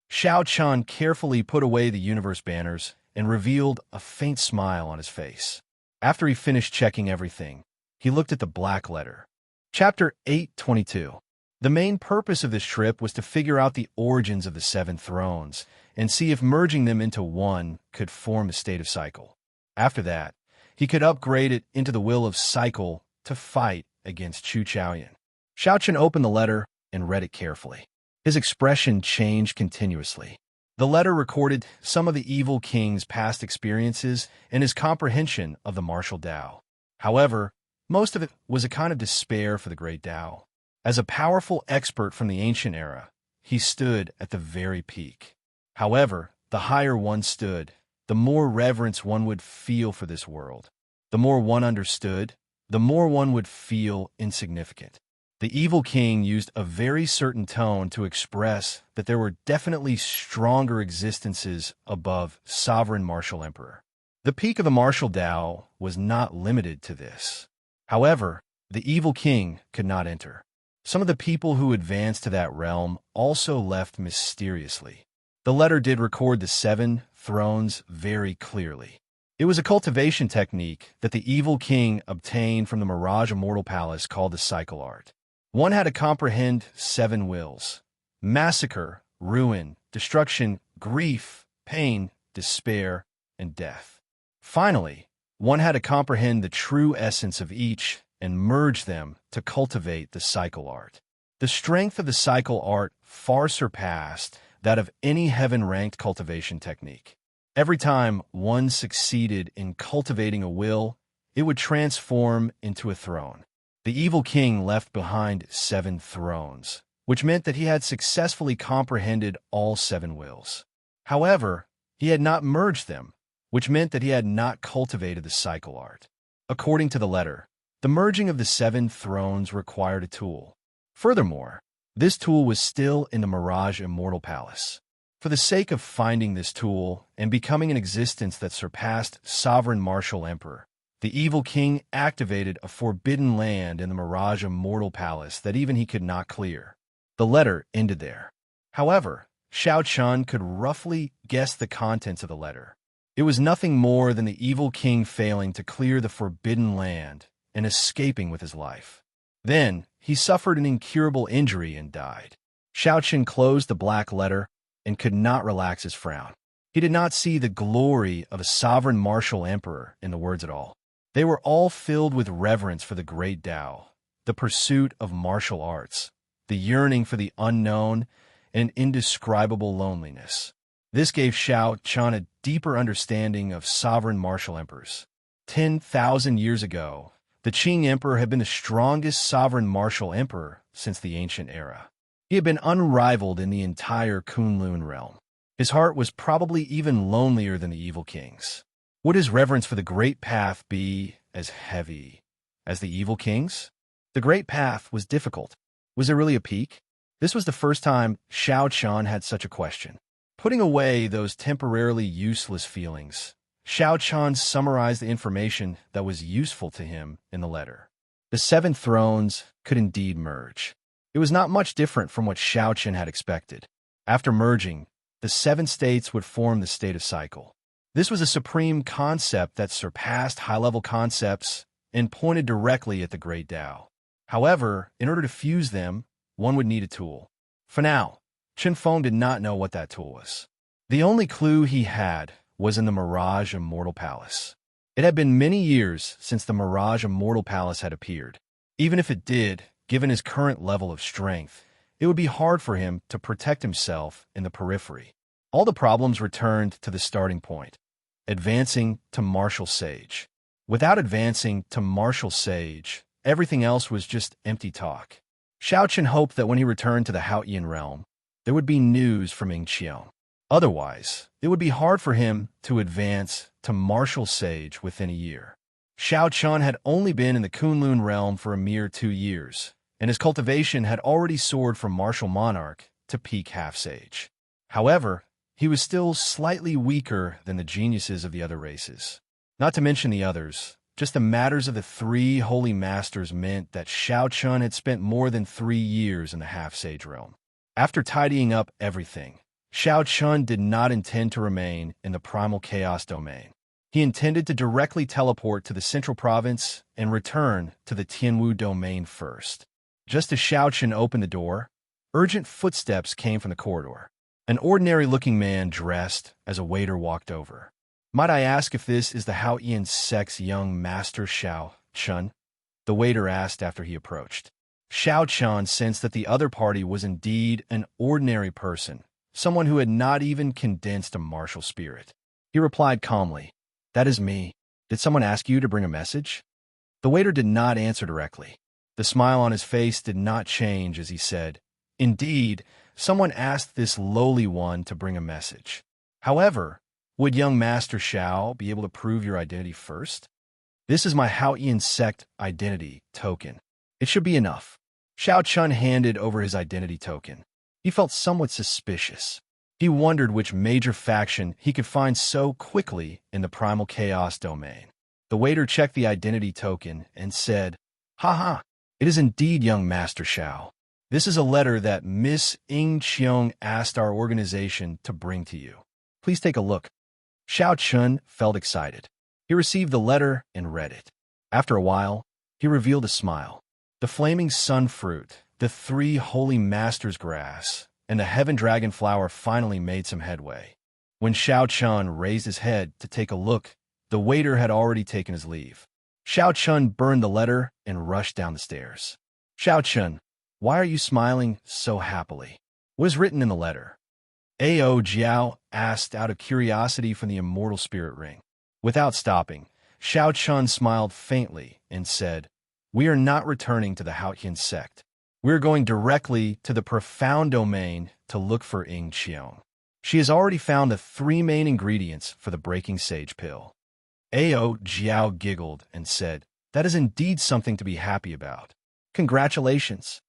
A: Xiao Chun carefully put away the universe banners and revealed a faint smile on his face. After he finished checking everything, he looked at the black letter. Chapter 822. The main purpose of this trip was to figure out the origins of the 7 thrones and see if merging them into one could form a state of cycle. After that, he could upgrade it into the will of cycle to fight against Chu Chaoyan. Xiao Chen opened the letter and read it carefully. His expression changed continuously. The letter recorded some of the evil king's past experiences and his comprehension of the martial Tao. However, most of it was a kind of despair for the great Tao. As a powerful expert from the ancient era, he stood at the very peak. However, the higher one stood, the more reverence one would feel for this world. The more one understood, the more one would feel insignificant. The evil king used a very certain tone to express that there were definitely stronger existences above sovereign martial emperor. The peak of the martial Tao was not limited to this. However, the evil king could not enter. Some of the people who advanced to that realm also left mysteriously. The letter did record the 7 thrones very clearly. It was a cultivation technique that the evil king obtained from the Mirage Immortal Palace called the Cycle Art. One had to comprehend 7 wills: massacre, ruin, destruction, grief, pain, despair, and death. Finally, one had to comprehend the true essence of each and merge them to cultivate the cycle art. The strength of the cycle art far surpassed that of any heaven-ranked cultivation technique. Every time one succeeded in cultivating a will, it would transform into a throne. The evil king left behind 7 thrones, which meant that he had successfully comprehended all 7 wills. However, he had not merged them, which meant that he had not cultivated the cycle art. According to the letter, the merging of the 7 thrones required a tool. Furthermore, this tool was still in the Mirage Immortal Palace. For the sake of finding this tool and becoming an existence that surpassed sovereign martial emperor, the evil king activated a forbidden land in the Mirage Immortal Palace that even he could not clear. The letter ended there. However, Xiao Chun could roughly guess the contents of the letter. It was nothing more than the evil king failing to clear the forbidden land and escaping with his life. Then, he suffered an incurable injury and died. Xiao Chun closed the black letter and could not relax his frown. He did not see the glory of a sovereign martial emperor in the words at all. They were all filled with reverence for the great Tao, the pursuit of martial arts, the yearning for the unknown, and an indescribable loneliness. This gave Xiao Chun a deeper understanding of sovereign martial emperors. 10,000 years ago, the Qing emperor had been the strongest sovereign martial emperor since the ancient era. He had been unrivaled in the entire Kunlun realm. His heart was probably even lonelier than the evil king's. Would his reverence for the Great Path be as heavy as the evil king's? The Great Path was difficult. Was there really a peak? This was the first time Xiao Chun had such a question. Putting away those temporarily useless feelings, Xiao Chun summarized the information that was useful to him in the letter. The 7 thrones could indeed merge. It was not much different from what Xiao Chun had expected. After merging, the 7 states would form the state of cycle. This was a supreme concept that surpassed high-level concepts and pointed directly at the great Tao. However, in order to fuse them, one would need a tool. For now, Chen Feng did not know what that tool was. The only clue he had was in the Mirage Immortal Palace. It had been many years since the Mirage Immortal Palace had appeared. Even if it did, given his current level of strength, it would be hard for him to protect himself in the periphery. All the problems returned to the starting point, advancing to martial sage. Without advancing to martial sage, everything else was just empty talk. Xiao Chen hoped that when he returned to the Haotian realm, there would be news from Ming Qian. Otherwise, it would be hard for him to advance to martial sage within a year. Xiao Chun had only been in the Kunlun realm for a mere 2 years, and his cultivation had already soared from martial monarch to peak half-sage. However, he was still slightly weaker than the geniuses of the other races. Not to mention the others, just the matters of the 3 holy masters meant that Xiao Chun had spent more than 3 years in the half-sage realm. After tidying up everything, Xiao Chun did not intend to remain in the primal chaos domain. He intended to directly teleport to the central province and return to the Tianwu domain first. Just as Xiao Chun opened the door, urgent footsteps came from the corridor. An ordinary-looking man dressed as a waiter walked over. "Might I ask if this is the Haotian sect's young master Xiao Chun?" the waiter asked after he approached. Xiao Chun sensed that the other party was indeed an ordinary person, someone who had not even condensed a martial spirit. He replied calmly, "That is me. Did someone ask you to bring a message?" The waiter did not answer directly. The smile on his face did not change as he said, "Indeed, someone asked this lowly one to bring a message. However, would young Master Xiao be able to prove your identity first? This is my Haotian sect identity token. It should be enough." Xiao Chun handed over his identity token. He felt somewhat suspicious. He wondered which major faction he could find so quickly in the primal chaos domain. The waiter checked the identity token and said, "Haha, it is indeed young Master Xiao. This is a letter that Miss Ying Qiong asked our organization to bring to you. Please take a look." Xiao Chun felt excited. He received the letter and read it. After a while, he revealed a smile. The flaming sun fruit, the three holy masters' grass, and the heaven dragon flower finally made some headway. When Xiao Chun raised his head to take a look, the waiter had already taken his leave. Xiao Chun burned the letter and rushed down the stairs. "Xiao Chun, why are you smiling so happily? What is written in the letter?" Ao Jiao asked out of curiosity from the immortal spirit ring. Without stopping, Xiao Chun smiled faintly and said, "We are not returning to the Haotian sect. We are going directly to the profound domain to look for Ying Qiong. She has already found the 3 main ingredients for the breaking sage pill." Ao Jiao giggled and said, "That is indeed something to be happy about. Congratulations."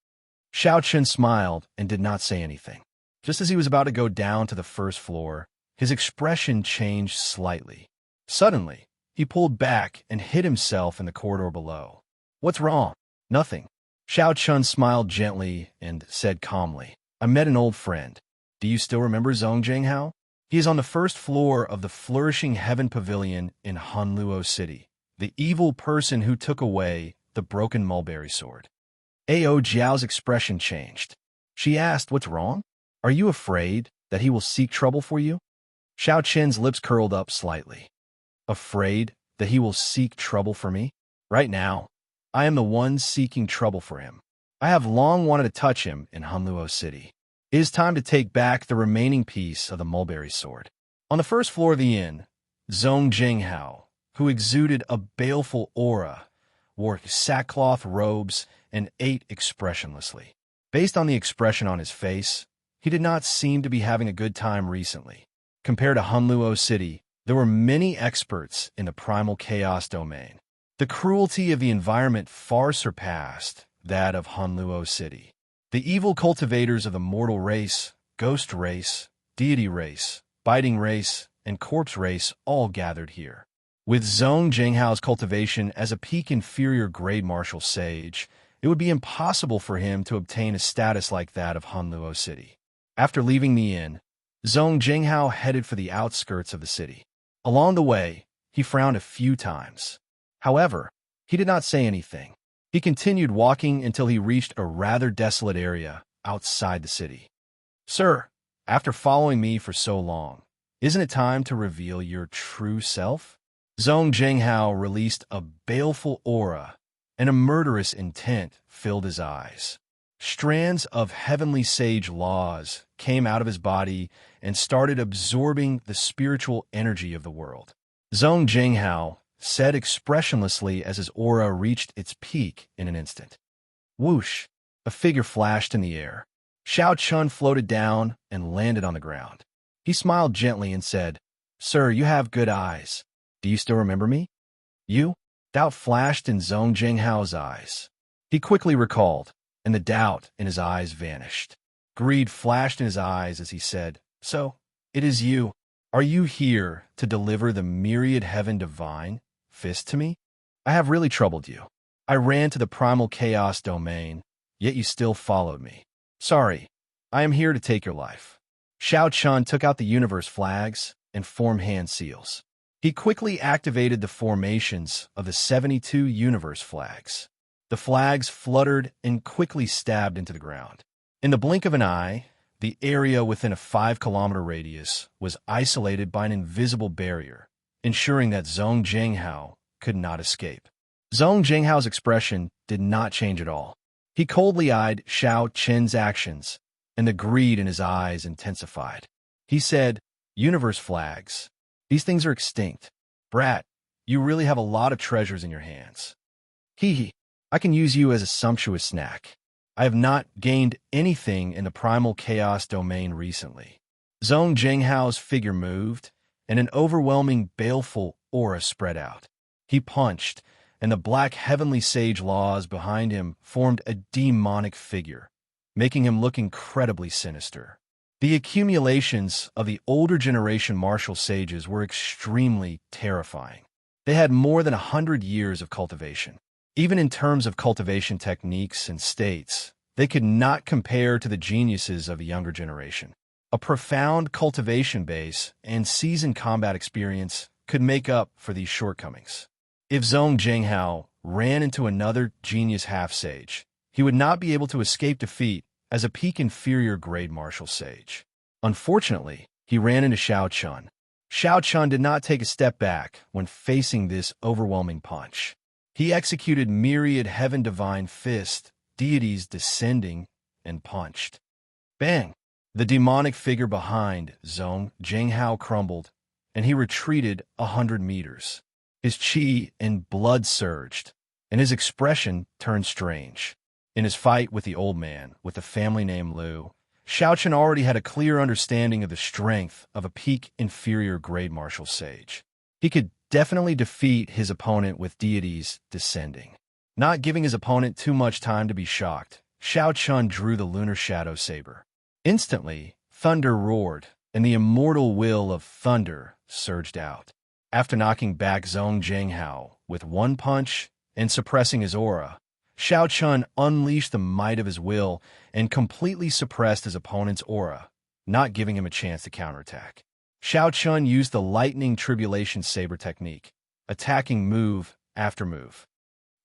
A: Xiao Chun smiled and did not say anything. Just as he was about to go down to the first floor, his expression changed slightly. Suddenly, he pulled back and hid himself in the corridor below. "What's wrong?" "Nothing." Xiao Chun smiled gently and said calmly, "I met an old friend. Do you still remember Zhong Jinghao? He is on the first floor of the Flourishing Heaven Pavilion in Hanluo City, the evil person who took away the broken mulberry sword." Ao Jiao's expression changed. She asked, "What's wrong? Are you afraid that he will seek trouble for you?" Xiao Chen's lips curled up slightly. "Afraid that he will seek trouble for me? Right now, I am the one seeking trouble for him. I have long wanted to touch him in Hanluo City. It is time to take back the remaining piece of the mulberry sword." On the first floor of the inn, Zhong Jinghao, who exuded a baleful aura, wore sackcloth robes and ate expressionlessly. Based on the expression on his face, he did not seem to be having a good time recently. Compared to Hanluo City, there were many experts in the primal chaos domain. The cruelty of the environment far surpassed that of Hanluo City. The evil cultivators of the mortal race, ghost race, deity race, biting race, and corpse race all gathered here. With Zhong Jinghao's cultivation as a peak inferior grade martial sage, it would be impossible for him to obtain a status like that of Hanluo City. After leaving the inn, Zhong Jinghao headed for the outskirts of the city. Along the way, he frowned a few times. However, he did not say anything. He continued walking until he reached a rather desolate area outside the city. "Sir, after following me for so long, isn't it time to reveal your true self?" Zhong Jinghao released a baleful aura, and a murderous intent filled his eyes. Strands of heavenly sage laws came out of his body and started absorbing the spiritual energy of the world. Zhong Jinghao said expressionlessly as his aura reached its peak in an instant. Whoosh! A figure flashed in the air. Xiao Chun floated down and landed on the ground. He smiled gently and said, "Sir, you have good eyes. Do you still remember me?" "You?" Doubt flashed in Zhong Jinghao's eyes. He quickly recalled, and the doubt in his eyes vanished. Greed flashed in his eyes as he said, "So, it is you. Are you here to deliver the myriad heaven divine fist to me? I have really troubled you. I ran to the primal chaos domain, yet you still followed me. Sorry, I am here to take your life." Xiao Chun took out the universe flags and formed hand seals. He quickly activated the formations of the 72 universe flags. The flags fluttered and quickly stabbed into the ground. In the blink of an eye, the area within a 5-kilometer radius was isolated by an invisible barrier, ensuring that Zhong Jinghao could not escape. Zhong Jinghao's expression did not change at all. He coldly eyed Xiao Chen's actions, and the greed in his eyes intensified. He said, "Universe flags. These things are extinct. Brat, you really have a lot of treasures in your hands. Hee hee, I can use you as a sumptuous snack. I have not gained anything in the primal chaos domain recently." Zhong Jinghao's figure moved, and an overwhelming baleful aura spread out. He punched, and the black heavenly sage laws behind him formed a demonic figure, making him look incredibly sinister. The accumulations of the older generation martial sages were extremely terrifying. They had more than 100 years of cultivation. Even in terms of cultivation techniques and states, they could not compare to the geniuses of a younger generation. A profound cultivation base and seasoned combat experience could make up for these shortcomings. If Zhong Jinghao ran into another genius half-sage, he would not be able to escape defeat as a peak inferior grade martial sage. Unfortunately, he ran into Xiao Chun. Xiao Chun did not take a step back when facing this overwhelming punch. He executed myriad heaven divine fist, deities descending, and punched. Bang! The demonic figure behind Zhong Jinghao crumbled, and he retreated 100 meters. His chi and blood surged, and his expression turned strange. In his fight with the old man, with the family name Liu, Xiao Chun already had a clear understanding of the strength of a peak inferior grade martial sage. He could definitely defeat his opponent with deities descending. Not giving his opponent too much time to be shocked, Xiao Chun drew the lunar shadow saber. Instantly, thunder roared, and the immortal will of thunder surged out. After knocking back Zhong Jinghao with one punch and suppressing his aura, Xiao Chun unleashed the might of his will and completely suppressed his opponent's aura, not giving him a chance to counterattack. Xiao Chun used the lightning tribulation saber technique, attacking move after move.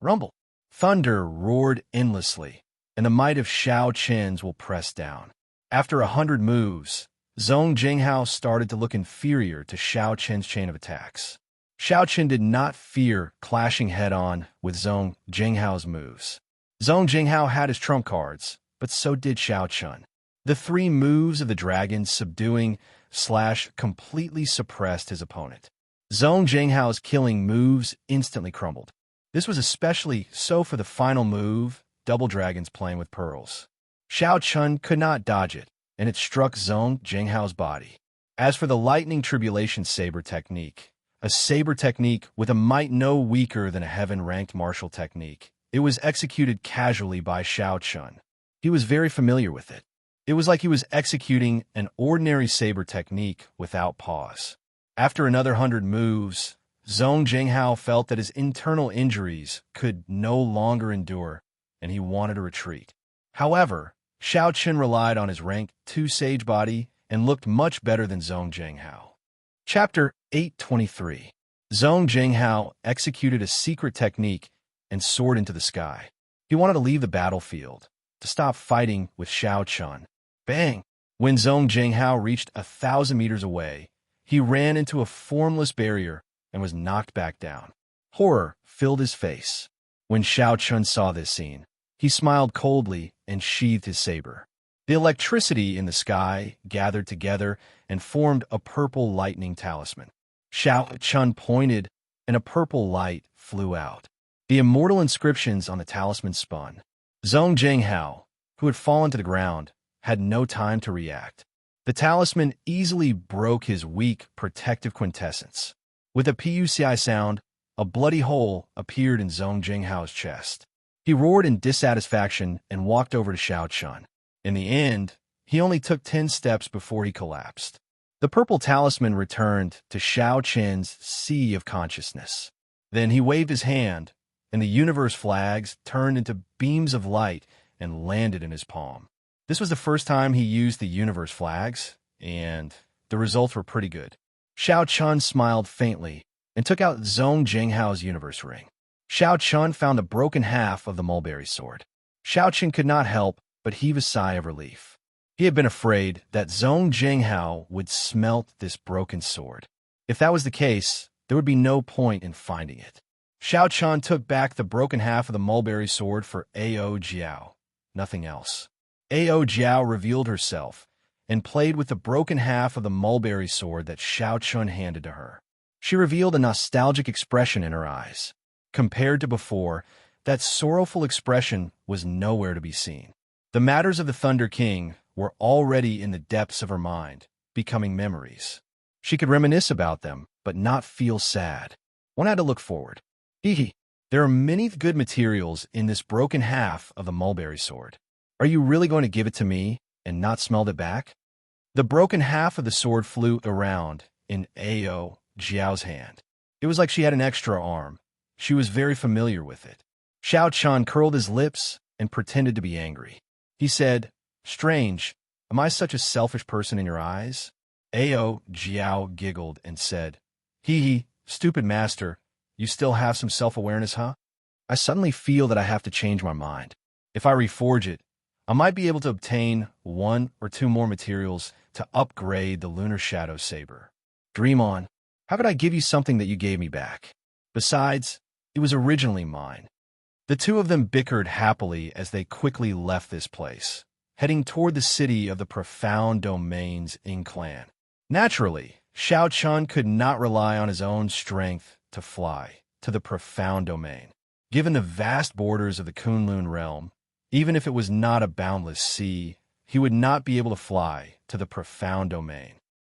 A: Rumble! Thunder roared endlessly, and the might of Xiao Chun's will press down. After 100 moves, Zhong Jinghao started to look inferior to Xiao Chun's chain of attacks. Xiao Chun did not fear clashing head-on with Zhong Jinghao's moves. Zhong Jinghao had his trump cards, but so did Xiao Chun. The 3 moves of the dragon subduing / completely suppressed his opponent. Zhong Jinghao's killing moves instantly crumbled. This was especially so for the final move, Double Dragons playing with pearls. Xiao Chun could not dodge it, and it struck Zhong Jinghao's body. As for the lightning tribulation saber technique, a saber technique with a might no weaker than a heaven-ranked martial technique, it was executed casually by Xiao Chun. He was very familiar with it. It was like he was executing an ordinary saber technique without pause. After another 100 moves, Zhong Jinghao felt that his internal injuries could no longer endure, and he wanted to retreat. However, Xiao Chun relied on his rank 2 sage body and looked much better than Zhong Jinghao. Chapter 823. Zhong Jinghao executed a secret technique and soared into the sky. He wanted to leave the battlefield, to stop fighting with Xiao Chun. Bang! When Zhong Jinghao reached 1,000 meters away, he ran into a formless barrier and was knocked back down. Horror filled his face. When Xiao Chun saw this scene, he smiled coldly and sheathed his saber. The electricity in the sky gathered together and formed a purple lightning talisman. Xiao Chun pointed, and a purple light flew out. The immortal inscriptions on the talisman spun. Zhong Jinghao, who had fallen to the ground, had no time to react. The talisman easily broke his weak, protective quintessence. With a PUCI sound, a bloody hole appeared in Zhong Jinghao's chest. He roared in dissatisfaction and walked over to Xiao Chun. In the end, he only took 10 steps before he collapsed. The purple talisman returned to Xiao Chun's sea of consciousness. Then he waved his hand, and the universe flags turned into beams of light and landed in his palm. This was the first time he used the universe flags, and the results were pretty good. Xiao Chun smiled faintly and took out Zhong Jinghao's universe ring. Xiao Chun found a broken half of the mulberry sword. Xiao Chun could not help but heave a sigh of relief. He had been afraid that Zhong Jinghao would smelt this broken sword. If that was the case, there would be no point in finding it. Xiao Chun took back the broken half of the mulberry sword for Ao Jiao. Nothing else. Ao Jiao revealed herself and played with the broken half of the mulberry sword that Xiao Chun handed to her. She revealed a nostalgic expression in her eyes. Compared to before, that sorrowful expression was nowhere to be seen. The matters of the Thunder King were already in the depths of her mind, becoming memories. She could reminisce about them, but not feel sad. One had to look forward. Hee hee. There are many good materials in this broken half of the mulberry sword. Are you really going to give it to me and not smell it back? The broken half of the sword flew around in Ao Jiao's hand. It was like she had an extra arm. She was very familiar with it. Xiao Chun curled his lips and pretended to be angry. He said, "Strange, am I such a selfish person in your eyes?" Ao Jiao giggled and said, "Hee hee, stupid master, you still have some self-awareness, huh? I suddenly feel that I have to change my mind. If I reforge it, I might be able to obtain 1 or 2 more materials to upgrade the Lunar Shadow Saber. Dream on. How could I give you something that you gave me back? Besides, it was originally mine." The two of them bickered happily as they quickly left this place, heading toward the city of the Profound Domain's clan. Naturally, Xiao Chun could not rely on his own strength to fly to the Profound Domain. Given the vast borders of the Kunlun realm, even if it was not a boundless sea, he would not be able to fly to the Profound Domain.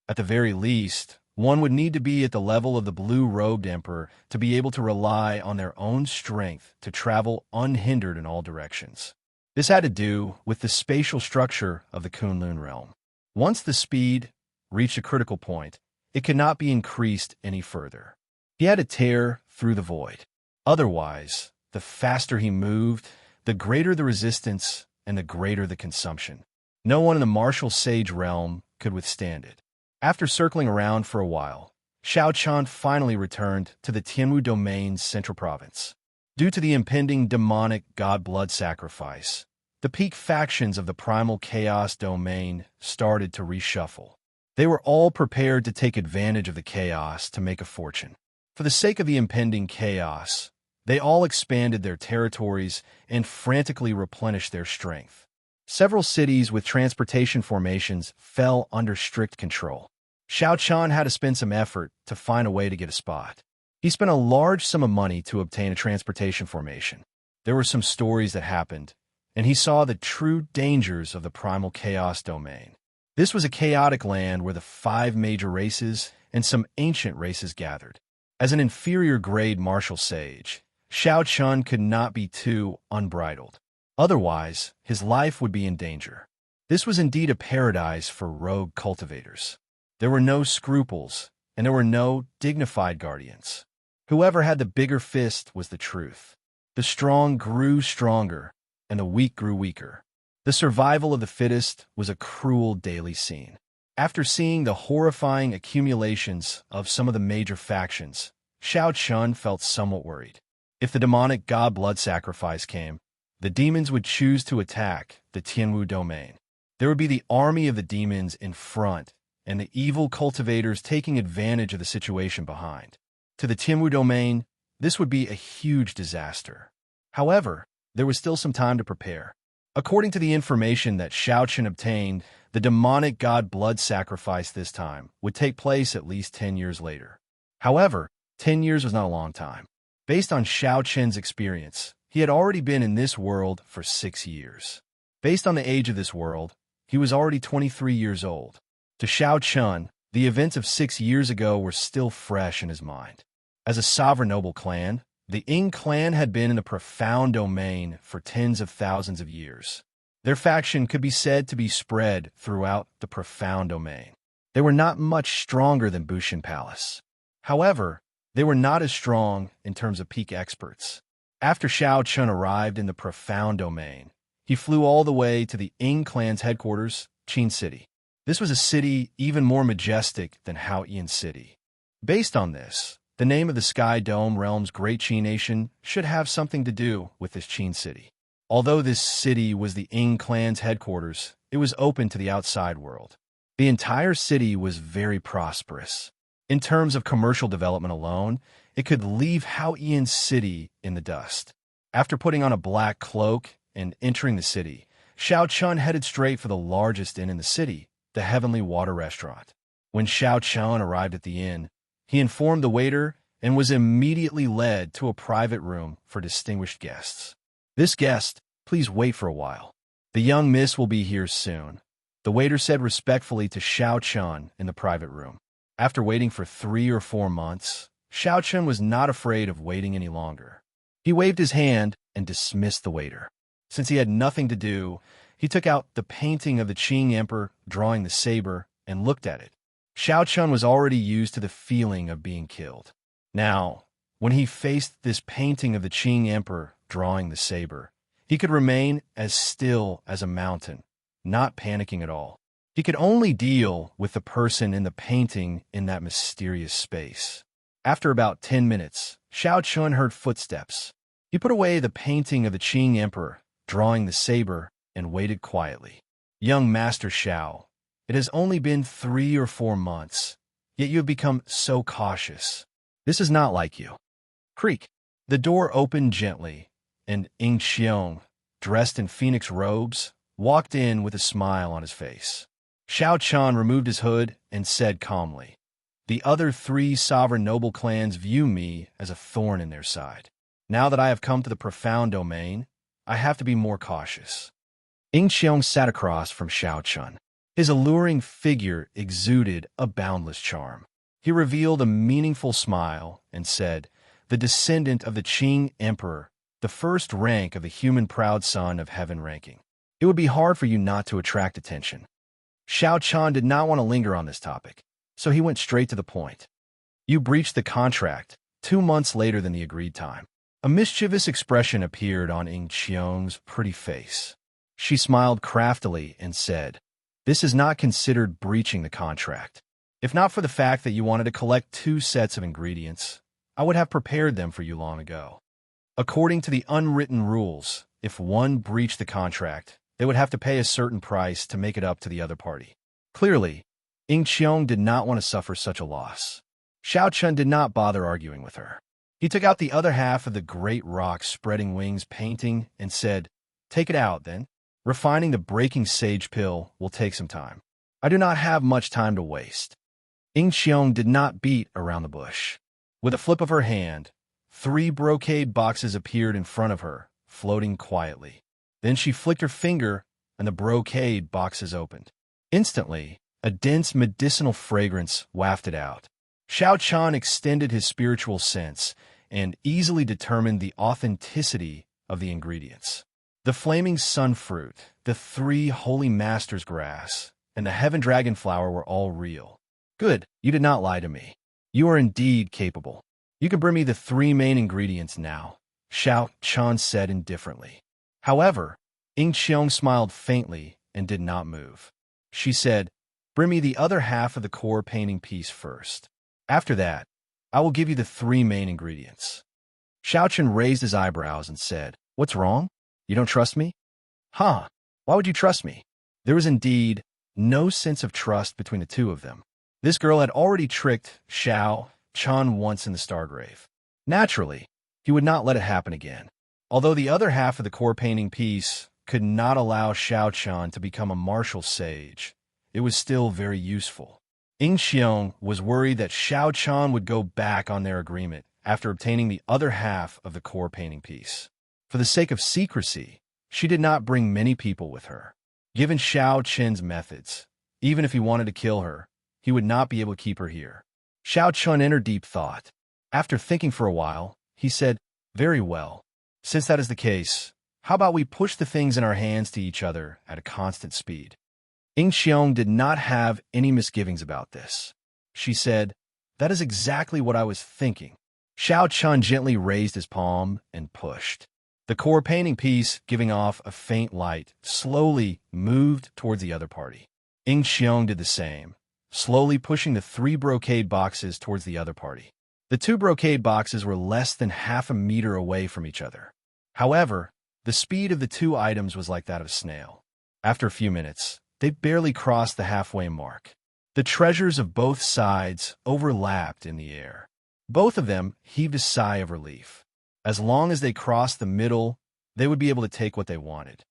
A: At the very least, one would need to be at the level of the blue-robed emperor to be able to rely on their own strength to travel unhindered in all directions. This had to do with the spatial structure of the Kunlun realm. Once the speed reached a critical point, it could not be increased any further. He had to tear through the void. Otherwise, the faster he moved, the greater the resistance and the greater the consumption. No one in the martial sage realm could withstand it. After circling around for a while, Xiao Chun finally returned to the Tianwu Domain's central province. Due to the impending demonic god blood sacrifice, the peak factions of the primal chaos domain started to reshuffle. They were all prepared to take advantage of the chaos to make a fortune. For the sake of the impending chaos, they all expanded their territories and frantically replenished their strength. Several cities with transportation formations fell under strict control. Xiao Chun had to spend some effort to find a way to get a spot. He spent a large sum of money to obtain a transportation formation. There were some stories that happened, and he saw the true dangers of the primal chaos domain. This was a chaotic land where the 5 major races and some ancient races gathered. As an inferior-grade martial sage, Xiao Chun could not be too unbridled. Otherwise, his life would be in danger. This was indeed a paradise for rogue cultivators. There were no scruples, and there were no dignified guardians. Whoever had the bigger fist was the truth. The strong grew stronger, and the weak grew weaker. The survival of the fittest was a cruel daily scene. After seeing the horrifying accumulations of some of the major factions, Xiao Chun felt somewhat worried. If the demonic god blood sacrifice came, the demons would choose to attack the Tianwu domain. There would be the army of the demons in front, and the evil cultivators taking advantage of the situation behind. To the Tianwu domain, this would be a huge disaster. However, there was still some time to prepare. According to the information that Xiao Chun obtained, the demonic god blood sacrifice this time would take place at least 10 years later. However, 10 years was not a long time. Based on Xiao Chun's experience, he had already been in this world for 6 years. Based on the age of this world, he was already 23 years old. To Xiao Chun, the events of 6 years ago were still fresh in his mind. As a sovereign noble clan, the Ying clan had been in the Profound Domain for tens of thousands of years. Their faction could be said to be spread throughout the Profound Domain. They were not much stronger than Bushin Palace. However, they were not as strong in terms of peak experts. After Xiao Chun arrived in the Profound Domain, he flew all the way to the Ying clan's headquarters, Qin City. This was a city even more majestic than Haoyan City. Based on this, the name of the Sky Dome realm's Great Qin Nation should have something to do with this Qin City. Although this city was the Ying clan's headquarters, it was open to the outside world. The entire city was very prosperous. In terms of commercial development alone, it could leave Haoyan City in the dust. After putting on a black cloak and entering the city, Xiao Chun headed straight for the largest inn in the city, the Heavenly Water Restaurant. When Xiao Chun arrived at the inn, he informed the waiter and was immediately led to a private room for distinguished guests. "This guest, please wait for a while. The young miss will be here soon," the waiter said respectfully to Xiao Chun in the private room. After waiting for 3 or 4 months, Xiao Chun was not afraid of waiting any longer. He waved his hand and dismissed the waiter. Since he had nothing to do, he took out the painting of the Qing emperor drawing the saber and looked at it. Xiao Chun was already used to the feeling of being killed. Now, when he faced this painting of the Qing emperor drawing the saber, he could remain as still as a mountain, not panicking at all. He could only deal with the person in the painting in that mysterious space. After about 10 minutes, Xiao Chun heard footsteps. He put away the painting of the Qing emperor drawing the saber and waited quietly. Young Master Xiao, it has only been 3 or 4 months, yet you have become so cautious. This is not like you. Creak. The door opened gently, and Ing Xiong, dressed in phoenix robes, walked in with a smile on his face. Xiao Chun removed his hood and said calmly, "The other 3 sovereign noble clans view me as a thorn in their side. Now that I have come to the profound domain, I have to be more cautious." Ing Xiong sat across from Xiao Chun. His alluring figure exuded a boundless charm. He revealed a meaningful smile and said, "The descendant of the Qing emperor, the first rank of the human proud son of heaven ranking. It would be hard for you not to attract attention." Xiao Chun did not want to linger on this topic, so he went straight to the point. "You breached the contract 2 months later than the agreed time." A mischievous expression appeared on Ing Xiong's pretty face. She smiled craftily and said, "This is not considered breaching the contract. If not for the fact that you wanted to collect 2 sets of ingredients, I would have prepared them for you long ago. According to the unwritten rules, if one breached the contract, they would have to pay a certain price to make it up to the other party." Clearly, Ing Xiong did not want to suffer such a loss. Xiao Chun did not bother arguing with her. He took out the other half of the great rock spreading wings painting and said, "Take it out, then. Refining the breaking sage pill will take some time. I do not have much time to waste." Ing Xiong did not beat around the bush. With a flip of her hand, 3 brocade boxes appeared in front of her, floating quietly. Then she flicked her finger, and the brocade boxes opened. Instantly, a dense medicinal fragrance wafted out. Xiao Chun extended his spiritual sense and easily determined the authenticity of the ingredients. The flaming sunfruit, the 3 holy masters' grass, and the heaven dragon flower were all real. "Good, you did not lie to me. You are indeed capable. You can bring me the 3 main ingredients now," Xiao Chun said indifferently. However, Ing Xiong smiled faintly and did not move. She said, "Bring me the other half of the core painting piece first. After that, I will give you the 3 main ingredients." Xiao Chun raised his eyebrows and said, "What's wrong? You don't trust me?" "Huh? Why would you trust me?" There was indeed no sense of trust between the 2 of them. This girl had already tricked Xiao Chun once in the Stargrave. Naturally, he would not let it happen again. Although the other half of the core painting piece could not allow Xiao Chun to become a martial sage, it was still very useful. Ing Xiong was worried that Xiao Chun would go back on their agreement after obtaining the other half of the core painting piece. For the sake of secrecy, she did not bring many people with her. Given Xiao Chun's methods, even if he wanted to kill her, he would not be able to keep her here. Xiao Chun entered deep thought. After thinking for a while, he said, "Very well. Since that is the case, how about we push the things in our hands to each other at a constant speed?" Ing Xiong did not have any misgivings about this. She said, "That is exactly what I was thinking." Xiao Chun gently raised his palm and pushed. The core painting piece, giving off a faint light, slowly moved towards the other party. Ing Xiong did the same, slowly pushing the 3 brocade boxes towards the other party. The 2 brocade boxes were less than half a meter away from each other. However, the speed of the 2 items was like that of a snail. After a few minutes, they barely crossed the halfway mark. The treasures of both sides overlapped in the air. Both of them heaved a sigh of relief. As long as they crossed the middle, they would be able to take what they wanted.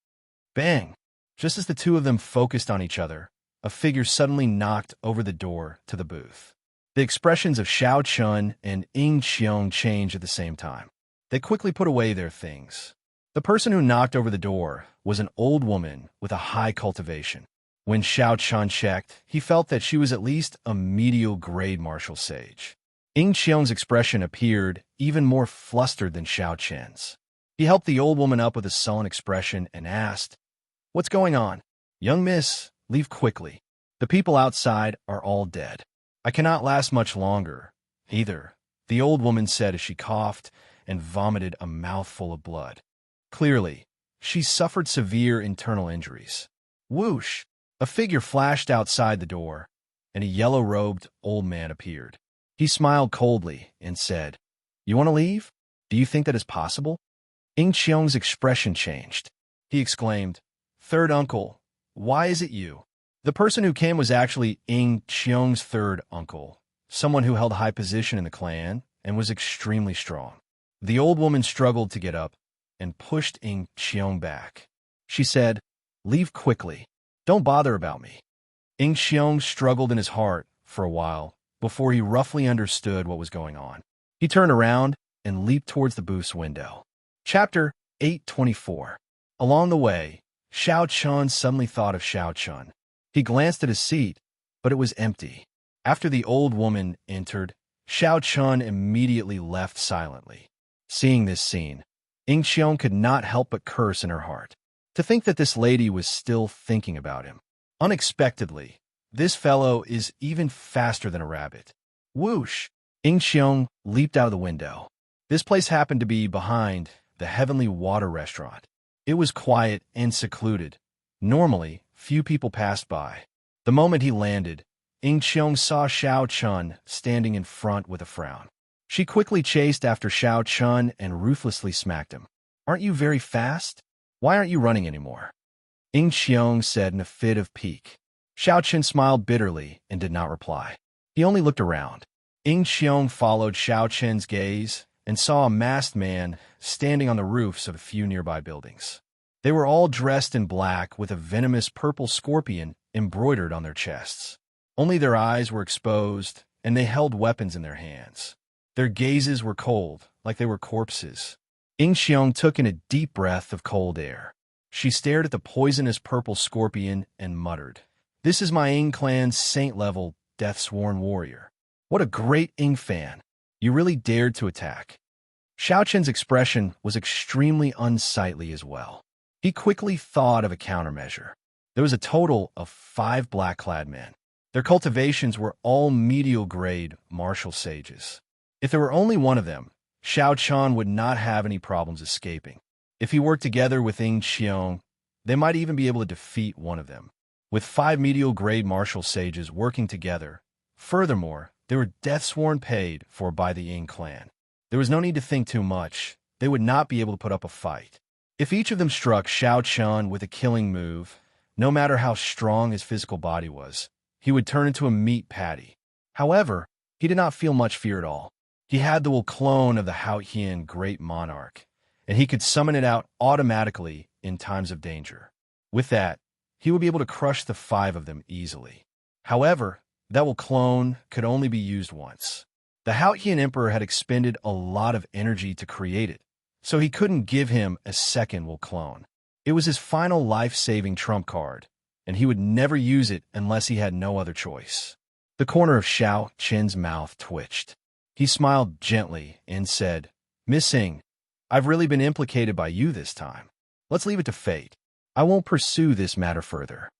A: Bang! Just as the 2 of them focused on each other, a figure suddenly knocked over the door to the booth. The expressions of Xiao Chun and Ing Xiong changed at the same time. They quickly put away their things. The person who knocked over the door was an old woman with a high cultivation. When Xiao Chun checked, he felt that she was at least a medial grade martial sage. Ying Qiong's expression appeared even more flustered than Xiao Chen's. He helped the old woman up with a sullen expression and asked, "What's going on?" "Young miss, leave quickly. The people outside are all dead. I cannot last much longer, either," the old woman said as she coughed and vomited a mouthful of blood. Clearly, she suffered severe internal injuries. Whoosh! A figure flashed outside the door, and a yellow-robed old man appeared. He smiled coldly and said, "You want to leave? Do you think that is possible?" Ying Qiong's expression changed. He exclaimed, "Third uncle, why is it you?" The person who came was actually Ying Qiong's third uncle, someone who held a high position in the clan and was extremely strong. The old woman struggled to get up and pushed Ying Qiong back. She said, "Leave quickly. Don't bother about me." Ying Qiong struggled in his heart for a while before he roughly understood what was going on. He turned around and leaped towards the booth's window. Chapter 824. Along the way, Xiao Chun suddenly thought of Xiao Chun. He glanced at his seat, but it was empty. After the old woman entered, Xiao Chun immediately left silently. Seeing this scene, Ying Qiong could not help but curse in her heart. To think that this lady was still thinking about him. Unexpectedly, this fellow is even faster than a rabbit. Whoosh! Ying Qiong leaped out of the window. This place happened to be behind the Heavenly Water Restaurant. It was quiet and secluded. Normally, few people passed by. The moment he landed, Ying Qiong saw Xiao Chun standing in front with a frown. She quickly chased after Xiao Chun and ruthlessly smacked him. "Aren't you very fast? Why aren't you running anymore?" Ying Qiong said in a fit of pique. Xiao Chun smiled bitterly and did not reply. He only looked around. Ying Qiong followed Xiao Chun's gaze and saw a masked man standing on the roofs of a few nearby buildings. They were all dressed in black with a venomous purple scorpion embroidered on their chests. Only their eyes were exposed, and they held weapons in their hands. Their gazes were cold, like they were corpses. Ying Qiong took in a deep breath of cold air. She stared at the poisonous purple scorpion and muttered, "This is my Ying clan's saint-level, death-sworn warrior. What a great Ying fan! You really dared to attack." Xiao Chen's expression was extremely unsightly as well. He quickly thought of a countermeasure. There was a total of 5 black-clad men. Their cultivations were all medial-grade martial sages. If there were only one of them, Xiao Chun would not have any problems escaping. If he worked together with Ying Qiong, they might even be able to defeat one of them. With 5 medial-grade martial sages working together, furthermore, they were death-sworn paid for by the Ying clan. There was no need to think too much. They would not be able to put up a fight. If each of them struck Xiao Chun with a killing move, no matter how strong his physical body was, he would turn into a meat patty. However, he did not feel much fear at all. He had the will clone of the Haotian Great Monarch, and he could summon it out automatically in times of danger. With that, he would be able to crush the 5 of them easily. However, that will clone could only be used once. The Haotian Emperor had expended a lot of energy to create it, so he couldn't give him a second will clone. It was his final life-saving trump card, and he would never use it unless he had no other choice. The corner of Xiao Chen's mouth twitched. He smiled gently and said, "Miss Ying, I've really been implicated by you this time. Let's leave it to fate. I won't pursue this matter further."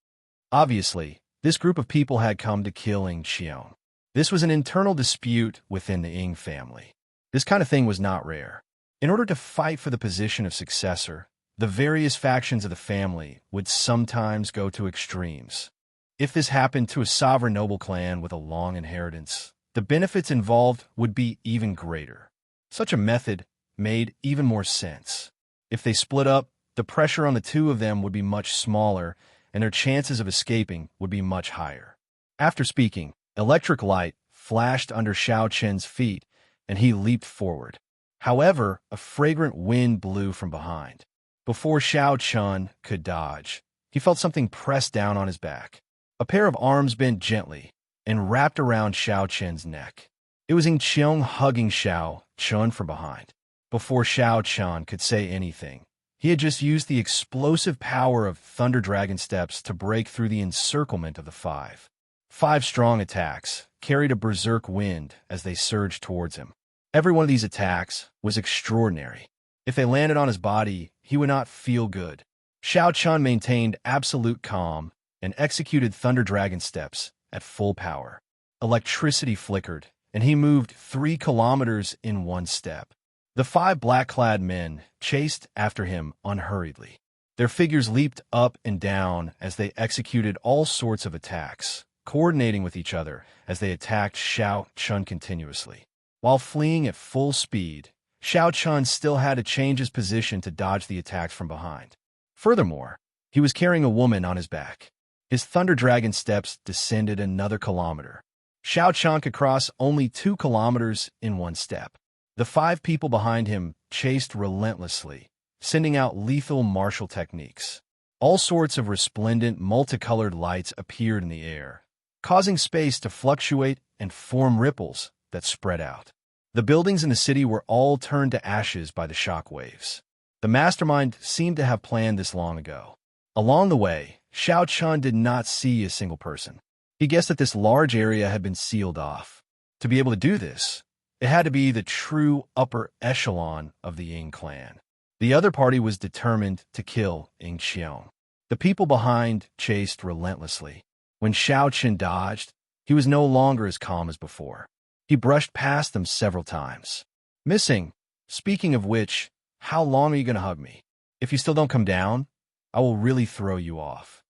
A: Obviously, this group of people had come to kill Ying Qiong. This was an internal dispute within the Ying family. This kind of thing was not rare. In order to fight for the position of successor, the various factions of the family would sometimes go to extremes. If this happened to a sovereign noble clan with a long inheritance, the benefits involved would be even greater. Such a method made even more sense. If they split up, the pressure on the 2 of them would be much smaller, and their chances of escaping would be much higher. After speaking, electric light flashed under Xiao Chen's feet, and he leaped forward. However, a fragrant wind blew from behind. Before Xiao Chun could dodge, he felt something pressed down on his back. A pair of arms bent gently and wrapped around Xiao Chen's neck. It was Ying Qiong hugging Xiao Chun from behind. Before Xiao Chun could say anything, he had just used the explosive power of Thunder Dragon Steps to break through the encirclement of the 5. 5 strong attacks carried a berserk wind as they surged towards him. Every one of these attacks was extraordinary. If they landed on his body, he would not feel good. Xiao Chun maintained absolute calm and executed Thunder Dragon steps at full power. Electricity flickered, and he moved 3 kilometers in one step. The 5 black-clad men chased after him unhurriedly. Their figures leaped up and down as they executed all sorts of attacks, coordinating with each other as they attacked Xiao Chun continuously. While fleeing at full speed, Xiao Chun still had to change his position to dodge the attacks from behind. Furthermore, he was carrying a woman on his back. His Thunder Dragon steps descended another kilometer. Xiao Chun could cross only 2 kilometers in one step. The 5 people behind him chased relentlessly, sending out lethal martial techniques. All sorts of resplendent, multicolored lights appeared in the air, causing space to fluctuate and form ripples that spread out. The buildings in the city were all turned to ashes by the shock waves. The mastermind seemed to have planned this long ago. Along the way, Xiao Chun did not see a single person. He guessed that this large area had been sealed off. To be able to do this, it had to be the true upper echelon of the Ying clan. The other party was determined to kill Ying Xiong. The people behind chased relentlessly. When Xiao Chun dodged, he was no longer as calm as before. He brushed past them several times. Missing. Speaking of which, how long are you going to hug me? If you still don't come down, I will really throw you off.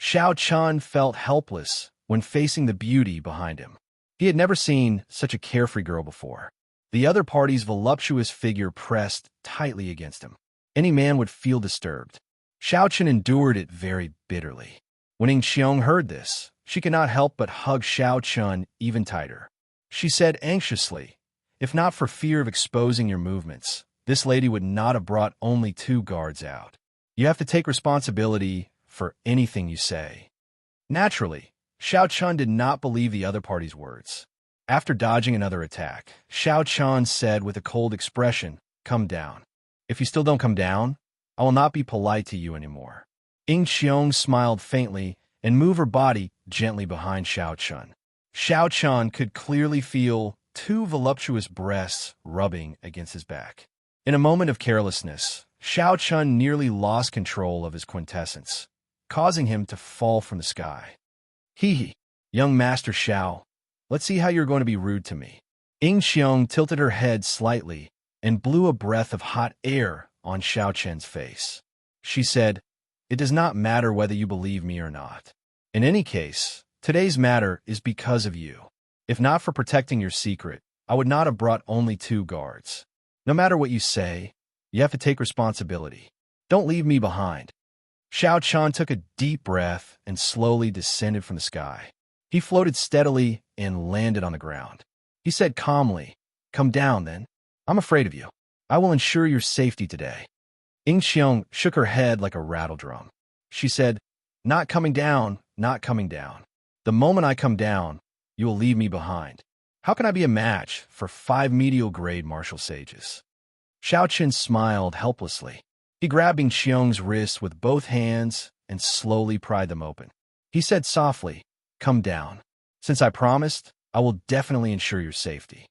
A: Xiao Chun felt helpless when facing the beauty behind him. He had never seen such a carefree girl before. The other party's voluptuous figure pressed tightly against him. Any man would feel disturbed. Xiao Chun endured it very bitterly. When Ying Xiong heard this, she could not help but hug Xiao Chun even tighter. She said anxiously, "If not for fear of exposing your movements, this lady would not have brought only 2 guards out. You have to take responsibility for anything you say." Naturally, Xiao Chun did not believe the other party's words. After dodging another attack, Xiao Chun said with a cold expression, "Come down. If you still don't come down, I will not be polite to you anymore." Ying Xiong smiled faintly and moved her body gently behind Xiao Chun. Xiao Chun could clearly feel 2 voluptuous breasts rubbing against his back. In a moment of carelessness, Xiao Chun nearly lost control of his quintessence, causing him to fall from the sky. "Hee, young Master Xiao, let's see how you're going to be rude to me." Ying Xiong tilted her head slightly and blew a breath of hot air on Xiao Chun's face. She said, "It does not matter whether you believe me or not. In any case, today's matter is because of you. If not for protecting your secret, I would not have brought only 2 guards. No matter what you say, you have to take responsibility. Don't leave me behind." Xiao Chun took a deep breath and slowly descended from the sky. He floated steadily and landed on the ground. He said calmly, "Come down, then. I'm afraid of you. I will ensure your safety today." Ying Xiong shook her head like a rattle drum. She said, "Not coming down, not coming down. The moment I come down, you will leave me behind. How can I be a match for 5 medial-grade martial sages?" Xiao Chun smiled helplessly. He grabbed Ying Xiong's wrists with both hands and slowly pried them open. He said softly, "Come down. Since I promised, I will definitely ensure your safety."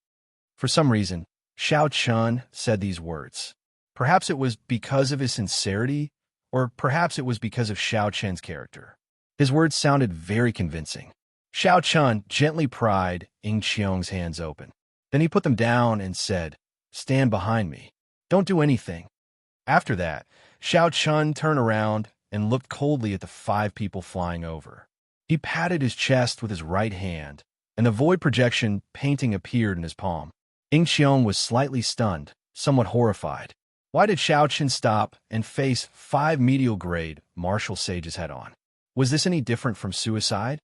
A: For some reason, Xiao Chun said these words. Perhaps it was because of his sincerity, or perhaps it was because of Xiao Chun's character. His words sounded very convincing. Xiao Chun gently pried Ying Xiong's hands open. Then he put them down and said, "Stand behind me. Don't do anything." After that, Xiao Chun turned around and looked coldly at the 5 people flying over. He patted his chest with his right hand, and the void projection painting appeared in his palm. Ying Xiong was slightly stunned, somewhat horrified. Why did Xiao Chun stop and face 5 medial-grade martial sages head-on? Was this any different from suicide?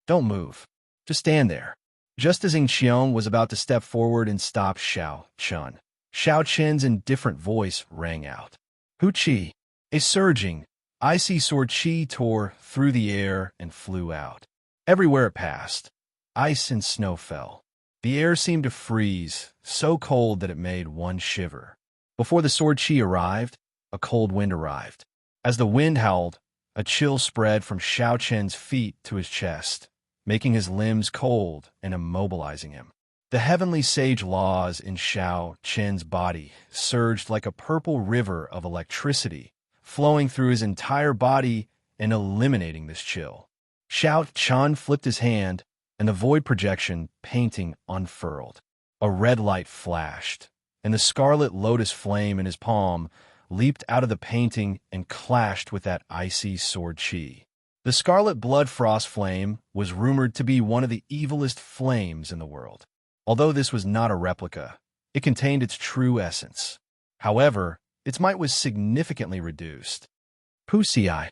A: "Don't move. Just stand there." Just as Ying Xiong was about to step forward and stop Xiao Chun, Xiao Chun's indifferent voice rang out. "Hu Qi." A surging, icy sword qi tore through the air and flew out. Everywhere it passed, ice and snow fell. The air seemed to freeze, so cold that it made one shiver. Before the sword qi arrived, a cold wind arrived. As the wind howled, a chill spread from Xiao Chun's feet to his chest, making his limbs cold and immobilizing him. The heavenly sage laws in Xiao Qin's body surged like a purple river of electricity, flowing through his entire body and eliminating this chill. Xiao Qin flipped his hand, and the void projection painting unfurled. A red light flashed, and the scarlet lotus flame in his palm leaped out of the painting and clashed with that icy sword chi. The scarlet blood frost flame was rumored to be one of the evilest flames in the world. Although this was not a replica, it contained its true essence. However, its might was significantly reduced. Pusii.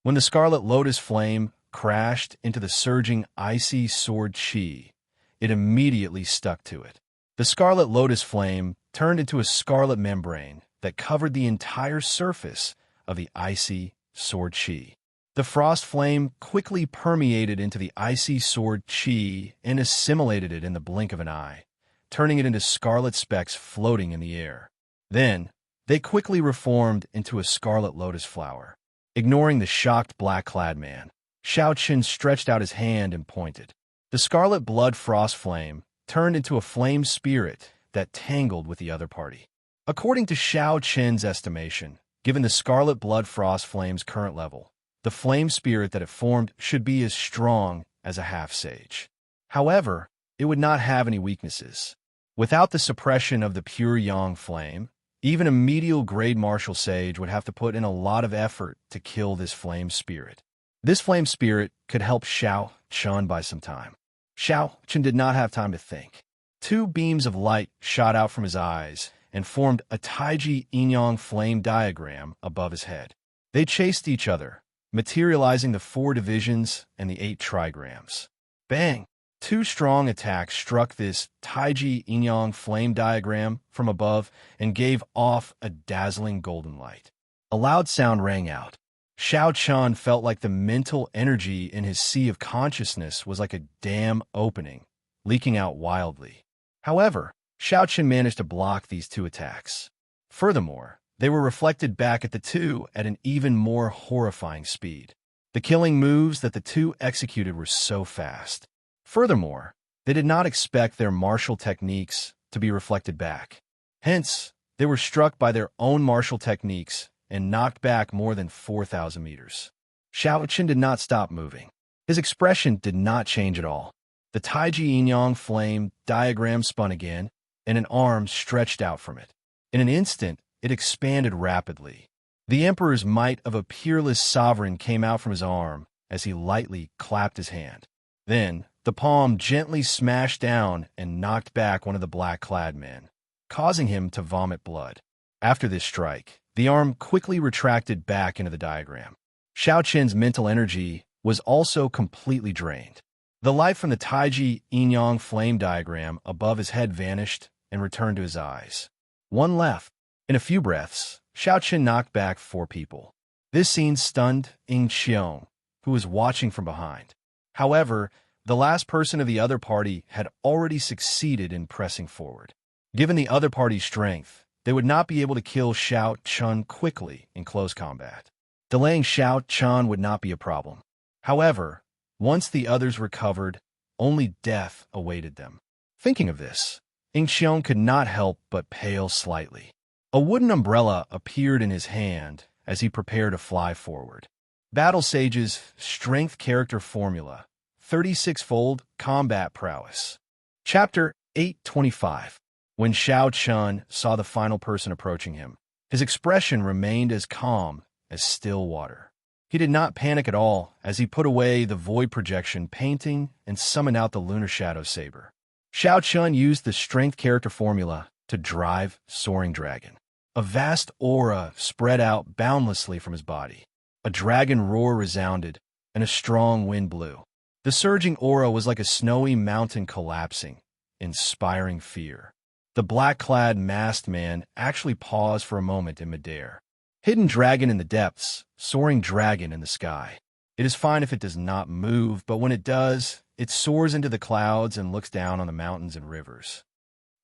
A: When the scarlet lotus flame crashed into the surging icy sword chi, it immediately stuck to it. The scarlet lotus flame turned into a scarlet membrane that covered the entire surface of the icy sword chi. The frost flame quickly permeated into the icy sword chi and assimilated it in the blink of an eye, turning it into scarlet specks floating in the air. Then, they quickly reformed into a scarlet lotus flower. Ignoring the shocked black-clad man, Xiao Qin stretched out his hand and pointed. The scarlet blood frost flame turned into a flame spirit that tangled with the other party. According to Xiao Qin's estimation, given the scarlet blood frost flame's current level, the flame spirit that it formed should be as strong as a half-sage. However, it would not have any weaknesses. Without the suppression of the pure yang flame, even a medial grade martial sage would have to put in a lot of effort to kill this flame spirit. This flame spirit could help Xiao Qin by some time. Xiao Qin did not have time to think. Two beams of light shot out from his eyes and formed a Taiji Yin-Yang flame diagram above his head. They chased each other, materializing the 4 divisions and the 8 trigrams. Bang! 2 strong attacks struck this Taiji Yin-Yang flame diagram from above and gave off a dazzling golden light. A loud sound rang out. Xiao Qin felt like the mental energy in his sea of consciousness was like a dam opening, leaking out wildly. However, Xiao Qin managed to block these 2 attacks. Furthermore, they were reflected back at the 2 at an even more horrifying speed. The killing moves that the 2 executed were so fast. Furthermore, they did not expect their martial techniques to be reflected back. Hence, they were struck by their own martial techniques and knocked back more than 4,000 meters. Xiao Qin did not stop moving. His expression did not change at all. The Taiji Yin-Yang flame diagram spun again, and an arm stretched out from it. In an instant, it expanded rapidly. The emperor's might of a peerless sovereign came out from his arm as he lightly clapped his hand. Then, the palm gently smashed down and knocked back one of the black-clad men, causing him to vomit blood. After this strike, the arm quickly retracted back into the diagram. Xiao Qin's mental energy was also completely drained. The light from the Taiji Yin-Yang flame diagram above his head vanished and returned to his eyes. One left. In a few breaths, Xiao Qin knocked back 4 people. This scene stunned Ying Xiong, who was watching from behind. However, the last person of the other party had already succeeded in pressing forward. Given the other party's strength, they would not be able to kill Xiao Qin quickly in close combat. Delaying Xiao Qin would not be a problem. However, once the others recovered, only death awaited them. Thinking of this, Ying Xiong could not help but pale slightly. A wooden umbrella appeared in his hand as he prepared to fly forward. Battle Sage's Strength Character Formula, 36-fold Combat Prowess. Chapter 825. When Xiao Qin saw the final person approaching him, his expression remained as calm as still water. He did not panic at all as he put away the void projection painting and summoned out the Lunar Shadow Saber. Xiao Qin used the Strength Character Formula to drive Soaring Dragon. A vast aura spread out boundlessly from his body. A dragon roar resounded, and a strong wind blew. The surging aura was like a snowy mountain collapsing, inspiring fear. The black-clad masked man actually paused for a moment in midair. Hidden dragon in the depths, soaring dragon in the sky. It is fine if it does not move, but when it does, it soars into the clouds and looks down on the mountains and rivers.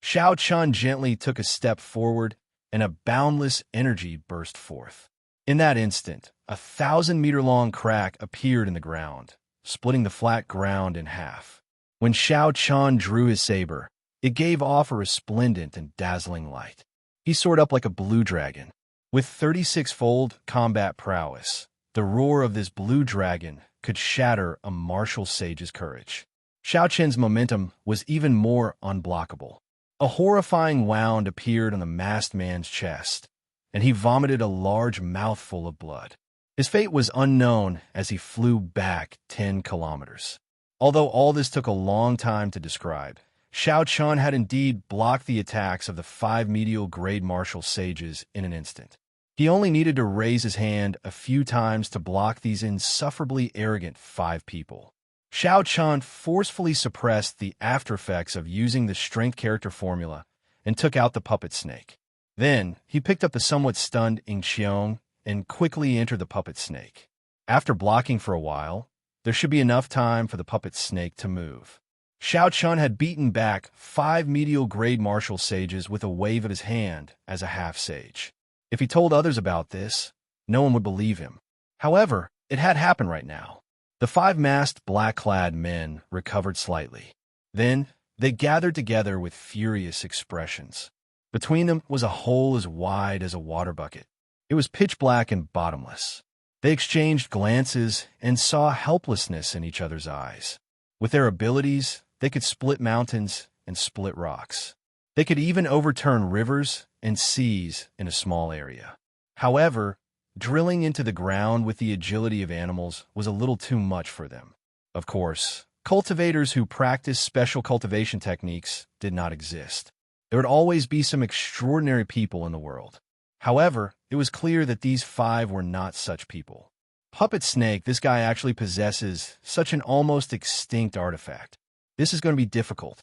A: Xiao Qin gently took a step forward, and a boundless energy burst forth. In that instant, a 1,000-meter-long crack appeared in the ground, splitting the flat ground in half. When Xiao Chan drew his saber, it gave off a resplendent and dazzling light. He soared up like a blue dragon. With 36-fold combat prowess, the roar of this blue dragon could shatter a martial sage's courage. Xiao Chen's momentum was even more unblockable. A horrifying wound appeared on the masked man's chest, and he vomited a large mouthful of blood. His fate was unknown as he flew back 10 kilometers. Although all this took a long time to describe, Xiao Chan had indeed blocked the attacks of the 5 medial grade martial sages in an instant. He only needed to raise his hand a few times to block these insufferably arrogant 5 people. Xiao Chan forcefully suppressed the aftereffects of using the strength character formula and took out the puppet snake. Then, he picked up the somewhat stunned Ing Xiong and quickly entered the puppet snake. After blocking for a while, there should be enough time for the puppet snake to move. Xiao Chan had beaten back 5 medial grade martial sages with a wave of his hand as a half-sage. If he told others about this, no one would believe him. However, it had happened right now. The 5 masked black-clad men recovered slightly. Then, they gathered together with furious expressions. Between them was a hole as wide as a water bucket. It was pitch black and bottomless. They exchanged glances and saw helplessness in each other's eyes. With their abilities, they could split mountains and split rocks. They could even overturn rivers and seas in a small area. However, drilling into the ground with the agility of animals was a little too much for them. Of course, cultivators who practiced special cultivation techniques did not exist. There would always be some extraordinary people in the world. However, it was clear that these 5 were not such people. Puppet Snake, this guy actually possesses such an almost extinct artifact. This is going to be difficult.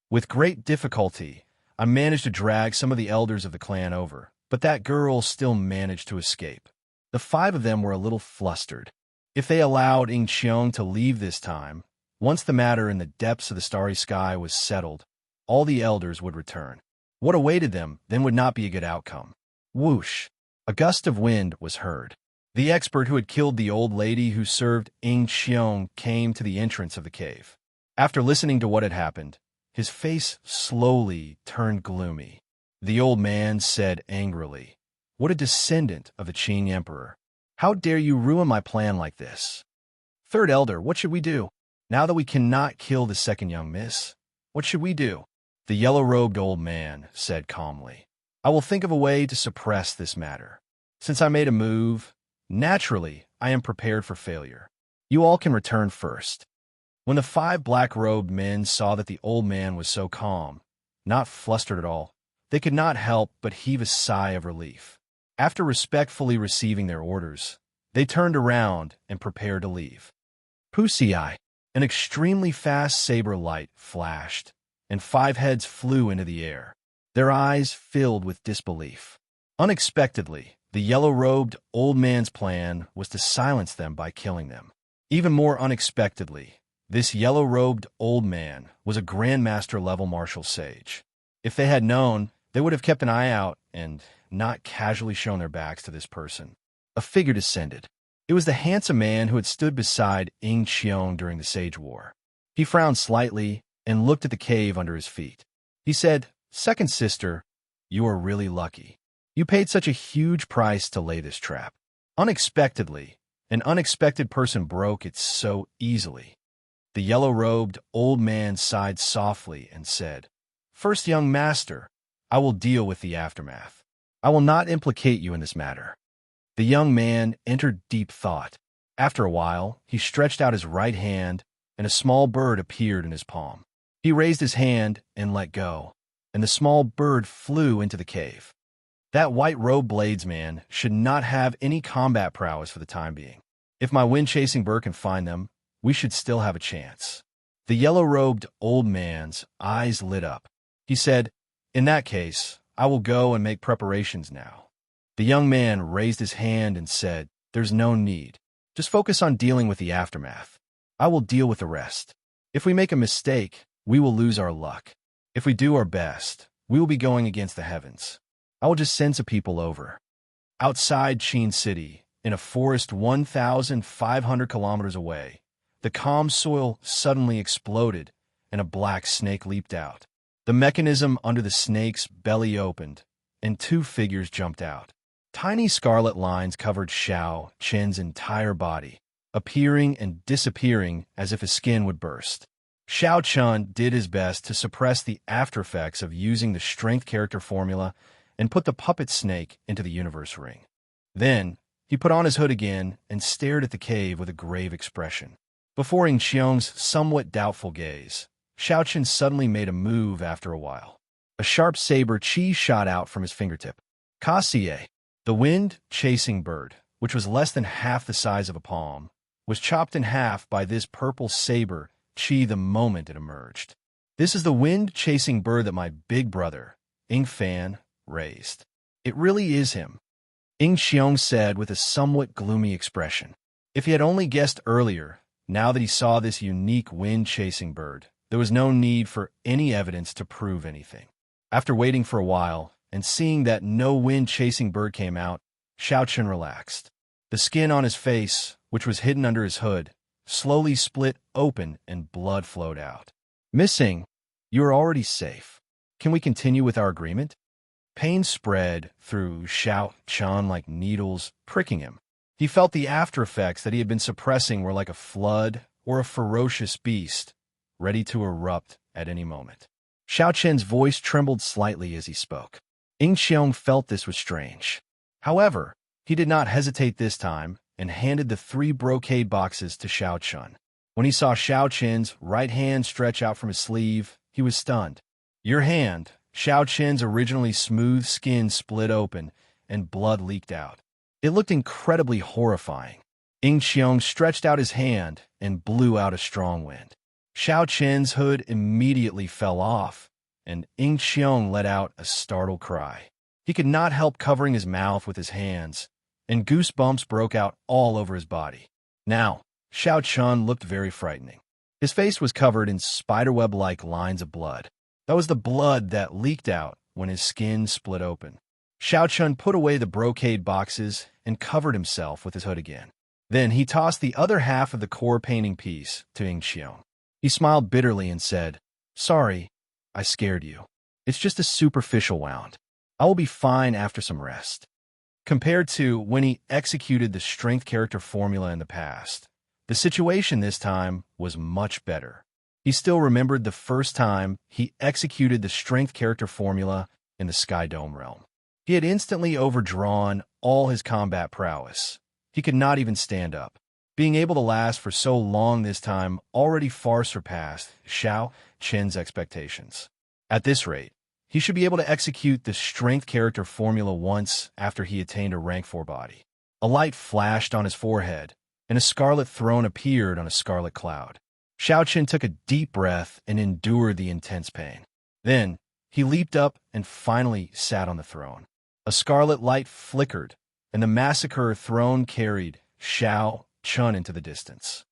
A: With great difficulty, I managed to drag some of the elders of the clan over, but that girl still managed to escape. The 5 of them were a little flustered. If they allowed Ing Qiong to leave this time, once the matter in the depths of the starry sky was settled, all the elders would return. What awaited them then would not be a good outcome. Whoosh! A gust of wind was heard. The expert who had killed the old lady who served Ing Qiong came to the entrance of the cave. After listening to what had happened, his face slowly turned gloomy. The old man said angrily, "What a descendant of the Qing Emperor! How dare you ruin my plan like this? Third Elder, what should we do? Now that we cannot kill the second young miss, what should we do?" The yellow-robed old man said calmly, "I will think of a way to suppress this matter. Since I made a move, naturally, I am prepared for failure. You all can return first." When the 5 black-robed men saw that the old man was so calm, not flustered at all, they could not help but heave a sigh of relief. After respectfully receiving their orders, they turned around and prepared to leave. Pusii, an extremely fast saber light flashed, and 5 heads flew into the air, their eyes filled with disbelief. Unexpectedly, the yellow-robed old man's plan was to silence them by killing them. Even more unexpectedly, this yellow-robed old man was a Grandmaster-level martial sage. If they had known, they would have kept an eye out and not casually shown their backs to this person. A figure descended. It was the handsome man who had stood beside Ing Qiong during the Sage War. He frowned slightly and looked at the cave under his feet. He said, "Second sister, you are really lucky. You paid such a huge price to lay this trap. Unexpectedly, an unexpected person broke it so easily." The yellow-robed old man sighed softly and said, "First young master, I will deal with the aftermath. I will not implicate you in this matter." The young man entered deep thought. After a while, he stretched out his right hand, and a small bird appeared in his palm. He raised his hand and let go, and the small bird flew into the cave. That white-robed bladesman should not have any combat prowess for the time being. If my wind-chasing bird can find them, we should still have a chance. The yellow-robed old man's eyes lit up. He said, "In that case, I will go and make preparations now." The young man raised his hand and said, "There's no need. Just focus on dealing with the aftermath. I will deal with the rest. If we make a mistake, we will lose our luck. If we do our best, we will be going against the heavens. I will just send some people over." Outside Qin City, in a forest 1,500 kilometers away, the calm soil suddenly exploded, and a black snake leaped out. The mechanism under the snake's belly opened, and two figures jumped out. Tiny scarlet lines covered Xiao Qin's entire body, appearing and disappearing as if his skin would burst. Xiao Qin did his best to suppress the aftereffects of using the strength character formula and put the puppet snake into the universe ring. Then, he put on his hood again and stared at the cave with a grave expression. Before Ing Qiong's somewhat doubtful gaze, Xiao Qin suddenly made a move after a while. A sharp saber chi shot out from his fingertip. Kasie, the wind-chasing bird, which was less than half the size of a palm, was chopped in half by this purple saber chi the moment it emerged. This is the wind-chasing bird that my big brother, Ing Fan, raised. It really is him, Ing Qiong said with a somewhat gloomy expression. If he had only guessed earlier, now that he saw this unique wind-chasing bird, there was no need for any evidence to prove anything. After waiting for a while, and seeing that no wind-chasing bird came out, Xiao Qin relaxed. The skin on his face, which was hidden under his hood, slowly split open and blood flowed out. Missing, you are already safe. Can we continue with our agreement? Pain spread through Xiao Qin like needles, pricking him. He felt the after-effects that he had been suppressing were like a flood or a ferocious beast, ready to erupt at any moment. Xiao Qin's voice trembled slightly as he spoke. Ing Qiong felt this was strange. However, he did not hesitate this time and handed the 3 brocade boxes to Xiao Qin. When he saw Xiao Qin's right hand stretch out from his sleeve, he was stunned. Your hand, Xiao Qin's originally smooth skin split open and blood leaked out. It looked incredibly horrifying. Ing Qiong stretched out his hand and blew out a strong wind. Xiao Qin's hood immediately fell off, and Ing Qiong let out a startled cry. He could not help covering his mouth with his hands, and goosebumps broke out all over his body. Now, Xiao Qin looked very frightening. His face was covered in spiderweb-like lines of blood. That was the blood that leaked out when his skin split open. Xiao Qin put away the brocade boxes and covered himself with his hood again. Then he tossed the other half of the core painting piece to Ing Qiong. He smiled bitterly and said, Sorry, I scared you. It's just a superficial wound. I will be fine after some rest. Compared to when he executed the strength character formula in the past, the situation this time was much better. He still remembered the first time he executed the strength character formula in the Sky Dome realm. He had instantly overdrawn all his combat prowess. He could not even stand up. Being able to last for so long this time already far surpassed Xiao Qin's expectations. At this rate, he should be able to execute the strength character formula once after he attained a rank 4 body. A light flashed on his forehead, and a scarlet throne appeared on a scarlet cloud. Xiao Qin took a deep breath and endured the intense pain. Then, he leaped up and finally sat on the throne. A scarlet light flickered, and the massacre throne carried Xiao Qin into the distance.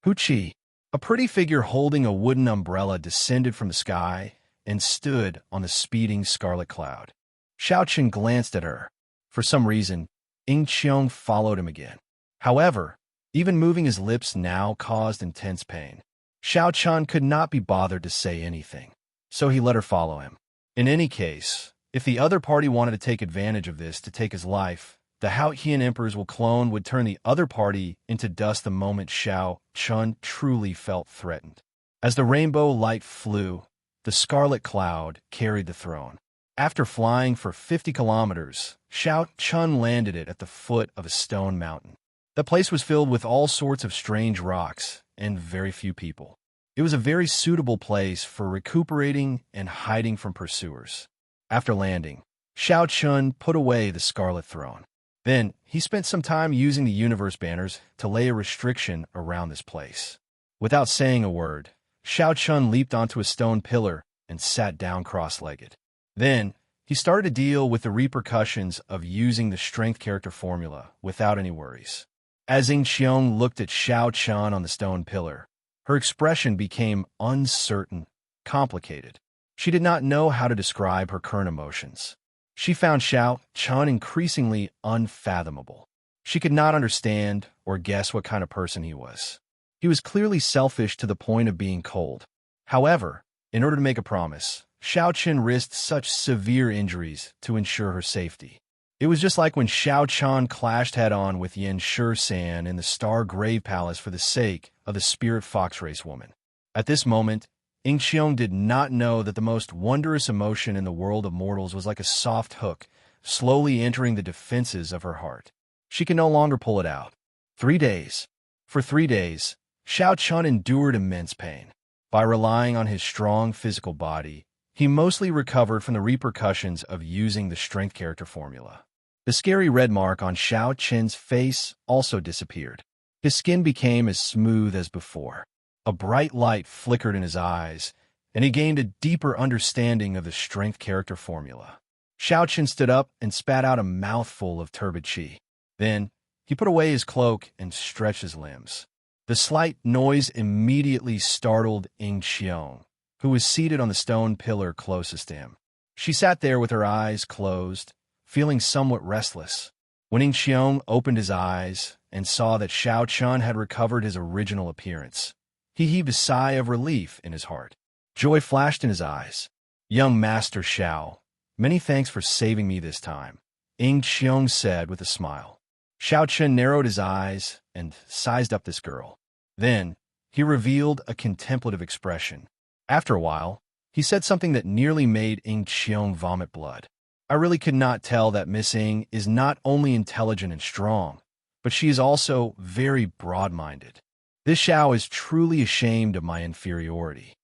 A: Huchi, a pretty figure holding a wooden umbrella, descended from the sky and stood on the speeding scarlet cloud. Xiao Qin glanced at her. For some reason, Ing Qiong followed him again. However, even moving his lips now caused intense pain. Xiao Qin could not be bothered to say anything, so he let her follow him. In any case, if the other party wanted to take advantage of this to take his life, the Haotian Emperor's will clone would turn the other party into dust the moment Xiao Qin truly felt threatened. As the rainbow light flew, the scarlet cloud carried the throne. After flying for 50 kilometers, Xiao Qin landed it at the foot of a stone mountain. The place was filled with all sorts of strange rocks and very few people. It was a very suitable place for recuperating and hiding from pursuers. After landing, Xiao Qin put away the scarlet throne. Then, he spent some time using the universe banners to lay a restriction around this place. Without saying a word, Xiao Qin leaped onto a stone pillar and sat down cross-legged. Then, he started to deal with the repercussions of using the strength character formula without any worries. As Ing Qiong looked at Xiao Qin on the stone pillar, her expression became uncertain, complicated. She did not know how to describe her current emotions. She found Xiao Qin increasingly unfathomable. She could not understand or guess what kind of person he was. He was clearly selfish to the point of being cold. However, in order to make a promise, Xiao Chen risked such severe injuries to ensure her safety. It was just like when Xiao Chen clashed head-on with Yin Shisan in the Star Grave Palace for the sake of the spirit fox race woman. At this moment, Ying Qiong did not know that the most wondrous emotion in the world of mortals was like a soft hook, slowly entering the defenses of her heart. She could no longer pull it out. 3 days. For 3 days, Xiao Chen endured immense pain. By relying on his strong physical body, he mostly recovered from the repercussions of using the strength character formula. The scary red mark on Xiao Chen's face also disappeared. His skin became as smooth as before. A bright light flickered in his eyes, and he gained a deeper understanding of the strength character formula. Xiao Chen stood up and spat out a mouthful of turbid qi. Then, he put away his cloak and stretched his limbs. The slight noise immediately startled Ying Qiong, who was seated on the stone pillar closest to him. She sat there with her eyes closed, feeling somewhat restless. When Ying Qiong opened his eyes and saw that Xiao Chen had recovered his original appearance, he heaved a sigh of relief in his heart. Joy flashed in his eyes. "Young Master Xiao, many thanks for saving me this time," Ying Qiong said with a smile. Xiao Chen narrowed his eyes and sized up this girl. Then, he revealed a contemplative expression. After a while, he said something that nearly made Ying Qiong vomit blood. "I really could not tell that Miss Ying is not only intelligent and strong, but she is also very broad-minded. This Xiao is truly ashamed of my inferiority."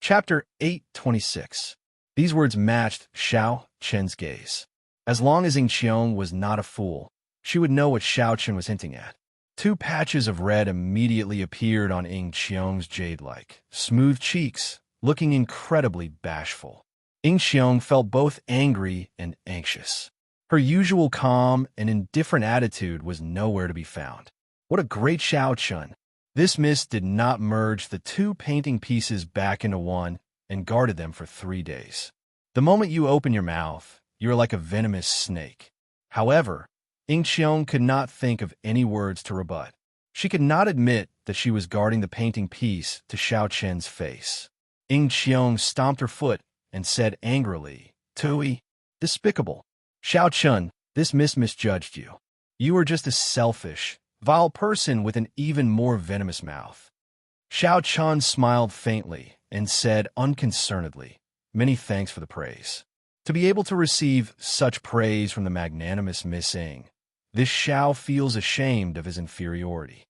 A: Chapter 826. These words matched Xiao Chen's gaze. As long as Ying Qiong was not a fool, she would know what Xiao Chen was hinting at. 2 patches of red immediately appeared on Ying Qiong's jade-like, smooth cheeks, looking incredibly bashful. Ying Qiong felt both angry and anxious. Her usual calm and indifferent attitude was nowhere to be found. What a great Xiao Chen! This mist did not merge the 2 painting pieces back into one and guarded them for 3 days. The moment you open your mouth, you are like a venomous snake. However, Ying Qiong could not think of any words to rebut. She could not admit that she was guarding the painting piece to Xiao Chen's face. Ying Qiong stomped her foot and said angrily, "Tui, despicable. Xiao Chen, this misjudged you. You are just a selfish, vile person with an even more venomous mouth." Xiao Chen smiled faintly and said unconcernedly, "Many thanks for the praise." To be able to receive such praise from the magnanimous Miss Ying, this Xiao feels ashamed of his inferiority.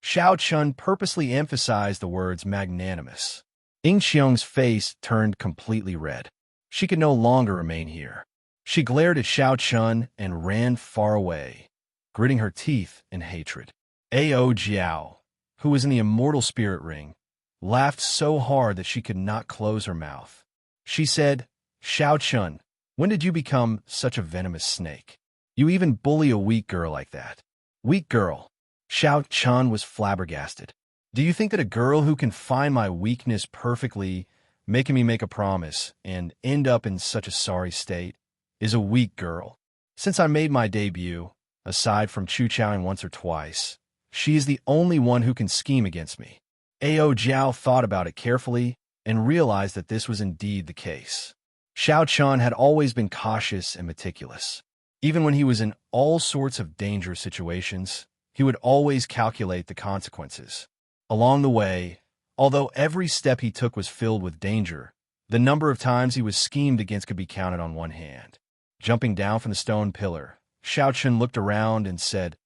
A: Xiao Chen purposely emphasized the words magnanimous. Ying Qiong's face turned completely red. She could no longer remain here. She glared at Xiao Chen and ran far away, gritting her teeth in hatred. Ao Jiao, who was in the Immortal Spirit Ring, laughed so hard that she could not close her mouth. She said, "Xiao Chen, when did you become such a venomous snake? You even bully a weak girl like that." "Weak girl?" Xiao Chen was flabbergasted. "Do you think that a girl who can find my weakness perfectly, making me make a promise, and end up in such a sorry state, is a weak girl? Since I made my debut, aside from Chu-chowing once or twice, she is the only one who can scheme against me." Ao Jiao thought about it carefully and realized that this was indeed the case. Xiao Chen had always been cautious and meticulous. Even when he was in all sorts of dangerous situations, he would always calculate the consequences. Along the way, although every step he took was filled with danger, the number of times he was schemed against could be counted on one hand. Jumping down from the stone pillar, Xiao Chen looked around and said,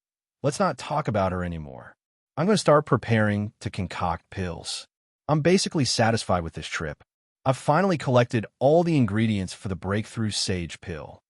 A: "Let's not talk about her anymore. I'm going to start preparing to concoct pills. I'm basically satisfied with this trip. I've finally collected all the ingredients for the breakthrough sage pill."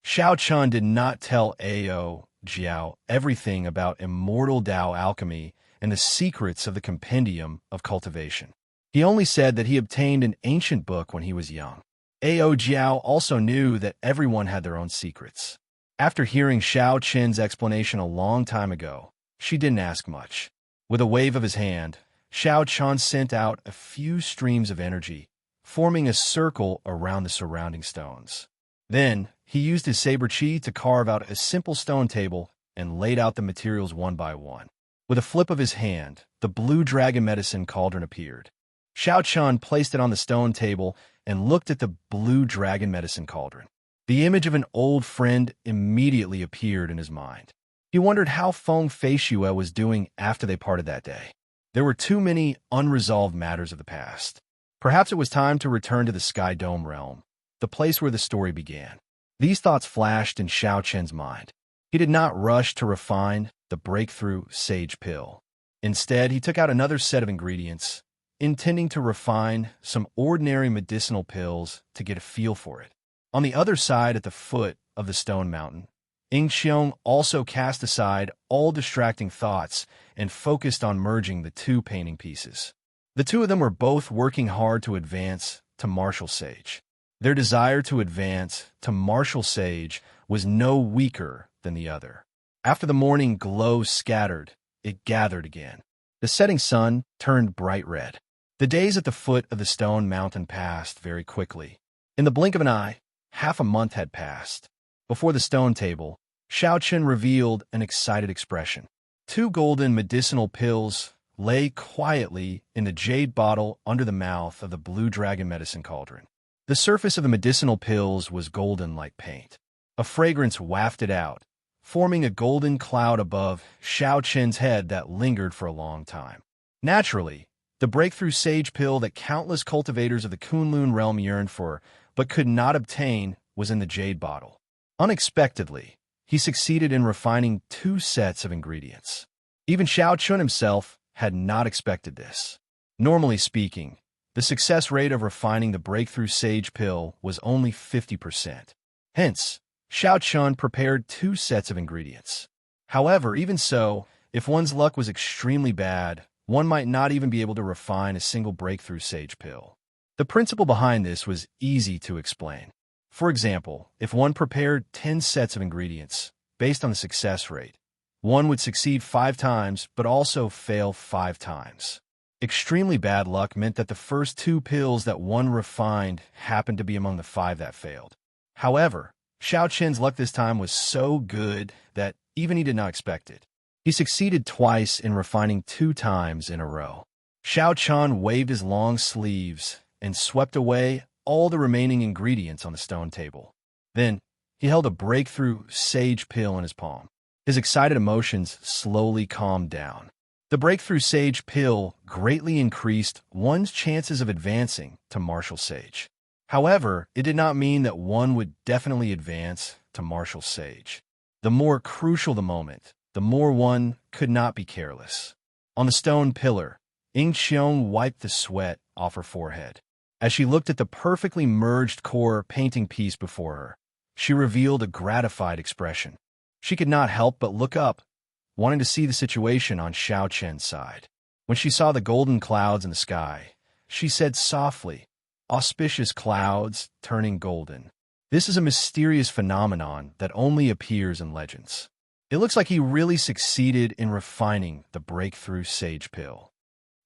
A: Xiao Chen did not tell Ao Jiao everything about immortal Dao alchemy and the secrets of the compendium of cultivation. He only said that he obtained an ancient book when he was young. Ao Jiao also knew that everyone had their own secrets. After hearing Xiao Chen's explanation a long time ago, she didn't ask much. With a wave of his hand, Xiao Chen sent out a few streams of energy, forming a circle around the surrounding stones. Then, he used his saber qi to carve out a simple stone table and laid out the materials one by one. With a flip of his hand, the blue dragon medicine cauldron appeared. Xiao Chun placed it on the stone table and looked at the blue dragon medicine cauldron. The image of an old friend immediately appeared in his mind. He wondered how Feng Feishue was doing after they parted that day. There were too many unresolved matters of the past. Perhaps it was time to return to the Sky Dome realm, the place where the story began. These thoughts flashed in Xiao Chen's mind. He did not rush to refine the breakthrough sage pill. Instead, he took out another set of ingredients, intending to refine some ordinary medicinal pills to get a feel for it. On the other side, at the foot of the stone mountain, Xiong also cast aside all distracting thoughts and focused on merging the two painting pieces. The two of them were both working hard to advance to martial sage. Their desire to advance to martial sage was no weaker than the other. After the morning glow scattered, it gathered again. The setting sun turned bright red. The days at the foot of the stone mountain passed very quickly. In the blink of an eye, half a month had passed. Before the stone table, Xiao Chen revealed an excited expression. 2 golden medicinal pills lay quietly in the jade bottle under the mouth of the blue dragon medicine cauldron. The surface of the medicinal pills was golden like paint. A fragrance wafted out, forming a golden cloud above Xiao Chen's head that lingered for a long time. Naturally, the breakthrough sage pill that countless cultivators of the Kunlun realm yearned for but could not obtain was in the jade bottle. Unexpectedly, he succeeded in refining 2 sets of ingredients. Even Xiao Chun himself had not expected this. Normally speaking, the success rate of refining the breakthrough sage pill was only 50%. Hence, Xiao Chun prepared 2 sets of ingredients. However, even so, if one's luck was extremely bad, one might not even be able to refine a single breakthrough sage pill. The principle behind this was easy to explain. For example, if one prepared 10 sets of ingredients, based on the success rate, one would succeed 5 times but also fail 5 times. Extremely bad luck meant that the first 2 pills that one refined happened to be among the 5 that failed. However, Xiao Chen's luck this time was so good that even he did not expect it. He succeeded twice in refining 2 times in a row. Xiao Chen waved his long sleeves and swept away all the remaining ingredients on the stone table. Then, he held a breakthrough sage pill in his palm. His excited emotions slowly calmed down. The breakthrough sage pill greatly increased one's chances of advancing to martial sage. However, it did not mean that one would definitely advance to martial sage. The more crucial the moment, the more one could not be careless. On the stone pillar, Xiong wiped the sweat off her forehead. As she looked at the perfectly merged core painting piece before her, she revealed a gratified expression. She could not help but look up, wanting to see the situation on Xiao Chen's side. When she saw the golden clouds in the sky, she said softly, "Auspicious clouds turning golden. This is a mysterious phenomenon that only appears in legends." It looks like he really succeeded in refining the breakthrough sage pill.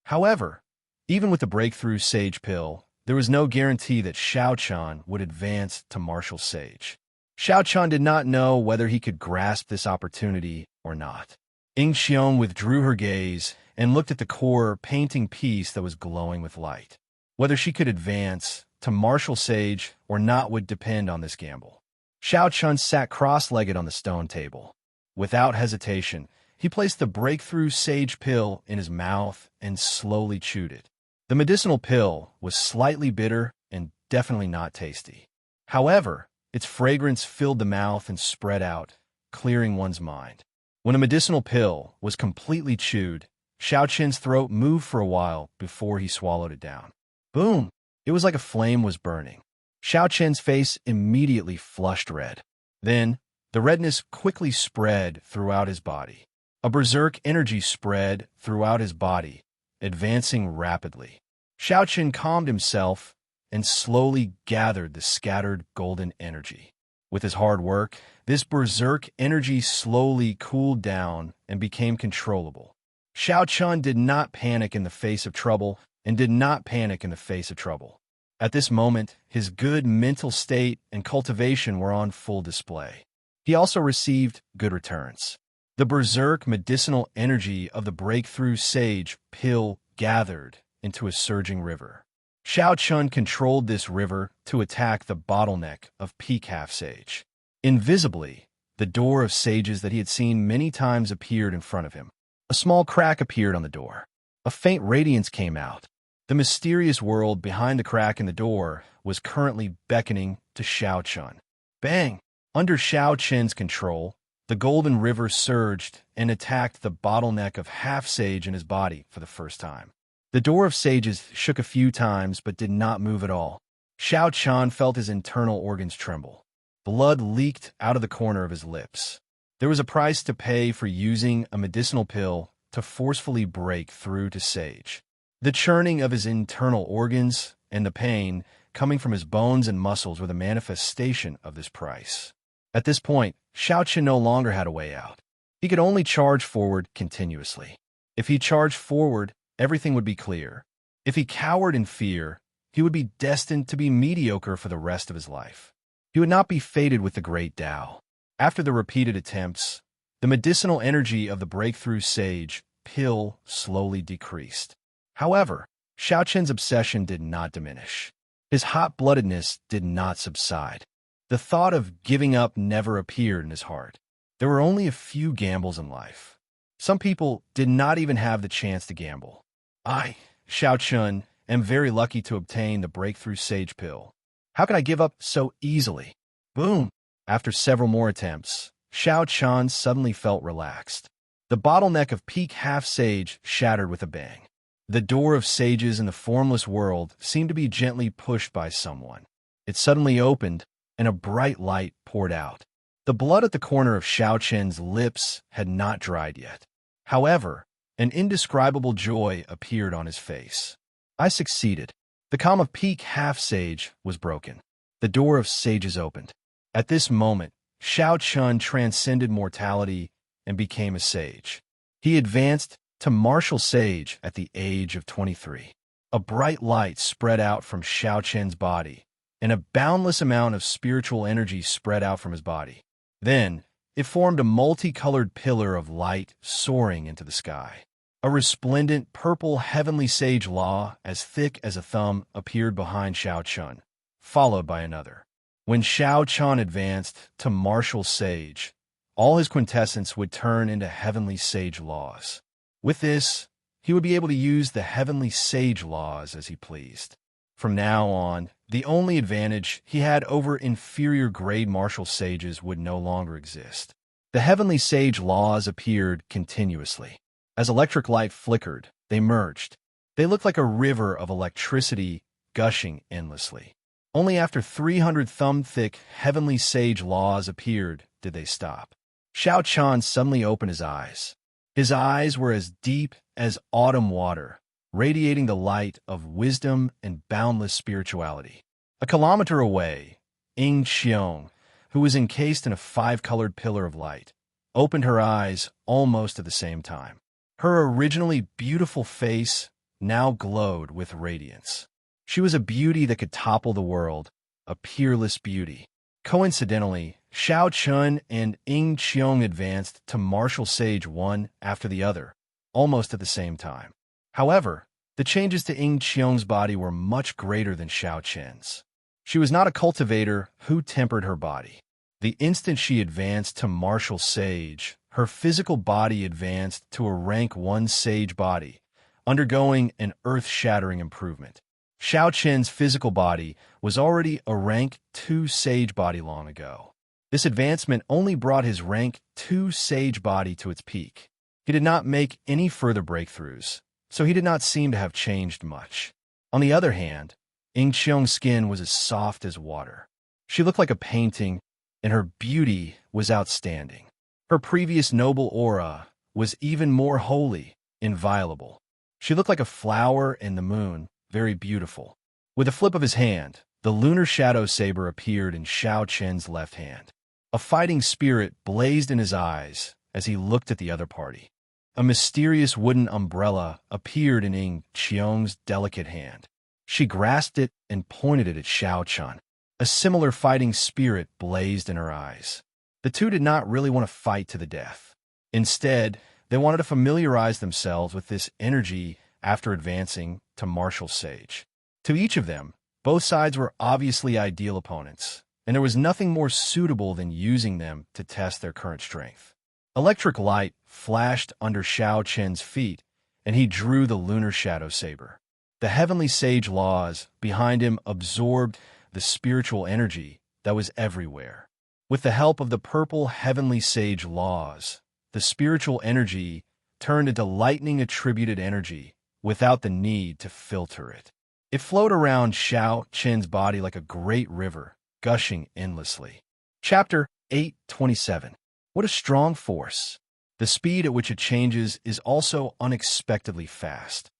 A: However, even with the breakthrough sage pill, there was no guarantee that Xiao Chen would advance to martial sage. Xiao Chen did not know whether he could grasp this opportunity or not. Xiong withdrew her gaze and looked at the core painting piece that was glowing with light. Whether she could advance to martial sage or not would depend on this gamble. Xiao Chen sat cross-legged on the stone table. Without hesitation, he placed the breakthrough sage pill in his mouth and slowly chewed it. The medicinal pill was slightly bitter and definitely not tasty. However, its fragrance filled the mouth and spread out, clearing one's mind. When a medicinal pill was completely chewed, Xiao Chen's throat moved for a while before he swallowed it down. Boom! It was like a flame was burning. Xiao Chen's face immediately flushed red. Then, the redness quickly spread throughout his body. A berserk energy spread throughout his body, advancing rapidly. Xiao Chen calmed himself and slowly gathered the scattered golden energy. With his hard work, this berserk energy slowly cooled down and became controllable. Xiao Chen did not panic in the face of trouble and did not panic in the face of trouble. At this moment, his good mental state and cultivation were on full display. He also received good returns. The berserk medicinal energy of the breakthrough sage pill gathered into a surging river. Xiao Chun controlled this river to attack the bottleneck of peak half-sage. Invisibly, the door of sages that he had seen many times appeared in front of him. A small crack appeared on the door. A faint radiance came out. The mysterious world behind the crack in the door was currently beckoning to Xiao Chun. Bang! Under Xiao Chun's control, the golden river surged and attacked the bottleneck of half-sage in his body for the first time. The door of sages shook a few times but did not move at all. Xiao Chun felt his internal organs tremble. Blood leaked out of the corner of his lips. There was a price to pay for using a medicinal pill to forcefully break through to sage. The churning of his internal organs and the pain coming from his bones and muscles were the manifestation of this price. At this point, Xiao Chun no longer had a way out. He could only charge forward continuously. If he charged forward, everything would be clear. If he cowered in fear, he would be destined to be mediocre for the rest of his life. He would not be fated with the great Tao. After the repeated attempts, the medicinal energy of the breakthrough sage pill slowly decreased. However, Xiao Chun's obsession did not diminish. His hot-bloodedness did not subside. The thought of giving up never appeared in his heart. There were only a few gambles in life. Some people did not even have the chance to gamble. I, Xiao Chun, am very lucky to obtain the breakthrough sage pill. How can I give up so easily? Boom! After several more attempts, Xiao Chun suddenly felt relaxed. The bottleneck of peak half-sage shattered with a bang. The door of sages in the formless world seemed to be gently pushed by someone. It suddenly opened, and a bright light poured out. The blood at the corner of Xiao Chun's lips had not dried yet. However, an indescribable joy appeared on his face. I succeeded. The calm of peak half-sage was broken. The door of sages opened. At this moment, Xiao Chun transcended mortality and became a sage. He advanced to martial sage at the age of 23. A bright light spread out from Xiao Chun's body, and a boundless amount of spiritual energy spread out from his body. Then, it formed a multicolored pillar of light soaring into the sky. A resplendent purple heavenly sage law as thick as a thumb appeared behind Xiao Chun, followed by another. When Xiao Chun advanced to martial sage, all his quintessence would turn into heavenly sage laws. With this, he would be able to use the heavenly sage laws as he pleased. From now on, the only advantage he had over inferior grade martial sages would no longer exist. The heavenly sage laws appeared continuously. As electric light flickered, they merged. They looked like a river of electricity gushing endlessly. Only after 300 thumb-thick heavenly sage laws appeared did they stop. Xiao Chun suddenly opened his eyes. His eyes were as deep as autumn water, radiating the light of wisdom and boundless spirituality. A kilometer away, Ying Xiong, who was encased in a 5-colored pillar of light, opened her eyes almost at the same time. Her originally beautiful face now glowed with radiance. She was a beauty that could topple the world, a peerless beauty. Coincidentally, Xiao Chun and Ying Xiong advanced to martial sage one after the other, almost at the same time. However, the changes to Ying Xiong's body were much greater than Xiao Chun's. She was not a cultivator who tempered her body. The instant she advanced to martial sage, her physical body advanced to a rank 1 sage body, undergoing an earth-shattering improvement. Xiao Chun's physical body was already a rank 2 sage body long ago. This advancement only brought his rank 2 sage body to its peak. He did not make any further breakthroughs, so he did not seem to have changed much. On the other hand, Ying Xiong's skin was as soft as water. She looked like a painting, and her beauty was outstanding. Her previous noble aura was even more holy, inviolable. She looked like a flower in the moon, very beautiful. With a flip of his hand, the lunar shadow saber appeared in Xiao Chun's left hand. A fighting spirit blazed in his eyes as he looked at the other party. A mysterious wooden umbrella appeared in Ying Xiong's delicate hand. She grasped it and pointed it at Xiao Chun. A similar fighting spirit blazed in her eyes. The two did not really want to fight to the death. Instead, they wanted to familiarize themselves with this energy after advancing to martial sage. To each of them, both sides were obviously ideal opponents, and there was nothing more suitable than using them to test their current strength. Electric light flashed under Xiao Qian's feet, and he drew the lunar shadow saber. The heavenly sage laws behind him absorbed the spiritual energy that was everywhere. With the help of the purple heavenly sage laws, the spiritual energy turned into lightning-attributed energy without the need to filter it. It flowed around Xiao Qian's body like a great river, gushing endlessly. Chapter 8:27. What a strong force! The speed at which it changes is also unexpectedly fast.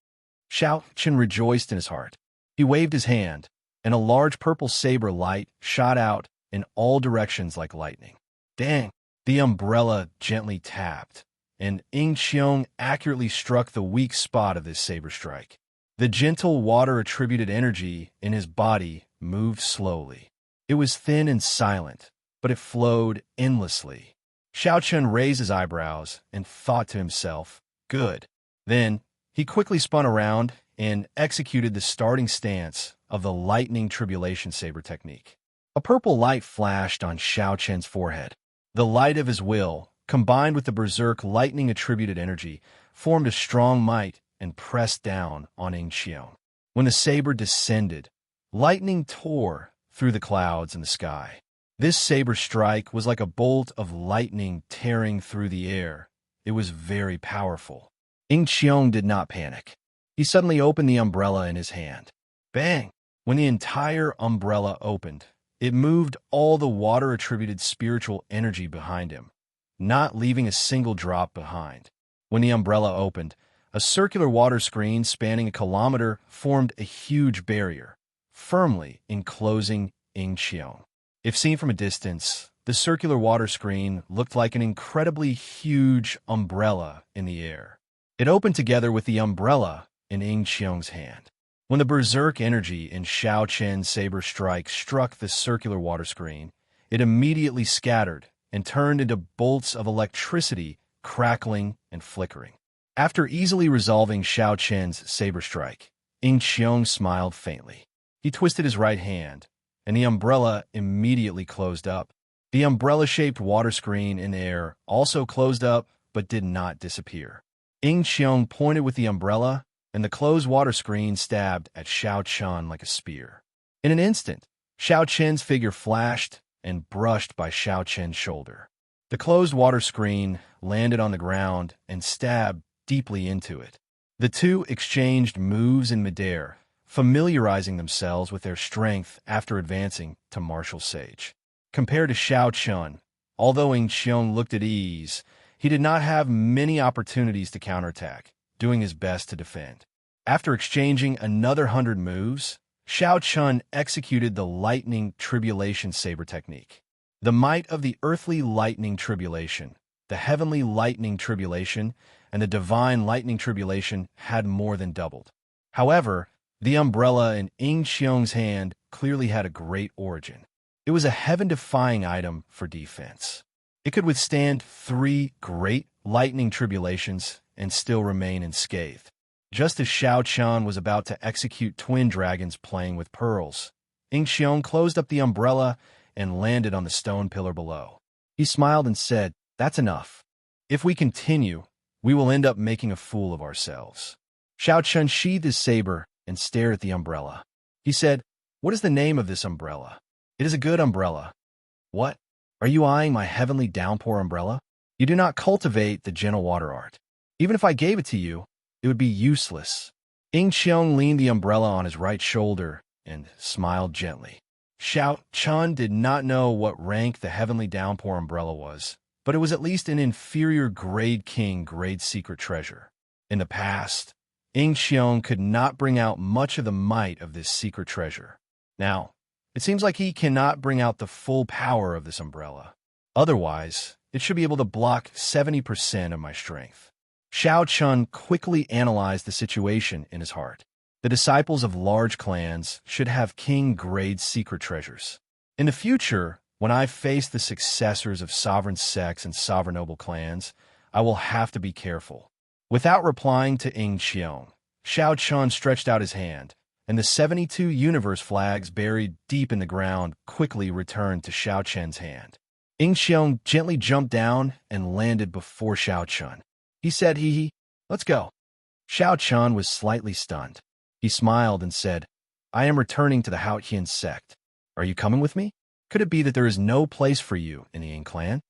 A: Xiao Qian rejoiced in his heart. He waved his hand, and a large purple saber light shot out in all directions like lightning. Dang! The umbrella gently tapped, and Qiong accurately struck the weak spot of this saber strike. The gentle water-attributed energy in his body moved slowly. It was thin and silent, but it flowed endlessly. Xiao Qian raised his eyebrows and thought to himself, "Good." Then, he quickly spun around and executed the starting stance of the lightning tribulation saber technique. A purple light flashed on Xiao Qian's forehead. The light of his will, combined with the berserk lightning-attributed energy, formed a strong might and pressed down on Qiong. When the saber descended, lightning tore through the clouds in the sky. This saber strike was like a bolt of lightning tearing through the air. It was very powerful. Qiong did not panic. He suddenly opened the umbrella in his hand. Bang! When the entire umbrella opened, it moved all the water-attributed spiritual energy behind him, not leaving a single drop behind. When the umbrella opened, a circular water screen spanning a kilometer formed a huge barrier, firmly enclosing Qiong. If seen from a distance, the circular water screen looked like an incredibly huge umbrella in the air. It opened together with the umbrella in Qiong's hand. When the berserk energy in Xiao Qian's saber strike struck the circular water screen, it immediately scattered and turned into bolts of electricity crackling and flickering. After easily resolving Xiao Qian's saber strike, Qiong smiled faintly. He twisted his right hand, and the umbrella immediately closed up. The umbrella-shaped water screen in air also closed up but did not disappear. Qiong pointed with the umbrella, and the closed water screen stabbed at Xiao Qian like a spear. In an instant, Xiao Qian's figure flashed and brushed by Xiao Qian's shoulder. The closed water screen landed on the ground and stabbed deeply into it. The two exchanged moves in midair, familiarizing themselves with their strength after advancing to martial sage. Compared to Xiao Qian, although Qiong looked at ease, he did not have many opportunities to counterattack, doing his best to defend. After exchanging another 100 moves, Xiao Qian executed the lightning tribulation saber technique. The might of the earthly lightning tribulation, the heavenly lightning tribulation, and the divine lightning tribulation had more than doubled. However, the umbrella in Qiong's hand clearly had a great origin. It was a heaven-defying item for defense. It could withstand 3 great lightning tribulations and still remain unscathed. Just as Xiao Qian was about to execute twin dragons playing with pearls, Qiong closed up the umbrella and landed on the stone pillar below. He smiled and said, "That's enough. If we continue, we will end up making a fool of ourselves." Xiao Qian sheathed his saber and stared at the umbrella. He said, "What is the name of this umbrella?" "It is a good umbrella." "What? Are you eyeing my heavenly downpour umbrella? You do not cultivate the gentle water art. Even if I gave it to you, it would be useless." Qiong leaned the umbrella on his right shoulder and smiled gently. Xiao Qian did not know what rank the heavenly downpour umbrella was, but it was at least an inferior grade king grade secret treasure. In the past, Qiong could not bring out much of the might of this secret treasure. Now, it seems like he cannot bring out the full power of this umbrella. Otherwise, it should be able to block 70% of my strength. Xiao Qian quickly analyzed the situation in his heart. The disciples of large clans should have king-grade secret treasures. In the future, when I face the successors of sovereign sects and sovereign noble clans, I will have to be careful. Without replying to Ing Qiong, Xiao Chun stretched out his hand, and the 72 universe flags buried deep in the ground quickly returned to Xiao Chen's hand. Ing Qiong gently jumped down and landed before Xiao Chun. He said, let's go. Xiao Chun was slightly stunned. He smiled and said, I am returning to the Haotian sect. Are you coming with me? Could it be that there is no place for you in the Ying clan?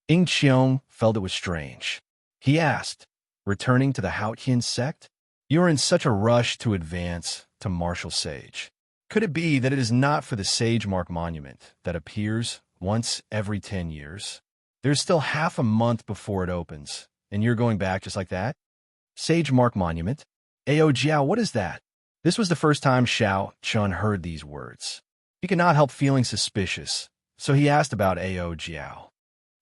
A: Ing Qiong felt it was strange. He asked, returning to the Haotian sect? You are in such a rush to advance to martial sage. Could it be that it is not for the Sage Mark Monument that appears once every 10 years? There's still half a month before it opens, and you're going back just like that? Sage Mark Monument? Ao Jiao, what is that? This was the first time Xiao Chun heard these words. He could not help feeling suspicious, so he asked about Ao Jiao.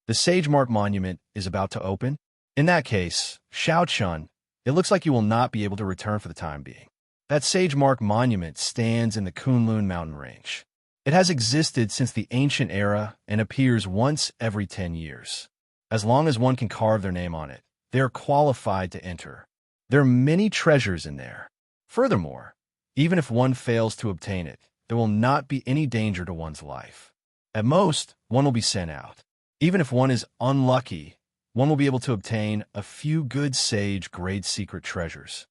A: The Sage Mark Monument is about to open? In that case, Xiao Chun, it looks like you will not be able to return for the time being. That Sage Mark Monument stands in the Kunlun mountain range. It has existed since the ancient era and appears once every 10 years. As long as one can carve their name on it, they are qualified to enter. There are many treasures in there. Furthermore, even if one fails to obtain it, there will not be any danger to one's life. At most, one will be sent out. Even if one is unlucky, one will be able to obtain a few good sage grade secret treasures.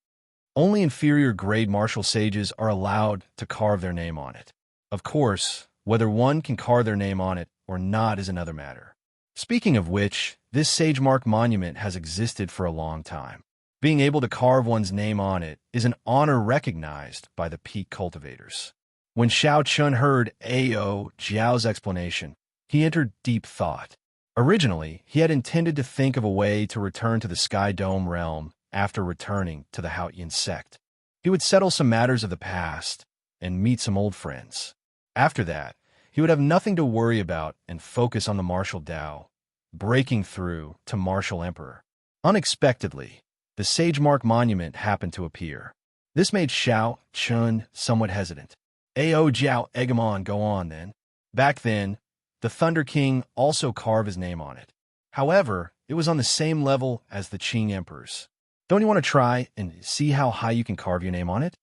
A: Only inferior grade martial sages are allowed to carve their name on it. Of course, whether one can carve their name on it or not is another matter. Speaking of which, this Sage Mark Monument has existed for a long time. Being able to carve one's name on it is an honor recognized by the peak cultivators. When Xiao Chun heard Ao Jiao's explanation, he entered deep thought. Originally, he had intended to think of a way to return to the Sky Dome realm after returning to the Haotian sect. He would settle some matters of the past and meet some old friends. After that, he would have nothing to worry about and focus on the martial Dao, breaking through to martial emperor. Unexpectedly, the Sage Mark Monument happened to appear. This made Xiao Chun somewhat hesitant. Ao Jiao Egamon, go on then. Back then, the Thunder King also carved his name on it. However, it was on the same level as the Qing Emperors. Don't you want to try and see how high you can carve your name on it?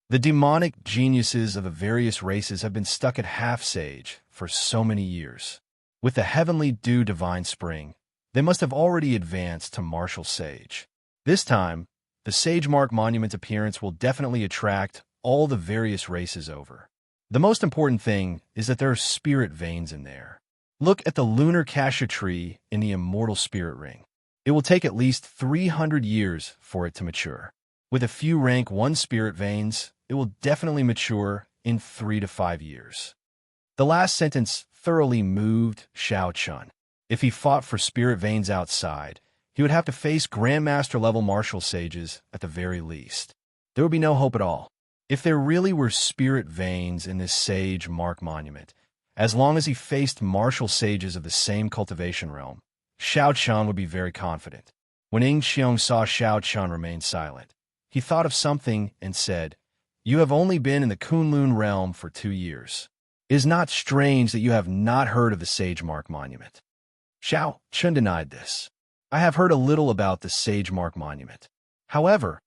A: The demonic geniuses of the various races have been stuck at half-sage for so many years. With the heavenly dew divine spring, they must have already advanced to martial sage. This time, the Sage Mark Monument's appearance will definitely attract all the various races over. The most important thing is that there are spirit veins in there. Look at the lunar cassia tree in the Immortal Spirit Ring. It will take at least 300 years for it to mature. With a few rank 1 spirit veins, it will definitely mature in 3 to 5 years. The last sentence thoroughly moved Xiao Chun. If he fought for spirit veins outside, he would have to face Grandmaster-level martial sages at the very least. There would be no hope at all. If there really were spirit veins in this Sage Mark Monument, as long as he faced martial sages of the same cultivation realm, Xiao Chun would be very confident. When Ing Qiong saw Xiao Chun remain silent, he thought of something and said, You have only been in the Kunlun realm for 2 years. It is not strange that you have not heard of the Sage Mark Monument. Xiao Chun denied this. I have heard a little about the Sage Mark Monument. However,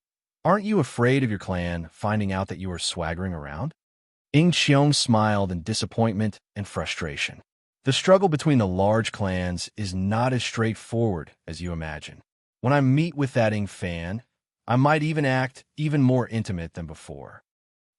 A: aren't you afraid of your clan finding out that you are swaggering around? Ing Qiong smiled in disappointment and frustration. The struggle between the large clans is not as straightforward as you imagine. When I meet with that Ing fan, I might even act even more intimate than before.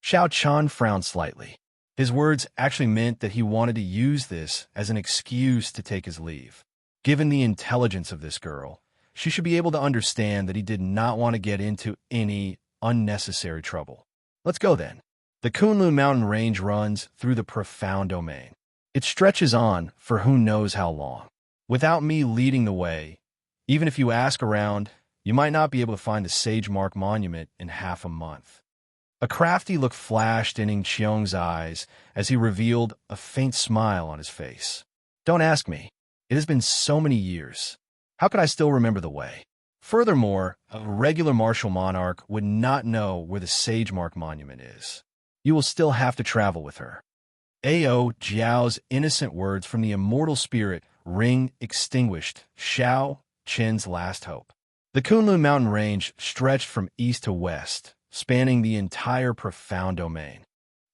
A: Xiao Chun frowned slightly. His words actually meant that he wanted to use this as an excuse to take his leave. Given the intelligence of this girl, she should be able to understand that he did not want to get into any unnecessary trouble. Let's go then. The Kunlun mountain range runs through the profound domain. It stretches on for who knows how long. Without me leading the way, even if you ask around, you might not be able to find the Sage Mark Monument in half a month. A crafty look flashed in Ing Qiong's eyes as he revealed a faint smile on his face. Don't ask me. It has been so many years. How could I still remember the way? Furthermore, a regular martial monarch would not know where the Sage Mark Monument is. You will still have to travel with her. Ao Jiao's innocent words from the immortal spirit ring extinguished Xiao Qin's last hope. The Kunlun mountain range stretched from east to west, spanning the entire profound domain.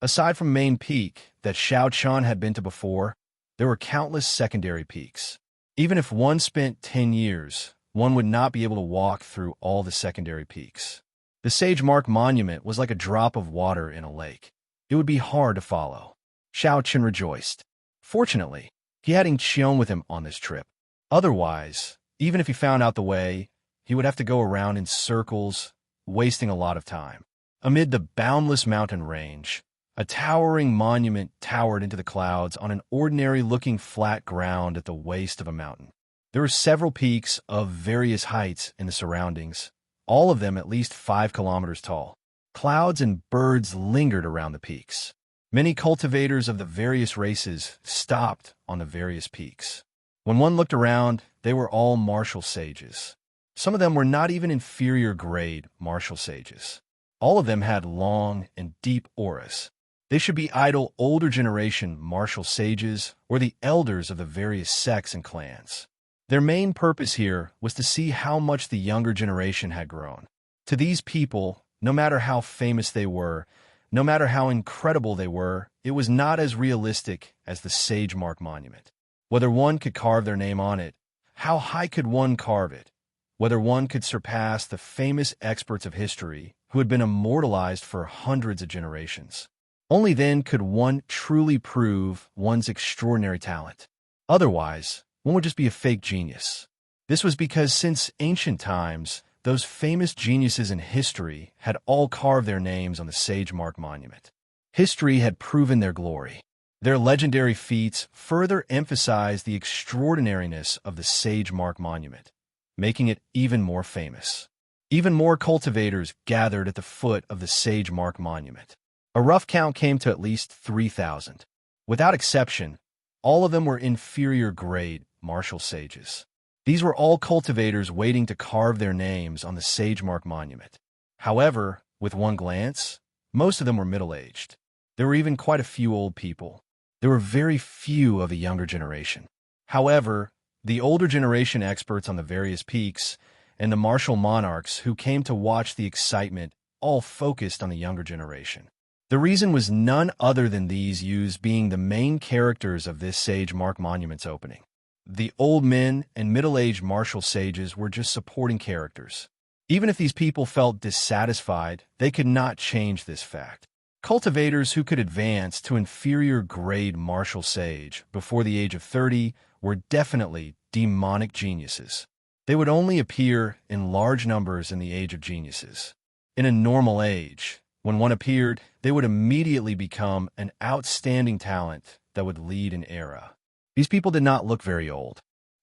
A: Aside from main peak that Xiao Qian had been to before, there were countless secondary peaks. Even if one spent 10 years, one would not be able to walk through all the secondary peaks. The Sage Mark Monument was like a drop of water in a lake. It would be hard to follow. Xiao Qian rejoiced. Fortunately, he had Qian with him on this trip. Otherwise, even if he found out the way, he would have to go around in circles, wasting a lot of time. Amid the boundless mountain range, a towering monument towered into the clouds on an ordinary-looking flat ground at the waist of a mountain. There were several peaks of various heights in the surroundings, all of them at least 5 kilometers tall. Clouds and birds lingered around the peaks. Many cultivators of the various races stopped on the various peaks. When one looked around, they were all martial sages. Some of them were not even inferior-grade martial sages. All of them had long and deep auras. They should be idle older generation martial sages or the elders of the various sects and clans. Their main purpose here was to see how much the younger generation had grown. To these people, no matter how famous they were, no matter how incredible they were, it was not as realistic as the Sage Mark Monument. Whether one could carve their name on it, how high could one carve it? Whether one could surpass the famous experts of history who had been immortalized for hundreds of generations. Only then could one truly prove one's extraordinary talent. Otherwise, one would just be a fake genius. This was because since ancient times, those famous geniuses in history had all carved their names on the Sage Mark Monument. History had proven their glory. Their legendary feats further emphasized the extraordinariness of the Sage Mark Monument, making it even more famous. Even more cultivators gathered at the foot of the Sage Mark Monument. A rough count came to at least 3,000. Without exception, all of them were inferior-grade martial sages. These were all cultivators waiting to carve their names on the Sage Mark Monument. However, with one glance, most of them were middle-aged. There were even quite a few old people. There were very few of a younger generation. However, the older generation experts on the various peaks and the martial monarchs who came to watch the excitement all focused on the younger generation. The reason was none other than these youths being the main characters of this Sage Mark Monument's opening. The old men and middle-aged martial sages were just supporting characters. Even if these people felt dissatisfied, they could not change this fact. Cultivators who could advance to inferior-grade martial sage before the age of 30 were definitely demonic geniuses. They would only appear in large numbers in the age of geniuses. In a normal age, when one appeared, they would immediately become an outstanding talent that would lead an era. These people did not look very old.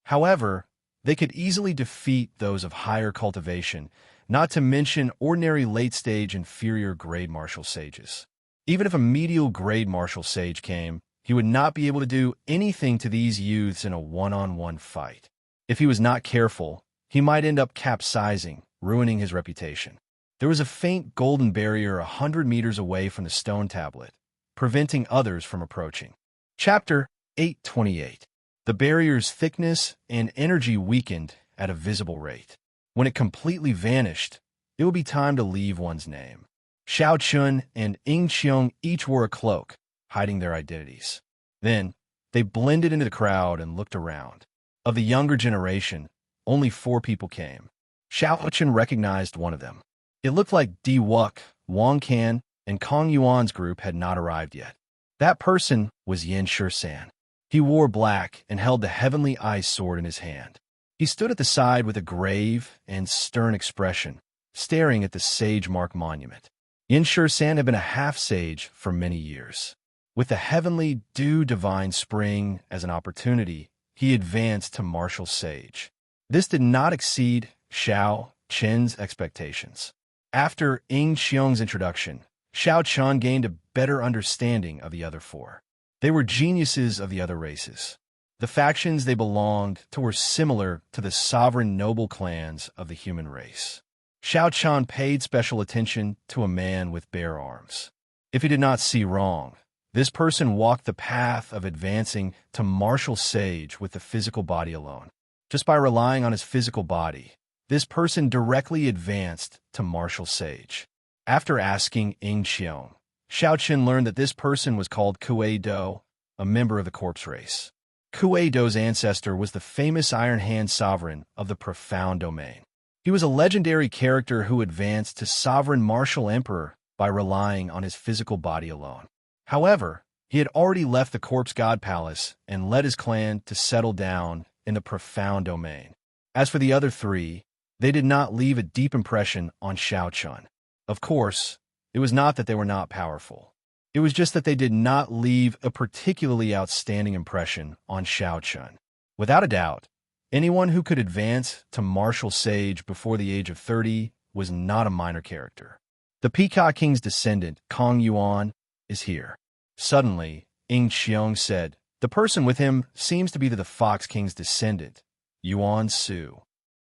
A: However, they could easily defeat those of higher cultivation, not to mention ordinary late-stage inferior-grade martial sages. Even if a medial-grade martial sage came, he would not be able to do anything to these youths in a one-on-one fight. If he was not careful, he might end up capsizing, ruining his reputation. There was a faint golden barrier 100 meters away from the stone tablet, preventing others from approaching. Chapter 828. The barrier's thickness and energy weakened at a visible rate. When it completely vanished, it would be time to leave one's name. Xiao Qian and Qiong each wore a cloak, hiding their identities. Then, they blended into the crowd and looked around. Of the younger generation, only 4 people came. Xiao Qian recognized one of them. It looked like Di Wuk, Wang Can, and Kong Yuan's group had not arrived yet. That person was Yin Shisan. He wore black and held the heavenly ice sword in his hand. He stood at the side with a grave and stern expression, staring at the Sage Mark Monument. Yin Shisan had been a half-sage for many years. With the heavenly dew divine spring as an opportunity, he advanced to martial sage. This did not exceed Xiao Qian's expectations. After Qiong's introduction, Xiao Qian gained a better understanding of the other 4. They were geniuses of the other races. The factions they belonged to were similar to the sovereign noble clans of the human race. Xiao Qian paid special attention to a man with bare arms. If he did not see wrong, this person walked the path of advancing to martial sage with the physical body alone. Just by relying on his physical body, this person directly advanced to martial sage. After asking Ing Xiong, Xiaoqin learned that this person was called Kuei Do, a member of the corpse race. Kuei Do's ancestor was the famous Iron Hand sovereign of the Profound Domain. He was a legendary character who advanced to sovereign martial emperor by relying on his physical body alone. However, he had already left the Corpse God Palace and led his clan to settle down in the Profound Domain. As for the other three, they did not leave a deep impression on Xiaoqin. Of course, it was not that they were not powerful. It was just that they did not leave a particularly outstanding impression on Xiaoqin. Without a doubt, anyone who could advance to martial sage before the age of 30 was not a minor character. The Peacock King's descendant, Kong Yuan, is here. Suddenly, Ing Xiong said, "The person with him seems to be the Fox King's descendant, Yuan Su."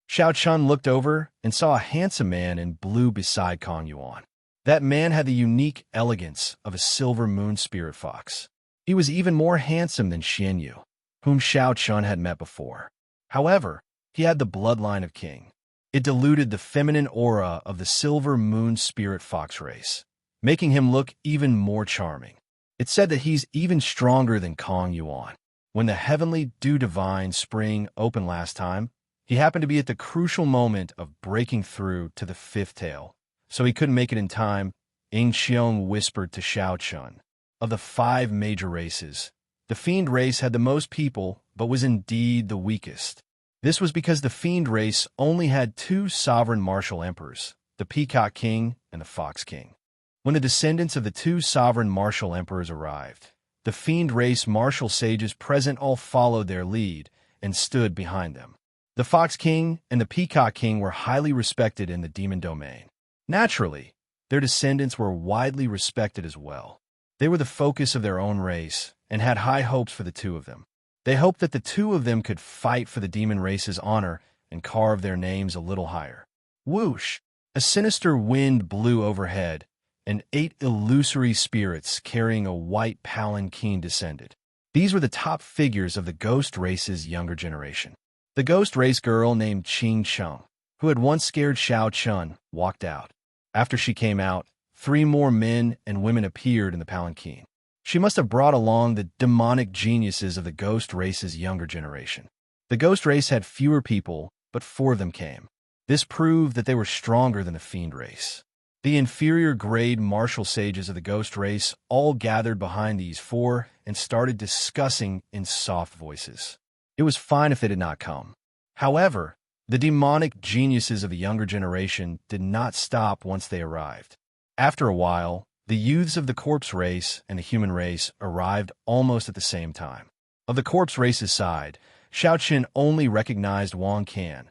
A: Xiaoqin looked over and saw a handsome man in blue beside Kong Yuan. That man had the unique elegance of a silver moon spirit fox. He was even more handsome than Xianyu, whom Xiaoqin had met before. However, he had the bloodline of king. It diluted the feminine aura of the silver moon spirit fox race, making him look even more charming. It's said that he's even stronger than Kong Yuan. When the Heavenly Dew Divine Spring opened last time, he happened to be at the crucial moment of breaking through to the fifth tail, so he couldn't make it in time. Ing Xiong whispered to Xiaoqin. Of the 5 major races, the Fiend race had the most people, but was indeed the weakest. This was because the Fiend race only had 2 sovereign martial emperors, the Peacock King and the Fox King. When the descendants of the 2 sovereign martial emperors arrived, the Fiend race martial sages present all followed their lead and stood behind them. The Fox King and the Peacock King were highly respected in the demon domain. Naturally, their descendants were widely respected as well. They were the focus of their own race and had high hopes for the 2 of them. They hoped that the 2 of them could fight for the demon race's honor and carve their names a little higher. Whoosh! A sinister wind blew overhead, and 8 illusory spirits carrying a white palanquin descended. These were the top figures of the ghost race's younger generation. The ghost race girl named Qing Cheng, who had once scared Xiaoqin, walked out. After she came out, 3 more men and women appeared in the palanquin. She must have brought along the demonic geniuses of the ghost race's younger generation. The ghost race had fewer people, but 4 of them came. This proved that they were stronger than the fiend race. The inferior grade martial sages of the ghost race all gathered behind these 4 and started discussing in soft voices. It was fine if they did not come. However, the demonic geniuses of the younger generation did not stop once they arrived. After a while, the youths of the corpse race and the human race arrived almost at the same time. Of the corpse race's side, Xiaoqin only recognized Wang Can,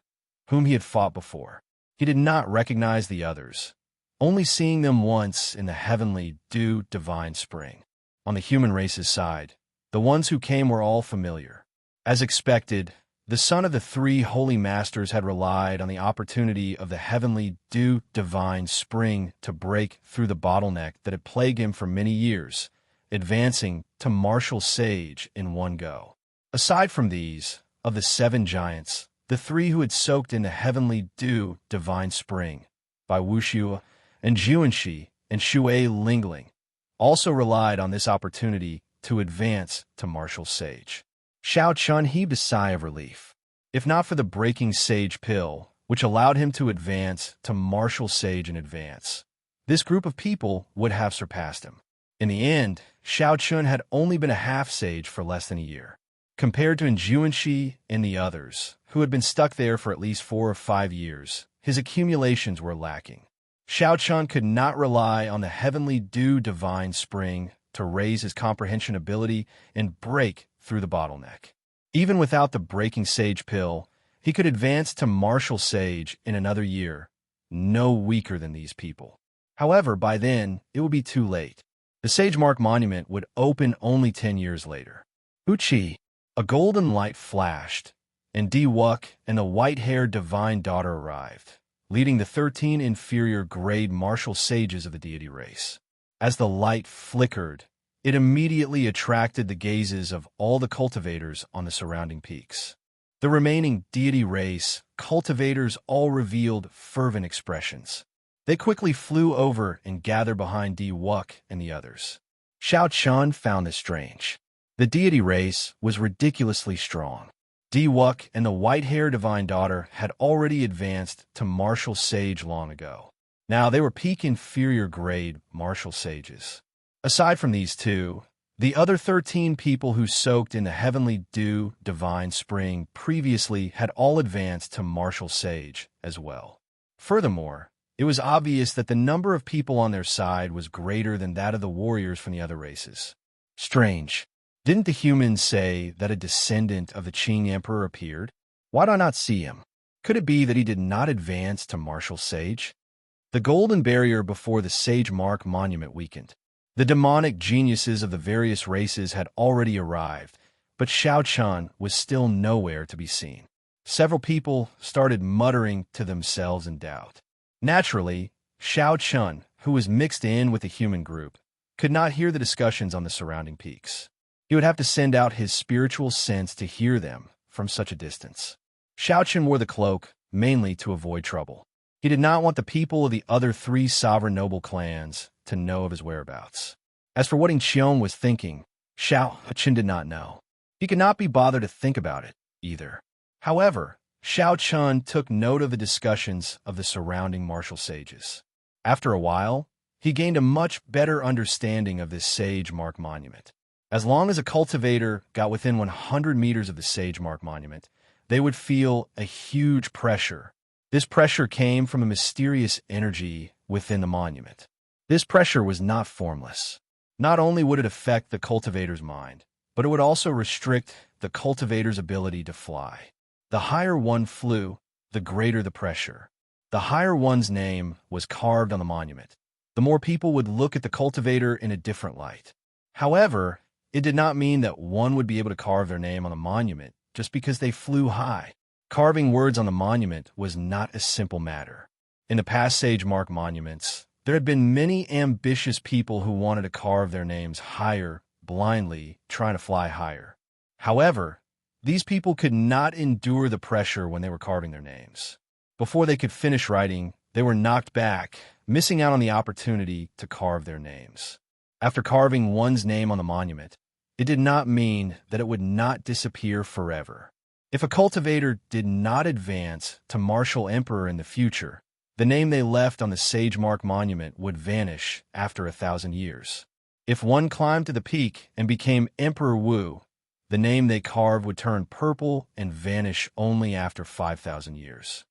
A: whom he had fought before. He did not recognize the others, only seeing them once in the Heavenly Dew Divine Spring. On the human race's side, the ones who came were all familiar. As expected, the son of the 3 holy masters had relied on the opportunity of the Heavenly Dew Divine Spring to break through the bottleneck that had plagued him for many years, advancing to martial sage in one go. Aside from these, of the 7 giants, the 3 who had soaked in the Heavenly Dew Divine Spring, by Wuxue and Juanxi and Xue Lingling, also relied on this opportunity to advance to martial sage. Xiaoqin heaved a sigh of relief. If not for the breaking sage pill, which allowed him to advance to martial sage in advance, this group of people would have surpassed him. In the end, Xiaoqin had only been a half-sage for less than a year. Compared to Juanxi and the others, who had been stuck there for at least 4 or 5 years, his accumulations were lacking. Xiaoqin could not rely on the Heavenly Dew Divine Spring to raise his comprehension ability and break through the bottleneck. Even without the breaking sage pill, he could advance to martial sage in another year, no weaker than these people. However, by then, it would be too late. The Sage Mark Monument would open only 10 years later. Uchi, a golden light flashed, and Di-Wuk and the white-haired divine daughter arrived, leading the 13 inferior grade martial sages of the deity race. As the light flickered, it immediately attracted the gazes of all the cultivators on the surrounding peaks. The remaining deity race cultivators all revealed fervent expressions. They quickly flew over and gathered behind Di Wuk and the others. Xiao Chun found this strange. The deity race was ridiculously strong. Di Wuk and the white-haired divine daughter had already advanced to martial sage long ago. Now they were peak inferior grade martial sages. Aside from these two, the other 13 people who soaked in the heavenly dew divine spring previously had all advanced to martial sage as well. Furthermore, it was obvious that the number of people on their side was greater than that of the warriors from the other races. Strange. Didn't the humans say that a descendant of the Qing Emperor appeared? Why do I not see him? Could it be that he did not advance to martial sage? The golden barrier before the Sage Mark Monument weakened. The demonic geniuses of the various races had already arrived, but Xiao Chun was still nowhere to be seen. Several people started muttering to themselves in doubt. Naturally, Xiao Chun, who was mixed in with the human group, could not hear the discussions on the surrounding peaks. He would have to send out his spiritual sense to hear them from such a distance. Xiao Chun wore the cloak mainly to avoid trouble. He did not want the people of the other 3 sovereign noble clans to know of his whereabouts. As for what Qiong was thinking, Xiao Chun did not know. He could not be bothered to think about it, either. However, Xiao Chun took note of the discussions of the surrounding martial sages. After a while, he gained a much better understanding of this Sage Mark Monument. As long as a cultivator got within 100 meters of the Sage Mark Monument, they would feel a huge pressure. This pressure came from a mysterious energy within the monument. This pressure was not formless. Not only would it affect the cultivator's mind, but it would also restrict the cultivator's ability to fly. The higher one flew, the greater the pressure. The higher one's name was carved on the monument. The more people would look at the cultivator in a different light. However, it did not mean that one would be able to carve their name on the monument just because they flew high. Carving words on the monument was not a simple matter. In the past Sage Mark monuments, there had been many ambitious people who wanted to carve their names higher, blindly, trying to fly higher. However, these people could not endure the pressure when they were carving their names. Before they could finish writing, they were knocked back, missing out on the opportunity to carve their names. After carving one's name on the monument, it did not mean that it would not disappear forever. If a cultivator did not advance to martial emperor in the future, the name they left on the Sage Mark Monument would vanish after 1,000 years. If one climbed to the peak and became Emperor Wu, the name they carved would turn purple and vanish only after 5,000 years.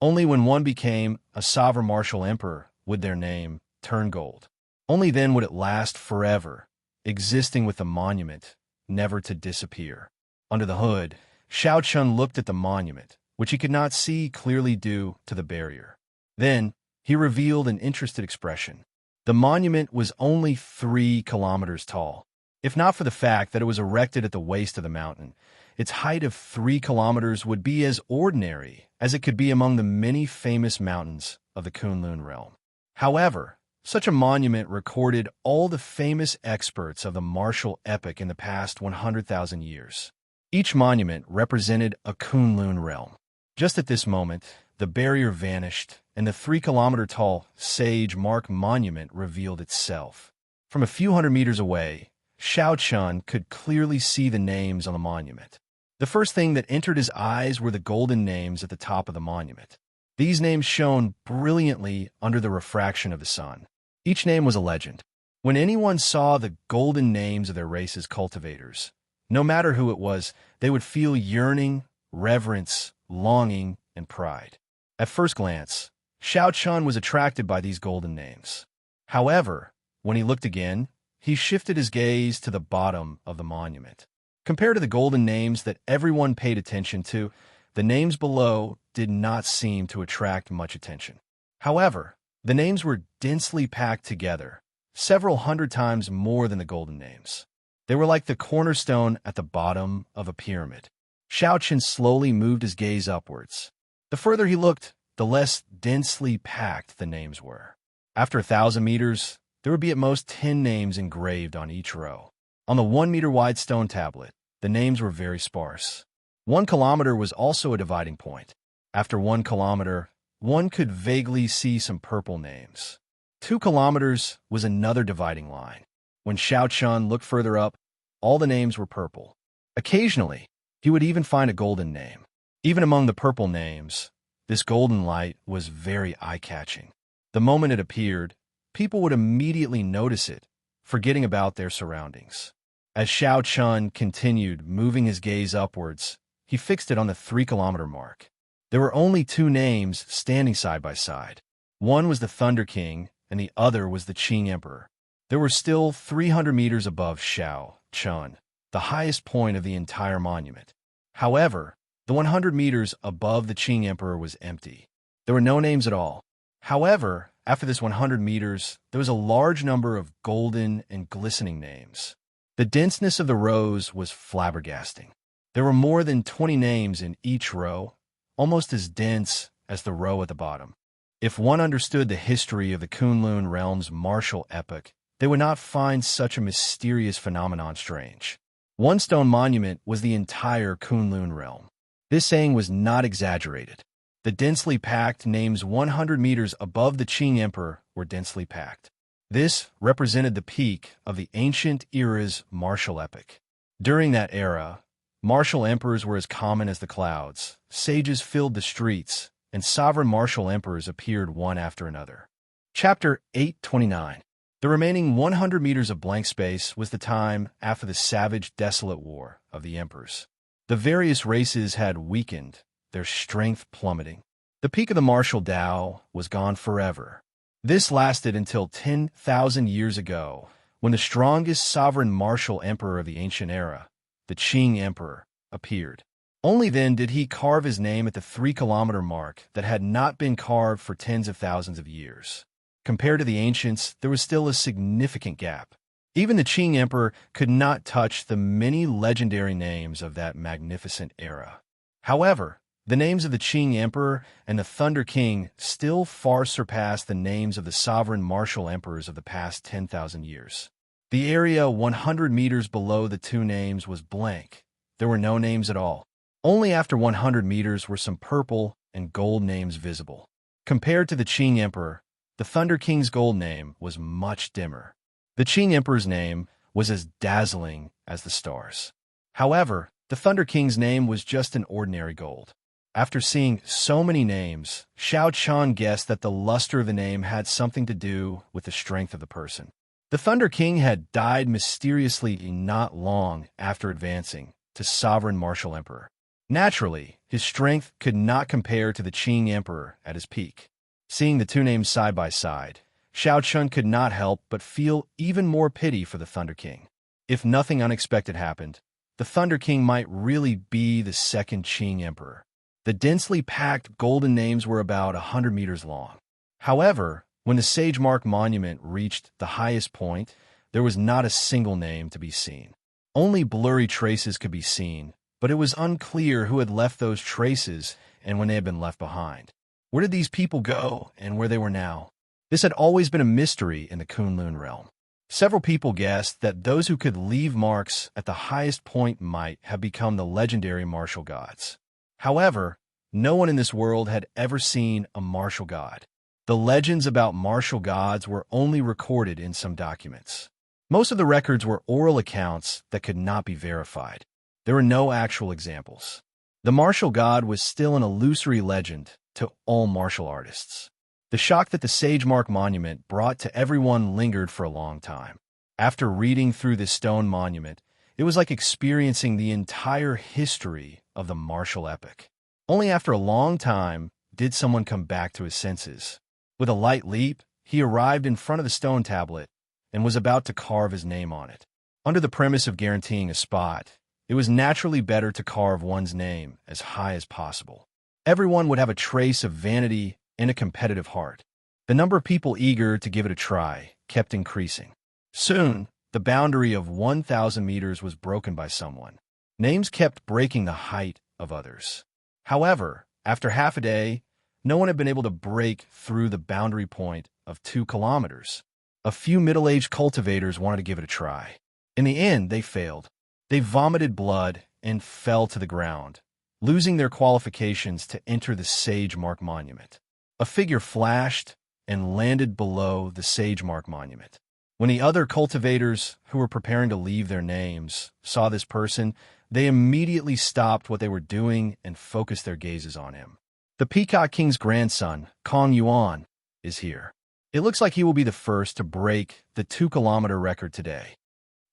A: Only when one became a sovereign martial emperor would their name turn gold. Only then would it last forever, existing with the monument, never to disappear. Under the hood, Xiao Chun looked at the monument, which he could not see clearly due to the barrier. Then, he revealed an interested expression. The monument was only 3 kilometers tall. If not for the fact that it was erected at the waist of the mountain, its height of 3 kilometers would be as ordinary as it could be among the many famous mountains of the Kunlun realm. However, such a monument recorded all the famous experts of the martial epic in the past 100,000 years. Each monument represented a Kunlun realm. Just at this moment, the barrier vanished, and the 3-kilometer-tall Sage Mark Monument revealed itself. From a few hundred meters away, Xiao Chun could clearly see the names on the monument. The first thing that entered his eyes were the golden names at the top of the monument. These names shone brilliantly under the refraction of the sun. Each name was a legend. When anyone saw the golden names of their race's cultivators, no matter who it was, they would feel yearning, reverence, longing, and pride. At first glance, Xiao Chun was attracted by these golden names. However, when he looked again, he shifted his gaze to the bottom of the monument. Compared to the golden names that everyone paid attention to, the names below did not seem to attract much attention. However, the names were densely packed together, several hundred times more than the golden names. They were like the cornerstone at the bottom of a pyramid. Xiao Chun slowly moved his gaze upwards. The further he looked, the less densely packed the names were. After 1,000 meters, there would be at most 10 names engraved on each row. On the 1-meter-wide stone tablet, the names were very sparse. 1 kilometer was also a dividing point. After 1 kilometer, one could vaguely see some purple names. 2 kilometers was another dividing line. When Xiao Chun looked further up, all the names were purple. Occasionally, he would even find a golden name. Even among the purple names, this golden light was very eye-catching. The moment it appeared, people would immediately notice it, forgetting about their surroundings. As Xiao Chun continued moving his gaze upwards, he fixed it on the 3 kilometer mark. There were only 2 names standing side by side. One was the Thunder King, and the other was the Qing Emperor. They were still 300 meters above Xiao Chun, the highest point of the entire monument. However, the 100 meters above the Qing Emperor was empty. There were no names at all. However, after this 100 meters, there was a large number of golden and glistening names. The denseness of the rows was flabbergasting. There were more than 20 names in each row, almost as dense as the row at the bottom. If one understood the history of the Kunlun realm's martial epoch, they would not find such a mysterious phenomenon strange. One stone monument was the entire Kunlun realm. This saying was not exaggerated. The densely packed names 100 meters above the Qing Emperor were densely packed. This represented the peak of the ancient era's martial epoch. During that era, martial emperors were as common as the clouds, sages filled the streets, and sovereign martial emperors appeared one after another. Chapter 829. The remaining 100 meters of blank space was the time after the savage, desolate war of the emperors. The various races had weakened, their strength plummeting. The peak of the martial Tao was gone forever. This lasted until 10,000 years ago, when the strongest sovereign martial emperor of the ancient era, the Qing Emperor, appeared. Only then did he carve his name at the 3 kilometer mark that had not been carved for tens of thousands of years. Compared to the ancients, there was still a significant gap. Even the Qing Emperor could not touch the many legendary names of that magnificent era. However, the names of the Qing Emperor and the Thunder King still far surpassed the names of the sovereign martial emperors of the past 10,000 years. The area 100 meters below the 2 names was blank. There were no names at all. Only after 100 meters were some purple and gold names visible. Compared to the Qing Emperor, the Thunder King's gold name was much dimmer. The Qing Emperor's name was as dazzling as the stars. However, the Thunder King's name was just an ordinary gold. After seeing so many names, Xiao Chun guessed that the luster of the name had something to do with the strength of the person. The Thunder King had died mysteriously not long after advancing to sovereign martial emperor. Naturally, his strength could not compare to the Qing Emperor at his peak. Seeing the 2 names side by side, Xiao Chun could not help but feel even more pity for the Thunder King. If nothing unexpected happened, the Thunder King might really be the second Qing Emperor. The densely packed golden names were about 100 meters long. However, when the Sage Mark Monument reached the highest point, there was not a single name to be seen. Only blurry traces could be seen, but it was unclear who had left those traces and when they had been left behind. Where did these people go and where they were now? This had always been a mystery in the Kunlun realm. Several people guessed that those who could leave marks at the highest point might have become the legendary martial gods. However, no one in this world had ever seen a martial god. The legends about martial gods were only recorded in some documents. Most of the records were oral accounts that could not be verified. There were no actual examples. The martial god was still an illusory legend to all martial artists. The shock that the Sage Mark Monument brought to everyone lingered for a long time. After reading through this stone monument, it was like experiencing the entire history of the martial epoch. Only after a long time did someone come back to his senses. With a light leap, he arrived in front of the stone tablet and was about to carve his name on it. Under the premise of guaranteeing a spot, it was naturally better to carve one's name as high as possible. Everyone would have a trace of vanity and a competitive heart. The number of people eager to give it a try kept increasing. Soon, the boundary of 1,000 meters was broken by someone. Names kept breaking the height of others. However, after half a day, no one had been able to break through the boundary point of 2 kilometers. A few middle-aged cultivators wanted to give it a try. In the end, they failed. They vomited blood and fell to the ground, losing their qualifications to enter the Sage Mark Monument. A figure flashed and landed below the Sage Mark Monument. When the other cultivators who were preparing to leave their names saw this person, they immediately stopped what they were doing and focused their gazes on him. The Peacock King's grandson, Kong Yuan, is here. It looks like he will be the first to break the 2-kilometer record today.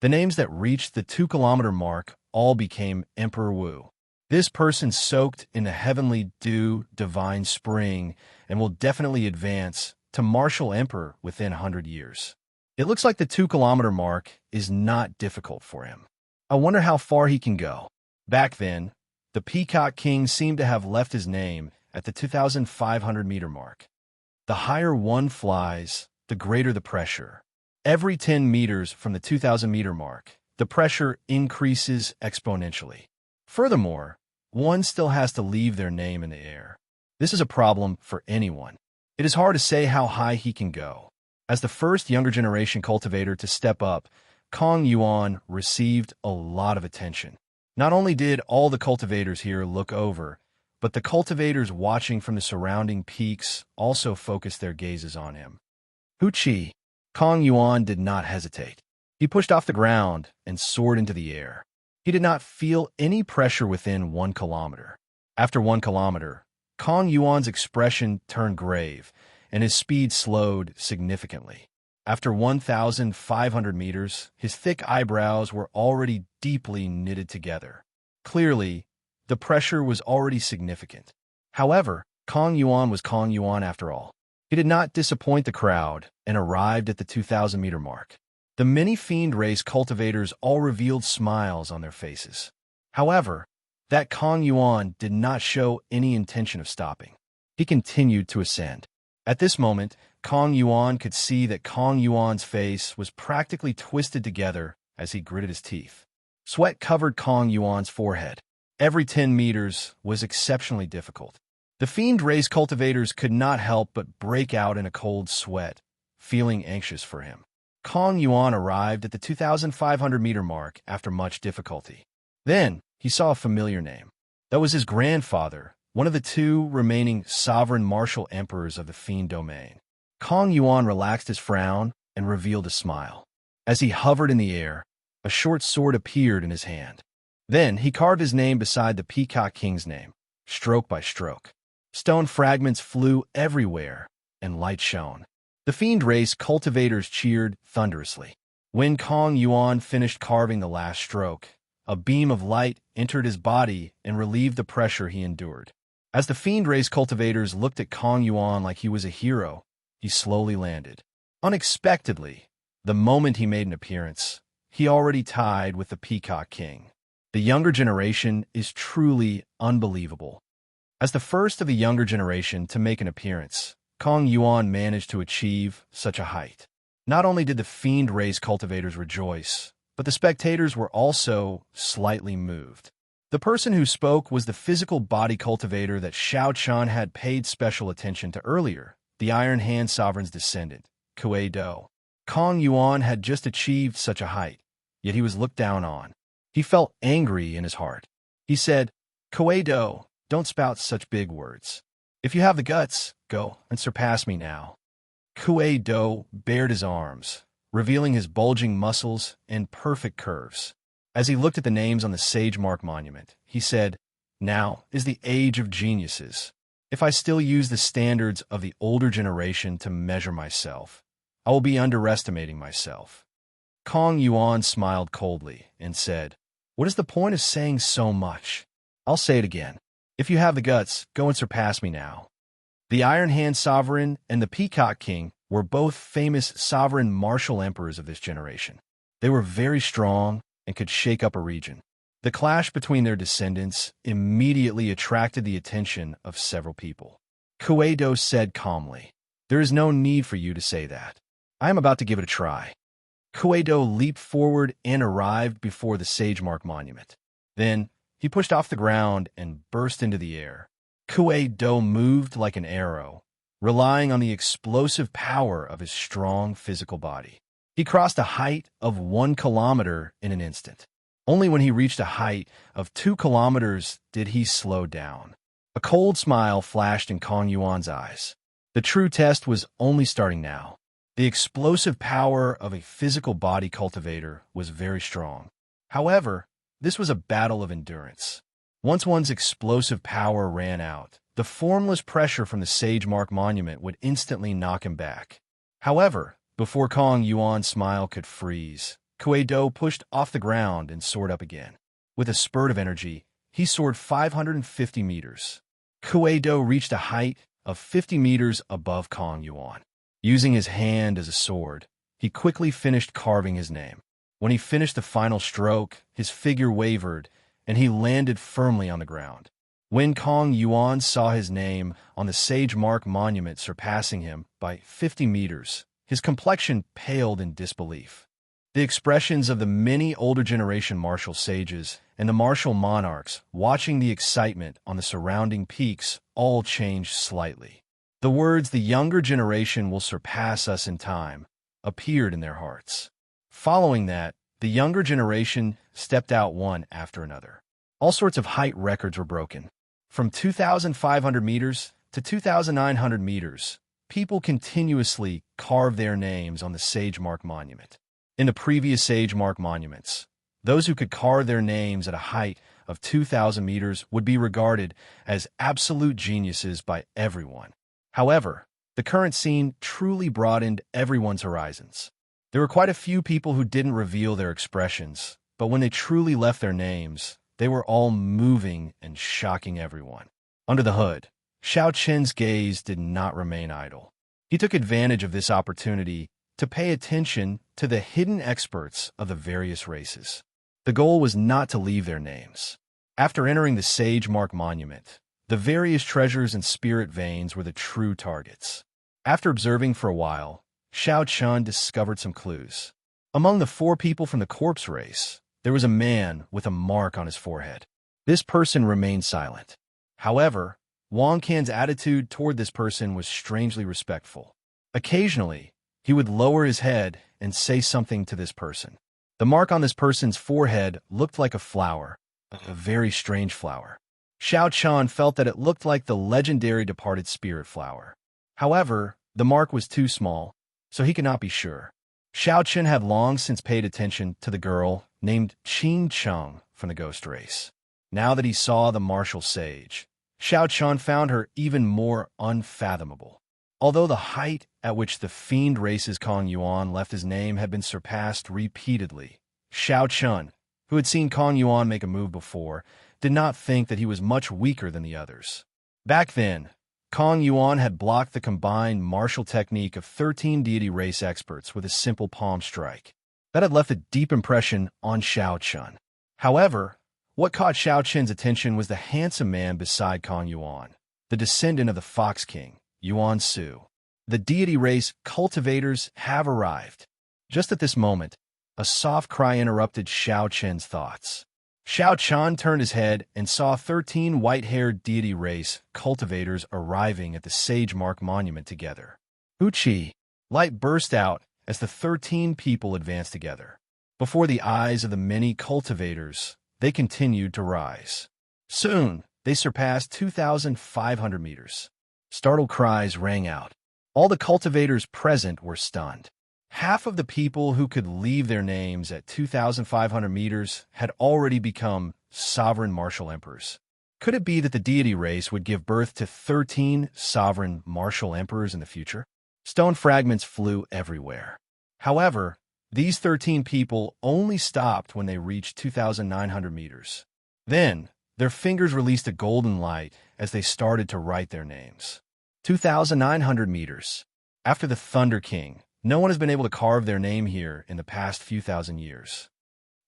A: The names that reached the 2-kilometer mark all became Emperor Wu. This person soaked in the heavenly dew, divine spring, and will definitely advance to martial emperor within 100 years. It looks like the 2-kilometer mark is not difficult for him. I wonder how far he can go. Back then, the Peacock King seemed to have left his name at the 2,500-meter mark. The higher one flies, the greater the pressure. Every 10 meters from the 2,000-meter mark, the pressure increases exponentially. Furthermore, one still has to leave their name in the air. This is a problem for anyone. It is hard to say how high he can go. As the first younger generation cultivator to step up, Kong Yuan received a lot of attention. Not only did all the cultivators here look over, but the cultivators watching from the surrounding peaks also focused their gazes on him. Hu-chi, Kong Yuan did not hesitate. He pushed off the ground and soared into the air. He did not feel any pressure within 1 kilometer. After 1 kilometer, Kong Yuan's expression turned grave, and his speed slowed significantly. After 1,500 meters, his thick eyebrows were already deeply knitted together. Clearly, the pressure was already significant. However, Kong Yuan was Kong Yuan after all. He did not disappoint the crowd and arrived at the 2,000-meter mark. The many fiend race cultivators all revealed smiles on their faces. However, that Kong Yuan did not show any intention of stopping. He continued to ascend. At this moment, Kong Yuan could see that Kong Yuan's face was practically twisted together as he gritted his teeth. Sweat covered Kong Yuan's forehead. Every 10 meters was exceptionally difficult. The fiend race cultivators could not help but break out in a cold sweat, feeling anxious for him. Kong Yuan arrived at the 2,500-meter mark after much difficulty. Then, he saw a familiar name. That was his grandfather, one of the 2 remaining sovereign martial emperors of the fiend domain. Kong Yuan relaxed his frown and revealed a smile. As he hovered in the air, a short sword appeared in his hand. Then, he carved his name beside the Peacock King's name, stroke by stroke. Stone fragments flew everywhere, and light shone. The fiend race cultivators cheered thunderously. When Kong Yuan finished carving the last stroke, a beam of light entered his body and relieved the pressure he endured. As the fiend race cultivators looked at Kong Yuan like he was a hero, he slowly landed. Unexpectedly, the moment he made an appearance, he already tied with the Peacock King. The younger generation is truly unbelievable. As the first of the younger generation to make an appearance, Kong Yuan managed to achieve such a height. Not only did the fiend race cultivators rejoice, but the spectators were also slightly moved. The person who spoke was the physical body cultivator that Xiao Chan had paid special attention to earlier, the Iron Hand Sovereign's descendant, Kuei Do. Kong Yuan had just achieved such a height, yet he was looked down on. He felt angry in his heart. He said, "Kuei Do, don't spout such big words. If you have the guts, go and surpass me now." Kuei Do bared his arms, revealing his bulging muscles and perfect curves. As he looked at the names on the Sage Mark Monument, he said, "Now is the age of geniuses. If I still use the standards of the older generation to measure myself, I will be underestimating myself." Kong Yuan smiled coldly and said, "What is the point of saying so much? I'll say it again. If you have the guts, go and surpass me now." The Iron Hand Sovereign and the Peacock King were both famous sovereign martial emperors of this generation. They were very strong and could shake up a region. The clash between their descendants immediately attracted the attention of several people. Kuei Do said calmly, "There is no need for you to say that. I am about to give it a try." Kuei Do leaped forward and arrived before the Sage Mark Monument. Then, he pushed off the ground and burst into the air. Kuei Do moved like an arrow, relying on the explosive power of his strong physical body. He crossed a height of 1 kilometer in an instant. Only when he reached a height of 2 kilometers did he slow down. A cold smile flashed in Kong Yuan's eyes. The true test was only starting now. The explosive power of a physical body cultivator was very strong. However, this was a battle of endurance. Once one's explosive power ran out, the formless pressure from the Sage Mark Monument would instantly knock him back. However, before Kong Yuan's smile could freeze, Kuei-do pushed off the ground and soared up again. With a spurt of energy, he soared 550 meters. Kuei-do reached a height of 50 meters above Kong Yuan. Using his hand as a sword, he quickly finished carving his name. When he finished the final stroke, his figure wavered, and he landed firmly on the ground. When Kong Yuan saw his name on the Sage Mark Monument surpassing him by 50 meters, his complexion paled in disbelief. The expressions of the many older generation martial sages and the martial monarchs watching the excitement on the surrounding peaks all changed slightly. The words "the younger generation will surpass us in time" appeared in their hearts. Following that, the younger generation stepped out one after another. All sorts of height records were broken. From 2,500 meters to 2,900 meters, people continuously carved their names on the Sage Mark Monument. In the previous Sage Mark monuments, those who could carve their names at a height of 2,000 meters would be regarded as absolute geniuses by everyone. However, the current scene truly broadened everyone's horizons. There were quite a few people who didn't reveal their expressions, but when they truly left their names, they were all moving and shocking everyone. Under the hood, Xiao Qin's gaze did not remain idle. He took advantage of this opportunity to pay attention to the hidden experts of the various races. The goal was not to leave their names. After entering the Sage Mark Monument, the various treasures and spirit veins were the true targets. After observing for a while, Xiao Qin discovered some clues. Among the 4 people from the corpse race, there was a man with a mark on his forehead. This person remained silent. However, Wang Can's attitude toward this person was strangely respectful. Occasionally, he would lower his head and say something to this person. The mark on this person's forehead looked like a flower, a very strange flower. Xiao Qin felt that it looked like the legendary departed spirit flower. However, the mark was too small, so he could not be sure. Xiao Qin had long since paid attention to the girl named Qin Cheng from the ghost race. Now that he saw the martial sage, Xiao Qin found her even more unfathomable. Although the height at which the fiend race's Kong Yuan left his name had been surpassed repeatedly, Xiao Qin, who had seen Kong Yuan make a move before, did not think that he was much weaker than the others. Back then, Kong Yuan had blocked the combined martial technique of 13 deity race experts with a simple palm strike. That had left a deep impression on Xiao Qin. However, what caught Xiao Qin's attention was the handsome man beside Kong Yuan, the descendant of the Fox King, Yuan Su. The deity race cultivators have arrived. Just at this moment, a soft cry interrupted Xiao Qin's thoughts. Xiao Qin turned his head and saw 13 white-haired deity race cultivators arriving at the Sage Mark Monument together. Uchi! Light burst out as the 13 people advanced together. Before the eyes of the many cultivators, they continued to rise. Soon, they surpassed 2,500 meters. Startled cries rang out. All the cultivators present were stunned. Half of the people who could leave their names at 2,500 meters had already become sovereign martial emperors. Could it be that the deity race would give birth to 13 sovereign martial emperors in the future? Stone fragments flew everywhere. However, these 13 people only stopped when they reached 2,900 meters. Then, their fingers released a golden light as they started to write their names. 2,900 meters. After the Thunder King, no one has been able to carve their name here in the past few thousand years.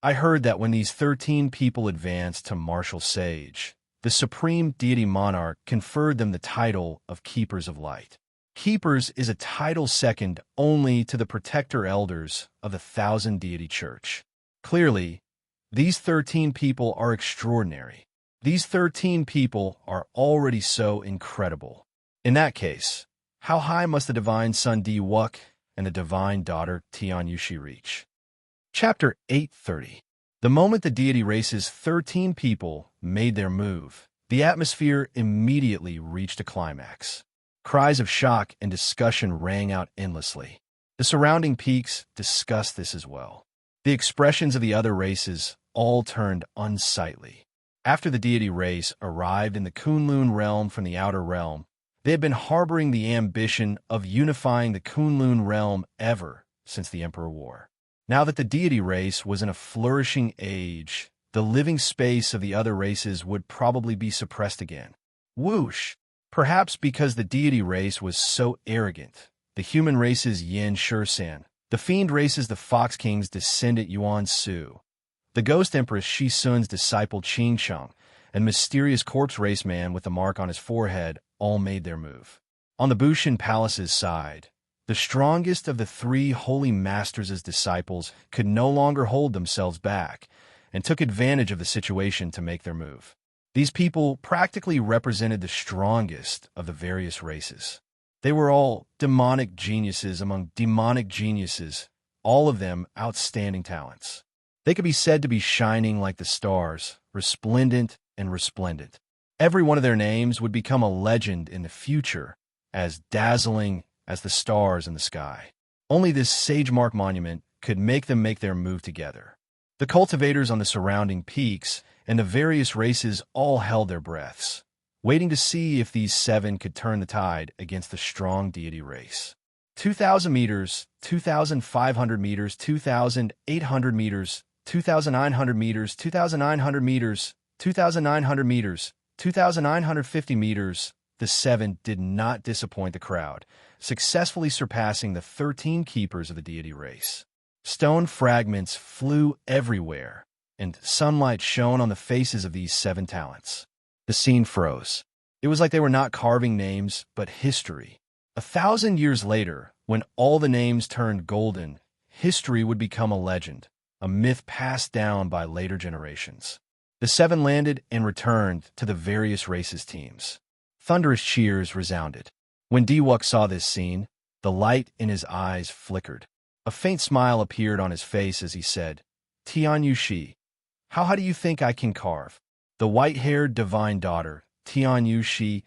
A: I heard that when these 13 people advanced to martial sage, the supreme deity monarch conferred them the title of Keepers of Light. Keepers is a title second only to the protector elders of the Thousand Deity Church. Clearly, these 13 people are extraordinary. These 13 people are already so incredible. In that case, how high must the divine son Di Wuk and the divine daughter Tian Yushi reach? Chapter 830. The moment the deity race's 13 people made their move, the atmosphere immediately reached a climax. Cries of shock and discussion rang out endlessly. The surrounding peaks discussed this as well. The expressions of the other races all turned unsightly. After the deity race arrived in the Kunlun realm from the outer realm, they had been harboring the ambition of unifying the Kunlun realm ever since the Emperor War. Now that the deity race was in a flourishing age, the living space of the other races would probably be suppressed again. Whoosh! Perhaps because the deity race was so arrogant. The human race's Yin Shursan, the fiend race's the Fox King's descendant Yuan Su, the ghost empress Shi Sun's disciple Qing Shang, and mysterious corpse race man with the mark on his forehead all made their move. On the Bushin Palace's side, the strongest of the three holy masters' disciples could no longer hold themselves back and took advantage of the situation to make their move. These people practically represented the strongest of the various races. They were all demonic geniuses among demonic geniuses, all of them outstanding talents. They could be said to be shining like the stars, resplendent and resplendent. Every one of their names would become a legend in the future, as dazzling as the stars in the sky. Only this Sagemark monument could make them make their move together. The cultivators on the surrounding peaks and the various races all held their breaths, waiting to see if these seven could turn the tide against the strong deity race. 2,000 meters, 2,500 meters, 2,800 meters, 2,900 meters, 2,900 meters, 2,900 meters, 2,950 meters. The seven did not disappoint the crowd, successfully surpassing the 13 keepers of the deity race. Stone fragments flew everywhere, and sunlight shone on the faces of these seven talents. The scene froze. It was like they were not carving names, but history. 1,000 years later, when all the names turned golden, history would become a legend, a myth passed down by later generations. The seven landed and returned to the various races' teams. Thunderous cheers resounded. When Diwuk saw this scene, the light in his eyes flickered. A faint smile appeared on his face as he said, "Tian Yushi, how do you think I can carve?" The white-haired divine daughter, Tian Yushi,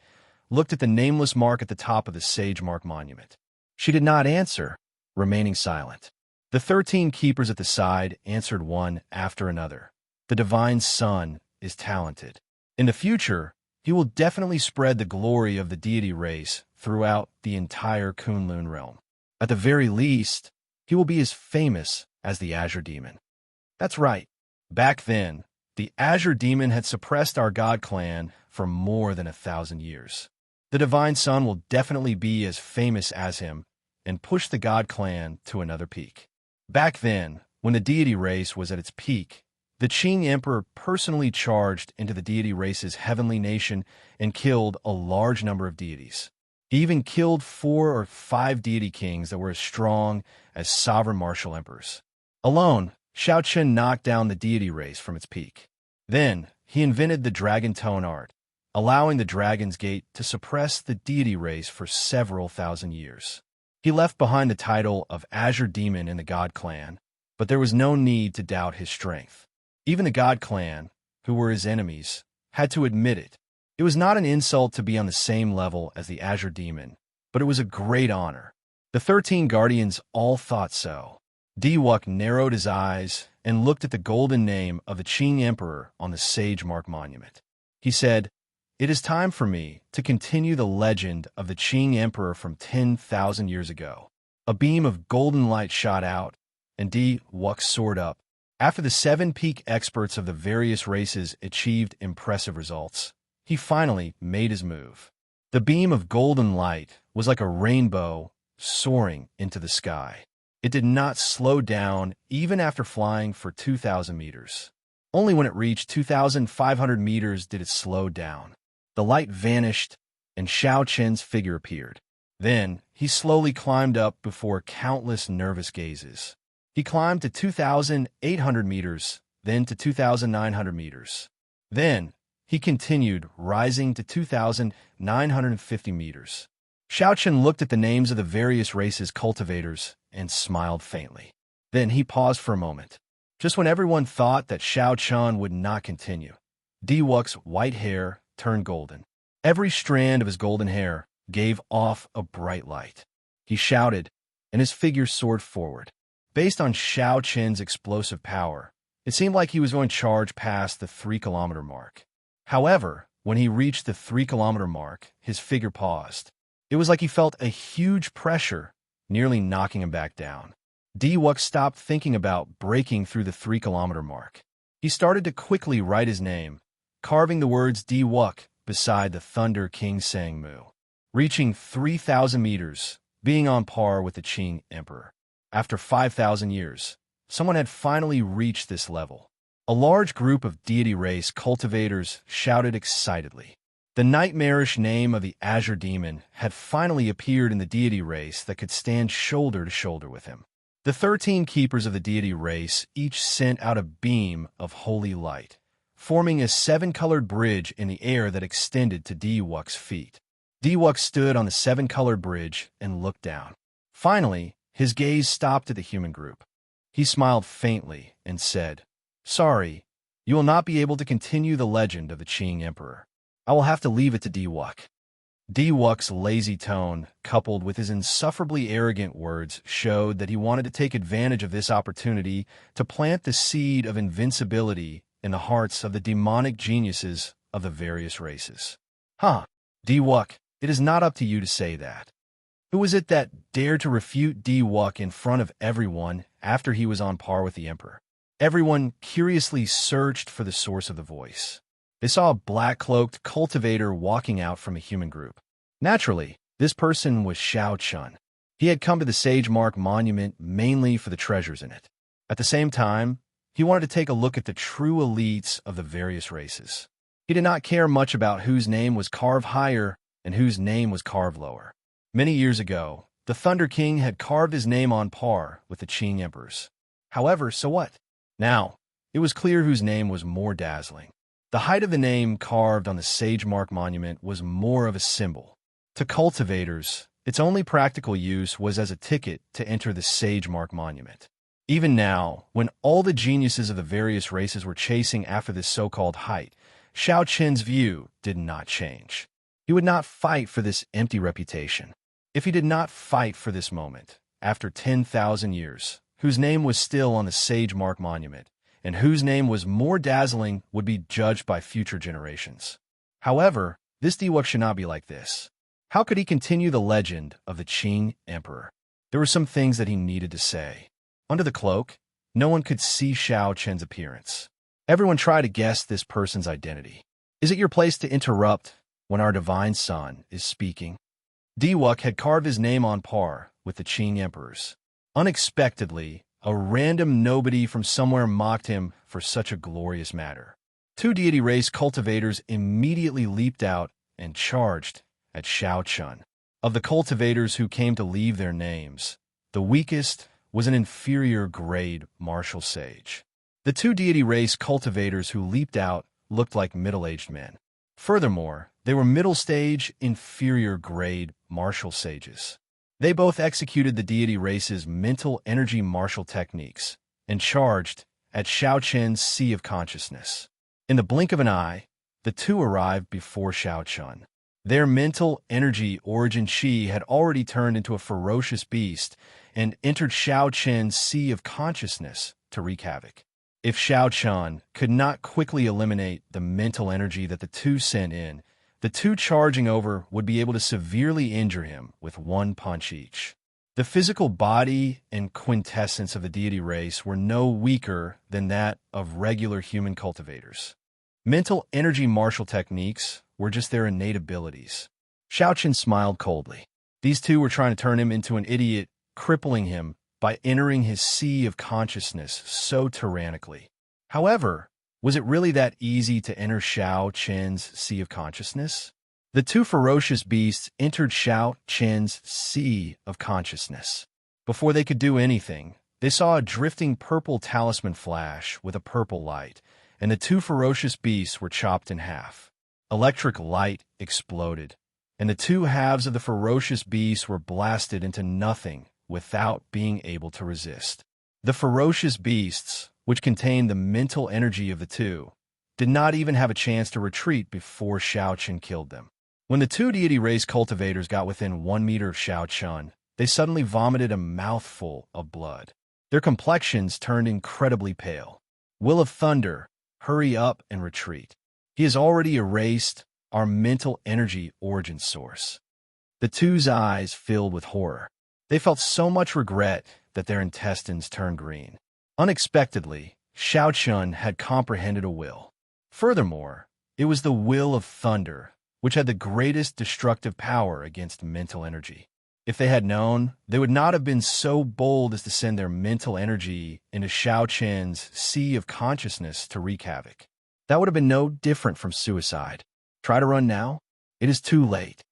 A: looked at the nameless mark at the top of the Sagemark monument. She did not answer, remaining silent. The 13 keepers at the side answered one after another. The divine son is talented. In the future, he will definitely spread the glory of the deity race throughout the entire Kunlun realm. At the very least, he will be as famous as the Azure Demon. That's right. Back then, the Azure Demon had suppressed our god clan for more than 1,000 years. The divine son will definitely be as famous as him and push the god clan to another peak. Back then, when the deity race was at its peak, the Qing Emperor personally charged into the deity race's heavenly nation and killed a large number of deities. He even killed 4 or 5 deity kings that were as strong as sovereign martial emperors. Alone, Xiaochen knocked down the deity race from its peak. Then, he invented the dragon tone art, allowing the Dragon's Gate to suppress the deity race for several thousand years. He left behind the title of Azure Demon in the God Clan, but there was no need to doubt his strength. Even the God Clan, who were his enemies, had to admit it. It was not an insult to be on the same level as the Azure Demon, but it was a great honor. The 13 guardians all thought so. Diwuk narrowed his eyes and looked at the golden name of the Qing Emperor on the Sagemark monument. He said, "It is time for me to continue the legend of the Qing Emperor from 10,000 years ago." A beam of golden light shot out, and Diwuk soared up. After the 7 peak experts of the various races achieved impressive results, he finally made his move. The beam of golden light was like a rainbow soaring into the sky. It did not slow down even after flying for 2,000 meters. Only when it reached 2,500 meters did it slow down. The light vanished, and Xiaochen's figure appeared. Then he slowly climbed up before countless nervous gazes. He climbed to 2,800 meters, then to 2,900 meters. Then he continued, rising to 2,950 meters. Xiaochen looked at the names of the various races' cultivators and smiled faintly. Then he paused for a moment. Just when everyone thought that Xiao Chun would not continue, Diwuk's white hair turned golden. Every strand of his golden hair gave off a bright light. He shouted, and his figure soared forward. Based on Xiao Qin's explosive power, it seemed like he was going to charge past the 3-kilometer mark. However, when he reached the 3-kilometer mark, his figure paused. It was like he felt a huge pressure, nearly knocking him back down. Diwuk stopped thinking about breaking through the 3-kilometer mark. He started to quickly write his name, carving the words Diwuk beside the Thunder King Sang Mu. Reaching 3,000 meters, being on par with the Qing Emperor. After 5,000 years, someone had finally reached this level. A large group of deity race cultivators shouted excitedly. The nightmarish name of the Azure Demon had finally appeared in the deity race that could stand shoulder to shoulder with him. The 13 keepers of the deity race each sent out a beam of holy light, forming a 7-colored bridge in the air that extended to Diwuk's feet. Diwuk stood on the 7-colored bridge and looked down. Finally, his gaze stopped at the human group. He smiled faintly and said, "Sorry, you will not be able to continue the legend of the Qing Emperor. I will have to leave it to Diwuk." Diwuk's lazy tone, coupled with his insufferably arrogant words, showed that he wanted to take advantage of this opportunity to plant the seed of invincibility in the hearts of the demonic geniuses of the various races. Diwuk, it is not up to you to say that. Who was it that dared to refute Diwuk in front of everyone after he was on par with the Emperor? Everyone curiously searched for the source of the voice. They saw a black-cloaked cultivator walking out from a human group. Naturally, this person was Xiao Chun. He had come to the Sage Mark Monument mainly for the treasures in it. At the same time, he wanted to take a look at the true elites of the various races. He did not care much about whose name was carved higher and whose name was carved lower. Many years ago, the Thunder King had carved his name on par with the Qing emperors. However, so what? Now, it was clear whose name was more dazzling. The height of the name carved on the Sage Mark Monument was more of a symbol. To cultivators, its only practical use was as a ticket to enter the Sage Mark Monument. Even now, when all the geniuses of the various races were chasing after this so-called height, Xiao Qin's view did not change. He would not fight for this empty reputation. If he did not fight for this moment, after 10,000 years, whose name was still on the Sage Mark Monument, and whose name was more dazzling would be judged by future generations. However, this Diwuk should not be like this. How could he continue the legend of the Qing Emperor? There were some things that he needed to say. Under the cloak, no one could see Xiao Qin's appearance. Everyone tried to guess this person's identity. Is it your place to interrupt when our divine son is speaking? Diwuk had carved his name on par with the Qing emperors. Unexpectedly, a random nobody from somewhere mocked him for such a glorious matter. 2 deity race cultivators immediately leaped out and charged at Xiao Chun. Of the cultivators who came to leave their names, the weakest was an inferior grade martial sage. The 2 deity race cultivators who leaped out looked like middle-aged men. Furthermore, they were middle-stage, inferior grade martial sages. They both executed the deity race's mental energy martial techniques and charged at Xiao Qin's Sea of Consciousness. In the blink of an eye, the 2 arrived before Xiao Chun. Their mental energy origin chi had already turned into a ferocious beast and entered Xiao Qin's Sea of Consciousness to wreak havoc. If Xiao Chun could not quickly eliminate the mental energy that the 2 sent in, the 2 charging over would be able to severely injure him with 1 punch each. The physical body and quintessence of the deity race were no weaker than that of regular human cultivators. Mental energy martial techniques were just their innate abilities. Xiao Qin smiled coldly. These 2 were trying to turn him into an idiot, crippling him by entering his sea of consciousness so tyrannically. However, was it really that easy to enter Xiao Qin's Sea of Consciousness? The 2 ferocious beasts entered Xiao Qin's Sea of Consciousness. Before they could do anything, they saw a drifting purple talisman flash with a purple light, and the 2 ferocious beasts were chopped in half. Electric light exploded, and the 2 halves of the ferocious beasts were blasted into nothing without being able to resist. The ferocious beasts which contained the mental energy of the two, did not even have a chance to retreat before Shao Chun killed them. When the two deity race cultivators got within 1 meter of Shao Chun, they suddenly vomited a mouthful of blood. Their complexions turned incredibly pale. Will of Thunder, hurry up and retreat. He has already erased our mental energy origin source. The two's eyes filled with horror. They felt so much regret that their intestines turned green. Unexpectedly, Shao Chun had comprehended a will. Furthermore, it was the Will of Thunder, which had the greatest destructive power against mental energy. If they had known, they would not have been so bold as to send their mental energy into Shao Chun's sea of consciousness to wreak havoc. That would have been no different from suicide. Try to run now? It is too late.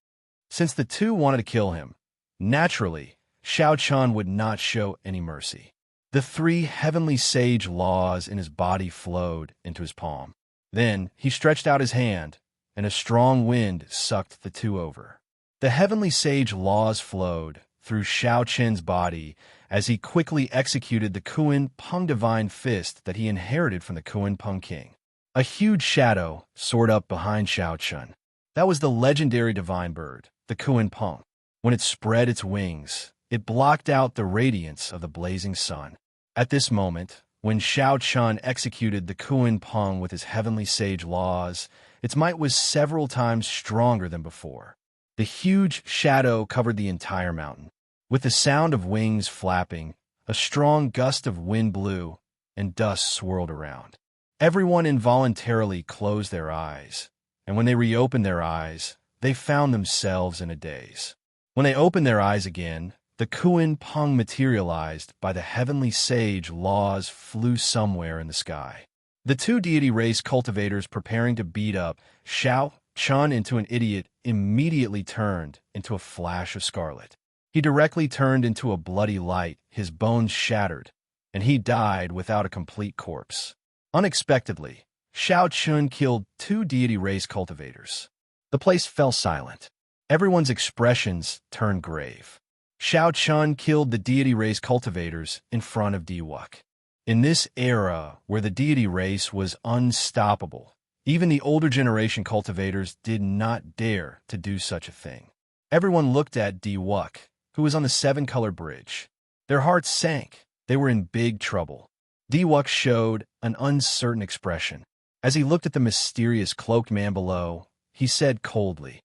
A: Since the two wanted to kill him, naturally, Shao Chun would not show any mercy. The 3 heavenly sage laws in his body flowed into his palm. Then he stretched out his hand, and a strong wind sucked the two over. The heavenly sage laws flowed through Shao Chun's body as he quickly executed the Kuan Peng divine fist that he inherited from the Kuan Peng king. A huge shadow soared up behind Shao Chun. That was the legendary divine bird, the Kuan Peng. When it spread its wings, it blocked out the radiance of the blazing sun. At this moment, when Shao Chun executed the Kuan Peng with his heavenly sage laws, its might was several times stronger than before. The huge shadow covered the entire mountain. With the sound of wings flapping, a strong gust of wind blew, and dust swirled around. Everyone involuntarily closed their eyes, and when they reopened their eyes, they found themselves in a daze. When they opened their eyes again, the Kuan Peng materialized by the heavenly sage laws flew somewhere in the sky. The two deity race cultivators preparing to beat up Shao Chun into an idiot immediately turned into a flash of scarlet. He directly turned into a bloody light, his bones shattered, and he died without a complete corpse. Unexpectedly, Shao Chun killed 2 deity race cultivators. The place fell silent. Everyone's expressions turned grave. Shao Chun killed the deity race cultivators in front of Diwuk. In this era where the deity race was unstoppable, even the older generation cultivators did not dare to do such a thing. Everyone looked at Diwuk, who was on the 7-color bridge. Their hearts sank. They were in big trouble. Diwuk showed an uncertain expression. As he looked at the mysterious cloaked man below, he said coldly,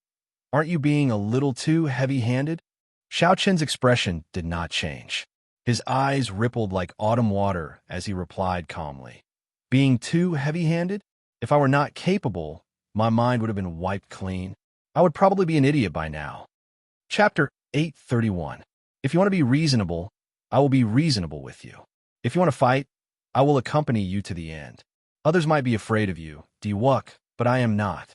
A: "Aren't you being a little too heavy-handed?" Shao Chun's expression did not change. His eyes rippled like autumn water as he replied calmly, "Being too heavy-handed? If I were not capable, my mind would have been wiped clean. I would probably be an idiot by now." Chapter 831. If you want to be reasonable, I will be reasonable with you. If you want to fight, I will accompany you to the end. Others might be afraid of you, Diwuk, but I am not.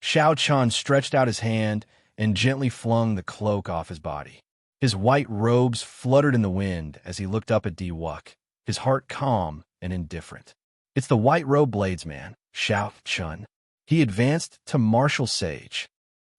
A: Shao Chun stretched out his hand and gently flung the cloak off his body. His white robes fluttered in the wind as he looked up at Diwuk, his heart calm and indifferent. "It's the white robe bladesman, Shao Chun." He advanced to martial sage.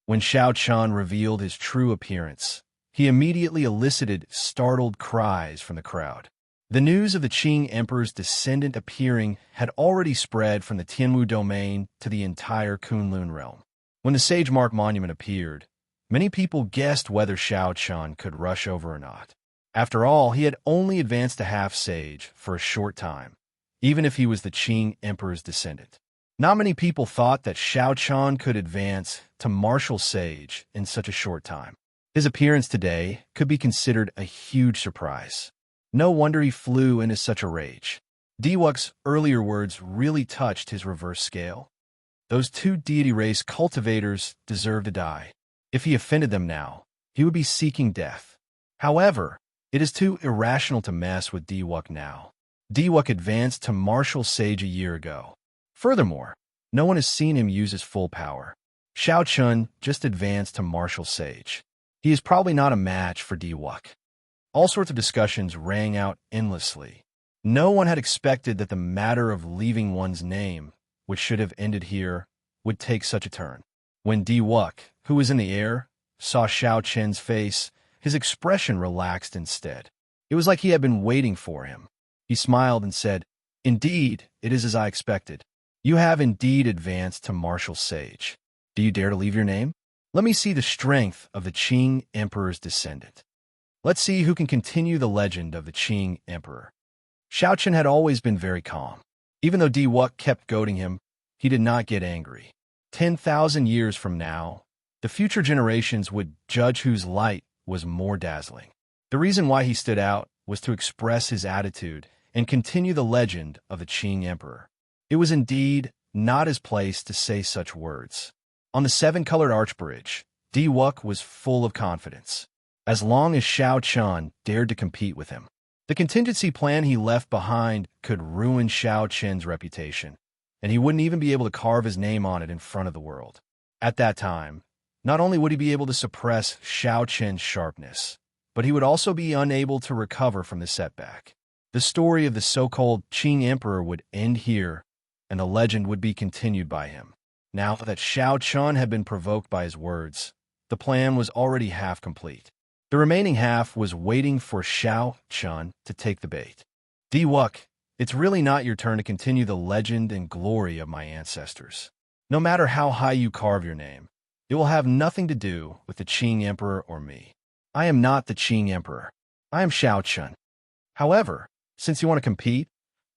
A: When Shao Chun revealed his true appearance, he immediately elicited startled cries from the crowd. The news of the Qing Emperor's descendant appearing had already spread from the Tianwu domain to the entire Kunlun realm. When the Sage Mark Monument appeared, many people guessed whether Shao Chun could rush over or not. After all, he had only advanced to half-sage for a short time, even if he was the Qing Emperor's descendant. Not many people thought that Shao Chun could advance to martial sage in such a short time. His appearance today could be considered a huge surprise. No wonder he flew into such a rage. Diwuk's earlier words really touched his reverse scale. Those 2 deity race cultivators deserve to die. If he offended them now, he would be seeking death. However, it is too irrational to mess with Diwuk now. Diwuk advanced to martial sage a year ago. Furthermore, no one has seen him use his full power. Shao Chun just advanced to martial sage. He is probably not a match for Diwuk. All sorts of discussions rang out endlessly. No one had expected that the matter of leaving one's name, which should have ended here, would take such a turn. When Diwuk, who was in the air, saw Shao Chun's face, his expression relaxed instead. It was like he had been waiting for him. He smiled and said, Indeed, it is as I expected. You have indeed advanced to martial sage. Do you dare to leave your name? Let me see the strength of the Qing Emperor's descendant. Let's see who can continue the legend of the Qing Emperor. Xiaochen had always been very calm. Even though Di Wuk kept goading him, he did not get angry. 10,000 years from now, the future generations would judge whose light was more dazzling. The reason why he stood out was to express his attitude and continue the legend of the Qing Emperor. It was indeed not his place to say such words. On the seven-colored archbridge, Di Wuk was full of confidence. As long as Xiao Chen dared to compete with him, the contingency plan he left behind could ruin Xiao Chen's reputation, and he wouldn't even be able to carve his name on it in front of the world. At that time, not only would he be able to suppress Xiao Chen's sharpness, but he would also be unable to recover from the setback. The story of the so-called Qing Emperor would end here, and the legend would be continued by him. Now that Xiao Chen had been provoked by his words, the plan was already half complete. The remaining half was waiting for Xiao Chen to take the bait. Di Wuk, it's really not your turn to continue the legend and glory of my ancestors. No matter how high you carve your name, it will have nothing to do with the Qing Emperor or me. I am not the Qing Emperor. I am Xiao Chen. However, since you want to compete,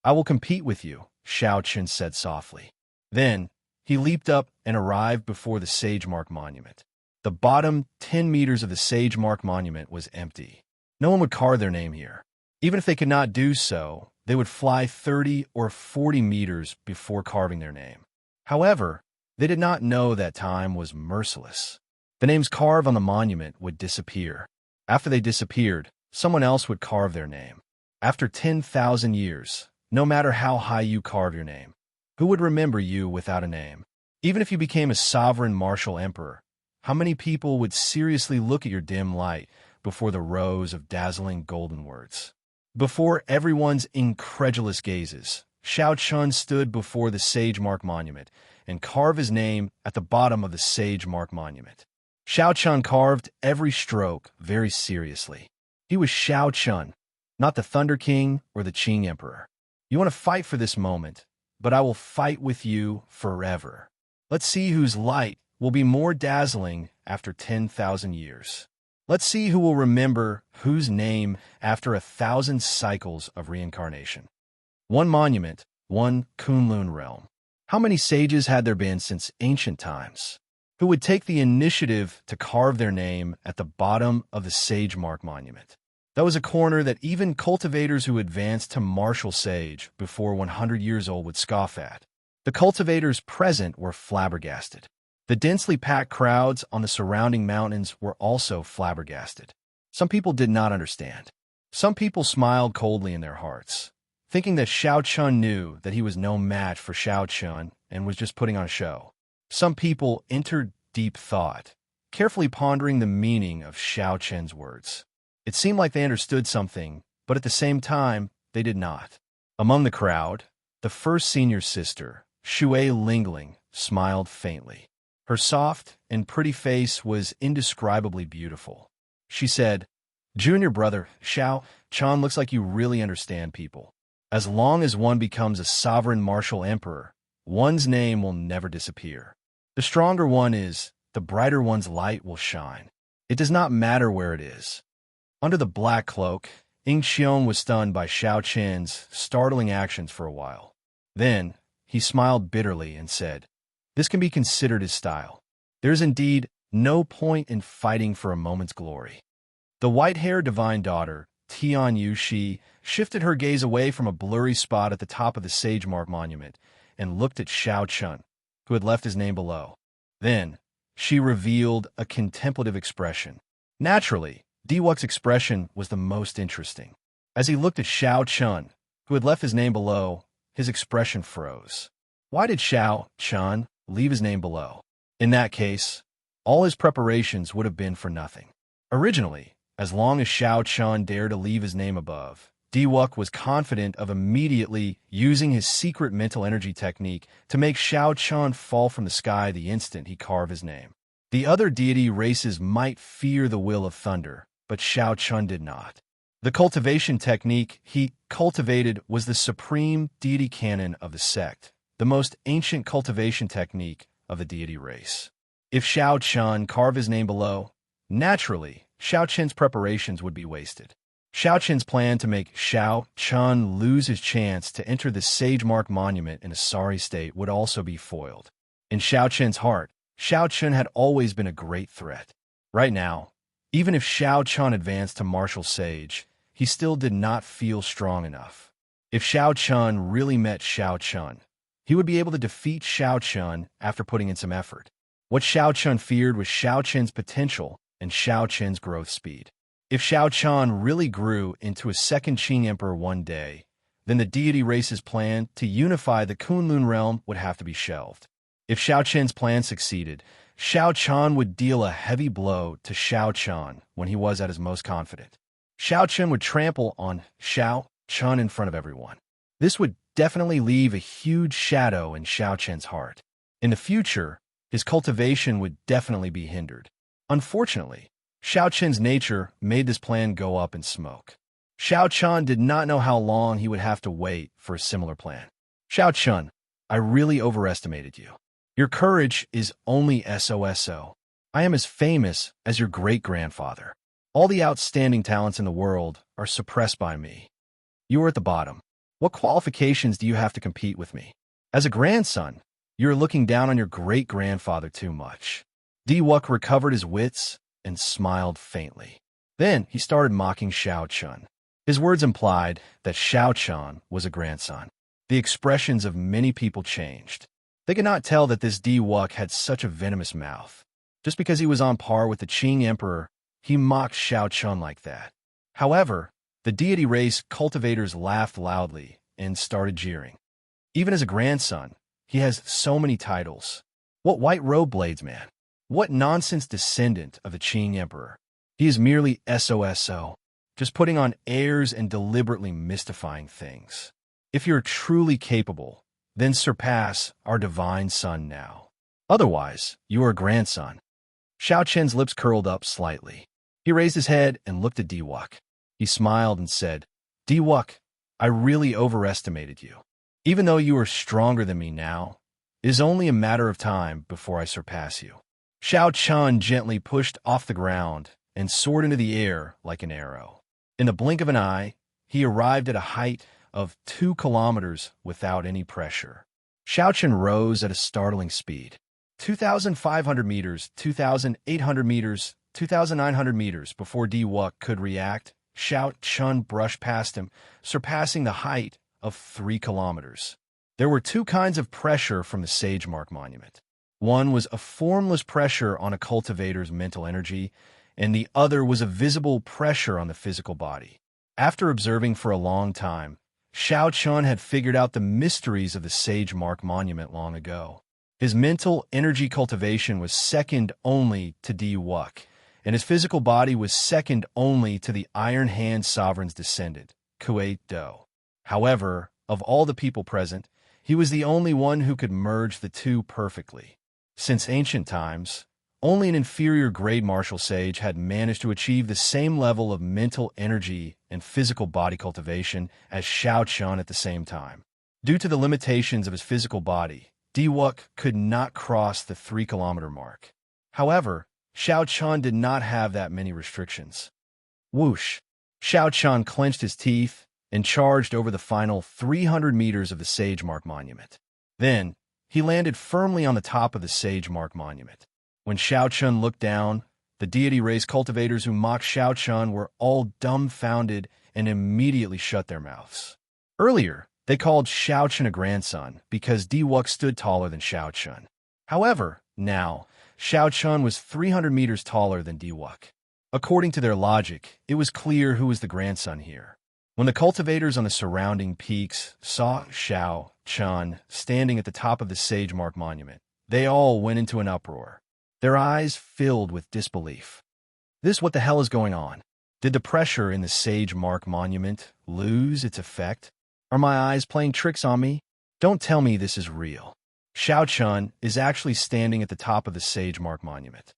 A: I will compete with you, Xiao Chen said softly. Then, he leaped up and arrived before the Sage Mark Monument. The bottom 10 meters of the Sage Mark Monument was empty. No one would carve their name here. Even if they could not do so, they would fly 30 or 40 meters before carving their name. However, they did not know that time was merciless. The names carved on the monument would disappear. After they disappeared, someone else would carve their name. After 10,000 years, no matter how high you carve your name, who would remember you without a name? Even if you became a sovereign martial emperor, how many people would seriously look at your dim light before the rows of dazzling golden words? Before everyone's incredulous gazes, Xiao Chen stood before the Sage Mark Monument and carved his name at the bottom of the Sage Mark Monument. Xiao Chen carved every stroke very seriously. He was Xiao Chen, not the Thunder King or the Qing Emperor. You want to fight for this moment, but I will fight with you forever. Let's see whose light will be more dazzling after 10,000 years. Let's see who will remember whose name after 1,000 cycles of reincarnation. One monument, one Kunlun realm. How many sages had there been since ancient times? Who would take the initiative to carve their name at the bottom of the Sage Mark Monument? That was a corner that even cultivators who advanced to martial sage before 100 years old would scoff at. The cultivators present were flabbergasted. The densely packed crowds on the surrounding mountains were also flabbergasted. Some people did not understand. Some people smiled coldly in their hearts, thinking that Xiao Chen knew that he was no match for Xiao Chen and was just putting on a show. Some people entered deep thought, carefully pondering the meaning of Xiao Chen's words. It seemed like they understood something, but at the same time, they did not. Among the crowd, the first senior sister, Shui Lingling, smiled faintly. Her soft and pretty face was indescribably beautiful. She said, "Junior brother, Xiao Chen, looks like you really understand people. As long as one becomes a sovereign martial emperor, one's name will never disappear. The stronger one is, the brighter one's light will shine. It does not matter where it is." Under the black cloak, Ying Xiong was stunned by Xiao Chen's startling actions for a while. Then, he smiled bitterly and said, "This can be considered his style. There is indeed no point in fighting for a moment's glory." The white-haired divine daughter, Tian Yushi, shifted her gaze away from a blurry spot at the top of the Sage Mark Monument and looked at Xiao Chen, who had left his name below. Then, she revealed a contemplative expression. Naturally, Di Wuk's expression was the most interesting. As he looked at Xiao Chen, who had left his name below, his expression froze. Why did Xiao Chen leave his name below? In that case, all his preparations would have been for nothing. Originally, as long as Xiao Chen dared to leave his name above, Di Wuk was confident of immediately using his secret mental energy technique to make Xiao Chen fall from the sky the instant he carved his name. The other deity races might fear the will of thunder, but Xiao Chen did not. The cultivation technique he cultivated was the supreme deity canon of the sect, the most ancient cultivation technique of the deity race. If Shao Chun carved his name below, naturally, Shao Chen's preparations would be wasted. Shao Chen's plan to make Shao Chun lose his chance to enter the Sage Mark Monument in a sorry state would also be foiled. In Shao Chen's heart, Shao Chun had always been a great threat. Right now, even if Shao Chun advanced to martial sage, he still did not feel strong enough. If Shao Chun really met Shao Chun, he would be able to defeat Shao Chun after putting in some effort. What Shao Chun feared was Shao Chen's potential and Shao Chen's growth speed. If Shao Chun really grew into a second Qing emperor one day, then the deity race's plan to unify the Kunlun realm would have to be shelved. If Shao Chen's plan succeeded, Shao Chun would deal a heavy blow to Shao Chun when he was at his most confident. Shao Chun would trample on Shao Chun in front of everyone. This would definitely leave a huge shadow in Shao Chen's heart. In the future, his cultivation would definitely be hindered. Unfortunately, Shao Chen's nature made this plan go up in smoke. Shao Chun did not know how long he would have to wait for a similar plan. Shao Chun, I really overestimated you. Your courage is only SOSO. I am as famous as your great-grandfather. All the outstanding talents in the world are suppressed by me. You are at the bottom. What qualifications do you have to compete with me? As a grandson, you are looking down on your great-grandfather too much. Diwuk recovered his wits and smiled faintly. Then he started mocking Shao Chun. His words implied that Shao Chun was a grandson. The expressions of many people changed. They could not tell that this Diwuk had such a venomous mouth. Just because he was on par with the Qing emperor, he mocked Shao Chun like that. However, the deity race cultivators laughed loudly and started jeering. Even as a grandson, he has so many titles. What white robe bladesman? What nonsense descendant of the Qing emperor? He is merely SOSO, just putting on airs and deliberately mystifying things. If you're truly capable, then surpass our divine son now. Otherwise, you are a grandson. Shao Chen's lips curled up slightly. He raised his head and looked at Diwuk. He smiled and said, Diwuk, I really overestimated you. Even though you are stronger than me now, it is only a matter of time before I surpass you. Shao Chun gently pushed off the ground and soared into the air like an arrow. In the blink of an eye, he arrived at a height of 2 kilometers without any pressure. Shao Chun rose at a startling speed. 2,500 meters, 2,800 meters, 2,900 meters before Diwuk could react, Shao Chun brushed past him, surpassing the height of 3 kilometers. There were 2 kinds of pressure from the Sage Mark Monument. One was a formless pressure on a cultivator's mental energy, and the other was a visible pressure on the physical body. After observing for a long time, Shao Chun had figured out the mysteries of the Sage Mark Monument long ago. His mental energy cultivation was second only to Diwuk, and his physical body was second only to the Iron Hand Sovereign's descendant, Kuei Do. However, of all the people present, he was the only one who could merge the two perfectly. Since ancient times, only an inferior grade martial sage had managed to achieve the same level of mental energy and physical body cultivation as Shao Chun at the same time. Due to the limitations of his physical body, Diwuk could not cross the 3-kilometer mark. However, Shao Chun did not have that many restrictions. Whoosh! Shao Chun clenched his teeth and charged over the final 300 meters of the Sage Mark Monument. Then, he landed firmly on the top of the Sage Mark Monument. When Shao Chun looked down, the deity race cultivators who mocked Shao Chun were all dumbfounded and immediately shut their mouths. Earlier, they called Shao Chun a grandson because Diwuk stood taller than Shao Chun. However, now, Shao Chun was 300 meters taller than Diwuk. According to their logic, it was clear who was the grandson here. When the cultivators on the surrounding peaks saw Shao Chun standing at the top of the Sage Mark Monument, they all went into an uproar. Their eyes filled with disbelief. What the hell is going on? Did the pressure in the Sage Mark Monument lose its effect? Are my eyes playing tricks on me? Don't tell me this is real. Shao Chun is actually standing at the top of the Sage Mark Monument.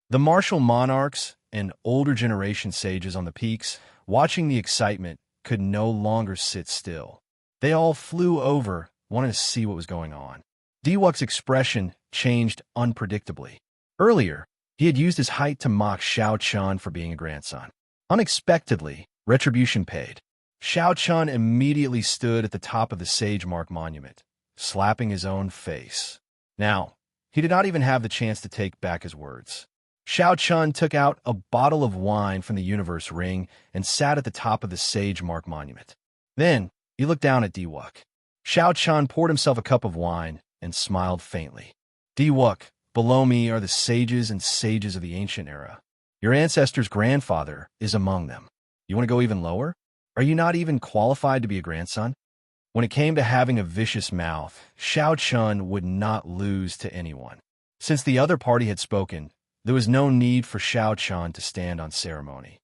A: The martial monarchs and older generation sages on the peaks watching the excitement, could no longer sit still. They all flew over, wanting to see what was going on. Diwok's expression changed unpredictably. Earlier, he had used his height to mock Xiao Chun for being a grandson. Unexpectedly, retribution paid. Xiao Chun immediately stood at the top of the Sage Mark Monument, slapping his own face. Now, he did not even have the chance to take back his words. Xiao Chun took out a bottle of wine from the universe ring and sat at the top of the Sage Mark Monument. Then, he looked down at Diwok. Xiao Chun poured himself a cup of wine and smiled faintly. Diwok, below me are the sages and sages of the ancient era. Your ancestor's grandfather is among them. You want to go even lower? Are you not even qualified to be a grandson? When it came to having a vicious mouth, Xiao Chun would not lose to anyone. Since the other party had spoken, there was no need for Xiao Chun to stand on ceremony.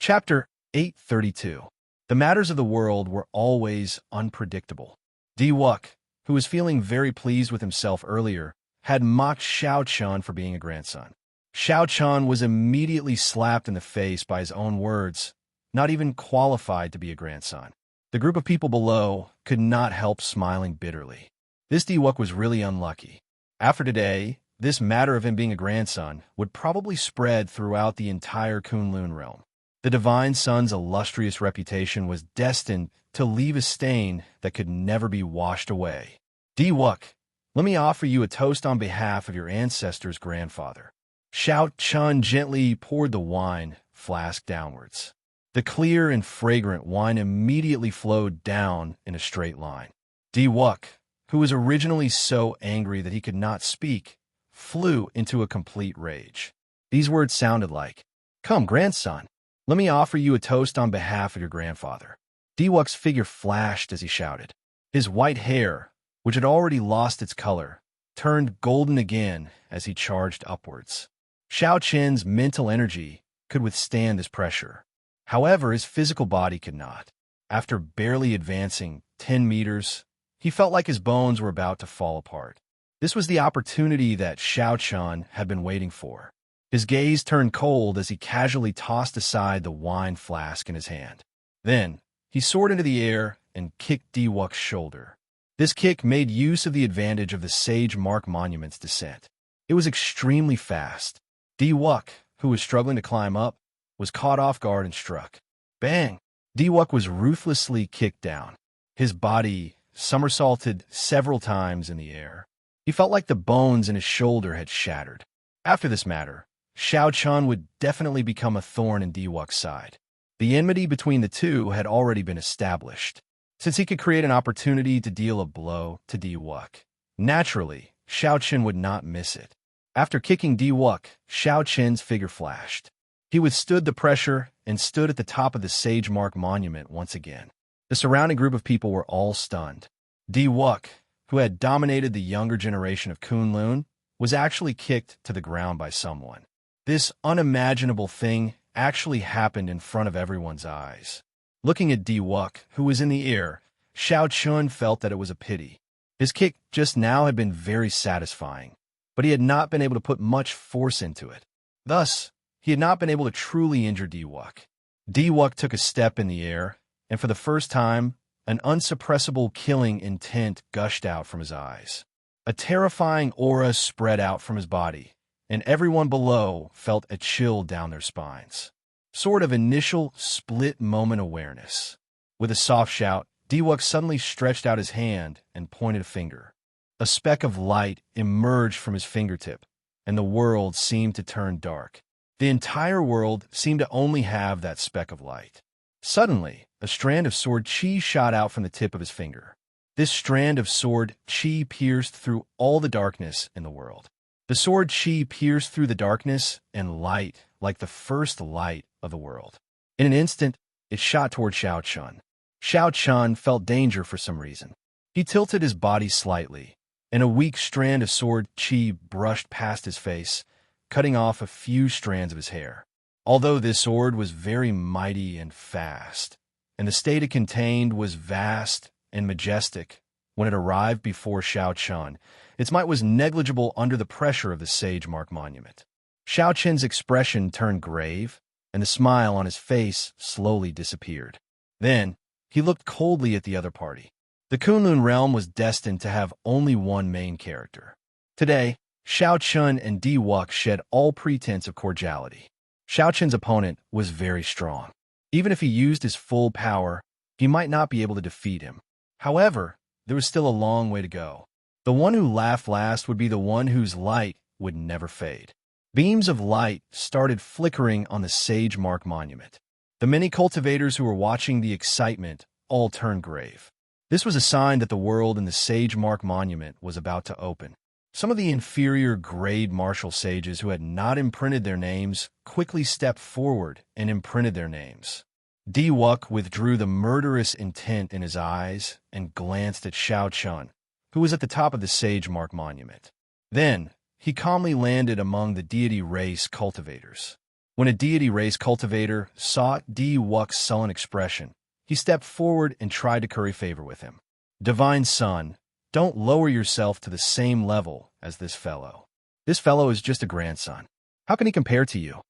A: Chapter 832. The matters of the world were always unpredictable. Diwok, who was feeling very pleased with himself earlier, had mocked Xiao Chun for being a grandson. Xiao Chun was immediately slapped in the face by his own words, not even qualified to be a grandson. The group of people below could not help smiling bitterly. This Diwok was really unlucky. After today, this matter of him being a grandson would probably spread throughout the entire Kunlun realm. The Divine Son's illustrious reputation was destined to leave a stain that could never be washed away. Diwok, let me offer you a toast on behalf of your ancestor's grandfather. Xiao Chun gently poured the wine flask downwards. The clear and fragrant wine immediately flowed down in a straight line. Diwok, who was originally so angry that he could not speak, flew into a complete rage. These words sounded like, "Come, grandson, let me offer you a toast on behalf of your grandfather." Diwok's figure flashed as he shouted. His white hair, which had already lost its color, turned golden again as he charged upwards. Xiao Chen's mental energy could withstand this pressure. However, his physical body could not. After barely advancing 10 meters, he felt like his bones were about to fall apart. This was the opportunity that Xiao Chun had been waiting for. His gaze turned cold as he casually tossed aside the wine flask in his hand. Then, he soared into the air and kicked Diwok's shoulder. This kick made use of the advantage of the Sage Mark Monument's descent. It was extremely fast. Diwok, who was struggling to climb up, was caught off guard and struck. Bang! Diwok was ruthlessly kicked down. His body somersaulted several times in the air. He felt like the bones in his shoulder had shattered. After this matter, Xiao Chun would definitely become a thorn in Diwok's side. The enmity between the two had already been established. Since he could create an opportunity to deal a blow to Diwok, naturally, Xiao Chun would not miss it. After kicking Diwok, Xiao Chen's figure flashed. He withstood the pressure and stood at the top of the Sage Mark Monument once again. The surrounding group of people were all stunned. Diwok, who had dominated the younger generation of Kunlun, was actually kicked to the ground by someone. This unimaginable thing actually happened in front of everyone's eyes. Looking at Diwok, who was in the air, Xiao Chun felt that it was a pity. His kick just now had been very satisfying, but he had not been able to put much force into it. Thus, he had not been able to truly injure Diwok. Diwok took a step in the air, and for the first time, an unsuppressible killing intent gushed out from his eyes. A terrifying aura spread out from his body, and everyone below felt a chill down their spines. Sort of initial split-moment awareness. With a soft shout, Diwok suddenly stretched out his hand and pointed a finger. A speck of light emerged from his fingertip, and the world seemed to turn dark. The entire world seemed to only have that speck of light. Suddenly, a strand of sword chi shot out from the tip of his finger. This strand of sword chi pierced through all the darkness in the world. The sword chi pierced through the darkness and light like the first light of the world. In an instant, it shot toward Xiao Chun. Xiao Chun felt danger for some reason. He tilted his body slightly, and a weak strand of sword chi brushed past his face, cutting off a few strands of his hair. Although this sword was very mighty and fast, and the state it contained was vast and majestic, when it arrived before Xiao Chun, its might was negligible under the pressure of the Sage Mark Monument. Xiao Chen's expression turned grave, and the smile on his face slowly disappeared. Then, he looked coldly at the other party. The Kunlun realm was destined to have only one main character. Today, Xiao Chun and Di Wuk shed all pretense of cordiality. Xiao Chun's opponent was very strong. Even if he used his full power, he might not be able to defeat him. However, there was still a long way to go. The one who laughed last would be the one whose light would never fade. Beams of light started flickering on the Sage Mark monument. The many cultivators who were watching the excitement all turned grave. This was a sign that the world in the Sage Mark monument was about to open. Some of the inferior grade martial sages who had not imprinted their names quickly stepped forward and imprinted their names. Di Wuk withdrew the murderous intent in his eyes and glanced at Xiao Chun, who was at the top of the Sage Mark monument. Then, he calmly landed among the deity race cultivators. When a deity race cultivator saw Di Wuk's sullen expression, he stepped forward and tried to curry favor with him. Divine Son, don't lower yourself to the same level as this fellow. This fellow is just a grandson. How can he compare to you?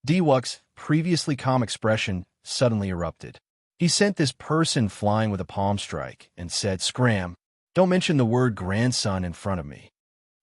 A: Di Wuk's previously calm expression suddenly erupted. He sent this person flying with a palm strike and said, "Scram, don't mention the word grandson in front of me."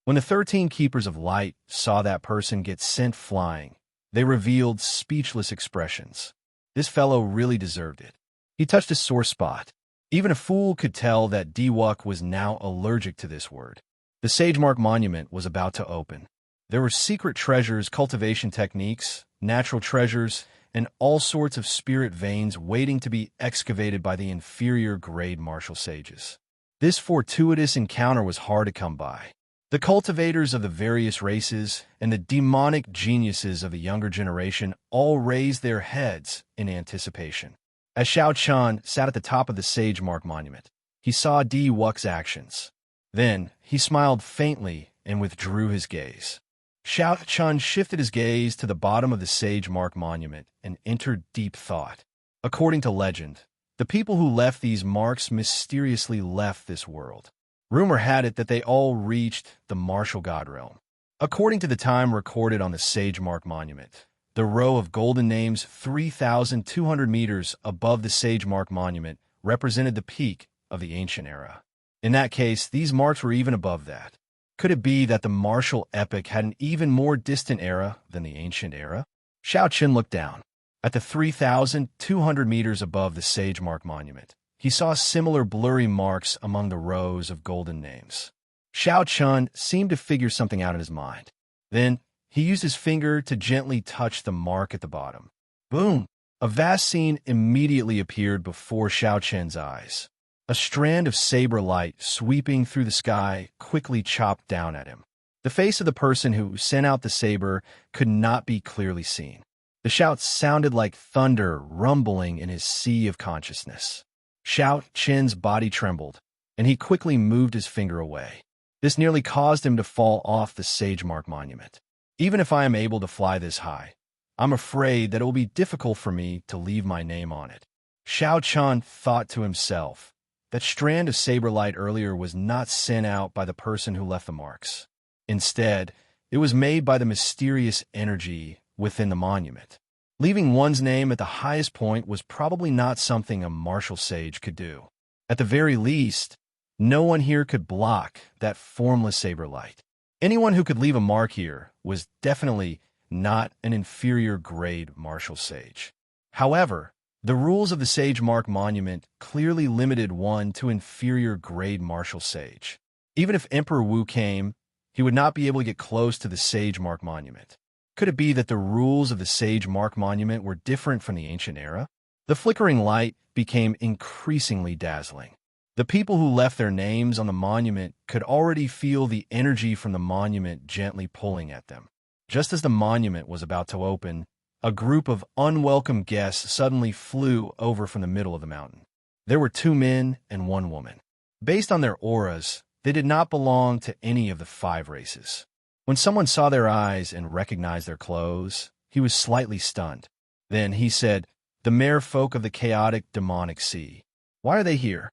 A: When the 13 Keepers of Light saw that person get sent flying, they revealed speechless expressions. This fellow really deserved it. He touched a sore spot. Even a fool could tell that Di Wuk was now allergic to this word. The Sage Mark monument was about to open. There were secret treasures, cultivation techniques, natural treasures, and all sorts of spirit veins waiting to be excavated by the inferior grade martial sages. This fortuitous encounter was hard to come by. The cultivators of the various races and the demonic geniuses of the younger generation all raised their heads in anticipation. As Xiao Chun sat at the top of the Sage Mark monument, he saw Di Wuk's actions. Then, he smiled faintly and withdrew his gaze. Xiao Chun shifted his gaze to the bottom of the Sage Mark monument and entered deep thought. According to legend, the people who left these marks mysteriously left this world. Rumor had it that they all reached the martial god realm. According to the time recorded on the Sage Mark monument, the row of golden names 3,200 meters above the Sage Mark monument represented the peak of the ancient era. In that case, these marks were even above that. Could it be that the martial epic had an even more distant era than the ancient era? Xiao Chun looked down. At the 3,200 meters above the Sage Mark monument, he saw similar blurry marks among the rows of golden names. Xiao Chun seemed to figure something out in his mind. Then, he used his finger to gently touch the mark at the bottom. Boom! A vast scene immediately appeared before Xiao Chun's eyes. A strand of saber light sweeping through the sky quickly chopped down at him. The face of the person who sent out the saber could not be clearly seen. The shouts sounded like thunder rumbling in his sea of consciousness. Xiao Chun's body trembled, and he quickly moved his finger away. This nearly caused him to fall off the Sage Mark monument. Even if I am able to fly this high, I'm afraid that it will be difficult for me to leave my name on it. Xiao Chun thought to himself, that strand of saber light earlier was not sent out by the person who left the marks. Instead, it was made by the mysterious energy within the monument. Leaving one's name at the highest point was probably not something a martial sage could do. At the very least, no one here could block that formless saber light. Anyone who could leave a mark here was definitely not an inferior grade martial sage. However, the rules of the Sage Mark monument clearly limited one to inferior grade martial sage. Even if Emperor Wu came, he would not be able to get close to the Sage Mark monument. Could it be that the rules of the Sage Mark monument were different from the ancient era? The flickering light became increasingly dazzling. The people who left their names on the monument could already feel the energy from the monument gently pulling at them. Just as the monument was about to open, a group of unwelcome guests suddenly flew over from the middle of the mountain. There were 2 men and 1 woman. Based on their auras, they did not belong to any of the 5 races. When someone saw their eyes and recognized their clothes, he was slightly stunned. Then he said, "The mere folk of the chaotic demonic sea. Why are they here?"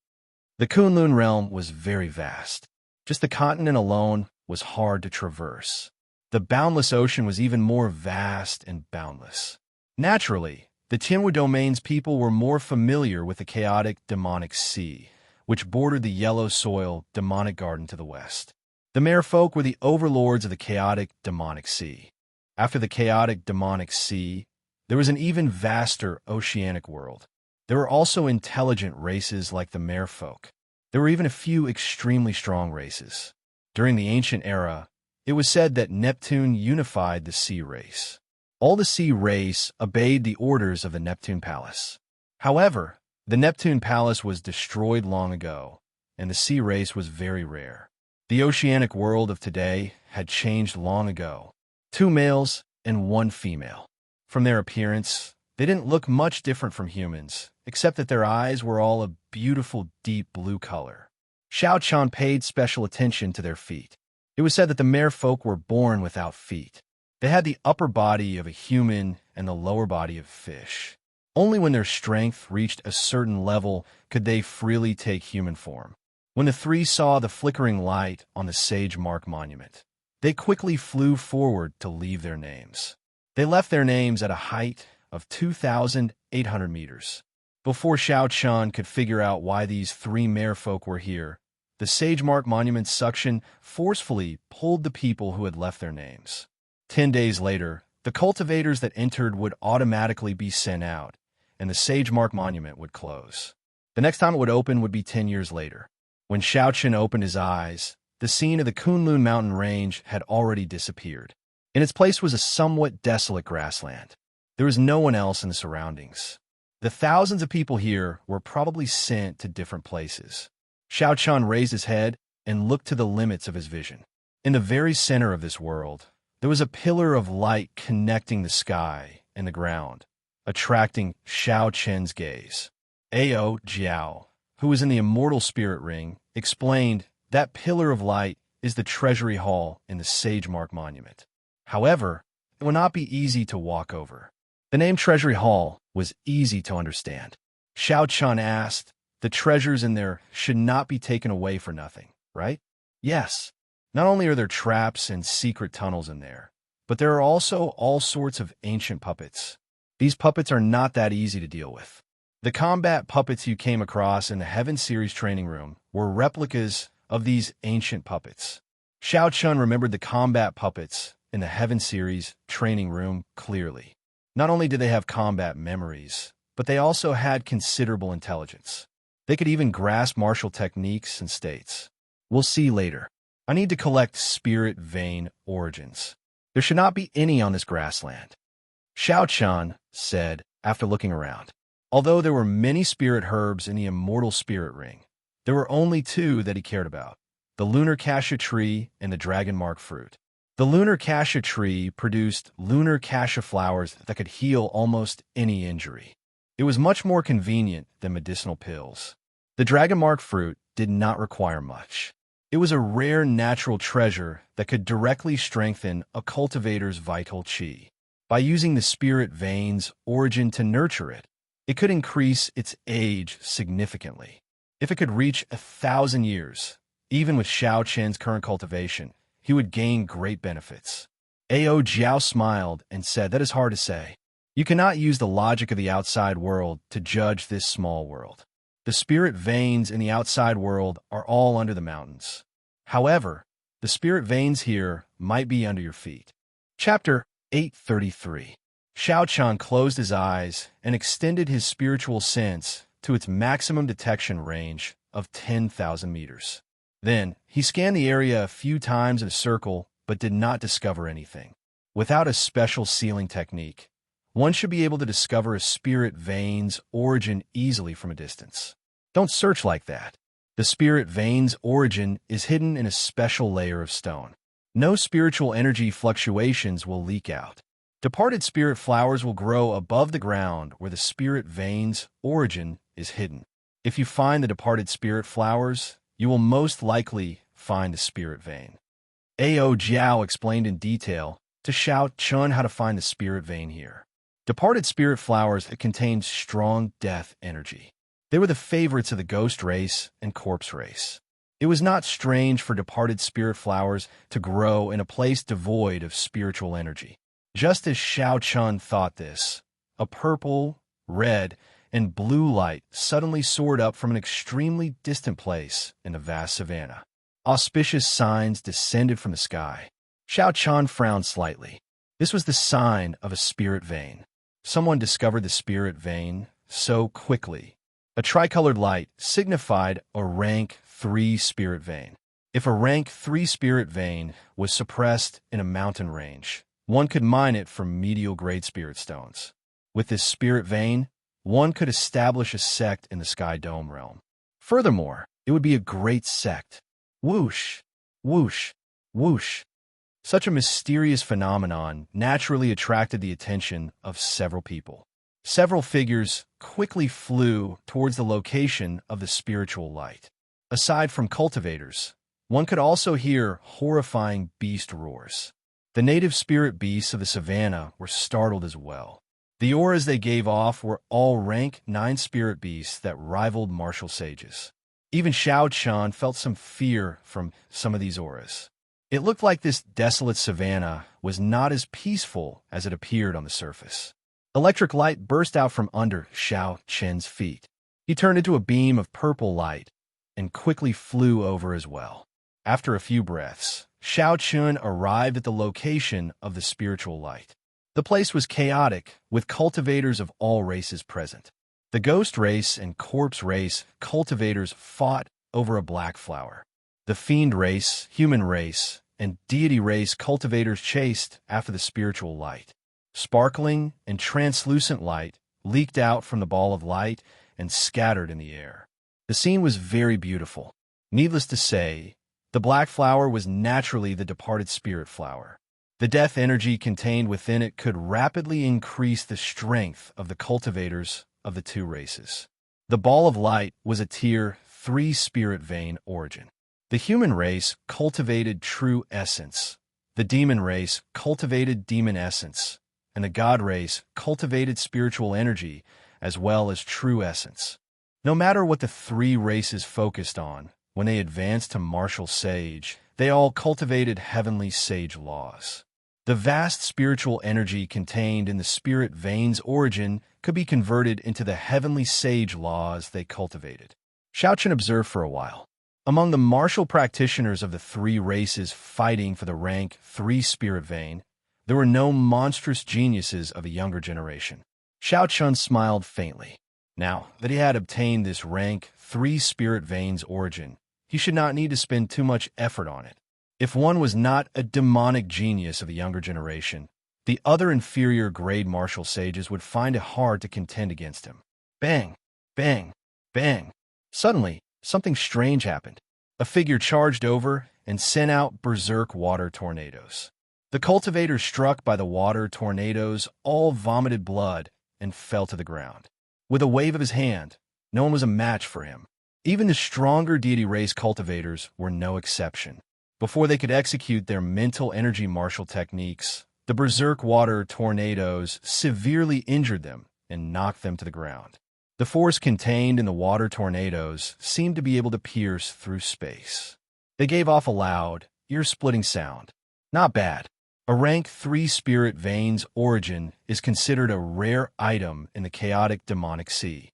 A: The Kunlun realm was very vast. Just the continent alone was hard to traverse. The boundless ocean was even more vast and boundless. Naturally, the Tianwu domain's people were more familiar with the chaotic demonic sea, which bordered the yellow soil demonic garden to the west. The merfolk were the overlords of the chaotic demonic sea. After the chaotic demonic sea, there was an even vaster oceanic world. There were also intelligent races like the merfolk. There were even a few extremely strong races. During the ancient era, it was said that Neptune unified the sea race. All the sea race obeyed the orders of the Neptune Palace. However, the Neptune Palace was destroyed long ago, and the sea race was very rare. The oceanic world of today had changed long ago. 2 males and 1 female. From their appearance, they didn't look much different from humans, except that their eyes were all a beautiful deep blue color. Xiao Chan paid special attention to their feet. It was said that the merfolk were born without feet. They had the upper body of a human and the lower body of a fish. Only when their strength reached a certain level could they freely take human form. When the 3 saw the flickering light on the Sage Mark Monument, they quickly flew forward to leave their names. They left their names at a height of 2,800 meters. Before Xiao Chan could figure out why these 3 merfolk were here, the Sage Mark Monument suction forcefully pulled the people who had left their names. 10 days later, the cultivators that entered would automatically be sent out, and the Sage Mark Monument would close. The next time it would open would be 10 years later. When Xiao Chen opened his eyes, the scene of the Kunlun mountain range had already disappeared. In its place was a somewhat desolate grassland. There was no one else in the surroundings. The thousands of people here were probably sent to different places. Xiao Chan raised his head and looked to the limits of his vision. In the very center of this world, there was a pillar of light connecting the sky and the ground, attracting Xiao Chen's gaze. Ao Jiao, who was in the Immortal Spirit Ring, explained that pillar of light is the Treasury Hall in the Sage Mark Monument. However, it will not be easy to walk over. The name Treasury Hall was easy to understand. Xiao Chan asked, the treasures in there should not be taken away for nothing, right? Yes. Not only are there traps and secret tunnels in there, but there are also all sorts of ancient puppets. These puppets are not that easy to deal with. The combat puppets you came across in the Heaven Series training room were replicas of these ancient puppets. Xiao Chun remembered the combat puppets in the Heaven Series training room clearly. Not only did they have combat memories, but they also had considerable intelligence. They could even grasp martial techniques and states. We'll see later. I need to collect spirit vein origins. There should not be any on this grassland. Xiao Chan said after looking around. Although there were many spirit herbs in the Immortal Spirit Ring, there were only 2 that he cared about, the Lunar Cassia Tree and the Dragon Mark Fruit. The Lunar Cassia Tree produced lunar cassia flowers that could heal almost any injury. It was much more convenient than medicinal pills. The Dragon Mark Fruit did not require much. It was a rare natural treasure that could directly strengthen a cultivator's vital chi. By using the spirit vein's origin to nurture it, it could increase its age significantly. If it could reach 1,000 years, even with Xiao Chen's current cultivation, he would gain great benefits. Ao Jiao smiled and said, that is hard to say. You cannot use the logic of the outside world to judge this small world. The spirit veins in the outside world are all under the mountains. However, the spirit veins here might be under your feet. Chapter 833. Xiao Chan closed his eyes and extended his spiritual sense to its maximum detection range of 10,000 meters. Then, he scanned the area a few times in a circle but did not discover anything. Without a special sealing technique, one should be able to discover a spirit vein's origin easily from a distance. Don't search like that. The spirit vein's origin is hidden in a special layer of stone. No spiritual energy fluctuations will leak out. Departed spirit flowers will grow above the ground where the spirit vein's origin is hidden. If you find the departed spirit flowers, you will most likely find the spirit vein. Ao Jiao explained in detail to Xiao Chun how to find the spirit vein here. Departed spirit flowers contained strong death energy. They were the favorites of the ghost race and corpse race. It was not strange for departed spirit flowers to grow in a place devoid of spiritual energy. Just as Xiao Chun thought this, a purple, red, and blue light suddenly soared up from an extremely distant place in the vast savanna. Auspicious signs descended from the sky. Xiao Chan frowned slightly. This was the sign of a spirit vein. Someone discovered the spirit vein so quickly. A tricolored light signified a rank 3 spirit vein. If a rank 3 spirit vein was suppressed in a mountain range, one could mine it for medial-grade spirit stones. With this spirit vein, one could establish a sect in the Sky Dome realm. Furthermore, it would be a great sect. Whoosh, whoosh, whoosh. Such a mysterious phenomenon naturally attracted the attention of several people. Several figures quickly flew towards the location of the spiritual light. Aside from cultivators, one could also hear horrifying beast roars. The native spirit beasts of the savannah were startled as well. The auras they gave off were all rank 9 spirit beasts that rivaled martial sages. Even Xiao Chan felt some fear from some of these auras. It looked like this desolate savannah was not as peaceful as it appeared on the surface. Electric light burst out from under Xiao Chen's feet. He turned into a beam of purple light and quickly flew over as well. After a few breaths, Xiao Chen arrived at the location of the spiritual light. The place was chaotic, with cultivators of all races present. The ghost race and corpse race cultivators fought over a black flower. The fiend race, human race, and deity race cultivators chased after the spiritual light. Sparkling and translucent light leaked out from the ball of light and scattered in the air. The scene was very beautiful. Needless to say, the black flower was naturally the departed spirit flower. The death energy contained within it could rapidly increase the strength of the cultivators of the 2 races. The ball of light was a tier 3 spirit vein origin. The human race cultivated true essence. The demon race cultivated demon essence. And the god race cultivated spiritual energy as well as true essence. No matter what the 3 races focused on, when they advanced to martial sage, they all cultivated heavenly sage laws. The vast spiritual energy contained in the spirit veins origin could be converted into the heavenly sage laws they cultivated. Xiao Chen observed for a while. Among the martial practitioners of the 3 races fighting for the rank 3 spirit vein, there were no monstrous geniuses of a younger generation. Xiao Chen smiled faintly. Now that he had obtained this rank 3 spirit veins origin, he should not need to spend too much effort on it. If one was not a demonic genius of a younger generation, the other inferior grade martial sages would find it hard to contend against him. Bang! Bang! Bang! Suddenly, something strange happened. A figure charged over and sent out berserk water tornadoes. The cultivators struck by the water tornadoes all vomited blood and fell to the ground. With a wave of his hand, no one was a match for him. Even the stronger deity race cultivators were no exception. Before they could execute their mental energy martial techniques, the berserk water tornadoes severely injured them and knocked them to the ground. The force contained in the water tornadoes seemed to be able to pierce through space. They gave off a loud, ear-splitting sound. Not bad. A rank 3 spirit veins origin is considered a rare item in the chaotic demonic sea.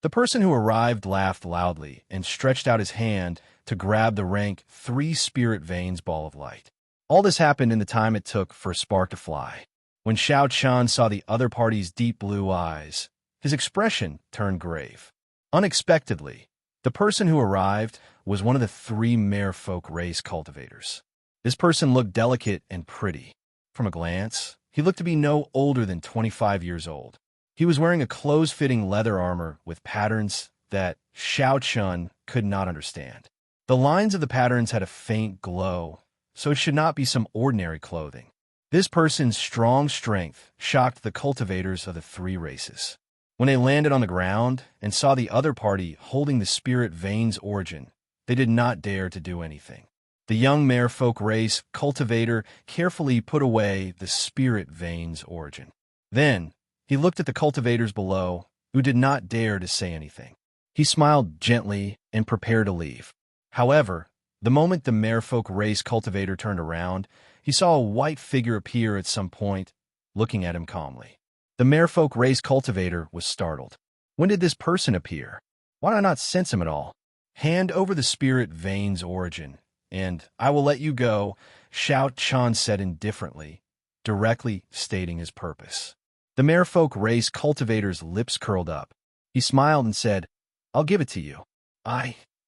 A: The person who arrived laughed loudly and stretched out his hand to grab the rank 3 spirit veins ball of light. All this happened in the time it took for a spark to fly. When Xiao Chan saw the other party's deep blue eyes, his expression turned grave. Unexpectedly, the person who arrived was one of the 3 merfolk race cultivators. This person looked delicate and pretty. From a glance, he looked to be no older than 25 years old. He was wearing a close-fitting leather armor with patterns that Xiao Chun could not understand. The lines of the patterns had a faint glow, so it should not be some ordinary clothing. This person's strong strength shocked the cultivators of the 3 races. When they landed on the ground and saw the other party holding the spirit veins origin, they did not dare to do anything. The young merfolk race cultivator carefully put away the spirit veins origin. Then, he looked at the cultivators below, who did not dare to say anything. He smiled gently and prepared to leave. However, the moment the merfolk race cultivator turned around, he saw a white figure appear at some point, looking at him calmly. The merfolk race cultivator was startled. When did this person appear? Why did I not sense him at all? Hand over the spirit vein's origin, and I will let you go, Xiao Chan said indifferently, directly stating his purpose. The merfolk race cultivator's lips curled up. He smiled and said, I'll give it to you.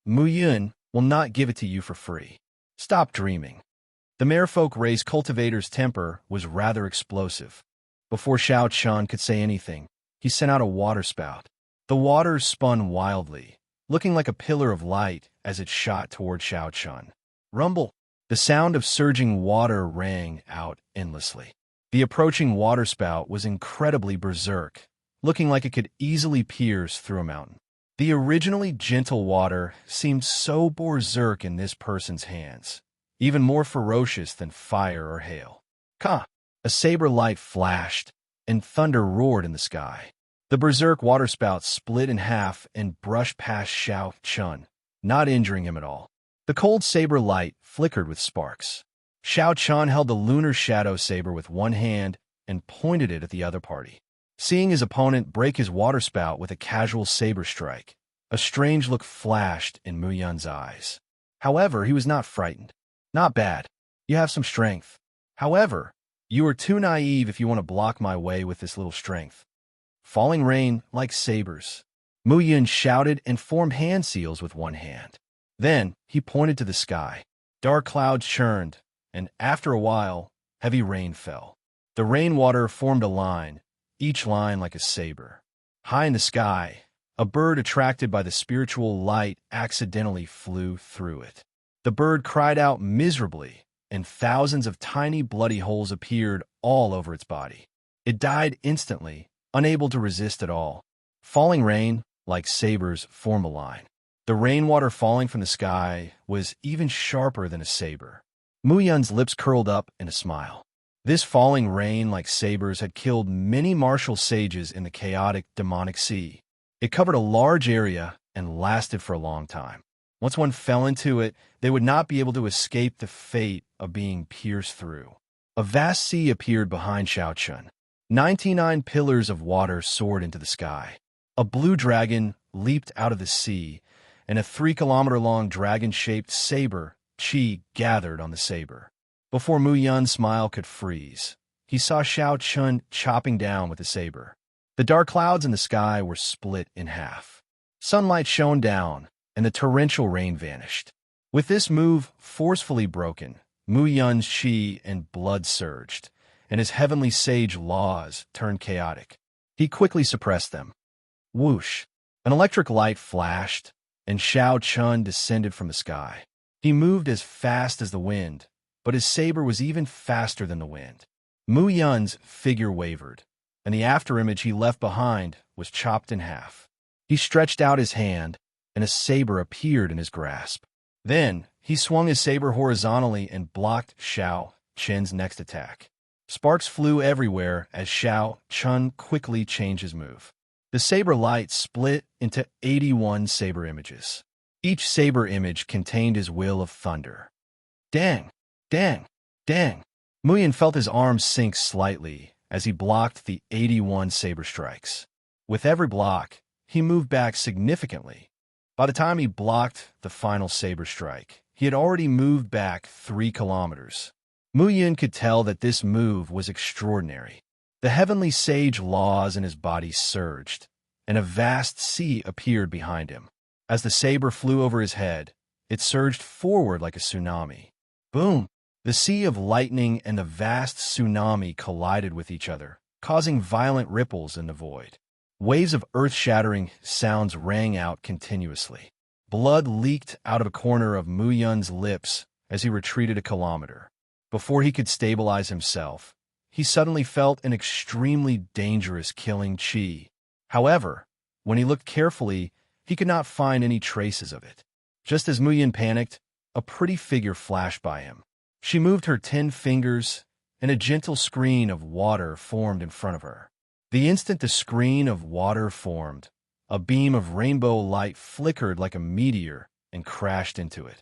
A: Mu Yun, will not give it to you for free. Stop dreaming. The merfolk race cultivator's temper was rather explosive. Before Xiao Chan could say anything, he sent out a waterspout. The water spun wildly, looking like a pillar of light as it shot toward Xiao Chan. Rumble! The sound of surging water rang out endlessly. The approaching waterspout was incredibly berserk, looking like it could easily pierce through a mountain. The originally gentle water seemed so berserk in this person's hands, even more ferocious than fire or hail. Ka! A saber light flashed, and thunder roared in the sky. The berserk waterspout split in half and brushed past Xiao Chun, not injuring him at all. The cold saber light flickered with sparks. Xiao Chun held the lunar shadow saber with one hand and pointed it at the other party. Seeing his opponent break his waterspout with a casual saber strike, a strange look flashed in Mu Yun's eyes. However, he was not frightened. Not bad. You have some strength. However, you are too naive if you want to block my way with this little strength. Falling rain like sabers. Mu Yun shouted and formed hand seals with one hand. Then he pointed to the sky. Dark clouds churned, and after a while, heavy rain fell. The rainwater formed a line, each line like a saber. High in the sky, a bird attracted by the spiritual light accidentally flew through it. The bird cried out miserably, and thousands of tiny bloody holes appeared all over its body. It died instantly, unable to resist at all. Falling rain, like sabers, formed a line. The rainwater falling from the sky was even sharper than a saber. Mu Yun's lips curled up in a smile. This falling rain like sabers had killed many martial sages in the chaotic demonic sea. It covered a large area and lasted for a long time. Once one fell into it, they would not be able to escape the fate of being pierced through. A vast sea appeared behind Xiao Chun. 99 pillars of water soared into the sky. A blue dragon leaped out of the sea, and a 3-kilometer-long dragon-shaped saber, Qi, gathered on the saber. Before Mu Yun's smile could freeze, he saw Xiao Chun chopping down with the saber. The dark clouds in the sky were split in half. Sunlight shone down, and the torrential rain vanished. With this move forcefully broken, Mu Yun's qi and blood surged, and his heavenly sage laws turned chaotic. He quickly suppressed them. Whoosh! An electric light flashed, and Xiao Chun descended from the sky. He moved as fast as the wind, but his saber was even faster than the wind. Mu Yun's figure wavered, and the afterimage he left behind was chopped in half. He stretched out his hand, and a saber appeared in his grasp. Then, he swung his saber horizontally and blocked Xiao Chun's next attack. Sparks flew everywhere as Xiao Chun quickly changed his move. The saber light split into 81 saber images. Each saber image contained his will of thunder. Dang! Dang! Dang! Mu Yun felt his arms sink slightly as he blocked the 81 saber strikes. With every block, he moved back significantly. By the time he blocked the final saber strike, he had already moved back 3 kilometers. Mu Yun could tell that this move was extraordinary. The heavenly sage laws in his body surged, and a vast sea appeared behind him. As the saber flew over his head, it surged forward like a tsunami. Boom! The sea of lightning and the vast tsunami collided with each other, causing violent ripples in the void. Waves of earth-shattering sounds rang out continuously. Blood leaked out of a corner of Mu Yun's lips as he retreated a kilometer. Before he could stabilize himself, he suddenly felt an extremely dangerous killing qi. However, when he looked carefully, he could not find any traces of it. Just as Mu Yun panicked, a pretty figure flashed by him. She moved her 10 fingers, and a gentle screen of water formed in front of her. The instant the screen of water formed, a beam of rainbow light flickered like a meteor and crashed into it.